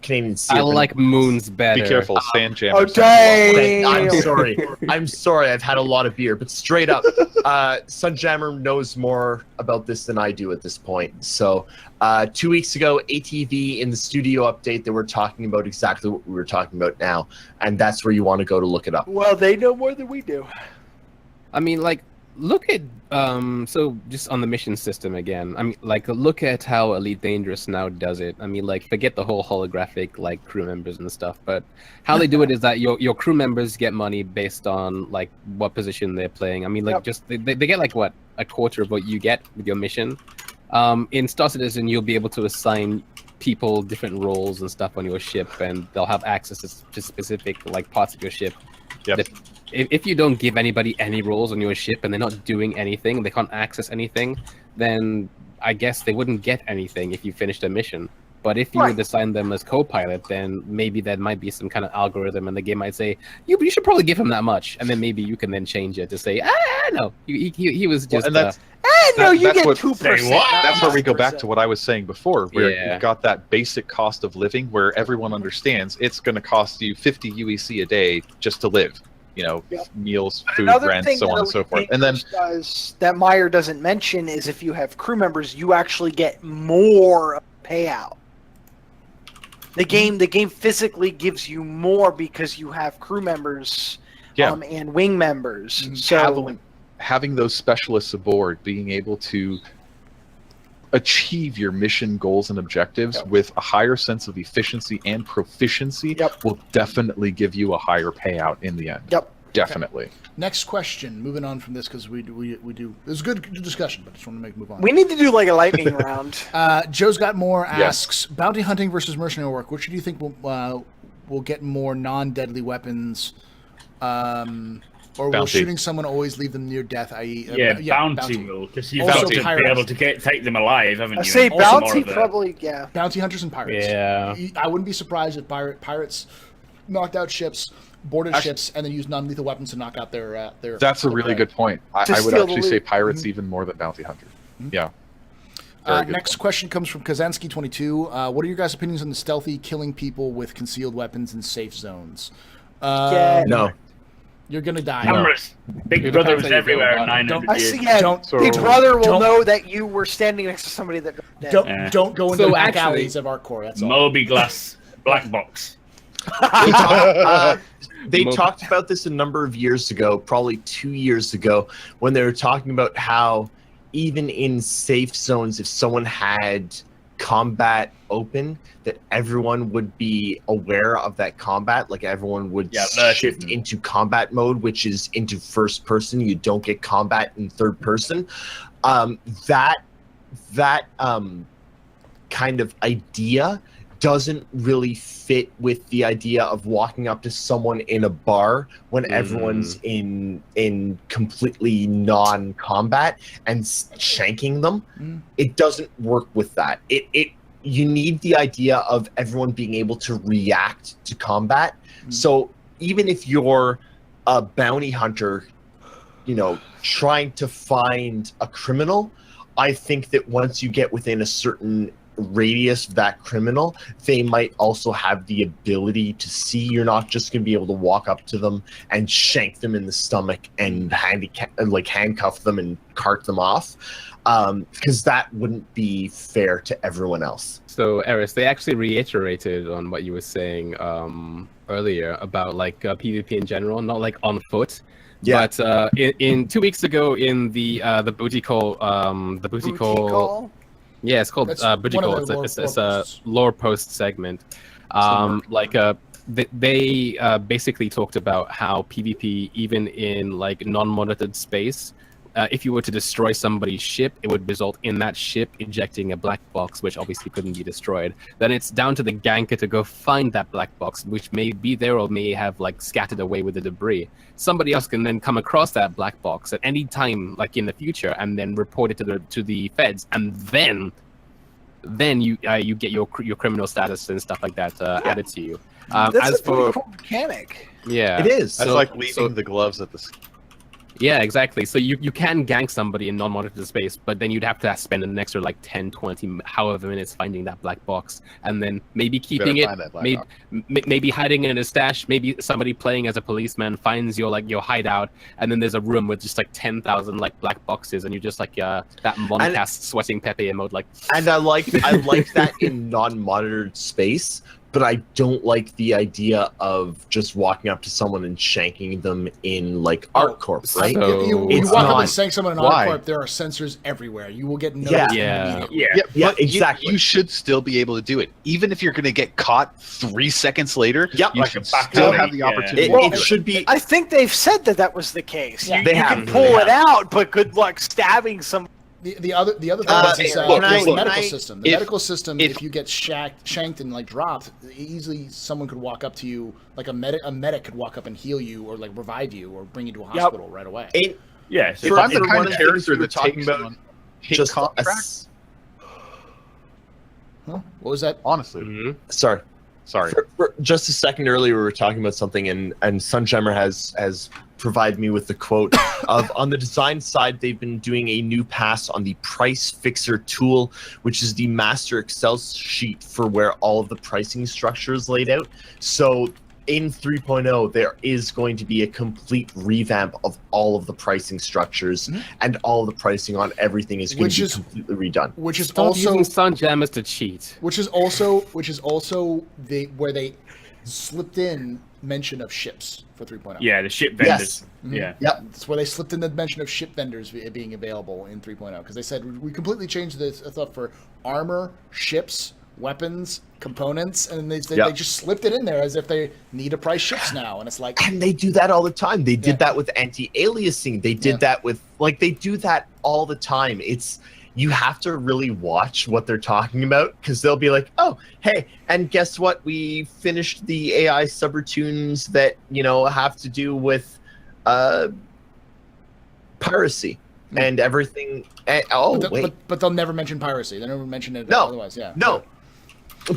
Speaker 8: Canadian
Speaker 7: I
Speaker 8: Steelman.
Speaker 7: like moons better.
Speaker 6: Be careful, sand jam.
Speaker 9: Oh, dang.
Speaker 8: I'm sorry. I'm sorry. I've had a lot of beer, but straight up, Sunjammer knows more about this than I do at this point. So, 2 weeks ago, ATV in the studio update, they were talking about exactly what we were talking about now, and that's where you want to go to look it up.
Speaker 9: Well, they know more than we do.
Speaker 7: I mean, like, look at so just on the mission system again. I mean, like, look at how Elite Dangerous now does it. I mean, like, forget the whole holographic like crew members and stuff, but how they do it is that your crew members get money based on like what position they're playing. I mean, like,
Speaker 9: Yep.
Speaker 7: just they get like what, a quarter of what you get with your mission. In Star Citizen, you'll be able to assign people different roles and stuff on your ship, and they'll have access to specific like parts of your ship.
Speaker 6: Yep.
Speaker 7: That if you don't give anybody any roles on your ship and they're not doing anything, they can't access anything, then I guess they wouldn't get anything if you finished a mission. But if you
Speaker 9: Right.
Speaker 7: would assign them as co-pilot, then maybe there might be some kind of algorithm, and the game might say, you should probably give him that much, and then maybe you can then change it to say, no, he was just.
Speaker 6: and that's
Speaker 9: No, you
Speaker 6: that's
Speaker 9: get
Speaker 6: what-
Speaker 9: 2%.
Speaker 6: That's where we go back to what I was saying before, where
Speaker 7: Yeah.
Speaker 6: you've got that basic cost of living where everyone understands it's going to cost you 50 UEC a day just to live. You know,
Speaker 9: Yep.
Speaker 6: meals, food,
Speaker 9: Another
Speaker 6: rent,
Speaker 9: thing
Speaker 6: so on
Speaker 9: that
Speaker 6: and so
Speaker 9: Elite
Speaker 6: forth. And then
Speaker 9: Dangerous does that Meyer doesn't mention is if you have crew members, you actually get more payout. The game physically gives you more because you have crew members
Speaker 6: Yeah.
Speaker 9: and wing members. So
Speaker 6: having those specialists aboard, being able to achieve your mission goals and objectives
Speaker 9: Yep.
Speaker 6: with a higher sense of efficiency and proficiency
Speaker 9: Yep.
Speaker 6: will definitely give you a higher payout in the end.
Speaker 9: Yep.
Speaker 6: Definitely.
Speaker 2: Next question. Moving on from this because we do. It was a good discussion, but I just want to move on.
Speaker 9: we need to do like a lightning round.
Speaker 2: Joe's Got More
Speaker 6: Yes.
Speaker 2: asks, bounty hunting versus mercenary work. Which do you think will get more non-deadly weapons, or will
Speaker 6: Bounty.
Speaker 2: shooting someone always leave them near death? I.e.,
Speaker 4: bounty will, because you've
Speaker 2: Also
Speaker 4: got to
Speaker 2: pirates.
Speaker 4: be able to take them alive, haven't
Speaker 9: I
Speaker 4: you?
Speaker 9: say
Speaker 4: And also more
Speaker 9: bounty
Speaker 4: of the-
Speaker 9: probably, yeah.
Speaker 2: Bounty hunters and pirates.
Speaker 7: Yeah.
Speaker 2: I wouldn't be surprised if pirates knocked out ships, boarded ships, and then used non-lethal weapons to knock out their.
Speaker 6: That's a
Speaker 2: their
Speaker 6: really
Speaker 2: prey.
Speaker 6: good point. I
Speaker 9: To
Speaker 6: would
Speaker 9: steal the
Speaker 6: actually say
Speaker 9: loot.
Speaker 6: pirates even more than bounty hunter. Yeah. Very good
Speaker 2: Next question comes from Kazansky22. What are your guys' opinions on the stealthy killing people with concealed weapons in safe zones?
Speaker 9: Yeah.
Speaker 8: No.
Speaker 2: You're gonna die.
Speaker 4: Cameras. Big
Speaker 7: It
Speaker 4: Brother
Speaker 7: depends
Speaker 4: was
Speaker 7: how you feel
Speaker 4: everywhere
Speaker 7: about
Speaker 4: in
Speaker 7: it.
Speaker 4: 900
Speaker 9: I
Speaker 4: years.
Speaker 9: see. Yeah,
Speaker 2: Don't-
Speaker 9: Big Brother will
Speaker 2: don't-
Speaker 9: know that you were standing next to somebody that.
Speaker 2: Don't go into
Speaker 7: So
Speaker 2: the back
Speaker 7: actually-
Speaker 2: alleys of our core. That's all.
Speaker 4: Moby Glass black box.
Speaker 8: They
Speaker 1: Mo-
Speaker 8: talked about this a number of years ago, probably 2 years ago, when they were talking about how even in safe zones, if someone had combat open, that everyone would be aware of that combat. Like everyone would shift into combat mode, which is into first person. You don't get combat in third person. That kind of idea doesn't really fit with the idea of walking up to someone in a bar when everyone's in completely non-combat and shanking them. It doesn't work with that. You need the idea of everyone being able to react to combat. So even if you're a bounty hunter, trying to find a criminal, I think that once you get within a certain radius of that criminal, they might also have the ability to see. You're not just going to be able to walk up to them and shank them in the stomach and handcuff them and cart them off, because that wouldn't be fair to everyone else.
Speaker 7: So, Eris, they actually reiterated on what you were saying earlier about PvP in general, not like on foot.
Speaker 8: Yeah.
Speaker 7: But in 2 weeks ago in the booty call,
Speaker 9: Booty call?
Speaker 7: yeah, it's called
Speaker 2: That's
Speaker 7: booty
Speaker 2: one of
Speaker 7: call.
Speaker 2: the
Speaker 7: It's
Speaker 2: lore
Speaker 7: a
Speaker 2: posts.
Speaker 7: lore post segment. They basically talked about how PvP, even in non-monitored space, if you were to destroy somebody's ship, it would result in that ship ejecting a black box, which obviously couldn't be destroyed. Then it's down to the ganker to go find that black box, which may be there or may have scattered away with the debris. Somebody else can then come across that black box at any time, in the future, and then report it to the feds, and then you get your criminal status and stuff like that added to you.
Speaker 9: That's a pretty cool mechanic.
Speaker 7: Yeah,
Speaker 8: It is.
Speaker 6: That's like leaving the gloves at the.
Speaker 7: Yeah, exactly. So you can gank somebody in non-monitored space, but then you'd have to spend an extra 10, 20, however minutes finding that black box, and then maybe keeping it,
Speaker 6: find that black box.
Speaker 7: maybe hiding it in a stash. Maybe somebody playing as a policeman finds your hideout, and then there's a room with just 10,000 black boxes, and you're just that Moncast sweating Pepe emote
Speaker 8: And I like that in non-monitored space, but I don't like the idea of just walking up to someone and shanking them in ArtCorp, right?
Speaker 7: So-
Speaker 2: You
Speaker 8: It's
Speaker 2: walk up
Speaker 8: not-
Speaker 2: and shank someone in
Speaker 6: Why?
Speaker 2: ArtCorp, there are sensors everywhere. You will get noticed
Speaker 7: Yeah.
Speaker 2: immediately.
Speaker 8: Yeah,
Speaker 6: but
Speaker 8: exactly.
Speaker 6: You should still be able to do it, even if you're going to get caught 3 seconds later.
Speaker 8: Yep.
Speaker 6: You
Speaker 8: Like
Speaker 6: should
Speaker 4: a back
Speaker 6: still
Speaker 4: alley,
Speaker 6: have the
Speaker 4: yeah.
Speaker 6: opportunity.
Speaker 8: It,
Speaker 6: to
Speaker 8: it
Speaker 6: do
Speaker 8: should be.
Speaker 9: I think they've said that was the case.
Speaker 2: Yeah.
Speaker 9: You
Speaker 8: They
Speaker 9: can
Speaker 8: have.
Speaker 9: pull
Speaker 8: They
Speaker 9: it out, but good luck stabbing some.
Speaker 2: The other thing is
Speaker 8: look,
Speaker 2: the
Speaker 8: look,
Speaker 2: medical
Speaker 8: I-
Speaker 2: system. The
Speaker 6: if-
Speaker 2: medical system,
Speaker 6: if-
Speaker 2: if you get shanked and dropped, easily someone could walk up to you, a medic could walk up and heal you or revive you or bring you to a hospital right away.
Speaker 8: It,
Speaker 4: Yeah. So
Speaker 6: If I'm the
Speaker 8: for
Speaker 6: kind
Speaker 8: one
Speaker 6: of
Speaker 8: of the things
Speaker 6: character
Speaker 8: we were
Speaker 6: that
Speaker 8: talking
Speaker 6: takes
Speaker 8: about,
Speaker 6: on hit
Speaker 8: just
Speaker 6: contracts,
Speaker 2: Huh? What was that?
Speaker 6: honestly,
Speaker 8: sorry.
Speaker 6: sorry.
Speaker 8: For just a second earlier, we were talking about something, and Sunjammer has provided me with the quote of, on the design side, they've been doing a new pass on the price fixer tool, which is the master Excel sheet for where all of the pricing structure is laid out. So in 3.0, there is going to be a complete revamp of all of the pricing structures, and all of the pricing on everything is going to be completely redone.
Speaker 2: Which is
Speaker 7: Stop
Speaker 2: also
Speaker 7: using Sunjammers to cheat.
Speaker 2: Which is also where they slipped in mention of ships for 3.0.
Speaker 4: Yeah, the ship vendors.
Speaker 8: Yes.
Speaker 4: Yeah.
Speaker 2: That's where they slipped in the mention of ship vendors being available in 3.0, because they said we completely changed this stuff for armor, ships, weapons, components, and they just slipped it in there as if they need to price ships now, and it's
Speaker 8: And they do that all the time. They did that with anti-aliasing. They did that with they do that all the time. You have to really watch what they're talking about, because they'll be like, oh, hey, and guess what? We finished the AI subroutines that, have to do with piracy and everything.
Speaker 2: but they'll never mention piracy. They never mention it otherwise. Yeah.
Speaker 8: No.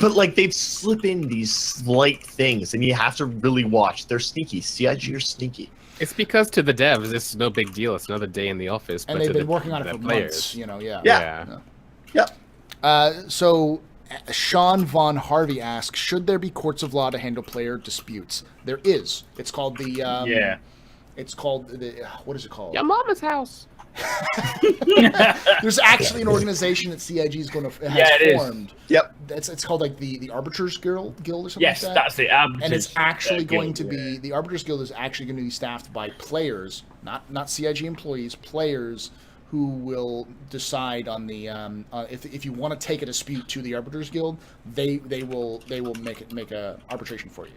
Speaker 8: But they'd slip in these slight things, and you have to really watch. They're sneaky. CIG are sneaky.
Speaker 7: It's because to the devs, it's no big deal. It's another day in the office.
Speaker 2: And
Speaker 7: but
Speaker 2: they've
Speaker 7: to
Speaker 2: been
Speaker 7: the
Speaker 2: working on it for
Speaker 7: players,
Speaker 2: months.
Speaker 7: Yeah.
Speaker 2: So Sean Von Harvey asks, should there be courts of law to handle player disputes? There is. It's called the
Speaker 4: Yeah.
Speaker 2: It's called the what is it called?
Speaker 7: Your mama's house.
Speaker 2: There's actually an organization that CIG is going to formed.
Speaker 8: Yep.
Speaker 2: It's called like the Arbiters Guild or something
Speaker 4: Yes,
Speaker 2: like that.
Speaker 4: that's it. Arbiters,
Speaker 2: And it's actually going
Speaker 4: Guild,
Speaker 2: to be the Arbiters Guild is actually going to be staffed by players, not CIG employees, players who will decide on the if you want to take a dispute to the Arbiters Guild, they will make a arbitration for you.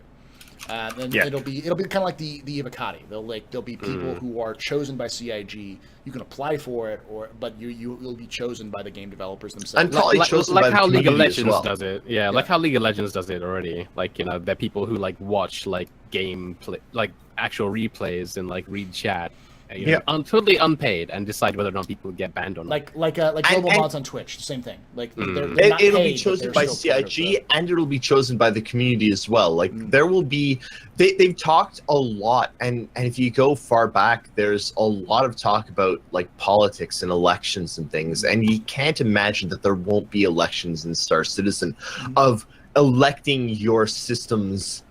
Speaker 2: And it'll be kind of like the Ivocati. There'll be people who are chosen by CIG. You can apply for it, but you'll be chosen by the game developers themselves.
Speaker 8: And probably chosen by
Speaker 7: like
Speaker 8: the
Speaker 7: how League of
Speaker 8: community as
Speaker 7: Legends
Speaker 8: well.
Speaker 7: does it. Yeah, like how League of Legends does it already. Like, you know, they're people who like watch like gameplay, like actual replays and like read chat. You know, totally unpaid, and decide whether or not people get banned or not.
Speaker 2: Like global mods on Twitch, the same thing. Like they're not
Speaker 8: It'll
Speaker 2: paid,
Speaker 8: be chosen
Speaker 2: but
Speaker 8: by
Speaker 2: they're still part of
Speaker 8: CIG, and it'll be chosen by the community as well. Like there will be, they've talked a lot, and if you go far back, there's a lot of talk about like politics and elections and things, and you can't imagine that there won't be elections in Star Citizen of electing your systems.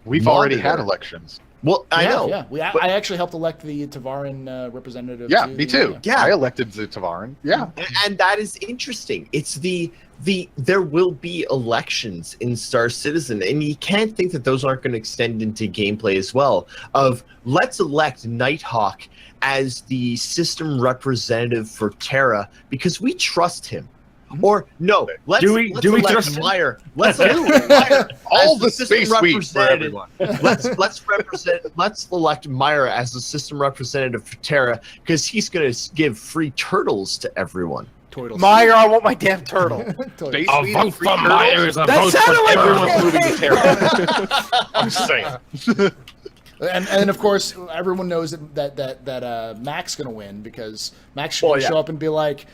Speaker 6: We've already had
Speaker 8: monitor.
Speaker 6: elections.
Speaker 8: Well, I know.
Speaker 2: Yeah, I actually helped elect the Tavaran representative.
Speaker 6: Yeah, me too.
Speaker 8: Yeah.
Speaker 6: I elected Tavaran. Yeah.
Speaker 8: And that is interesting. It's there will be elections in Star Citizen, and you can't think that those aren't going to extend into gameplay as well. Of let's elect Nighthawk as the system representative for Terra because we trust him. Or no, let's elect
Speaker 4: trust him?
Speaker 8: Meyer. Let's elect Meyer
Speaker 6: All
Speaker 8: as
Speaker 6: the
Speaker 8: system
Speaker 6: space week for
Speaker 8: representative.
Speaker 6: everyone.
Speaker 8: Let's elect Meyer as the system representative for Terra because he's going to give free turtles to everyone.
Speaker 2: Turtles.
Speaker 9: Meyer, I want my damn turtle.
Speaker 6: Space
Speaker 7: I'll
Speaker 6: week
Speaker 7: vote
Speaker 6: free
Speaker 7: for
Speaker 6: turtles?
Speaker 7: Myers. I'll
Speaker 9: That
Speaker 7: vote
Speaker 9: sounded
Speaker 7: for
Speaker 9: like
Speaker 7: everyone.
Speaker 9: a
Speaker 3: moving to Terra.
Speaker 6: I'm saying.
Speaker 2: And of course, everyone knows that Mac's gonna win because Mac's gonna show up and be like,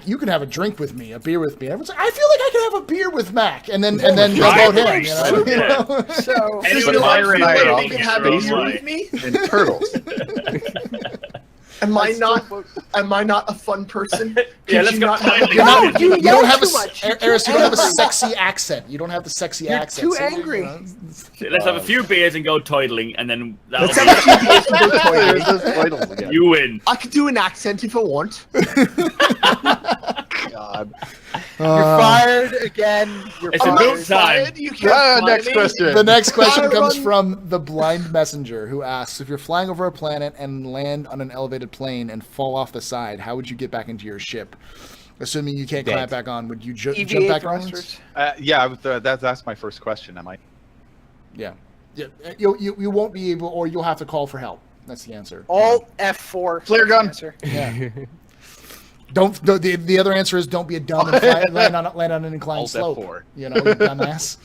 Speaker 2: you can have a drink with me, a beer with me. Everyone's like, I feel like I can have a beer with Mac, and then they'll vote him. You know?
Speaker 9: So
Speaker 6: But Myra and I are all
Speaker 8: you can have a
Speaker 6: space
Speaker 8: beer
Speaker 6: week
Speaker 8: with me?
Speaker 6: and turtles.
Speaker 8: Am I not a fun person?
Speaker 4: Yeah,
Speaker 8: Could
Speaker 4: let's
Speaker 8: you
Speaker 4: go
Speaker 8: not
Speaker 4: find
Speaker 8: have
Speaker 4: the
Speaker 8: a
Speaker 9: No,
Speaker 8: beer?
Speaker 9: you
Speaker 2: You
Speaker 9: yell
Speaker 2: don't have
Speaker 9: too much.
Speaker 2: Eris, you don't have a sexy accent. You don't have the sexy
Speaker 9: You're
Speaker 2: accent.
Speaker 9: too
Speaker 2: So,
Speaker 9: angry.
Speaker 4: Let's have a few beers and go toiling, and then that'll
Speaker 8: Let's have a few beers and go
Speaker 6: There's
Speaker 8: toilet.
Speaker 6: those titles again.
Speaker 4: you win.
Speaker 8: I could do an accent if I want.
Speaker 6: God.
Speaker 9: You're fired again. You're
Speaker 4: It's
Speaker 9: fired.
Speaker 4: about time.
Speaker 8: You can't fire
Speaker 6: Next
Speaker 8: me.
Speaker 6: question.
Speaker 2: The next question
Speaker 8: Gotta
Speaker 2: comes
Speaker 8: run.
Speaker 2: from the blind messenger who asks, if you're flying over a planet and land on an elevated plane and fall off the side, how would you get back into your ship? Assuming you can't climb back on, would you jump
Speaker 9: EVA
Speaker 2: back on?
Speaker 9: thrusters.
Speaker 6: That's my first question. Am I?
Speaker 2: Yeah. You won't be able, or you'll have to call for help. That's the answer.
Speaker 9: Alt F4.
Speaker 6: Flare gun.
Speaker 9: Answer.
Speaker 2: Yeah. The other answer is don't be a dumb and land on an inclined
Speaker 6: Alt
Speaker 2: slope.
Speaker 6: F4.
Speaker 2: You know, you dumbass.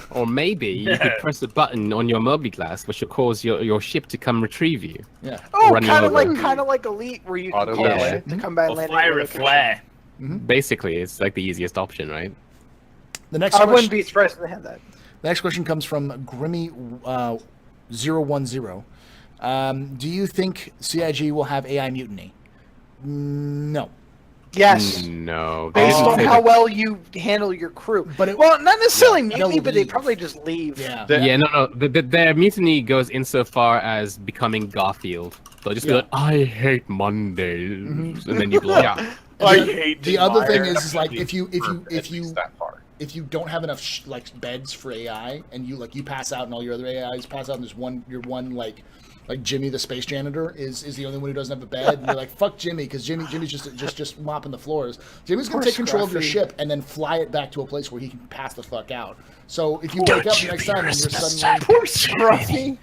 Speaker 7: Or maybe you could press a button on your mobilclass, which will cause your ship to come retrieve you.
Speaker 2: Yeah.
Speaker 9: Oh,
Speaker 7: Running
Speaker 9: kind of
Speaker 7: over.
Speaker 9: like Elite, where you can
Speaker 6: Auto
Speaker 9: call
Speaker 7: valet.
Speaker 9: it to come back
Speaker 4: Or
Speaker 9: and land.
Speaker 4: fire
Speaker 9: in
Speaker 4: a
Speaker 9: your
Speaker 4: flare.
Speaker 7: Basically, it's like the easiest option, right?
Speaker 2: The next
Speaker 9: I
Speaker 2: question.
Speaker 9: wouldn't be surprised if they had that.
Speaker 2: The next question comes from Grimmy 010. Do you think CIG will have AI mutiny? No.
Speaker 9: Yes.
Speaker 7: No.
Speaker 9: Based
Speaker 7: they
Speaker 9: on
Speaker 7: didn't
Speaker 9: how
Speaker 7: say
Speaker 9: well you handle your crew.
Speaker 2: But
Speaker 9: Well, not necessarily
Speaker 2: they'll
Speaker 9: mutiny, but they
Speaker 2: leave.
Speaker 9: probably just leave.
Speaker 2: Yeah.
Speaker 7: that. Yeah, no. Their mutiny goes insofar as becoming Garfield. They'll just be like, I hate Mondays, and then you blow up.
Speaker 3: I hate
Speaker 2: The other thing
Speaker 3: Meyer.
Speaker 2: is like if you
Speaker 6: At least that far.
Speaker 2: if you don't have enough beds for AI and you pass out and all your other AIs pass out and there's your one like Jimmy the space janitor is the only one who doesn't have a bed and you're like fuck Jimmy because Jimmy's just mopping the floors. Jimmy's gonna
Speaker 9: Poor
Speaker 2: take control of your
Speaker 9: Scruffy.
Speaker 2: ship and then fly it back to a place where he can pass the fuck out. So if you wake up the next time and you're suddenly
Speaker 9: Poor Scruffy.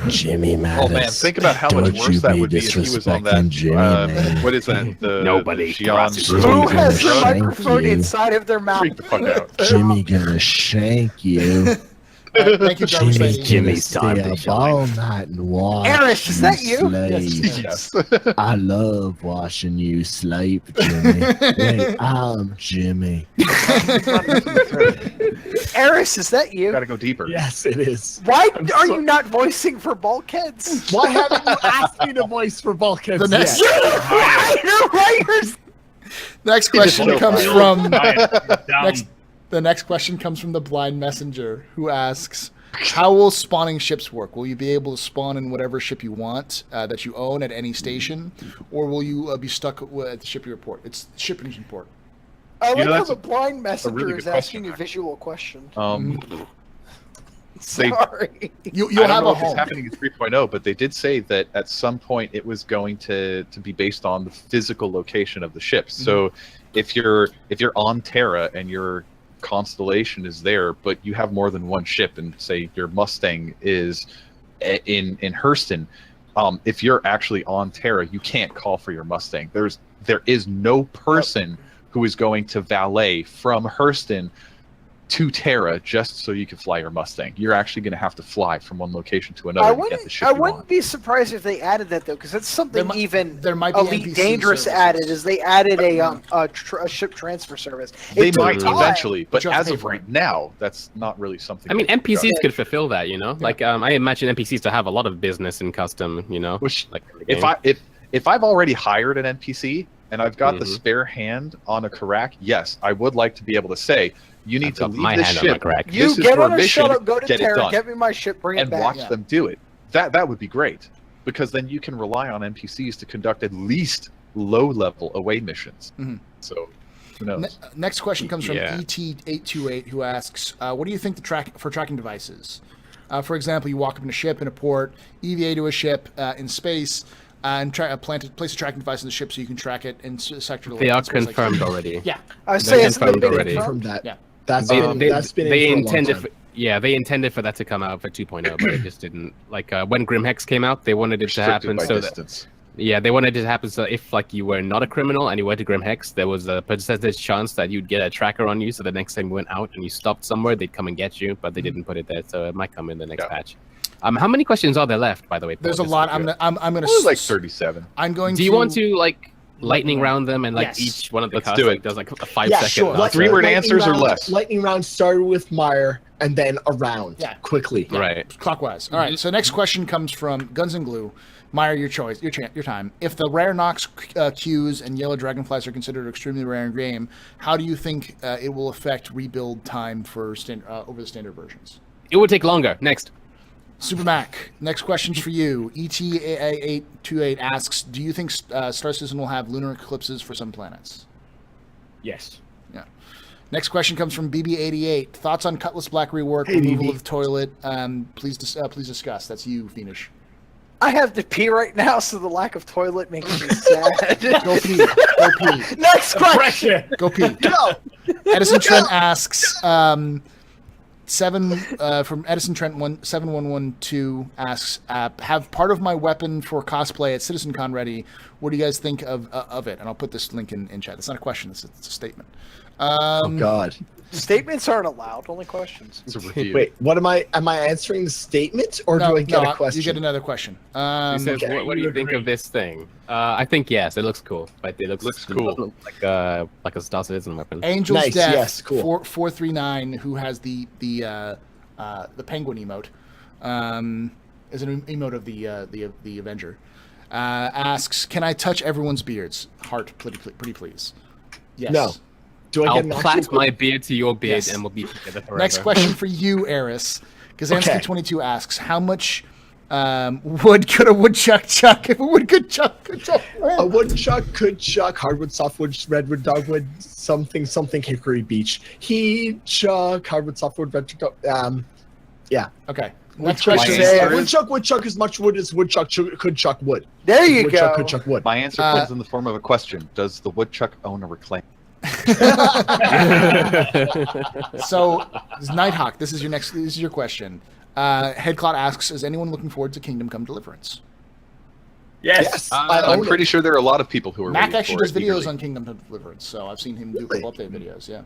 Speaker 8: Jimmy Mattis.
Speaker 6: Oh man, think about how much
Speaker 8: Don't
Speaker 6: worse
Speaker 8: you
Speaker 6: that
Speaker 8: be
Speaker 6: would be if he was on that.
Speaker 8: disrespecting Jimmy, man.
Speaker 6: What is that? The
Speaker 7: Nobody.
Speaker 6: Xi'an
Speaker 8: Jimmy
Speaker 9: Who
Speaker 8: gonna
Speaker 9: has the
Speaker 8: shank
Speaker 9: microphone
Speaker 8: you.
Speaker 9: inside of their mouth?
Speaker 6: Freak the fuck out.
Speaker 8: Jimmy gonna shank you.
Speaker 2: thank you, Jarvis
Speaker 8: Jimmy's
Speaker 2: Lady.
Speaker 7: Jimmy's time
Speaker 8: stay
Speaker 7: to
Speaker 8: up
Speaker 7: shine.
Speaker 8: all night and wash.
Speaker 9: Eris, is that you?
Speaker 8: Slave.
Speaker 6: Yes.
Speaker 8: I love watching you sleep, Jimmy. Wait, I'm Jimmy.
Speaker 9: Eris, is that you?
Speaker 6: Gotta go deeper.
Speaker 8: Yes, it is.
Speaker 9: Why are you not voicing for bulkheads?
Speaker 8: Why haven't you asked me to voice for bulkheads
Speaker 2: The next-
Speaker 8: yet?
Speaker 9: You're writers.
Speaker 2: Next question
Speaker 6: just
Speaker 2: comes
Speaker 6: so
Speaker 2: from
Speaker 4: Down.
Speaker 2: the next question comes from the blind messenger who asks, How will spawning ships work? Will you be able to spawn in whatever ship you want that you own at any station, or will you be stuck at the ship you report? It's ship engine port.
Speaker 9: I like how
Speaker 6: that's
Speaker 9: the blind messenger
Speaker 6: really
Speaker 9: is
Speaker 6: good
Speaker 9: asking
Speaker 6: question,
Speaker 9: a visual question.
Speaker 2: You'll
Speaker 6: I
Speaker 9: Sorry.
Speaker 6: don't
Speaker 2: have
Speaker 6: know
Speaker 2: a
Speaker 6: if it's
Speaker 2: home.
Speaker 6: happening in 3.0, but they did say that at some point it was going to be based on the physical location of the ships. So if you're on Terra and your constellation is there, but you have more than one ship, and say your Mustang is in Hurston, if you're actually on Terra, you can't call for your Mustang. There is no person who is going to valet from Hurston to Terra just so you can fly your Mustang. You're actually going to have to fly from one location to another to get the ship
Speaker 9: I
Speaker 6: you
Speaker 9: wouldn't
Speaker 6: want.
Speaker 9: be surprised if they added that though, because that's something
Speaker 2: there might be
Speaker 9: Elite
Speaker 2: NPC
Speaker 9: Dangerous
Speaker 2: services.
Speaker 9: added. Is they added a ship transfer service.
Speaker 6: They
Speaker 9: It took
Speaker 6: might
Speaker 9: time.
Speaker 6: eventually, but
Speaker 2: you have to
Speaker 6: as
Speaker 2: pay
Speaker 6: of
Speaker 2: for
Speaker 6: right
Speaker 2: it.
Speaker 6: now, that's not really something.
Speaker 7: I mean,
Speaker 6: they've
Speaker 7: NPCs
Speaker 6: discussed.
Speaker 7: could fulfill that, you know. Like, I imagine NPCs to have a lot of business in custom, you know.
Speaker 6: Which,
Speaker 7: Like in the
Speaker 6: if
Speaker 7: game.
Speaker 6: if I've already hired an NPC and I've got the
Speaker 7: Mhm.
Speaker 6: spare hand on a Karak, yes, I would like to be able to say, you need
Speaker 7: I've
Speaker 6: to
Speaker 7: got
Speaker 6: leave
Speaker 7: my
Speaker 6: this
Speaker 7: hand on my
Speaker 6: ship.
Speaker 7: crack.
Speaker 9: You
Speaker 6: This is
Speaker 9: get
Speaker 6: your
Speaker 9: on a
Speaker 6: mission,
Speaker 9: shuttle, go to
Speaker 6: get it
Speaker 9: Terra,
Speaker 6: done.
Speaker 9: get me my ship, bring it
Speaker 6: And
Speaker 9: back.
Speaker 6: watch
Speaker 2: Yeah.
Speaker 6: them do it. That would be great, because then you can rely on NPCs to conduct at least low-level away missions.
Speaker 2: Mhm.
Speaker 6: So, who knows?
Speaker 2: Next question comes from
Speaker 7: Yeah.
Speaker 2: ET828, who asks, "What do you think for tracking devices? For example, you walk up in a ship in a port, EVA to a ship in space, and place a tracking device in the ship so you can track it in sector.
Speaker 7: They are
Speaker 2: and space like that."
Speaker 7: confirmed already.
Speaker 2: Yeah,
Speaker 9: I was
Speaker 7: They're
Speaker 9: saying it's
Speaker 7: confirmed
Speaker 9: been
Speaker 7: already.
Speaker 9: confirmed.
Speaker 8: From that.
Speaker 2: Yeah.
Speaker 8: That's
Speaker 7: They,
Speaker 8: been,
Speaker 7: they,
Speaker 8: that's been in
Speaker 7: they
Speaker 8: for a long
Speaker 7: intended
Speaker 8: time.
Speaker 7: they intended for that to come out for 2.0, but it just didn't. Like when Grimhex came out, they wanted it to
Speaker 6: Restricted
Speaker 7: happen
Speaker 6: by
Speaker 7: so that
Speaker 6: distance.
Speaker 7: they wanted it to happen so if like you were not a criminal and you went to Grimhex, there was a percentage chance that you'd get a tracker on you. So the next time you went out and you stopped somewhere, they'd come and get you, but they didn't put it there. So it might come in the next patch. How many questions are there left, by the way? Paul?
Speaker 2: there's a
Speaker 7: Just
Speaker 2: lot.
Speaker 7: to
Speaker 2: I'm
Speaker 7: do it.
Speaker 2: gonna.
Speaker 6: It was like 37.
Speaker 2: I'm going.
Speaker 7: Do you want to like lightning round them and like
Speaker 2: Yes.
Speaker 7: each one of the
Speaker 6: Let's
Speaker 7: cards
Speaker 6: do it.
Speaker 7: like, does like a 5
Speaker 8: Yeah,
Speaker 7: second
Speaker 8: sure.
Speaker 7: answer?
Speaker 6: Three-word
Speaker 8: Lightning
Speaker 6: answers or
Speaker 8: round-
Speaker 6: less?
Speaker 8: Lightning round started with Meyer and then around.
Speaker 2: Yeah.
Speaker 8: Quickly.
Speaker 7: Right.
Speaker 2: clockwise? All right. So next question comes from Guns and Glue. Meyer, your choice, your time. If the rare Nox Qs and yellow dragonflies are considered extremely rare in game, how do you think it will affect rebuild time for over the standard versions?
Speaker 7: It would take longer. Next.
Speaker 2: Super Mac, next question's for you. ETA828 asks, do you think Star Citizen will have lunar eclipses for some planets?
Speaker 4: Yes.
Speaker 2: Yeah. Next question comes from BB88. Thoughts on Cutlass Black rework,
Speaker 8: Hey,
Speaker 2: removal
Speaker 8: BB.
Speaker 2: of the toilet? Please discuss. That's you, Fiendish.
Speaker 9: I have to pee right now, so the lack of toilet makes me sad.
Speaker 2: Go pee. Go pee.
Speaker 9: Next question.
Speaker 4: Pressure.
Speaker 2: Go pee.
Speaker 8: Go!
Speaker 2: Edison Trent asks, from Edison Trent 7112 asks, have part of my weapon for cosplay at CitizenCon ready. What do you guys think of it? And I'll put this link in chat. It's not a question. It's a statement.
Speaker 8: Oh, God.
Speaker 9: Statements aren't allowed, only questions.
Speaker 6: It's a review.
Speaker 8: Wait, am I answering the statement or do I get a question?
Speaker 2: You get another question.
Speaker 7: He says,
Speaker 8: okay.
Speaker 7: what do you think of this thing? I think yes, it looks cool. But it looks
Speaker 6: cool.
Speaker 7: like a Star Citizen weapon.
Speaker 2: Angel's
Speaker 8: Nice,
Speaker 2: Death
Speaker 8: yes, cool.
Speaker 2: 439, who has the penguin emote, is an emote of the Avenger. Asks, can I touch everyone's beards? Heart, pretty please. Yes.
Speaker 8: No. Do I
Speaker 7: I'll
Speaker 8: get an
Speaker 7: plait
Speaker 8: actual-
Speaker 7: my beard to your beard,
Speaker 2: Yes.
Speaker 7: and we'll be together forever.
Speaker 2: Next question for you, Eris.
Speaker 8: Okay.
Speaker 2: Kazansky22 asks, how much wood could a woodchuck chuck if a woodchuck could chuck?
Speaker 8: A woodchuck could chuck hardwood, softwood, redwood, dogwood, something, hickory beech. He chuck hardwood, softwood, redwood, yeah.
Speaker 2: Okay. Next
Speaker 8: Woodchuck,
Speaker 2: question.
Speaker 6: answer is-
Speaker 8: woodchuck as much wood as woodchuck could chuck wood.
Speaker 9: There you
Speaker 8: Woodchuck
Speaker 9: go.
Speaker 8: could chuck wood.
Speaker 6: My answer comes in the form of a question. Does the woodchuck own a reclaim?
Speaker 2: So, Nighthawk, this is your question. Headcloud asks, is anyone looking forward to Kingdom Come Deliverance?
Speaker 4: Yes.
Speaker 6: I'm pretty sure there are a lot of people who are
Speaker 2: Mac
Speaker 6: waiting
Speaker 2: actually
Speaker 6: for
Speaker 2: does
Speaker 6: it
Speaker 2: videos
Speaker 6: eagerly.
Speaker 2: on Kingdom Come Deliverance, so I've seen him do a couple update videos, yeah.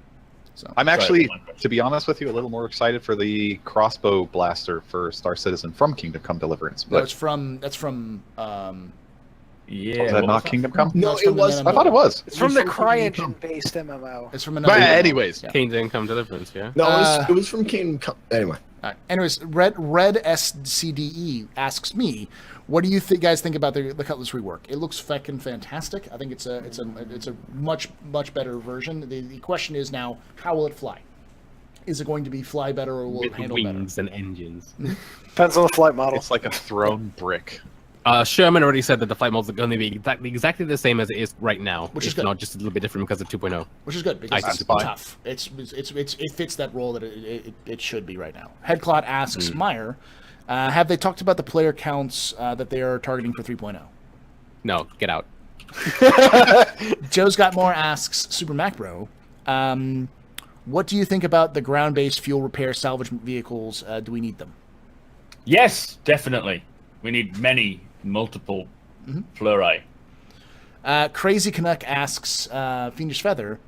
Speaker 2: So
Speaker 6: I'm actually, to be honest with you, a little more excited for the crossbow blaster for Star Citizen from Kingdom Come Deliverance.
Speaker 2: no,
Speaker 6: But
Speaker 2: that's from
Speaker 4: Yeah.
Speaker 6: was that not Kingdom Come?
Speaker 8: No,
Speaker 2: it's
Speaker 8: it
Speaker 2: from
Speaker 8: was.
Speaker 2: an
Speaker 6: I thought it was.
Speaker 9: It's from the CryEngine-based MMO.
Speaker 2: It's from another.
Speaker 6: But anyways,
Speaker 2: Yeah.
Speaker 7: Kingdom Come Deliverance, yeah.
Speaker 8: No, it was from Kingdom Come. Anyway.
Speaker 2: All right. Anyways, Red SCDE asks me, what do you guys think about the Cutlass rework? It looks feckin' fantastic. I think it's a much better version. The question is now, how will it fly? Is it going to be fly better or will it
Speaker 7: With
Speaker 2: handle
Speaker 7: wings and engines.
Speaker 9: Depends on the flight model.
Speaker 6: It's like a thrown brick.
Speaker 7: Sherman already said that the flight modes are going to be exactly the same as it is right now,
Speaker 2: Which is
Speaker 7: if
Speaker 2: good.
Speaker 7: not just a little bit different because of 2.0.
Speaker 2: Which is good because
Speaker 7: I
Speaker 2: it's
Speaker 7: think
Speaker 2: tough. It fits that role that it should be right now. Headclot asks Meyer, have they talked about the player counts that they are targeting for 3.0?
Speaker 7: No, get out.
Speaker 2: Joe's Got More asks Super Mac Bro, what do you think about the ground-based fuel repair salvage vehicles? Do we need them?
Speaker 4: Yes, definitely. We need multiple flurry.
Speaker 2: Crazy Canuck asks Fiendish Feather,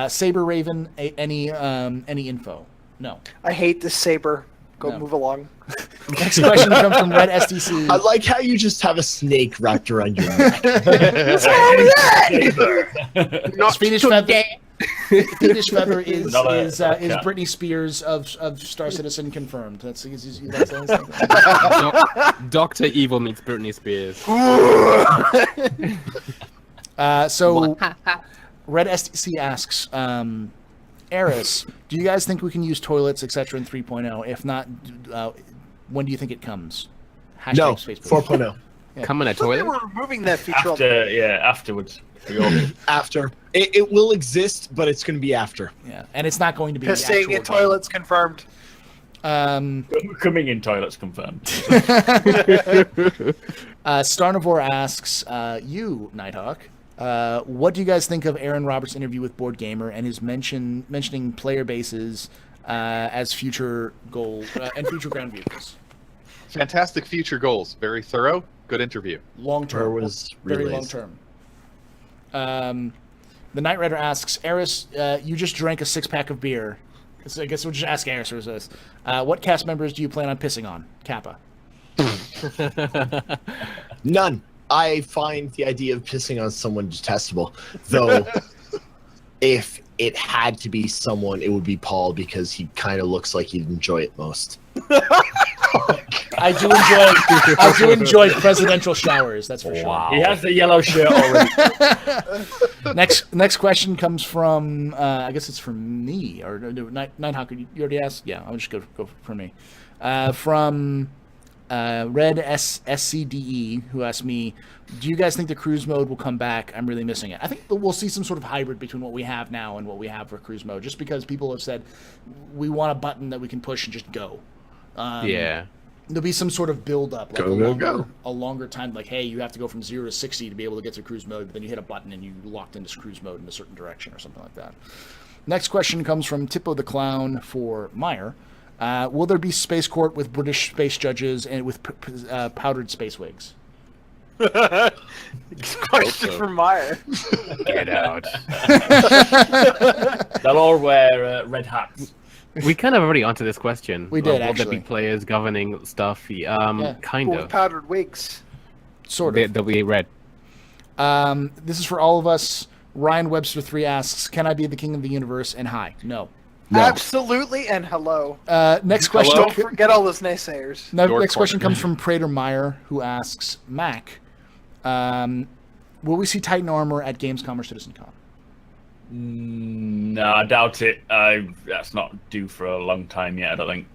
Speaker 2: Saber Raven, any info? No.
Speaker 9: I hate this saber. Go
Speaker 2: No.
Speaker 9: move along.
Speaker 2: Next question comes from Red SDC.
Speaker 8: I like how you just have a snake wrapped around your neck.
Speaker 2: Not Fiendish Feather. Fiendish Feather is
Speaker 4: Yeah.
Speaker 2: Britney Spears of Star Citizen confirmed. That's
Speaker 7: Dr. Evil meets Britney Spears.
Speaker 2: So Red STC asks, Eris, do you guys think we can use toilets, etc. in 3.0? If not, when do you think it comes? Hashtag
Speaker 8: No,
Speaker 2: space
Speaker 8: 4.0.
Speaker 7: Come in a
Speaker 9: I thought they
Speaker 7: toilet?
Speaker 9: were removing that feature.
Speaker 4: Afterwards.
Speaker 8: After. It will exist, but it's going to be after.
Speaker 2: Yeah, and it's not going to be
Speaker 9: Pissing
Speaker 2: actual
Speaker 9: in toilets confirmed.
Speaker 4: Coming in toilets confirmed.
Speaker 2: Starnivore asks, you, Nighthawk, what do you guys think of Aaron Roberts' interview with Board Gamer and his mentioning player bases as future goal and future ground vehicles?
Speaker 6: Fantastic future goals. Very thorough. Good interview.
Speaker 2: Long
Speaker 8: Where
Speaker 2: term.
Speaker 8: was
Speaker 2: Very
Speaker 8: relays?
Speaker 2: long term. The Knight Rider asks, Eris, you just drank a 6-pack of beer. So I guess we'll just ask Eris for this. What cast members do you plan on pissing on? Kappa.
Speaker 8: None. I find the idea of pissing on someone detestable. Though, if it had to be someone, it would be Paul because he kind of looks like he'd enjoy it most.
Speaker 2: I do enjoy presidential showers. That's for sure.
Speaker 4: He has the yellow shirt already.
Speaker 2: Next question comes from I guess it's from me or Nighthawk. You already asked. Yeah, I'll just go from me. From Red SCDE, who asked me, do you guys think the cruise mode will come back? I'm really missing it. I think we'll see some sort of hybrid between what we have now and what we have for cruise mode, just because people have said we want a button that we can push and just go.
Speaker 7: Yeah.
Speaker 2: There'll be some sort of build up, like
Speaker 8: Go.
Speaker 2: a longer time. Like, hey, you have to go from 0 to 60 to be able to get to cruise mode. But then you hit a button and you locked into cruise mode in a certain direction or something like that. Next question comes from Tippo the Clown for Meyer. Will there be space court with British space judges and with powdered space wigs?
Speaker 9: Question for Meyer.
Speaker 7: Get out.
Speaker 4: They'll all wear red hats.
Speaker 7: We kind of already answered this question.
Speaker 2: We did,
Speaker 7: Will there
Speaker 2: actually.
Speaker 7: be players governing stuff? Kind
Speaker 9: With
Speaker 7: of.
Speaker 9: powdered wigs.
Speaker 2: Sort of.
Speaker 7: They'll be red.
Speaker 2: This is for all of us. Ryan Webster 3 asks, can I be the king of the universe? And hi. No.
Speaker 8: No.
Speaker 9: Absolutely, and hello.
Speaker 2: Next question.
Speaker 9: Don't forget all those naysayers.
Speaker 2: Next question comes from Prater Meyer, who asks, Mac, will we see Titan armor at Gamescom or CitizenCon?
Speaker 4: No, I doubt it. That's not due for a long time yet, I don't think.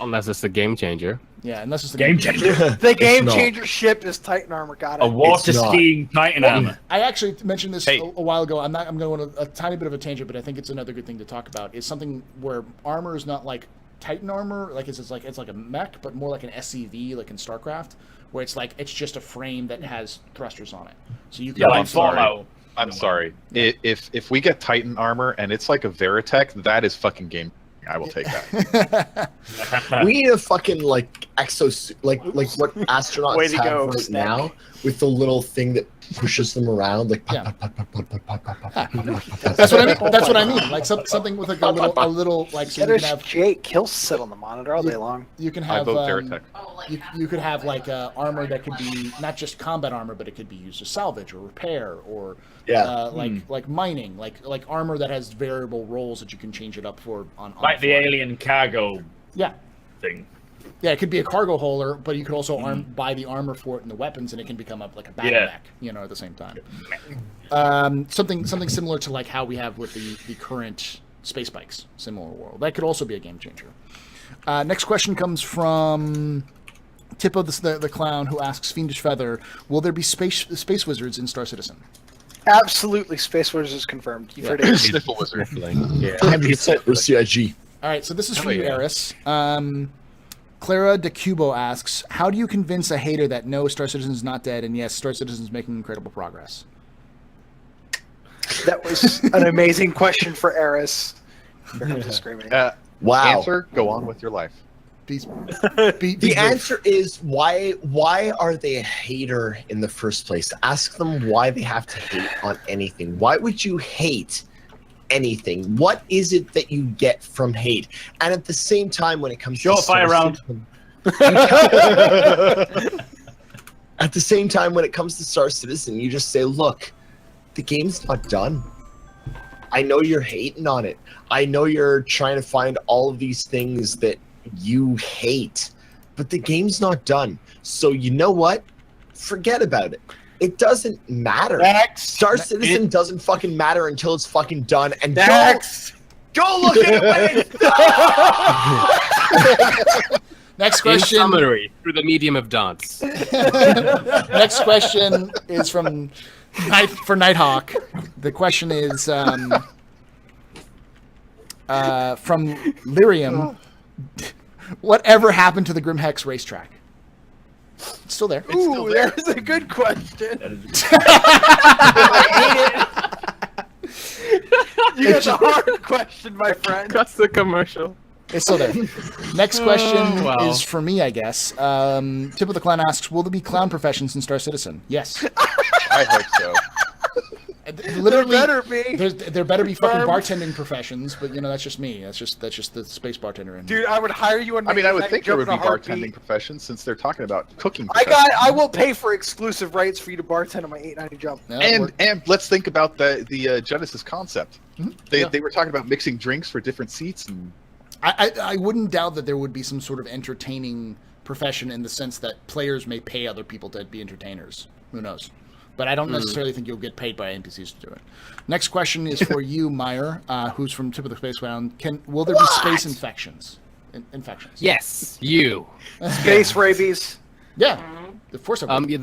Speaker 7: Unless it's a game changer.
Speaker 2: Yeah, unless it's the
Speaker 4: Game changer.
Speaker 9: The game
Speaker 8: not.
Speaker 9: changer ship is Titan armor. Got it.
Speaker 4: A water
Speaker 8: not.
Speaker 4: skiing Titan armor.
Speaker 2: I actually mentioned this
Speaker 6: Hey.
Speaker 2: a while ago. I'm going on a tiny bit of a tangent, but I think it's another good thing to talk about. Is something where armor is not like Titan armor, like it's like a mech, but more like an SCV, like in StarCraft, where it's just a frame that has thrusters on it. So you can
Speaker 4: Yeah, like
Speaker 2: use-
Speaker 4: Fallout.
Speaker 6: I'm sorry. If we get Titan armor and it's like a Veritech, that is fucking game. I will take that.
Speaker 8: We need a fucking like exosuit, like what astronauts
Speaker 9: Way to
Speaker 8: have
Speaker 9: go,
Speaker 8: right
Speaker 9: Snake.
Speaker 8: now, with the little thing that pushes them around, like
Speaker 2: Yeah.
Speaker 8: pop, pop, pop, pop, pop, pop, pop, pop, pop,
Speaker 2: That's what I mean. That's what I mean. Like something with like a little like so you
Speaker 9: There's
Speaker 2: can have
Speaker 9: Jake. He'll sit on the monitor all day long.
Speaker 2: you can
Speaker 6: I
Speaker 2: have
Speaker 6: vote Veritech.
Speaker 2: you could have like armor that could be not just combat armor, but it could be used as salvage or repair or
Speaker 8: Yeah.
Speaker 2: like mining, like armor that has variable roles that you can change it up for on
Speaker 4: Like the
Speaker 2: fly.
Speaker 4: alien cargo
Speaker 2: Yeah,
Speaker 4: thing.
Speaker 2: yeah, it could be a cargo holder, but you could also buy the armor for it and the weapons, and it can become like a battle
Speaker 4: Yeah.
Speaker 2: mech, at the same time. Something similar to like how we have with the current space bikes, similar world. That could also be a game changer. Next question comes from Tippo the Clown, who asks Fiendish Feather, will there be space wizards in Star Citizen?
Speaker 9: Absolutely, Space Wars is confirmed. You've heard it.
Speaker 6: Sniffle wizard.
Speaker 7: Yeah.
Speaker 8: 100% for CIG.
Speaker 2: All right, so this is for
Speaker 6: Oh,
Speaker 2: you,
Speaker 6: yeah.
Speaker 2: Eris. Clara de Cubo asks, how do you convince a hater that no, Star Citizen is not dead, and yes, Star Citizen is making incredible progress?
Speaker 9: That was an amazing question for Eris. Here comes the screaming.
Speaker 8: Wow.
Speaker 6: Answer, go on with your life.
Speaker 8: The answer is why are they a hater in the first place? Ask them why they have to hate on anything. Why would you hate anything? What is it that you get from hate? And at the same time, when it comes to
Speaker 4: Fire round.
Speaker 8: At the same time, when it comes to Star Citizen, you just say, look, the game's not done. I know you're hating on it. I know you're trying to find all of these things that you hate, but the game's not done. So you know what? Forget about it. It doesn't matter.
Speaker 9: Next.
Speaker 8: Star Citizen doesn't fucking matter until it's fucking done. And
Speaker 9: Next.
Speaker 8: go look at it when it's done.
Speaker 2: Next
Speaker 7: In
Speaker 2: question.
Speaker 7: summary, through the medium of dance.
Speaker 2: Next question is from Nighthawk. The question is from Lyrium. Whatever happened to the Grimhex racetrack? It's still there.
Speaker 9: Ooh, there's a good question. You got the hard question, my friend.
Speaker 7: That's the commercial.
Speaker 2: It's still there. Next question
Speaker 7: wow.
Speaker 2: is for me, I guess. Tip of the Clown asks, will there be clown professions in Star Citizen? Yes.
Speaker 6: I hope so.
Speaker 2: Literally,
Speaker 9: There better be.
Speaker 2: there better be fucking
Speaker 9: Confirmed.
Speaker 2: bartending professions, but that's just me. That's just the space bartender in me.
Speaker 9: Dude, I would hire you on
Speaker 6: I mean, I would
Speaker 9: Night
Speaker 6: think there would be
Speaker 9: Jump in a heartbeat.
Speaker 6: bartending professions since they're talking about cooking.
Speaker 9: I will pay for exclusive rights for you to bartend on my 890 jump.
Speaker 2: No, that worked.
Speaker 6: And let's think about the Genesis concept.
Speaker 2: Mhm.
Speaker 6: They were talking about mixing drinks for different seats, and
Speaker 2: I wouldn't doubt that there would be some sort of entertaining profession in the sense that players may pay other people to be entertainers. Who knows? But I don't necessarily think you'll get paid by NPCs to do it. Next question is for you, Meyer, who's from Tip of the Space Round. Will there be space infections? Infections?
Speaker 7: Yes, you.
Speaker 9: Space rabies.
Speaker 2: Yeah. Of course I will.
Speaker 7: Yeah,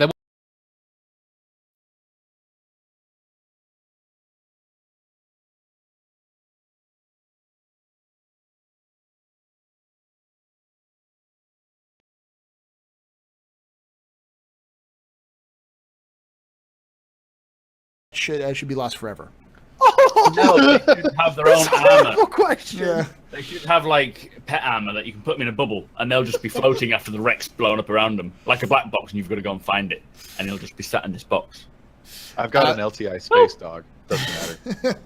Speaker 7: that
Speaker 2: should be lost forever.
Speaker 4: No, they should have their own armor.
Speaker 9: Horrible question.
Speaker 2: Yeah.
Speaker 4: They should have like pet armor that you can put them in a bubble, and they'll just be floating after the wreck's blown up around them, like a black box, and you've got to go and find it, and it'll just be sat in this box.
Speaker 6: I've got an LTI space dog. Doesn't matter.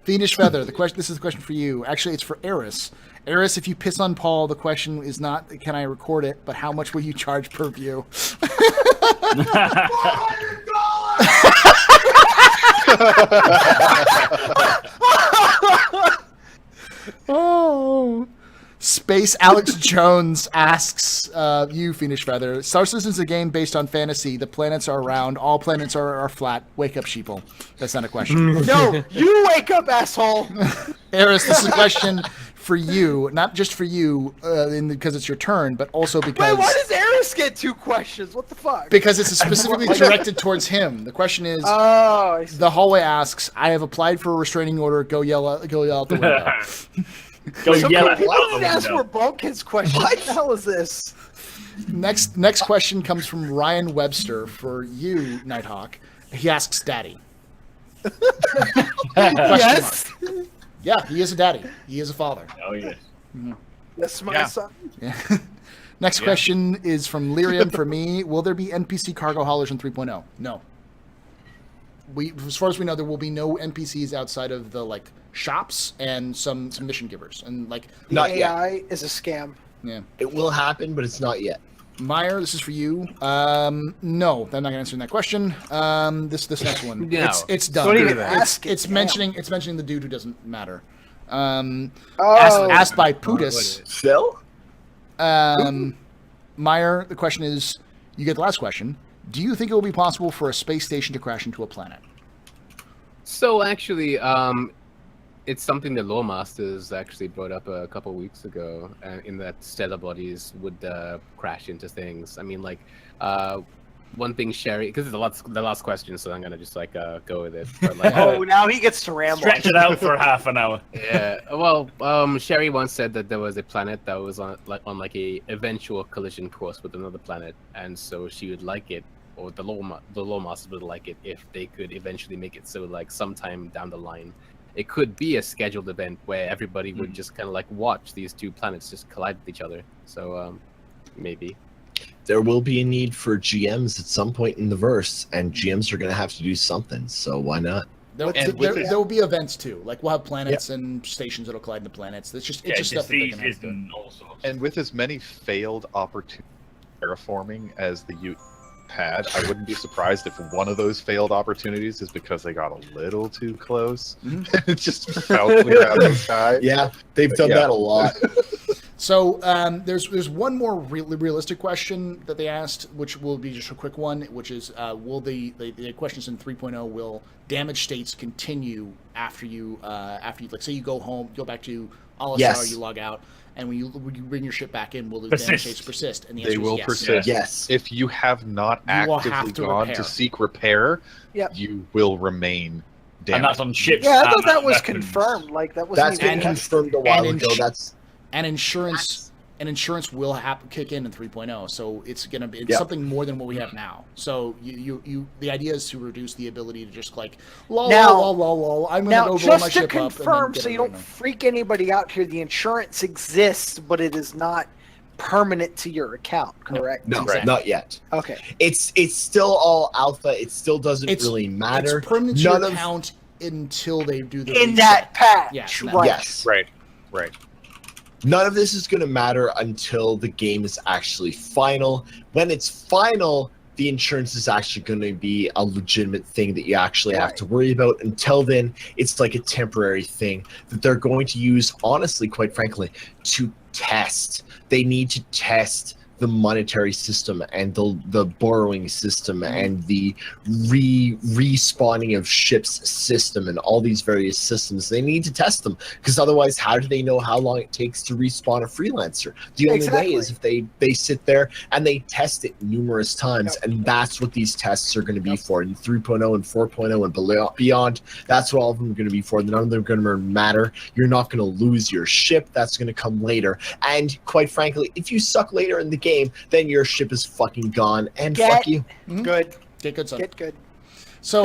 Speaker 2: Fiendish Feather. This is the question for you. Actually, it's for Eris. Eris, if you piss on Paul, the question is not can I record it, but how much will you charge per view? Oh. Space Alex Jones asks you, Fiendish Feather. Star Citizen's a game based on fantasy. The planets are round. All planets are flat. Wake up, sheeple. That's not a question.
Speaker 9: No, you wake up, asshole.
Speaker 2: Eris, this is a question for you. Not just for you because it's your turn, but also because...
Speaker 9: Wait, why does Eris get 2 questions? What the fuck?
Speaker 2: Because it's specifically directed towards him. The question is...
Speaker 9: Oh, I see.
Speaker 2: The hallway asks, I have applied for a restraining order. Go yell out the window.
Speaker 4: Go
Speaker 9: So
Speaker 4: yell at
Speaker 9: people
Speaker 4: him out
Speaker 9: didn't
Speaker 4: the
Speaker 9: ask for
Speaker 4: window.
Speaker 9: Bulkhead's question. What the hell is this?
Speaker 2: Next question comes from Ryan Webster for you, Nighthawk. He asks, Daddy.
Speaker 9: Yes.
Speaker 2: Mark. Yeah, he is a daddy. He is a father.
Speaker 4: Oh yeah.
Speaker 9: That's my
Speaker 6: Yeah.
Speaker 9: son.
Speaker 2: Yeah. Next question is from Lyrium for me. Will there be NPC cargo haulers in 3.0? No. As far as we know, there will be no NPCs outside of the shops and some mission givers and
Speaker 9: The
Speaker 8: Not yet.
Speaker 9: AI is a scam.
Speaker 2: yeah.
Speaker 8: It will happen, but it's not yet.
Speaker 2: Meyer, this is for you. No, I'm not going to answer that question. This next one.
Speaker 7: No.
Speaker 2: It's done.
Speaker 9: Don't even ask it,
Speaker 2: It's
Speaker 9: damn.
Speaker 2: mentioning the dude who doesn't matter.
Speaker 9: Oh.
Speaker 2: Asked by Putis.
Speaker 8: Phil?
Speaker 2: Meyer, the question is, you get the last question. Do you think it will be possible for a space station to crash into a planet?
Speaker 7: So actually, it's something the Lore Masters actually brought up a couple weeks ago, in that stellar bodies would crash into things. I mean, like, one thing Sherry, because it's the last question, so I'm gonna just like go with it. But, like,
Speaker 3: Oh, now he gets to ramble.
Speaker 4: Stretch it out for half an hour.
Speaker 7: yeah. Well, Sherry once said that there was a planet that was on a eventual collision course with another planet, and so she would like it, or the Lore Masters would like it if they could eventually make it so like sometime down the line, it could be a scheduled event where everybody would just kind of like watch these two planets just collide with each other. So maybe.
Speaker 8: There will be a need for GMs at some point in the verse, and GMs are going to have to do something. So why not?
Speaker 2: There will be events too. Like we'll have planets and stations that'll collide the planets. It's just stuff that they're gonna have to do.
Speaker 4: And all sorts.
Speaker 6: And with as many failed opportunities terraforming as the Ute had, I wouldn't be surprised if one of those failed opportunities is because they got a little too close. It just fell clear out of the sky.
Speaker 8: Yeah, they've done that a lot.
Speaker 2: So there's one more realistic question that they asked, which will be just a quick one, which is will the questions in 3.0 will damage states continue after you like say you go home, go back to Alistar,
Speaker 8: Yes.
Speaker 2: you log out, and when you bring your ship back in, will the damage states persist? And the answer
Speaker 6: They will
Speaker 2: is yes.
Speaker 6: persist.
Speaker 8: Yes.
Speaker 6: If you have not
Speaker 2: You will have
Speaker 6: actively
Speaker 2: to
Speaker 6: gone
Speaker 2: repair.
Speaker 6: to seek repair,
Speaker 9: Yep.
Speaker 6: you will remain
Speaker 4: And
Speaker 6: damaged.
Speaker 4: that's on ships.
Speaker 9: Yeah, I thought
Speaker 4: and
Speaker 9: that was
Speaker 4: weapons.
Speaker 9: confirmed. Like that was
Speaker 8: That's been confirmed a while ago.
Speaker 2: And insurance will kick in 3.0, so it's gonna be
Speaker 8: Yep.
Speaker 2: something more than what we have now. So you the idea is to reduce the ability to just like lol. I'm gonna
Speaker 9: Now,
Speaker 2: go blow my
Speaker 9: just to
Speaker 2: ship up. and
Speaker 9: confirm,
Speaker 2: then get
Speaker 9: so
Speaker 2: it
Speaker 9: you don't
Speaker 2: running.
Speaker 9: freak anybody out here, the insurance exists, but it is not permanent to your account, correct?
Speaker 8: No,
Speaker 2: Exactly.
Speaker 8: not yet.
Speaker 9: Okay.
Speaker 8: It's still all alpha. It still doesn't really matter.
Speaker 2: It's permanent to
Speaker 8: None
Speaker 2: your
Speaker 8: of
Speaker 2: account until they do the
Speaker 9: In
Speaker 2: reset.
Speaker 9: that patch,
Speaker 2: Yeah,
Speaker 9: right?
Speaker 8: yes.
Speaker 6: Right.
Speaker 8: None of this is going to matter until the game is actually final. When it's final, the insurance is actually going to be a legitimate thing that you actually have to worry about. Until then, it's like a temporary thing that they're going to use, honestly, quite frankly, to test. They need to test the monetary system and the borrowing system and the respawning of ships system and all these various systems. They need to test them, because otherwise how do they know how long it takes to respawn a freelancer? The only way is if they sit there and they test it numerous times. And that's what these tests are going to be for. In 3.0 and 4.0 and beyond, that's what all of them are going to be for. None of them are going to matter. You're not going to lose your ship. That's going to come later. And quite frankly, if you suck later in the game, then your ship is fucking gone, and fuck you.
Speaker 9: Good.
Speaker 2: Get good, son.
Speaker 9: Get good.
Speaker 2: So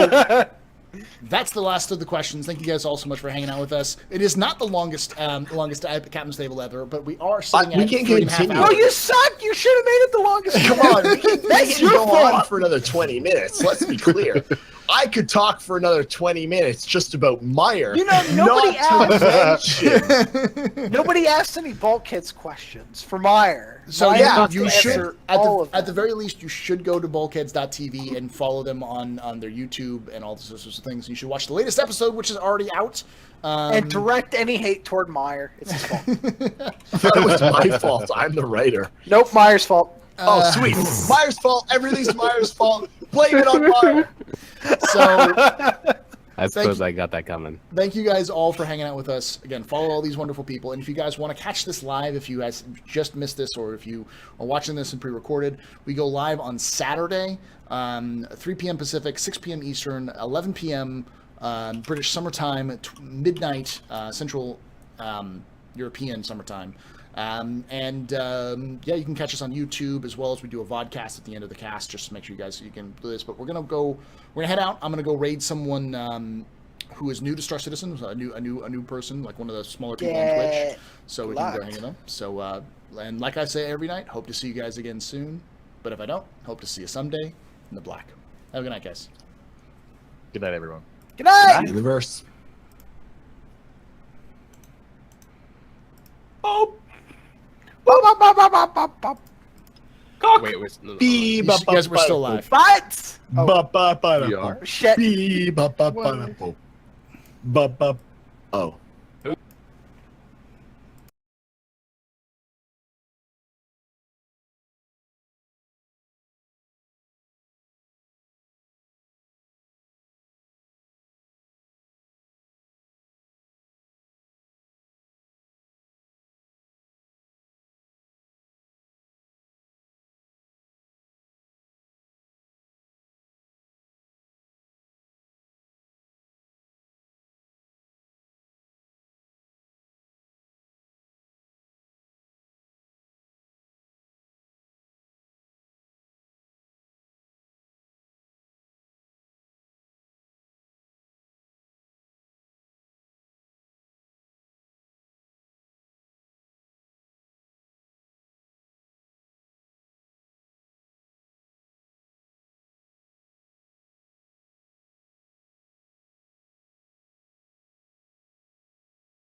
Speaker 2: that's the last of the questions. Thank you guys all so much for hanging out with us. It is not the longest Captain's Table ever, but we are sitting at
Speaker 8: we can
Speaker 2: 3.5
Speaker 8: continue.
Speaker 2: hours.
Speaker 9: Oh, you suck! You should have made it the longest.
Speaker 8: Come on, we can
Speaker 9: That's
Speaker 8: go
Speaker 9: your
Speaker 8: on
Speaker 9: fault.
Speaker 8: for another 20 minutes. Let's be clear. I could talk for another 20 minutes just about Meyer.
Speaker 9: You know, nobody
Speaker 8: not to mention.
Speaker 9: Nobody asked any Bulkheads questions for Meyer.
Speaker 2: So
Speaker 9: Meyer
Speaker 2: yeah,
Speaker 9: got
Speaker 2: you
Speaker 9: to
Speaker 2: should
Speaker 9: answer all of
Speaker 2: at the
Speaker 9: them.
Speaker 2: very least you should go to bulkheads.tv and follow them on their YouTube and all those sorts of things. You should watch the latest episode, which is already out.
Speaker 9: And direct any hate toward Meyer. It's his fault.
Speaker 8: That was my fault. I'm the writer.
Speaker 9: Nope, Meyer's fault.
Speaker 8: Oh, sweet. Meyer's fault. Everything's Meyer's fault. Blame it on Meyer.
Speaker 2: So
Speaker 7: I suppose I got that coming.
Speaker 2: thank you guys all for hanging out with us. Again, follow all these wonderful people. And if you guys want to catch this live, if you guys just missed this, or if you are watching this and pre-recorded, we go live on Saturday, 3 p.m. Pacific, 6 p.m. Eastern, 11 p.m. British summertime, midnight Central European summertime. Yeah, you can catch us on YouTube, as well as we do a vodcast at the end of the cast, just to make sure you can do this. But we're gonna head out. I'm gonna go raid someone who is new to Star Citizen, a new person, like one of the smaller people on Twitch. So we can go hang with them. So and like I say every night, hope to see you guys again soon. But if I don't, hope to see you someday in the black. Have a good night, guys.
Speaker 6: Good night, everyone.
Speaker 9: Good night.
Speaker 8: Universe.
Speaker 7: Wait, no.
Speaker 2: You guys were still alive.
Speaker 9: But
Speaker 6: We are.
Speaker 9: shit.
Speaker 8: Oh.